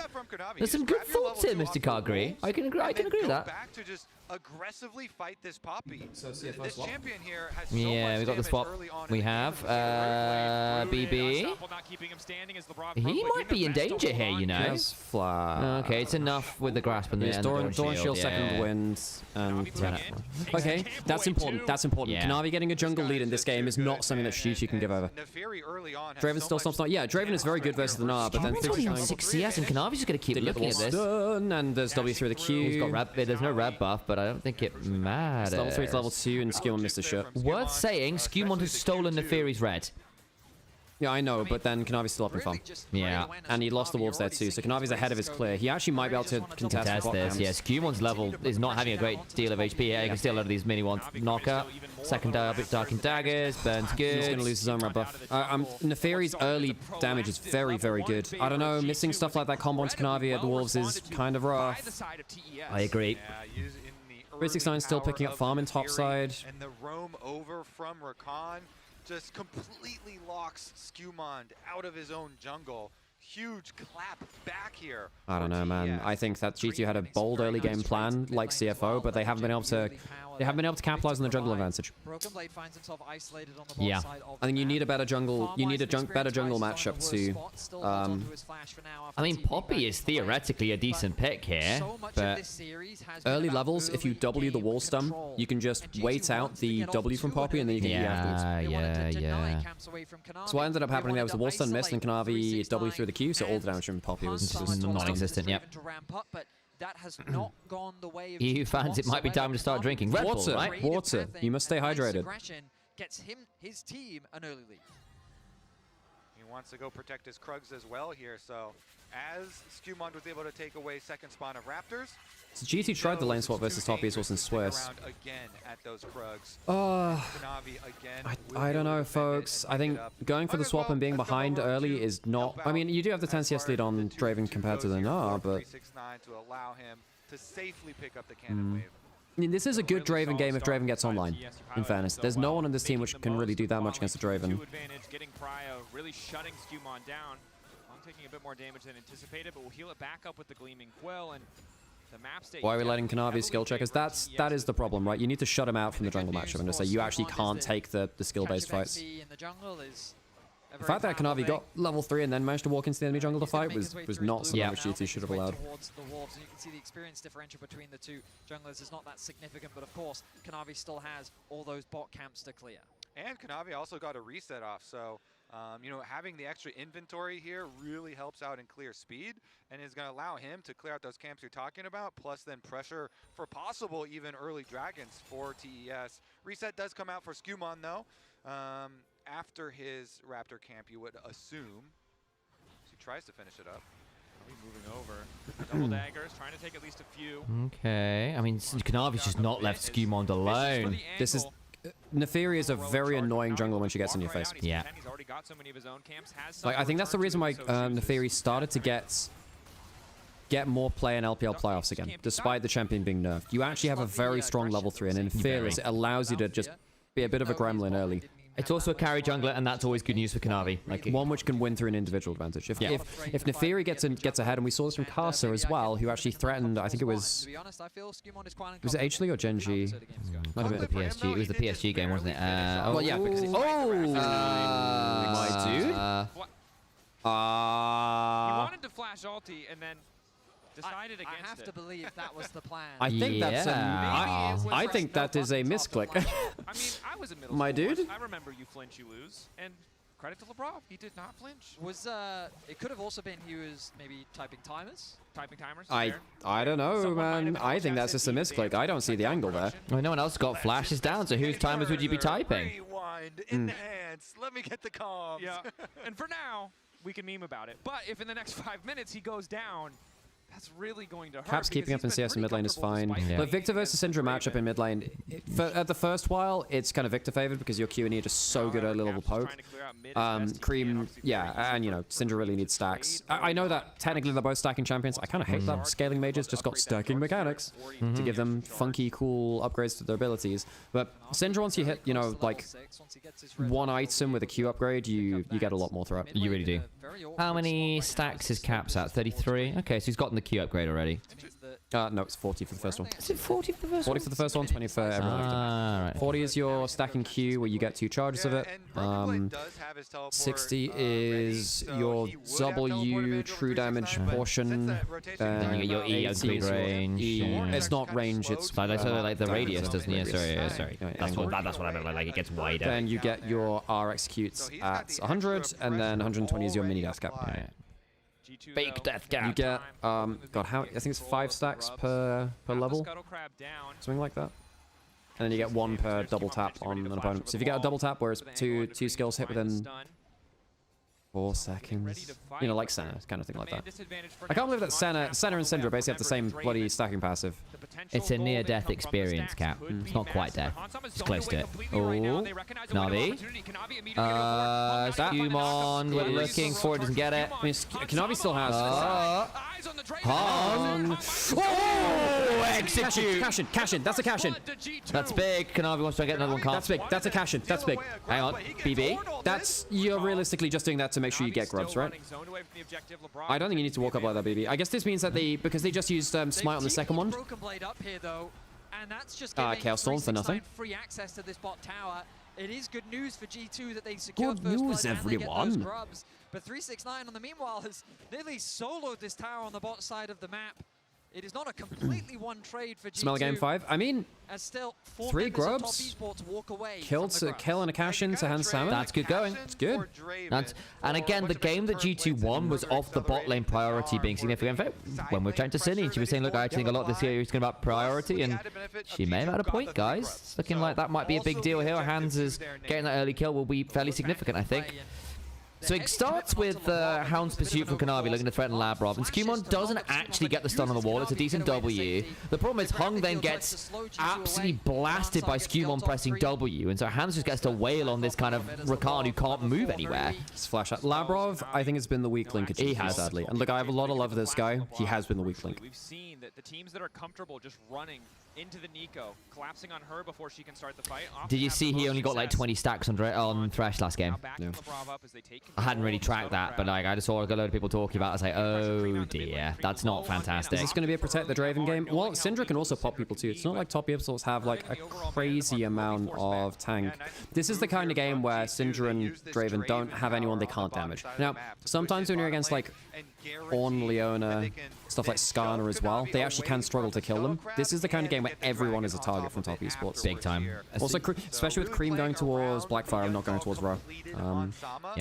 There's some good thoughts here, Mr. Kagri. I can agree with that. Back to just aggressively fight this Poppy. So this champion here has so yeah, we got the swap. We have BB. He might be in danger here, you know. Okay, it's enough with the grasp and the Dawn Shield second wind, and Okay, that's important. That's important. Yeah. Kanavi getting a jungle lead in this game is not something that G2 can give over. Draven still stops not. Yeah, Draven is very good versus the Gnar, but then 6 CS and Kanavi's just going to keep looking at this. And there's W through the Q. He's got rab, there's no rab buff, but I don't think it matters. It's level 3 to level 2, and Skewmon missed the shot. Worth saying, Skewmon has stolen Neferi's red. Yeah, I know, but then Kanavi's still up in farm. Yeah. And he lost the wolves there too, so Kanavi's ahead of his clear. He actually might be able to contest this. Yeah, Skewmon's level is not having a great deal of HP. Yeah, you can steal a lot of these mini ones. Knocker, second Darkened Daggers, burns good. He's going to lose his own red buff. Neferi's early damage is very, very good. I don't know, missing stuff like that combo onto Kanavi at the wolves is kind of rough. I agree. 369 still picking up farm in top side. And the roam over from Rakan just completely locks Skewmon out of his own jungle. Huge clap back here. I don't know, man. I think that G2 had a bold early game plan like CFO, but they haven't been able to capitalize on the jungle advantage. Yeah, I think you need a better jungle. You need a better jungle matchup to. I mean, Poppy is theoretically a decent pick here, but early levels, if you W the wall stun, you can just wait out the W from Poppy and then you can E afterwards. Yeah. So what ended up happening there was the wall stun missed and Kanavi W through the Q, so all the damage from Poppy was non-existent. Yep. That has not gone the way of EU fans, it might be time to start drinking Red Bull, right? Water. You must stay hydrated. Gets his team an early lead. He wants to go protect his Krugs as well here, so as Skewmon was able to take away second spawn of Raptors, so G2 tried the lane swap versus top Esports and Swiss. I don't know, folks. I think going for the swap and being behind early is not... I mean, you do have the 10 CS lead on Draven compared to the Gnar, but... I mean, this is a good Draven game if Draven gets online, in fairness. There's no one on this team which can really do that much against the Draven. Getting Cryo, really shutting Skewmon down. Taking a bit more damage than anticipated, but we'll heal it back up with the Gleaming Quill and the map state. Why are we letting Kanavi skill checkers? That is the problem, right? You need to shut him out from the jungle matchup and just say you actually can't take the skill-based fights. The fact that Kanavi got level 3 and then managed to walk into the enemy jungle to fight was not something which GT should have allowed. You can see the experience differential between the two junglers is not that significant, but of course, Kanavi still has all those bot camps to clear. And Kanavi also got a reset off, so you know, having the extra inventory here really helps out in clear speed and is going to allow him to clear out those camps you're talking about, plus then pressure for possible even early dragons for TES. Reset does come out for Skewmon though. After his Raptor camp, you would assume. So he tries to finish it up. Moving over. Double daggers, trying to take at least a few. Okay. I mean, Kanavi's just not left Skewmon alone. This is... Neferi is a very annoying jungler when she gets in your face. Yeah. Like, I think that's the reason why Neferi started to get more play in LPL playoffs again, despite the champion being nerfed. You actually have a very strong level 3, and in Fearless, it allows you to just be a bit of a gremlin early. It's also a carry jungler, and that's always good news for Kanavi. Like one which can win through an individual advantage. If Neferi gets ahead, and we saw this from Karsa as well, who actually threatened, I think it was... Was it H-League or Gen.G? Might have been the PSG. It was the PSG game, wasn't it? Well, yeah, because... my dude? He wanted to flash ulti, and then... decided against it. I have to believe that was the plan. I think that's I think that is a misclick. I mean, I was in middle My school dude? once. I remember you flinch, you lose, and credit to LeBron, he did not flinch. Was it could have also been he was maybe typing timers? Typing timers? I don't know, man. I think that's just a misclick. I don't see the angle there. Well, no one else got flashes down, so whose timers would you be typing? Rewind, enhance, let me get the comms. Yeah, and for now, we can meme about it. But if in the next 5 minutes he goes down, that's really going to hurt. Caps keeping up in CS in mid lane is fine. But Victor versus Syndra matchup in mid lane, at the first while, it's kind of Victor favored because your Q and E are just so good early level poke. Cream, yeah, and you know, Syndra really needs stacks. I know that technically they're both stacking champions. I kind of hate that scaling mages just got stacking mechanics to give them funky, cool upgrades to their abilities. But Syndra, once you hit, you know, like one item with a Q upgrade, you get a lot more throughout. You really do. How many stacks is Caps at? 33? Okay, so he's gotten the Q upgrade already. No, it's 40 for the first one. Is it 40 for the first 40 one? for the first one, 20 for everyone after. Right. 40 is your stacking queue where you get 2 charges of it. 60 is your W true damage portion. Then you get your E on speed range. It's not range, it's like the radius, doesn't it? Radius. Sorry. That's what I meant. Like it gets wider. Then you get your R executes at 100, and then 120 is your mini death cap. Fake death cap. You get God, how I think it's 5 stacks per level, something like that. And then you get 1 per double tap on an opponent. So if you get a double tap, where it's two skills hit within 4 seconds, you know, like Senna, kind of thing like that. I can't believe that Senna and Syndra basically have the same bloody stacking passive. It's a near-death experience, Cap. It's not quite death. It's close to it. Oh, Navi. Skumon, we're looking for it, doesn't get it. I mean, Kanavi still has. Han. Oh, execute. Cash in. That's a cash in. That's big. Kanavi wants to get another one. That's big. That's a cash in. That's big. Hang on. BB. You're realistically just doing that to make sure you get grubs, right? I don't think you need to walk up like that, BB. I guess this means that because they just used Smite on the second one. Chaos Storm for nothing. Free access to this bot tower. It is good news for G2 that they secured good news, everyone. Grubs. But 369 on the meanwhile has nearly soloed this tower on the bot side of the map. It is not a completely one trade for G2. Smell game 5. I mean, as still 3 grubs. Killed a kill and a cash in to hand Salmon. That's good going. It's good. And again, the game that G2 won was off the bot lane priority being significant. In fact, when we were chatting to Cindy, she was saying, look, I actually think a lot this year is going about priority, and she may have had a point, guys. It's looking like that might be a big deal here. Hans is getting that early kill will be fairly significant, I think. So it starts with Hound's Pursuit from Kanavi looking to threaten Labrov, and Skumon doesn't actually get the stun on the wall. It's a decent W. The problem is Hung then gets absolutely blasted by Skumon pressing W, and so Hans just gets to wail on this kind of Rakan who can't move anywhere. It's flash out. Labrov, I think, has been the weak link. He has, sadly. And look, I have a lot of love for this guy. He has been the weak link. We've seen that the teams that are comfortable just running into the Nico, collapsing on her before she can start the fight. Did you see he only got like 20 stacks on Thresh last game? Yeah. I hadn't really tracked that, but like I just saw a load of people talking about it. I was like, oh dear, that's not fantastic. Is this going to be a Protect the Draven game? Well, Syndra can also pop people too. It's not like top Esports have like a crazy amount of tank. This is the kind of game where Syndra and Draven don't have anyone they can't damage. Now, sometimes when you're against like Ornn, Leona, stuff like Skarner as well, they actually can struggle to kill them. This is the kind of game where everyone is a target from top Esports. Big time. Also, especially with Cream going towards Blackfire and not going towards Ro.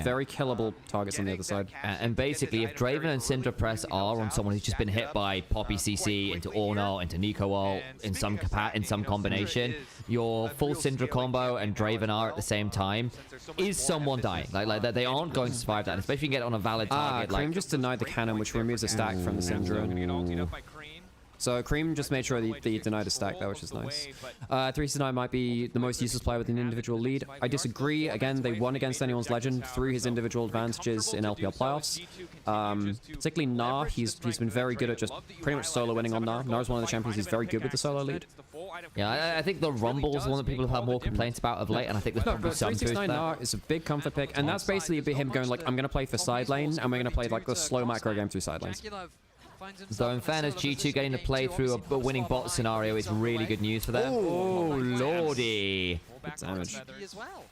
Very killable targets on the other side. And basically, if Draven and Syndra press R on someone who's just been hit by Poppy CC into Ornn into Nico ult in some combination, your full Syndra combo and Draven R at the same time is someone dying. Like they aren't going to survive that, and especially if you can get it on a valid target. Cream just denied the cannon, which removes a stack from the Syndra. So Cream just made sure that he denied a stack there, which is nice. 369 might be the most useless player with an individual lead. I disagree. Again, they won against anyone's legend through his individual advantages in LPL playoffs. Particularly Gnar, he's been very good at just pretty much solo winning on Gnar. Gnar's one of the champions who's very good with the solo lead. Yeah, I think the Rumble's one that people have had more complaints about of late, and I think there's probably some truth there. Gnar is a big comfort pick, and that's basically him going like, I'm going to play for side lane, and we're going to play like the slow macro game through side lanes. So in fairness, G2 getting to play through a winning bot scenario is really good news for them. Oh, lordy. Good damage. As well.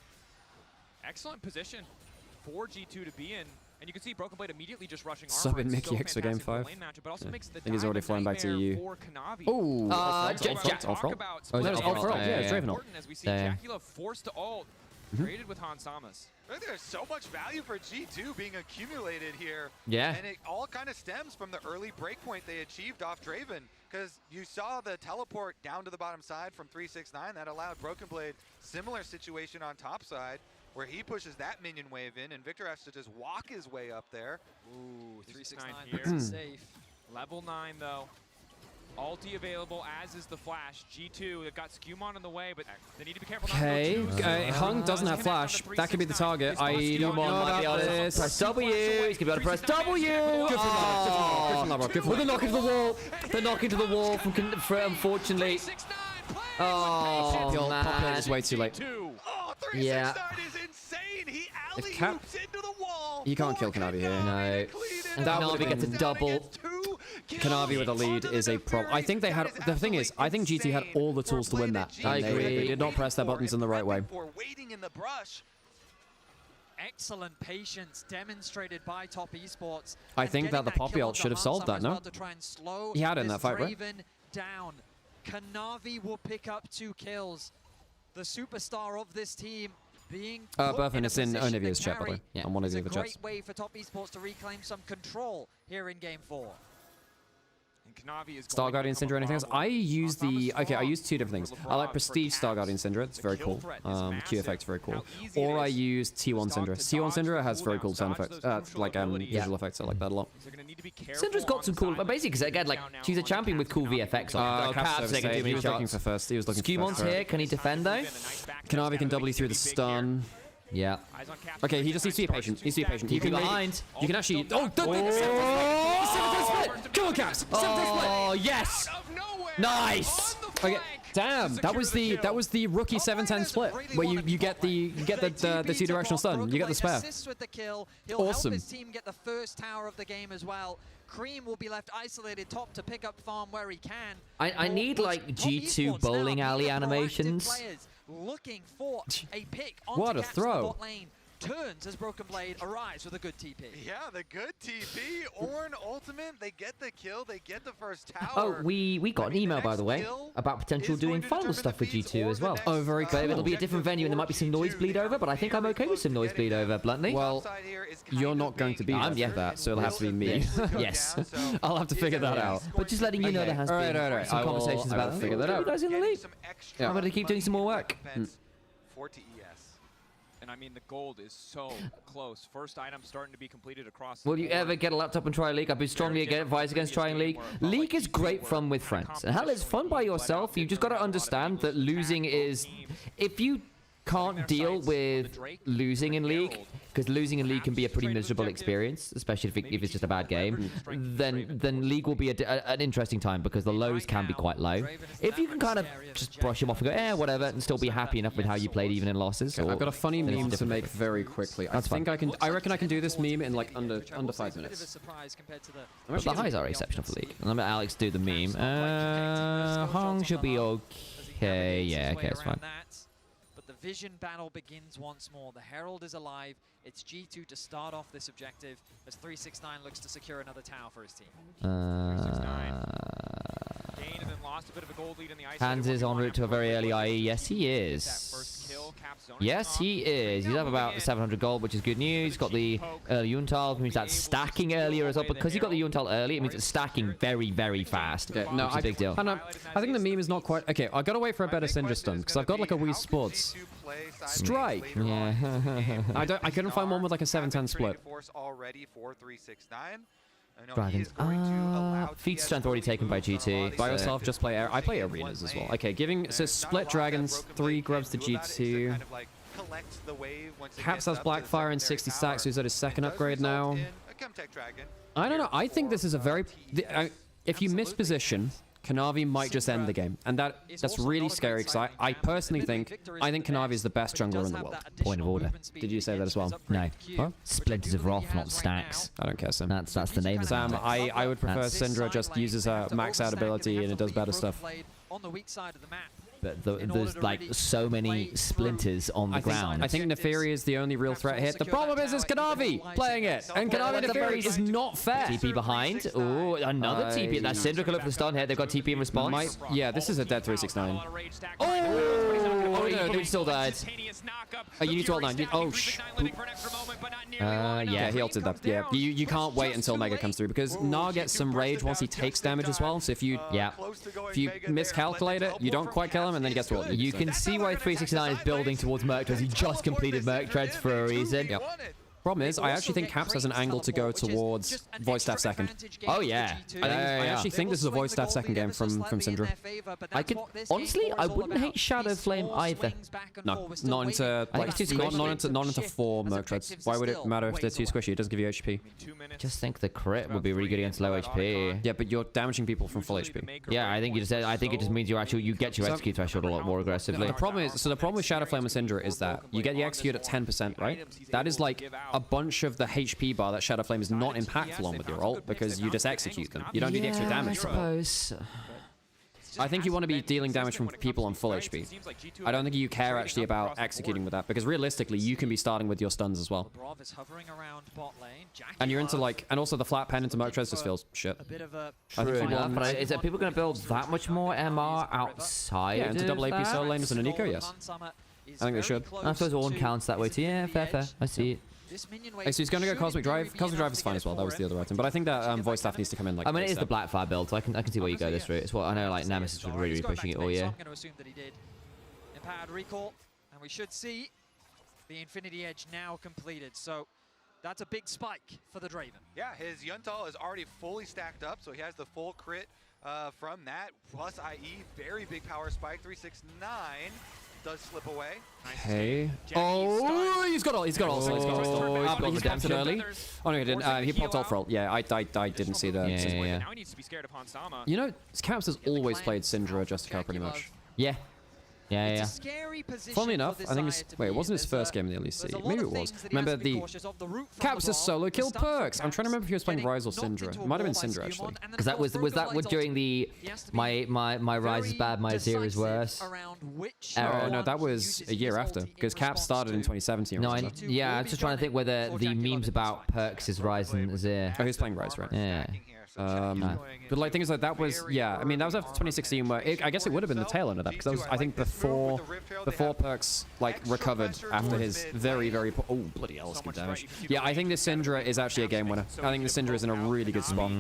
Excellent position for G2 to be in. And you can see Broken Blade immediately just rushing Sub in Mickey X for game 5. But also makes the I think he's already flown back to EU. Oh, off roll. Oh, no, it's off roll. Yeah, it's Draven ult. As we see Jacula forced to ult, traded with Han Samas. There's so much value for G2 being accumulated here. Yeah. And it all kind of stems from the early breakpoint they achieved off Draven, because you saw the teleport down to the bottom side from 369 that allowed Broken Blade similar situation on top side, where he pushes that minion wave in, and Victor has to just walk his way up there. Ooh, 369 here. Safe. Level 9 though. Ulti available, as is the flash. G2, they've got Skumon in the way, but they need to be careful. Okay, Hung doesn't have flash. That could be the target. I don't know about this. Press W. He's gonna be able to press W. Good for With a knock into the wall. The knock into the wall from unfortunately. Oh, man. Pop is way too late. Oh, 369 is insane. He alley-oops into the wall. You can't kill Kanavi here. No. And Kanavi gets a double. Kanavi with a lead is a problem. I think they had, the thing is, I think GT had all the tools to win that. I agree. They did not press their buttons in the right way. Waiting in the brush. Excellent patience demonstrated by Top Esports. I think that the Poppy ult should have solved that, no? He had it in that fight, right? Down. Kanavi will pick up 2 kills. The superstar of this team being Burfin is in Onivia's chat, by the way. Yeah. On one of the other chats. Great way for Top Esports to reclaim some control here in Game 4. Star Guardian Syndra, anything else? I use the... Okay, I use 2 different things. I like Prestige Star Guardian Syndra. It's very cool. Q effect's very cool. Or I use T1 Syndra. T1 Syndra has very cool sound effects. Visual effects. I like that a lot. Syndra's got some cool... Basically, because again, like, she's a champion with cool VFX on. Caps taking too many shots. He was looking for first. He was looking for first. Scumon's here. Can he defend, though? Kanavi can double you through the stun. Yeah. Okay, he just needs to be patient. He needs to be patient. You can behind. You can actually... Oh, the 7th split! Come on, Caps! 7th split! Oh, yes! Nice! Okay, damn, that was the rookie 7-10 split where you get the 2-directional stun. You get the spare. With the kill. He'll Awesome. help his team get the first tower of the game as well. Cream will be left isolated top to pick up farm where he can. I need like G2 bowling alley animations. Looking for a pick What a throw. bot lane. Turns as Broken Blade arrives with a good TP. Yeah, the good TP. Ornn ultimate, they get the kill, they get the first tower. Oh, we got an email, by the way, about potential doing final stuff with G2 as well. Oh, very cool. But it'll be a different venue and there might be some noise bleed over, but I think I'm okay with some noise bleed over, bluntly. Well, you're not going to be there for that, so it'll have to be me. Yes. I'll have to figure that out. But just letting you know there has been some conversations about figure that out. You guys in the league. I'm going to keep doing some more work. For TES. And I mean, the gold is so close. First item starting to be completed across. Will you ever get a laptop and try League? I've been strongly advised against trying League. League is great fun with friends. And hell, it's fun by yourself. You just got to understand that losing is... If you can't deal with losing in League, because losing in League can be a pretty miserable experience, especially if it's just a bad game, then League will be an interesting time because the lows can be quite low. If you can kind of just brush them off and go, whatever, and still be happy enough with how you played even in losses. Okay, I've got a funny meme to make very quickly. I reckon I can do this meme in like under 5 minutes. But the highs are exceptional for League. And I'm gonna Alex do the meme. Hong should be okay. Yeah, okay, it's fine. The vision battle begins once more. The Herald is alive. It's G2 to start off this objective as 369 looks to secure another tower for his team. Gained and then lost a bit of a gold lead in the ice. Hans is en route to a very early IE. Yes, he is. Yes, he is. He's up about 700 gold, which is good news. He's got the early Yuntal, which means that's stacking earlier as well. Because he got the Yuntal early, it means it's stacking very, very fast. Okay, no, which is a big deal. I think the meme is not quite... Okay, I gotta wait for a better Syndra stun, because I've got like a Wii Sports Strike. Yeah. I couldn't find one with like a 7-10 split. Dragons. Feat strength already taken by GT. By yourself, just play air. I play arenas as well. Okay, so split dragons, 3 grubs to G2. Caps has Blackfire and 60 stacks, who's at his 2nd upgrade now. I don't know. I think this is a very... if you miss position, Kanavi might just end the game. And that's really scary, because I personally think Kanavi is the best jungler in the world. Point of order. Did you say that as well? No. What? Splinters of Wrath, not stacks. I don't care, Sam. That's the name. Sam, I would prefer Syndra just uses her max out ability and it does better stuff. On the weak side of the map. But there's like so many splinters on the ground. I think Neferi is the only real threat here. The problem is Kanavi playing it. And Kanavi Neferi is not fair. TP behind. Oh, another TP. That Syndra can look for the stun here. They've got TP in response. Yeah, this is a dead 369. Oh, no, dude still died. You need to ult 9. Oh, yeah, he ulted that. Yeah, you can't wait until Mega comes through because Gnar gets some rage once he takes damage as well. So if you miscalculate it, you don't quite kill him, and then he gets ulted. You can see why 369 is building towards Merc Treads. He just completed Merc Treads for a reason. Yep. Problem is, I actually think Caps has an angle to go towards Void Staff 2nd. Oh yeah, I actually think this is a Void Staff 2nd game from Syndra. Honestly, I wouldn't hate Shadow Flame either. No, not into 4 Merc Treads. Why would it matter if they're too squishy? It doesn't give you HP. Just think the crit would be really good against low HP. Yeah, but you're damaging people from full HP. Yeah, I think it just means you get your execute threshold a lot more aggressively. The problem with Shadow Flame and Syndra is that you get the execute at 10%, right? That is like a bunch of the HP bar that Shadow Flame is not impactful on with your ult because you just execute them. You don't do the extra damage from it. I think you want to be dealing damage from people on full HP. I don't think you care actually about executing with that because realistically, you can be starting with your stuns as well. And you're into like, and also the flat pen into Mercrez just feels shit. True enough, but is it people going to build that much more MR outside? Yeah, into double AP solo laners and a Nico, yes. I think they should. I suppose Ornn counts that way too. Yeah, fair. I see it. Okay, so he's going to go Cosmic Drive. Cosmic Drive is fine as well. That was the other item. But I think that voice staff needs to come in. Like, I mean, it is the Blackfire build, so I can see where you go this route. It's what I know. Like Nemesis was really pushing it all year. I'm going to assume that he did. Empowered recall, and we should see the Infinity Edge now completed. So that's a big spike for the Draven. Yeah, his Yuntal is already fully stacked up, so he has the full crit from that. Plus IE, very big power spike. 369 does slip away. Okay. Oh, he's got all. He's got all. He's got all. But he's popped it early. Oh no, he didn't. He popped ult for ult. Yeah, I didn't see that. Yeah. Now he needs to be scared of Hansama. You know, Caps has always played Syndra Justicar pretty much. Yeah. Yeah. Funnily enough, I think it wasn't his first game in the LEC. Maybe it was. Remember the Caps' solo kill perks. I'm trying to remember if he was playing Rise or Syndra. It might have been Syndra actually. Because that was during the my Rise is bad, my Zero is worse. Oh no, that was a year after because Caps started in 2017. No, I'm just trying to think whether the memes about perks is Rise and Azir. Oh, he was playing Rise, right? Yeah. But like things like that was I mean that was after 2016 where I guess it would have been the tail end of that because that was I think before perks like recovered after his very oh bloody hell, good damage. Yeah, I think the Syndra is actually a game winner. I think the Syndra is in a really good spot.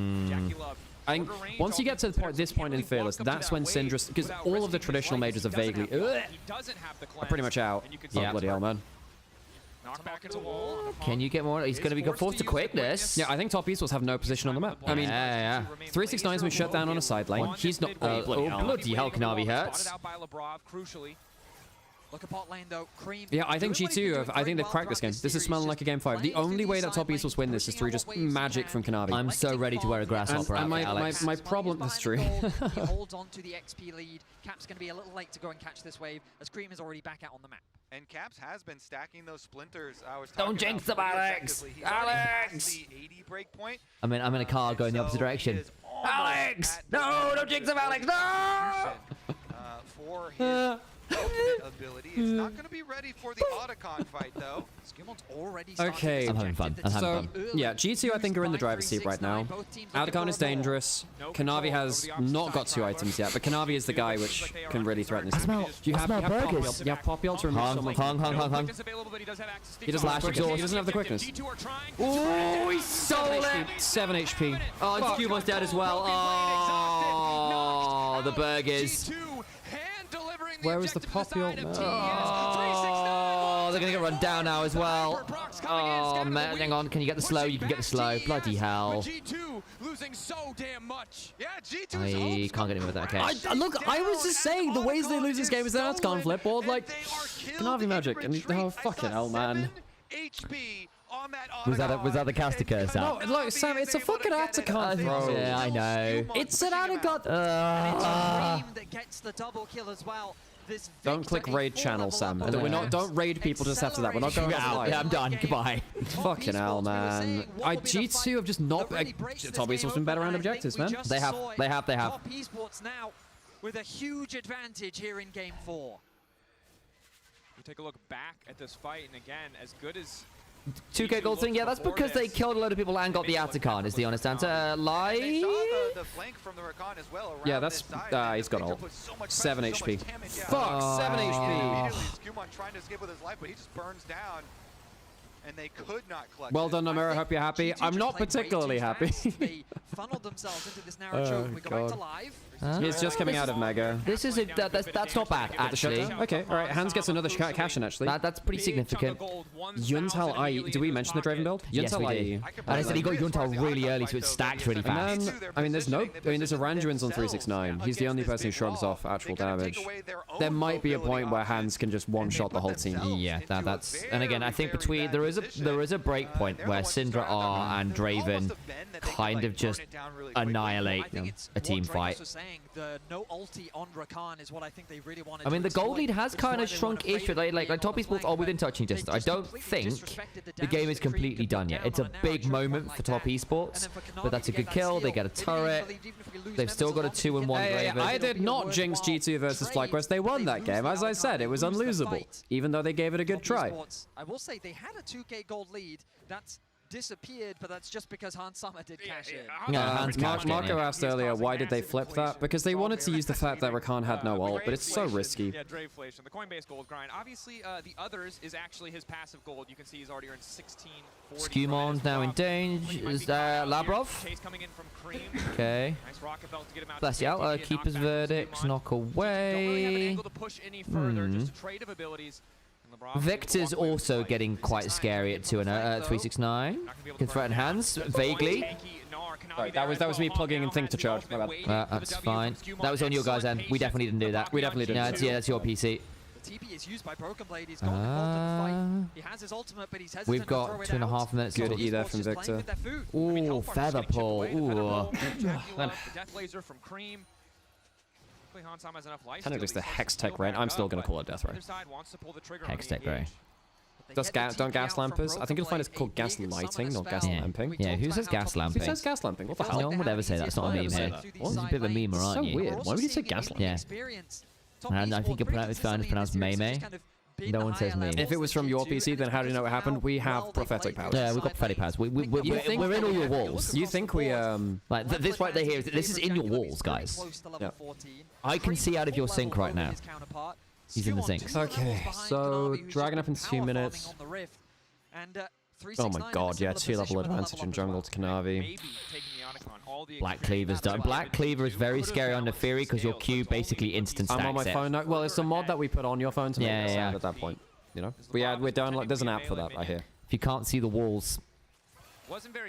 I think once you get to this point in Fearless, that's when Syndra, because all of the traditional mages are vaguely are pretty much out. Yeah, bloody hell, man. Can you get more? He's going to be forced to quickness. Yeah, I think top Esports have no position on the map. I mean, 369's been shut down on a side lane. He's not. Bloody hell, Kanavi hurts. Look at bot lane though. Cream. Yeah, I think G2 I think they've cracked this game. This is smelling like a game 5. The only way that top Esports win this is through just magic from Kanavi. I'm so ready to wear a grasshopper outfit, Alex. My problem is true. He holds on to the XP lead. Cap's going to be a little late to go and catch this wave as Cream is already back out on the map. And Caps has been stacking those splinters. Don't jinx them, Alex! Alex! The 80 break point. I'm in a car going the opposite direction. Alex! No, don't jinx him, Alex! No! For his ultimate ability. It's not going to be ready for the Otacon fight, though. Skimon's already okay. I'm having fun. Yeah, G2 I think are in the driver's seat right now. Otacon is dangerous. Kanavi has not got 2 items yet, but Kanavi is the guy which can really threaten this. You have burgers. You have Poppy ult to remove Hung. He doesn't have the quickness. Oh, he stole it! 7 HP. Oh, and Skimon's dead as well. Oh, the burgers. Where was the Poppy ult? Oh, they're going to get run down now as well. Oh, man, hang on. Can you get the slow? You can get the slow. Bloody hell. Losing so damn much. Yeah, I can't get him with that. Okay. Look, I was just saying the ways they lose this game is that it's gone flipboard. Like, Kanavi magic. And oh, fucking hell, man. Was that the caster curse out? No, look, Sam, it's a fucking Atacon, bro. Yeah, I know. It's an Atacon. that gets the double kill as well. Don't click raid channel, Sam. Don't raid people just after that. We're not going out. Yeah, I'm done. Goodbye. Fucking hell, man. G2 have just not. Top Esports been better around objectives, man. They have. Top Esports now with a huge advantage here in game 4. We take a look back at this fight, and again, as good as 2K gold thing, yeah, that's because they killed a load of people and got the Atacon, is the honest answer. Lie? Yeah, that's, he's got ult. 7 HP. Fuck, 7 HP. Skewmon trying to escape with his life, but he just burns down. And they could not collect. Well done, Nymaera. Hope you're happy. I'm not particularly happy. They funneled themselves into this narrow choke. We go back to live. He's just coming out of Mega. This is that's not bad, actually. Okay, all right. Hans gets another cash in, actually. That's pretty significant. Yuntal IE. Did we mention the Draven build? Yes, we did. And I said he got Yuntal really early, so it stacked really fast. And then, I mean, there's Aranduin's on 369. He's the only person who shrugs off actual damage. There might be a point where Hans can just one-shot the whole team. Yeah, that's. And again, I think there is a break point where Syndra R and Draven kind of just annihilate a team fight. The no ulti on Rakan is what I think they really wanted. I mean, the gold lead has kind of shrunk-ish, like Top Esports are within touching distance. I don't think the game is completely done yet. It's a big moment for Top Esports, but that's a good kill. They get a turret. They've still got a 2-1 Draven. I did not jinx G2 versus FlyQuest. They won that game. As I said, it was unlosable, even though they gave it a good try. I will say they had a 2k gold lead. That's disappeared, but that's just because Hans Sama did cash in. Marco asked earlier, why did they flip that? Because they wanted to use the fact that Rakan had no ult, but it's so risky. Yeah, Draveflation, the Coinbase gold grind. Obviously, the others is actually his passive gold. You can see he's already earned 1640. Scumon's now in danger. Is Labrov? Okay. Nice rocket belt to get him out. Bless you out. Keeper's verdicts, knock away. Victor's also getting quite scary at 369. Can threaten hands vaguely. Sorry, that was me plugging in thing to charge. My bad. That's fine. That was on your guys' end. We definitely didn't do that. We definitely didn't. Yeah, that's your PC. The TP is used by Broken Blade. He's got involved in the fight. He has his ultimate, but he's hesitant. We've got 2.5 minutes. Good at E there from Victor. Ooh, feather pull. Ooh. Death laser from Cream. Technically, it's the Hextech Ray. I'm still going to call it Death Ray. Hextech Ray. Don't gas lampers? I think you'll find it's called gas lighting, not gas lamping. Yeah, who says gas lamping? Who says gas lamping? What the hell? No one would ever say that. It's not a meme here. It's a bit of a meme, aren't you? So weird. Why would you say gas lamping? Yeah. And I think it's pronounced Meme. No one says meme. If it was from your PC, then how do you know what happened? We have prophetic powers. Yeah, we've got prophetic powers. We're in all your walls. You think we, like, this right there here, this is in your walls, guys. Yeah. I can see out of your sink right now. He's in the sinks. Okay, so Dragon up in 2 minutes. Oh my god, yeah, 2-level advantage in jungle to Kanavi. Black Cleaver's done. Black Cleaver is very scary on Neferi because your Q basically instant stacks I'm on my phone now. Well, it's a mod that we put on your phone to make it sound at that point. You know, we're down. Like, there's an app for that, I hear. If you can't see the walls,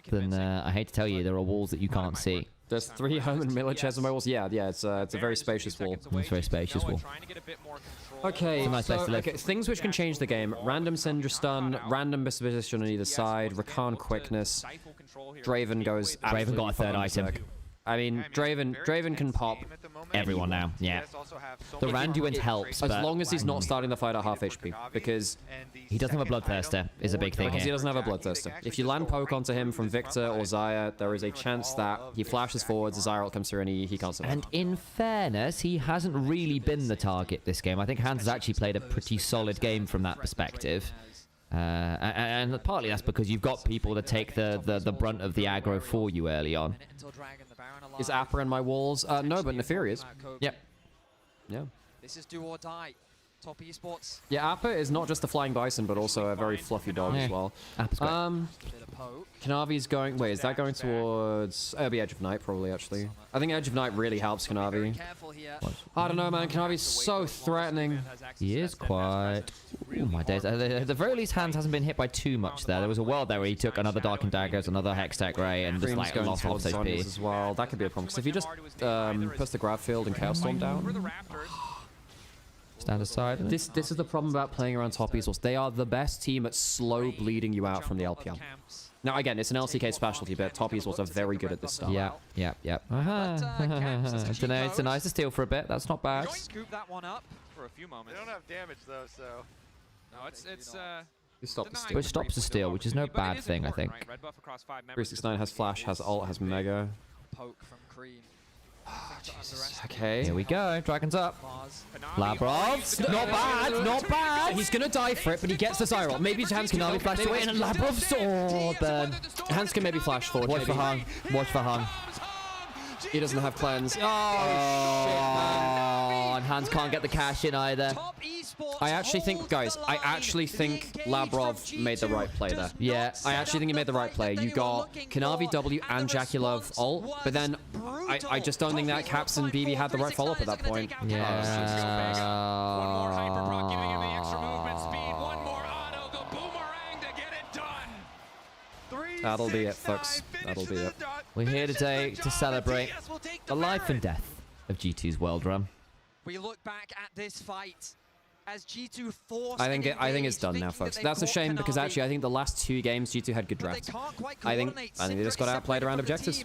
then I hate to tell you, there are walls that you can't see. There's 3 home and militaries on my walls. Yeah, it's a very spacious wall. It's a very spacious wall. Okay, nice place to live. Okay, things which can change the game. Random Syndra stun, random position on either side, Rakan quickness. Draven goes Draven got a third item. I mean, Draven can pop everyone now. Yeah. The Randuin helps, as long as he's not starting the fight at half HP, because he doesn't have a Bloodthirster is a big thing because here. He doesn't have a Bloodthirster. If you land poke onto him from Victor or Xayah, there is a chance that he flashes forwards, Xayah comes through, and he can't survive. And in fairness, he hasn't really been the target this game. I think Hans has actually played a pretty solid game from that perspective. And partly that's because you've got people that take the brunt of the aggro for you early on. Is Appa in my walls? No, but Neferi is. Yep. Yeah. This is do or die. Top Esports. Yeah, Appa is not just a flying bison, but also a very fluffy dog as well. Kanavi's going... Wait, is that going towards... It'll be Edge of Night, probably, actually. I think Edge of Night really helps Kanavi. I don't know, man. Kanavi's so threatening. He is quite... Oh, my days. At the very least, Hans hasn't been hit by too much there. There was a world there where he took another Darkened Daggers, another Hextech Ray, and just like lost lots of HP. As well. That could be a problem, because if you just push the Grab Field and Chaos Storm down... Stand aside. This is the problem about playing around Top Esports. They are the best team at slow bleeding you out from the LPL. Now, again, it's an LCK specialty, but Top Esports are very good at this stuff. Yeah. It's nice to steal for a bit. That's not bad. Scoop that one up for a few moments. They don't have damage though, so. No, it's Which stops the steal, which is no bad thing, I think. 369 has flash, has ult, has mega. Poke from Cream. Jesus. Okay. Here we go. Dragon's up. Labrov. Not bad. Not bad. He's going to die for it, but he gets the Zyro. Maybe his hands can Kanavi flash away, and Labrov's sword burn. Hands can maybe flash forward. Watch for Hung. Watch for Hung. He doesn't have cleanse. Oh, shit, man. And Hans can't get the cash in either. I actually think, guys, Labrov made the right play there. Yeah. I actually think he made the right play. You got Kanavi W and Jaculov ult, but then I just don't think that Caps and BB had the right follow-up at that point. Yeah. One more Hyperproc giving him the extra movement speed. One more auto, the boomerang to get it done. That'll be it, folks. That'll be it. We're here today to celebrate the life and death of G2's World Run. We look back at this fight, as G2 force. I think it's done now, folks. That's a shame because actually I think the last 2 games G2 had good drafts. I think they just got outplayed around objectives.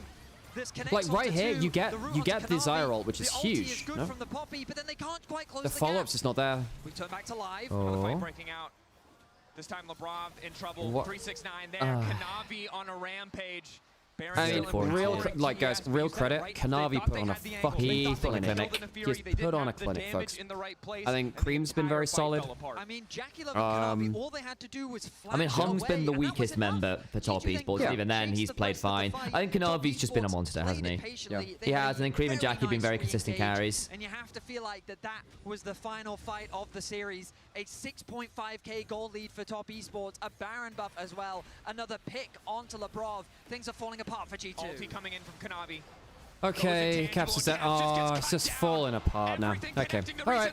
Like right here, you get the Zyra ult, which is huge. No? The follow-up's just not there. We turn back to live. The fight breaking out. This time Labrov in trouble. 369 there. Kanavi on a rampage. I mean, real credit. Kanavi put on a fucking clinic. Just put on a clinic, folks. I think Cream's been very solid. I mean, Kanavi, all they had to do was I mean, Hung's been the weakest member for top esports. Yeah. Even then, he's played fine. I think Kanavi's just been a monster, hasn't he? Yeah. He has. And then Cream and Jackie have been very consistent carries. And you have to feel like that was the final fight of the series. A 6.5k goal lead for top esports. A Baron buff as well. Another pick onto Labrov. Things are falling apart for G2. Ulti coming in from Kanavi. Okay, Caps is dead. Oh, it's just falling apart now. Okay, all right.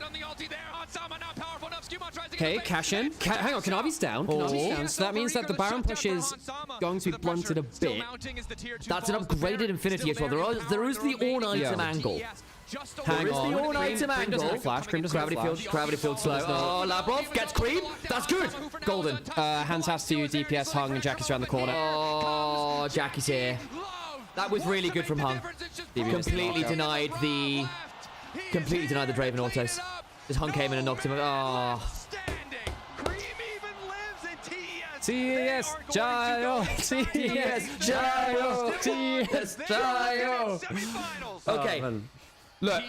Okay, cash in. Hang on, Kanavi's down. Kanavi's down. So that means that the Baron push is going to be blunted a bit. That's an upgraded Infinity as well. There is the all-item angle. Hang on. The all-item angle. Flash. Cream doesn't Gravity field slow. Oh, Labrov gets Cream. That's good. Golden. Hands has to DPS Hung and Jackie's around the corner. Oh, Jackie's here. That was really good from Hung. Completely denied the Draven autos. Just Hung came in and knocked him. Oh. TES Jayo! TES Jayo! TES Jayo! Okay. Look,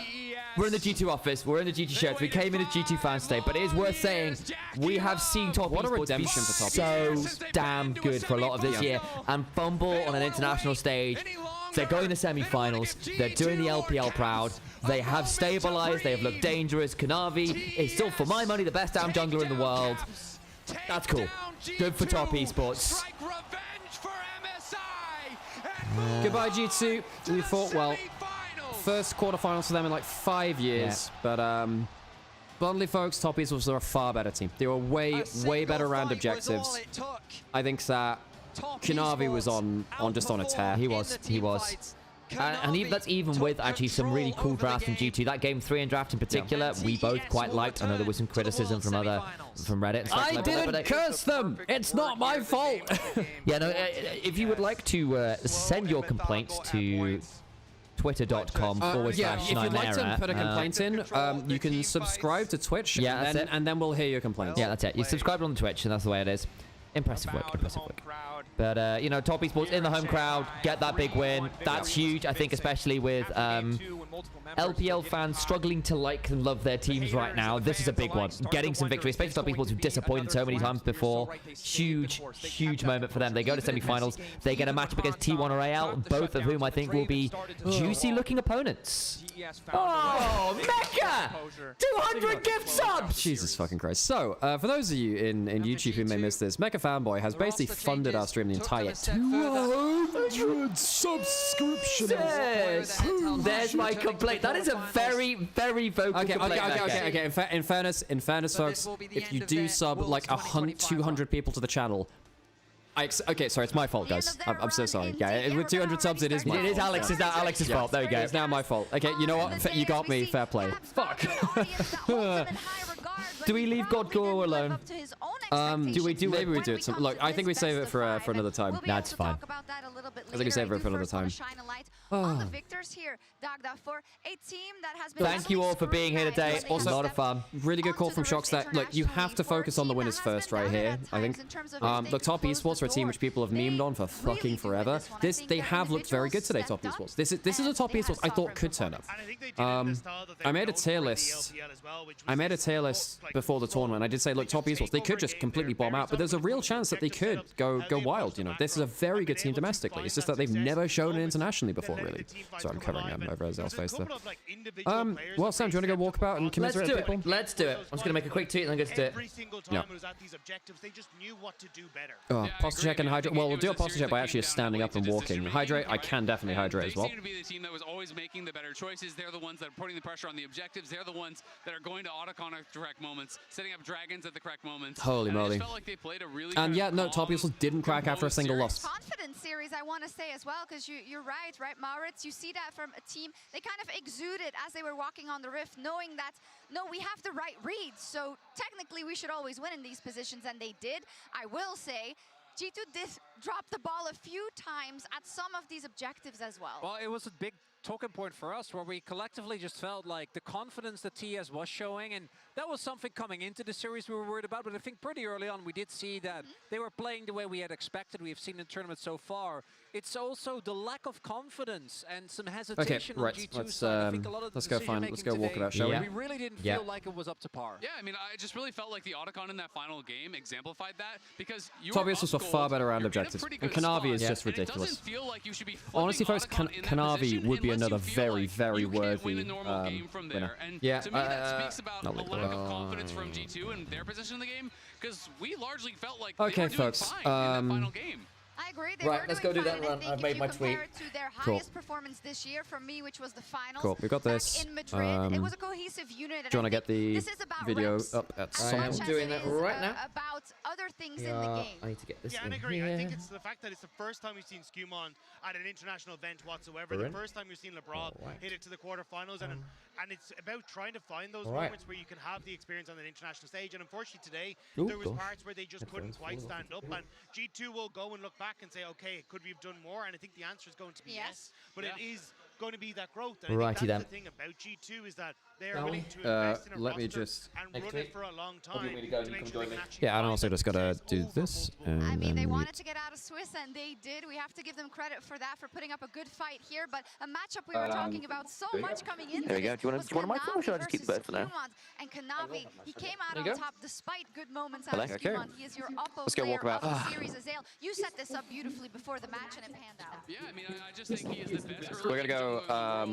we're in the G2 office. We're in the G2 shirts. We came in as G2 fans today, but it is worth saying we have seen top esports be so damn good for a lot of this year. And fumble on an international stage. They're going to semi-finals. They're doing the LPL proud. They have stabilized. They have looked dangerous. Kanavi is still, for my money, the best damn jungler in the world. That's cool. Good for top esports. Goodbye, G2. We fought well. First quarterfinals for them in like 5 years. Yeah. But bluntly, folks, top esports are a far better team. They were way better around objectives. I think that Kanavi was just on a tear. He was. And that's even with actually some really cool drafts from G2. That game 3 in draft in particular, we both quite liked. I know there was some criticism from Reddit and stuff. I didn't curse them. It's not my fault. Yeah, no. If you would like to send your complaints to twitter.com/Nymaera. Yeah, if you'd like to put a complaint in, you can subscribe to Twitch. Yeah, and then we'll hear your complaints. Yeah, that's it. You subscribe on Twitch, and that's the way it is. Impressive work. But, you know, top esports in the home crowd, get that big win. That's huge, I think, especially with LPL fans struggling to like and love their teams right now. This is a big one. Getting some victory, especially top esports who've disappointed so many times before. Huge moment for them. They go to semi-finals. They get a matchup against T1 or AL, both of whom I think will be juicy-looking opponents. Oh, Mecca! 200 gift subs! Jesus fucking Christ. So, for those of you in YouTube who may miss this, Mecha Fanboy has basically funded our stream the entire 200 subscriptions. There's my complaint. That is a very vocal complaint. Okay. In fairness, folks, if you do sub like 200 people to the channel, okay, sorry, it's my fault, guys. I'm so sorry. Yeah, with 200 subs, it is my fault. It is Alex's fault. There we go. It's now my fault. Okay, you know what? You got me. Fair play. Fuck. Do we leave God Gore alone? Maybe we do it. Look, I think we save it for another time. That's fine. I think we save it for another time. Thank you all for being here today. Also, a lot of fun. Really good call from Shocks that, look, you have to focus on the winners first right here, I think. Look, top esports are a team which people have memed on for fucking forever. They have looked very good today, top esports. This is a top esports I thought could turn up. I made a tier list. Before the tournament. I did say, look, top esports, they could just completely bomb out, but there's a real chance that they could go wild, you know. This is a very good team domestically. It's just that they've never shown it internationally before, really. So I'm covering them over Azel's face there. Well, Sam, do you want to go walk about and commiserate with people? Let's do it. I'm just going to make a quick tweet and then go to it. Yeah. Oh, posture check and hydrate. Well, we'll do a posture check by actually just standing up and walking. Hydrate, I can definitely hydrate as well. They seem to be the team that was always making the better choices. They're the ones that are putting the pressure on the objectives. They're the ones that are going to autocon at the correct moments, setting up dragons at the correct moments. Holy moly. Felt like they played a really yeah, no, top esports didn't crack after a single loss. Confidence series, I want to say as well, because you're right, Maurits. You see that from a team. They kind of exuded as they were walking on the Rift, knowing that, no, we have the right reads. So technically, we should always win in these positions, and they did. I will say, G2 did drop the ball a few times at some of these objectives as well. Well, it was a big talking point for us where we collectively just felt like the confidence that TES was showing, and that was something coming into the series we were worried about, but I think pretty early on we did see that they were playing the way we had expected. We have seen in the tournament so far. It's also the lack of confidence and some hesitation on G2's side. I think a lot of the let's go walk today, about, shall we? we really didn't feel like it was up to par. Yeah, I mean, I just really felt like the Otacon in that final game exemplified that, because you Tobias was a far better round objectives, and Kanavi is just ridiculous. Honestly, folks, Kanavi would be another very, very worthy winner. Yeah, to me, that speaks about a lack of confidence from G2 and their position in the game, because we largely felt like they were doing folks. fine in that final game. I agree. They right, were let's doing go do fine, that run. I've made my tweet. To their highest performance this year, for me, which was the finals. Cool, we got this. In Madrid, it was a cohesive unit. Do you want to get the video reps up at some much point? as it is about other things in the game. I need to get this Yeah, in I agree. here. I think it's the fact that it's the first time we've seen Skumon at an international event whatsoever. The first time we've seen LeBron hit it to the quarterfinals, and it's about trying to find those moments where you can have the experience on an international stage. And unfortunately today, there was parts where they just couldn't quite stand up. And G2 will go and look back and say, okay, could we have done more? And I think the answer is going to be yes. But it is going to be that growth. And I think that's the thing about G2 is that they're willing to invest in a let me roster just and run it for a long time to make sure they can actually yeah, and also just gotta do this. And I mean, they then wanted to get out of Swiss, and they did. We have to give them credit for that, for putting up a good fight here. But a matchup we were talking about so much coming into there we go. Do you want my phone, or should I just keep the bird for now? And Kanavi, he came out on top despite good moments out Hello? of Skumon. He is your oppo Let's go player walk about. of the series. Azale, you set this up beautifully before the match, and it panned out. Yeah, I mean, I just think he is the best. We're gonna go.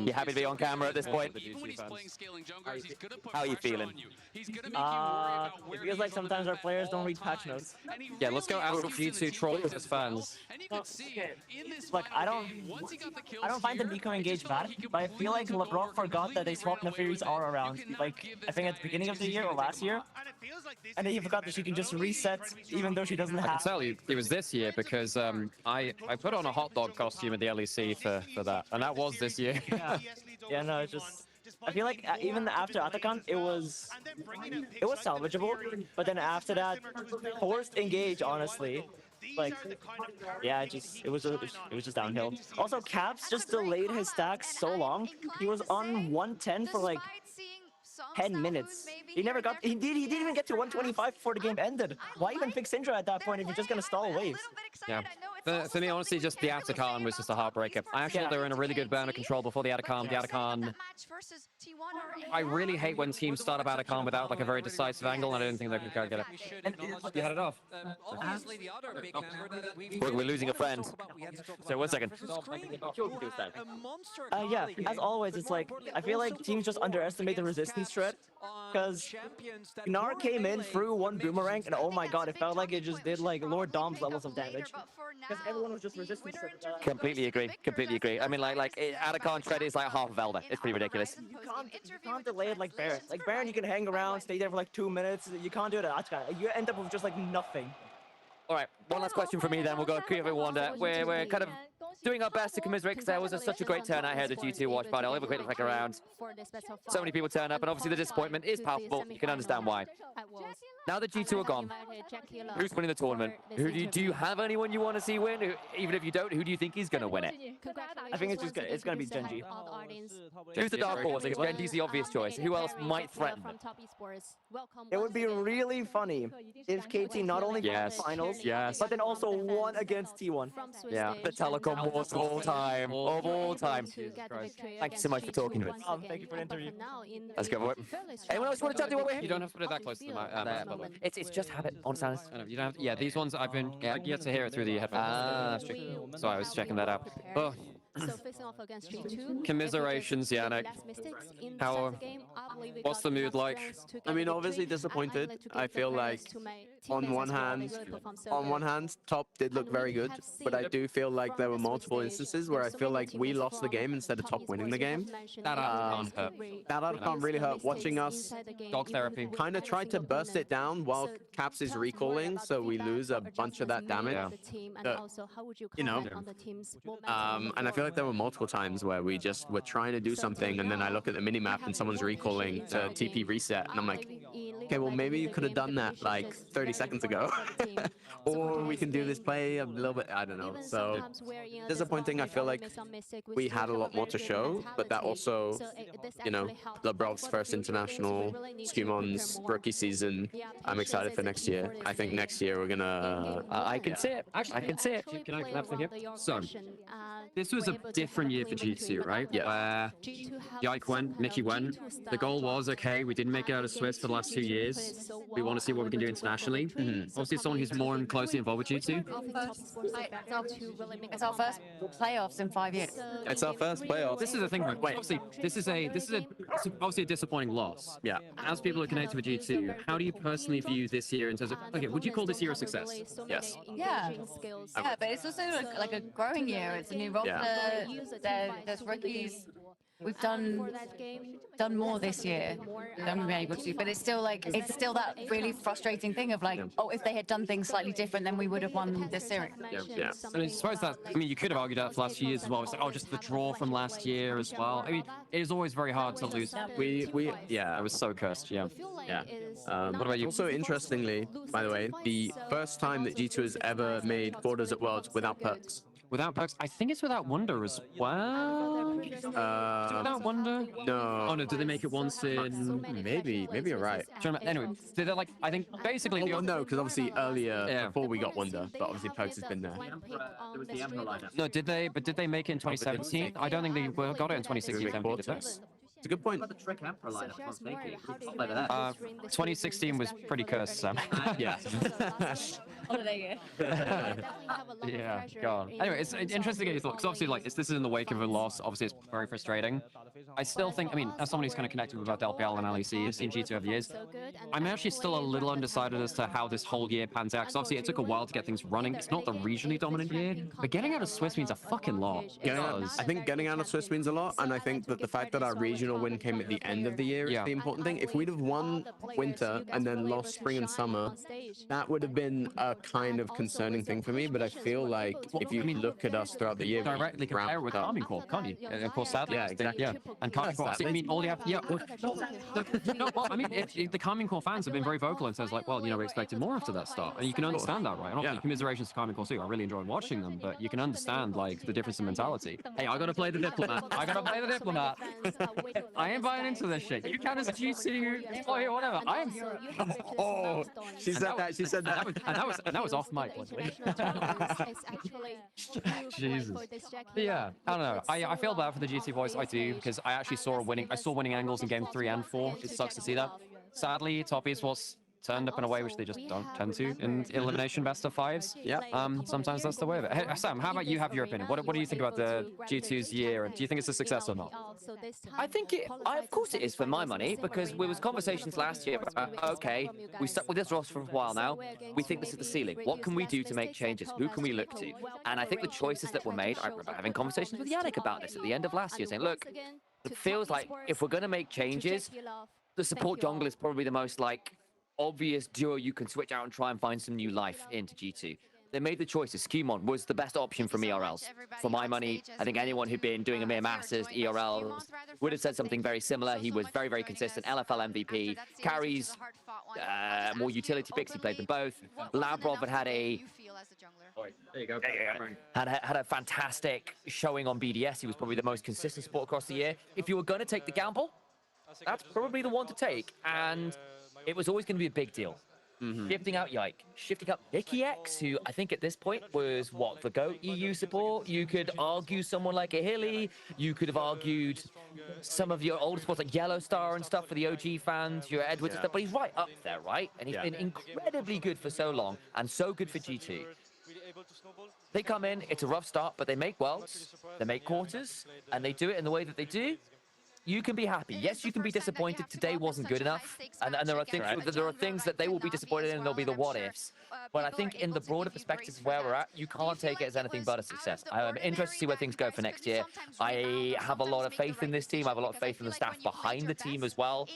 You happy to be on camera at this point? Even when he's playing scaling junglers, he's gonna put How are you pressure feeling? on you. He's gonna make you worry about where it feels like sometimes our players don't read patch notes. Yeah, let's go out of G2 trolls as fans. Look, I don't find the Nico engage bad, but I feel like LeBron forgot that they swapped Nefari's aura around. Like, I think at the beginning of the year or last year. And then he forgot that she can just reset even though she doesn't have. I can tell you, it was this year because I put on a hot dog costume at the LEC for that, and that was this year. Yeah, no, it's just. I feel like even after Atacon, it was salvageable, but then after that, forced engage, honestly, like, yeah, it was just downhill. Also, Caps just delayed his stacks so long. He was on 110 for like 10 minutes. He didn't even get to 125 before the game ended. Why even pick Syndra at that point if you're just gonna stall waves? Yeah. For me, honestly, just the Atacon was just a heartbreaker. I actually thought they were in a really good burner control before the Atacon. The Atacon... I really hate when teams start up Atacon without like a very decisive angle, and I don't think they can get it. And you had it off. Obviously, the other big member that We're losing a friend. So 1 second. Yeah, as always, it's like, I feel like teams just underestimate the resistance threat, because Gnar came in, threw one boomerang, and oh my god, it felt like it just did like Lord Dom's levels of damage. Because everyone was just resistant. Completely agree. Completely agree. I mean, like Atacon shred is like half of Elder. It's pretty ridiculous. You can't delay it like Baron. Like Baron, you can hang around, stay there for like 2 minutes. You can't do it at Atacon. You end up with just like nothing. All right, one last question from me then. We'll go Creative Wonder. We're kind of doing our best to commiserate because there was such a great turnout here at the G2 watch party. I'll have a quick look around. So many people turn up, and obviously the disappointment is palpable. You can understand why. Now that G2 are gone, who's winning the tournament? Do you have anyone you want to see win? Even if you don't, who do you think is going to win it? I think it's going to be Genji. Who's the dark horse? Because Genji's the obvious choice. Who else might threaten them? It would be really funny if KT not only got the finals, but then also won against T1. Yeah, the telecom wars of all time. Of all time. Thank you so much for talking to us. Thank you for the interview. Let's go for it. Anyone else want to tell me what we're here? You don't have to put it that close to the mic. It's just habit, honest. You don't have to, yeah, these ones I've been yet to hear it through the headphones. That's true. So I was checking that out. Oh. Commiserations, Yannick. What's the mood like? I mean, obviously disappointed. I feel like on one hand, top did look very good, but I do feel like there were multiple instances where I feel like we lost the game instead of top winning the game. That can't hurt. That can't really hurt. Watching us dog therapy kind of try to burst it down while Caps is recalling, so we lose a bunch of that damage. You know, and I feel like there were multiple times where we just were trying to do something, and then I look at the minimap and someone's recalling to TP reset, and I'm like, okay, well maybe you could have done that like 30 seconds ago, or we can do this play a little bit. I don't know. So disappointing. I feel like we had a lot more to show, but that also, you know, LeBron's first international, Skumon's rookie season. I'm excited for next year. I think next year we're gonna. I can see it. Actually, I can see it. Can I clap for him? So, this was a different year for G2, right? Yeah. Where Yike went, Mickey went. The goal was, okay, we didn't make it out of Swiss for the last 2 years. We want to see what we can do internationally. Obviously, someone who's more closely involved with G2. It's our first playoffs in 5 years. It's our first playoffs. This is the thing, right? Wait, obviously, this is obviously a disappointing loss. Yeah. As people are connected with G2, how do you personally view this year in terms of, okay, would you call this year a success? Yes. Yeah. Yeah, but it's also like a growing year. It's a new roster. There's rookies. We've done more this year than we've been able to, but it's still that really frustrating thing of like, oh, if they had done things slightly different, then we would have won this series. Yeah. And I suppose that, I mean, you could have argued that for the last few years as well. It's like, oh, just the draw from last year as well. I mean, it is always very hard to lose. Yeah, I was so cursed. Yeah. Yeah. What about you? Also, interestingly, by the way, the first time that G2 has ever made quarters at Worlds without perks. Without perks? I think it's without Wonder as well. Is it without Wonder? No. Oh no, did they make it once in... Maybe you're right. Anyway, did they like, I think basically... Oh, no, because obviously earlier, before we got Wonder, but obviously perks has been there. No, did they make it in 2017? I don't think they got it in 2016. Did they? It's a good point. 2016 was pretty cursed, Sam. Yeah. Yeah, God. Anyway, it's interesting to get your thoughts, because obviously, like, this is in the wake of a loss. Obviously, it's very frustrating. I still think, I mean, as someone who's kind of connected with both LPL and LEC, I've seen G2 over the years, I'm actually still a little undecided as to how this whole year pans out, because obviously it took a while to get things running. It's not the regionally dominant year, but getting out of Swiss means a fucking lot. I think getting out of Swiss means a lot, and I think that the fact that our regional win came at the end of the year is the important thing. If we'd have won winter and then lost spring and summer, that would have been a kind of concerning thing for me, but I feel like if you look at us throughout the year, directly compare it with Carmine Core, can't you? And of course, sadly, exactly. Yeah, and Carmine Core, I mean, all you have, I mean, the Carmine Core fans have been very vocal and says like, well, you know, we expected more after that start, and you can understand that, right? And obviously, commiserations to Carmine Core too. I really enjoyed watching them, but you can understand like the difference in mentality. Hey, I gotta play the diplomat. I ain't buying into this shit. You count as a G2 employee or whatever. I am. Oh, she said that. She said that. And that was off mic. Jesus. But yeah, I don't know. I feel bad for the GT boys. I do, because I actually saw winning angles in game 3 and 4. It sucks to see that. Sadly, top Esports turned up in a way which they just don't tend to in elimination best of 5s. Yeah. Sometimes that's the way of it. Hey, Sam, how about you have your opinion? What do you think about the G2's year? And do you think it's a success or not? I think of course it is for my money, because there was conversations last year about, okay, we stuck with this roster for a while now. We think this is the ceiling. What can we do to make changes? Who can we look to? And I think the choices that were made, I remember having conversations with Yannick about this at the end of last year, saying, look, it feels like if we're going to make changes, the support jungle is probably the most like obvious duo you can switch out and try and find some new life into G2. They made the choices. Skumon was the best option from ERLs. For my money, I think anyone who'd been doing EMEA Masters, ERLs, would have said something very similar. He was very, very consistent. LFL MVP. Carries, more utility picks. He played them both. Labrov had a... There you go. Had a fantastic showing on BDS. He was probably the most consistent support across the year. If you were going to take the gamble, that's probably the one to take. And it was always going to be a big deal. Shifting out Yike, shifting up Nicky X, who I think at this point was, what, the GOAT EU support? You could argue someone like a Hilly. You could have argued some of your older supports like Yellow Star and stuff for the OG fans, your Edwards and stuff, but he's right up there, right? And he's been incredibly good for so long, and so good for G2. They come in, it's a rough start, but they make worlds, they make quarters, and they do it in the way that they do. you can be happy. Yes, you can be disappointed. Today wasn't good enough, and there are things that they will be disappointed in, and there'll be the what ifs. But I think in the broader perspective of where we're at, you can't take it as anything but a success. I'm interested to see where things go for next year. I have a lot of faith in this team. I have a lot of faith in the staff behind the team as well.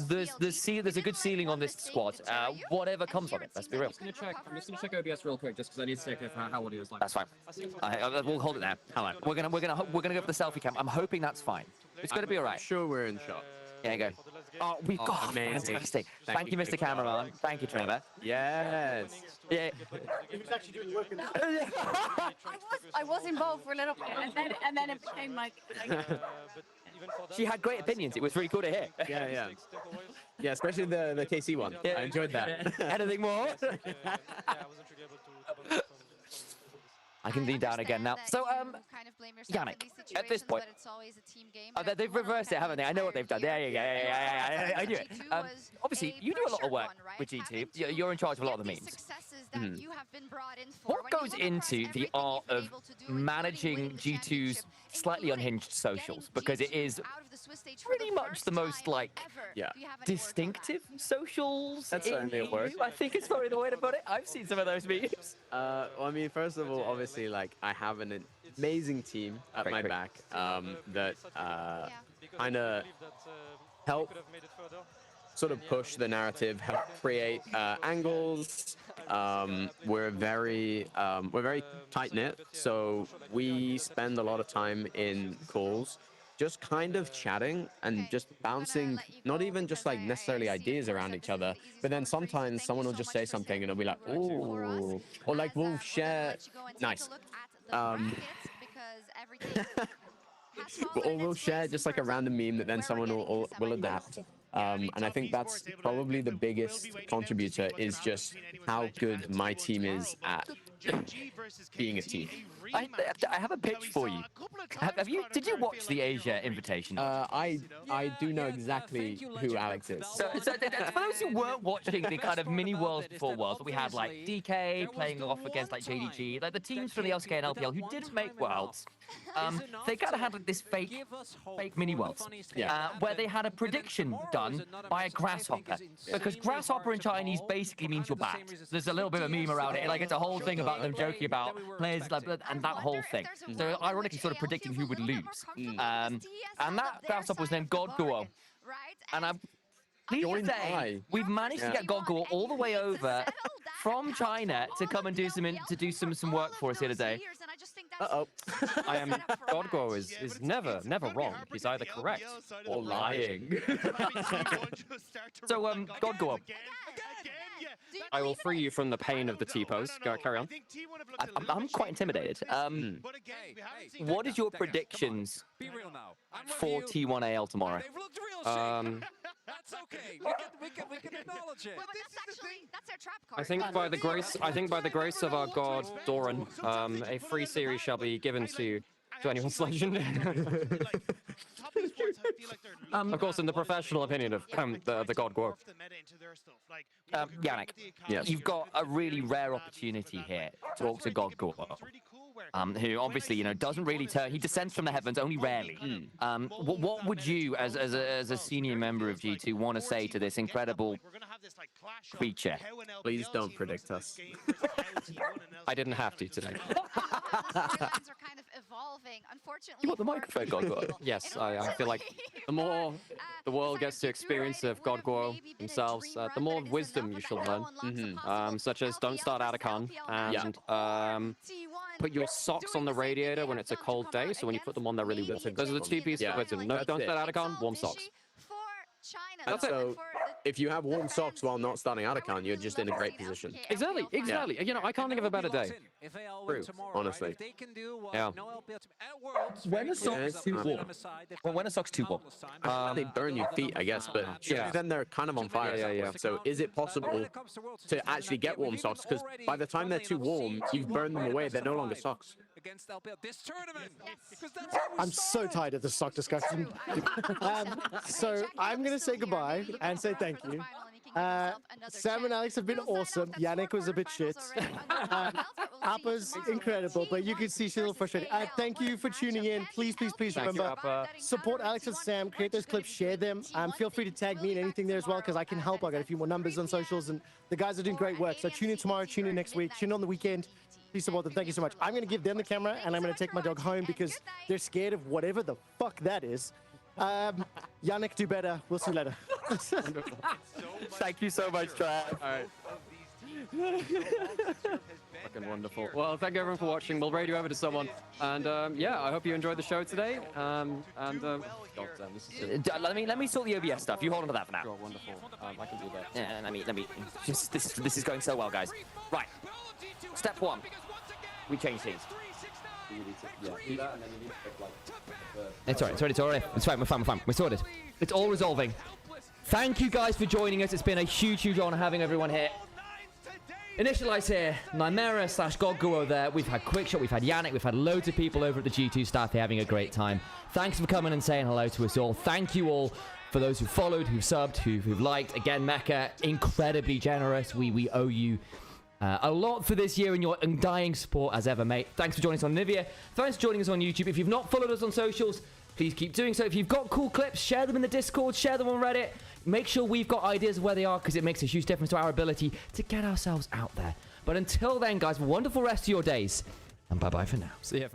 There's a good ceiling on this squad. Whatever comes from it, let's be real. I'm just gonna check OBS real quick, just because I need to check how audio is like. That's fine. We'll hold it there. Hello. We're gonna go for the selfie cam. I'm hoping that's fine. It's gonna be all right. Sure, we're in shot. There you go. Oh, we've got fantastic. Thank you, Mr. Cameraman. Thank you, Trevor. Yes. Yeah. He was actually doing work in I was involved for a little bit, and then it became like. She had great opinions. It was really cool to hear. Yeah. Yeah, especially the KC one. Yeah. I enjoyed that. Anything more? I can lean down again now. So, Yannick, at this point, they've reversed it, haven't they? I know what they've done. There you go. Yeah, I knew it. Obviously, you do a lot of work with G2. You're in charge of a lot of the memes. What goes into the art of managing G2's slightly unhinged socials? Because it is pretty much the most, like, distinctive socials. That's certainly a word. I think it's probably the way to put it. I've seen some of those memes. Well, I mean, first of all, obviously, like, I have an amazing team at my back that kind of help sort of push the narrative, help create angles. We're very tight knit, so we spend a lot of time in calls, just kind of chatting and just bouncing, not even just like necessarily ideas around each other, but then sometimes someone will just say something and it'll be like, ooh, or like we'll share, nice. Or we'll share just like a random meme that then someone will adapt. And I think that's probably the biggest contributor, is just how good my team is at being a team. I have a pitch for you. Did you watch the Asia invitation? I do know exactly who Alex is. So for those who weren't watching the kind of mini Worlds before Worlds, we had like DK playing off against like JDG, like the teams from the LCK and LPL who didn't make Worlds. They kind of had like this fake mini Worlds, where they had a prediction done by a grasshopper, because grasshopper in Chinese basically means your bat. There's a little bit of a meme around it, like it's a whole thing about them joking about players like, and that whole thing. So ironically, sort of predicting who would lose. And that grasshopper was named Godguo. And I'm pleased to say we've managed to get Godguo all the way over from China to come and do some work for us here today. Godguo is never wrong. He's either correct or lying. So Godguo, I will free you from the pain of the T-pose. Go, carry on. I'm quite intimidated. What is your predictions for T1AL tomorrow? That's okay. We can acknowledge it. That's their trap card. I think by the grace of our god Doran, a free series shall be given to anyone's legend. Of course, in the professional opinion of the god Guo. Yannick, you've got a really rare opportunity here to talk to God Guo, who obviously, doesn't really he descends from the heavens only rarely. What would you, as a senior member of G2, want to say to this incredible creature? Please don't predict us. I didn't have to today. You want the microphone, God Guo? Yes, I feel like the more the world gets to experience of God Guo themselves, the more wisdom you shall learn. Such as don't start Atacon, and put your socks on the radiator when it's a cold day, so when you put them on, they're really warm. Those are the two pieces of wisdom. No, don't start Atacon, warm socks. That's so, if you have warm socks while not starting Atacon, you're just in a great position. Exactly. I can't think of a better day. True, honestly. Yeah. When are socks too warm? Well, when are socks too warm? They burn your feet, I guess, but then they're kind of on fire. Yeah. So is it possible to actually get warm socks? Because by the time they're too warm, you've burned them away. They're no longer socks. Against LPL this tournament. I'm so tired of the sock discussion. So I'm going to say goodbye and say thank you. Sam and Alex have been awesome. Yannick was a bit shit. Appa's incredible, but you can see she's a little frustrated. Thank you for tuning in. Please, please, please remember, support Alex and Sam, create those clips, share them. Feel free to tag me in anything there as well, because I can help. I got a few more numbers on socials, and the guys are doing great work. So tune in tomorrow, tune in next week, tune in on the weekend. Please support them. Thank you so much. I'm going to give them the camera, and I'm going to take my dog home because they're scared of whatever the fuck that is. Yannick, do better. We'll see you later. Thank you so much, Trav. All right. Fucking wonderful. Well, thank you everyone for watching. We'll radio over to someone. And yeah, I hope you enjoyed the show today. God damn, this is let me sort the OBS stuff. You hold on to that for now. sure, wonderful. I can do that. Yeah, let me. This is going so well, guys. Right. Step 1. We change teams. It's alright. It's fine. We're fine. We're sorted. It's all resolving. Thank you guys for joining us. It's been a huge honor having everyone here. Initialise here, Nymaera / Godguru there. We've had Quickshot, we've had Yannick, we've had loads of people over at the G2 staff here having a great time. Thanks for coming and saying hello to us all. Thank you all for those who followed, who subbed, who've liked. Again, Mecca, incredibly generous. We owe you a lot for this year and your undying support as ever, mate. Thanks for joining us on Onivia. Thanks for joining us on YouTube. If you've not followed us on socials, please keep doing so. If you've got cool clips, share them in the Discord, share them on Reddit. Make sure we've got ideas of where they are, because it makes a huge difference to our ability to get ourselves out there. But until then, guys, wonderful rest of your days. And bye-bye for now. See ya.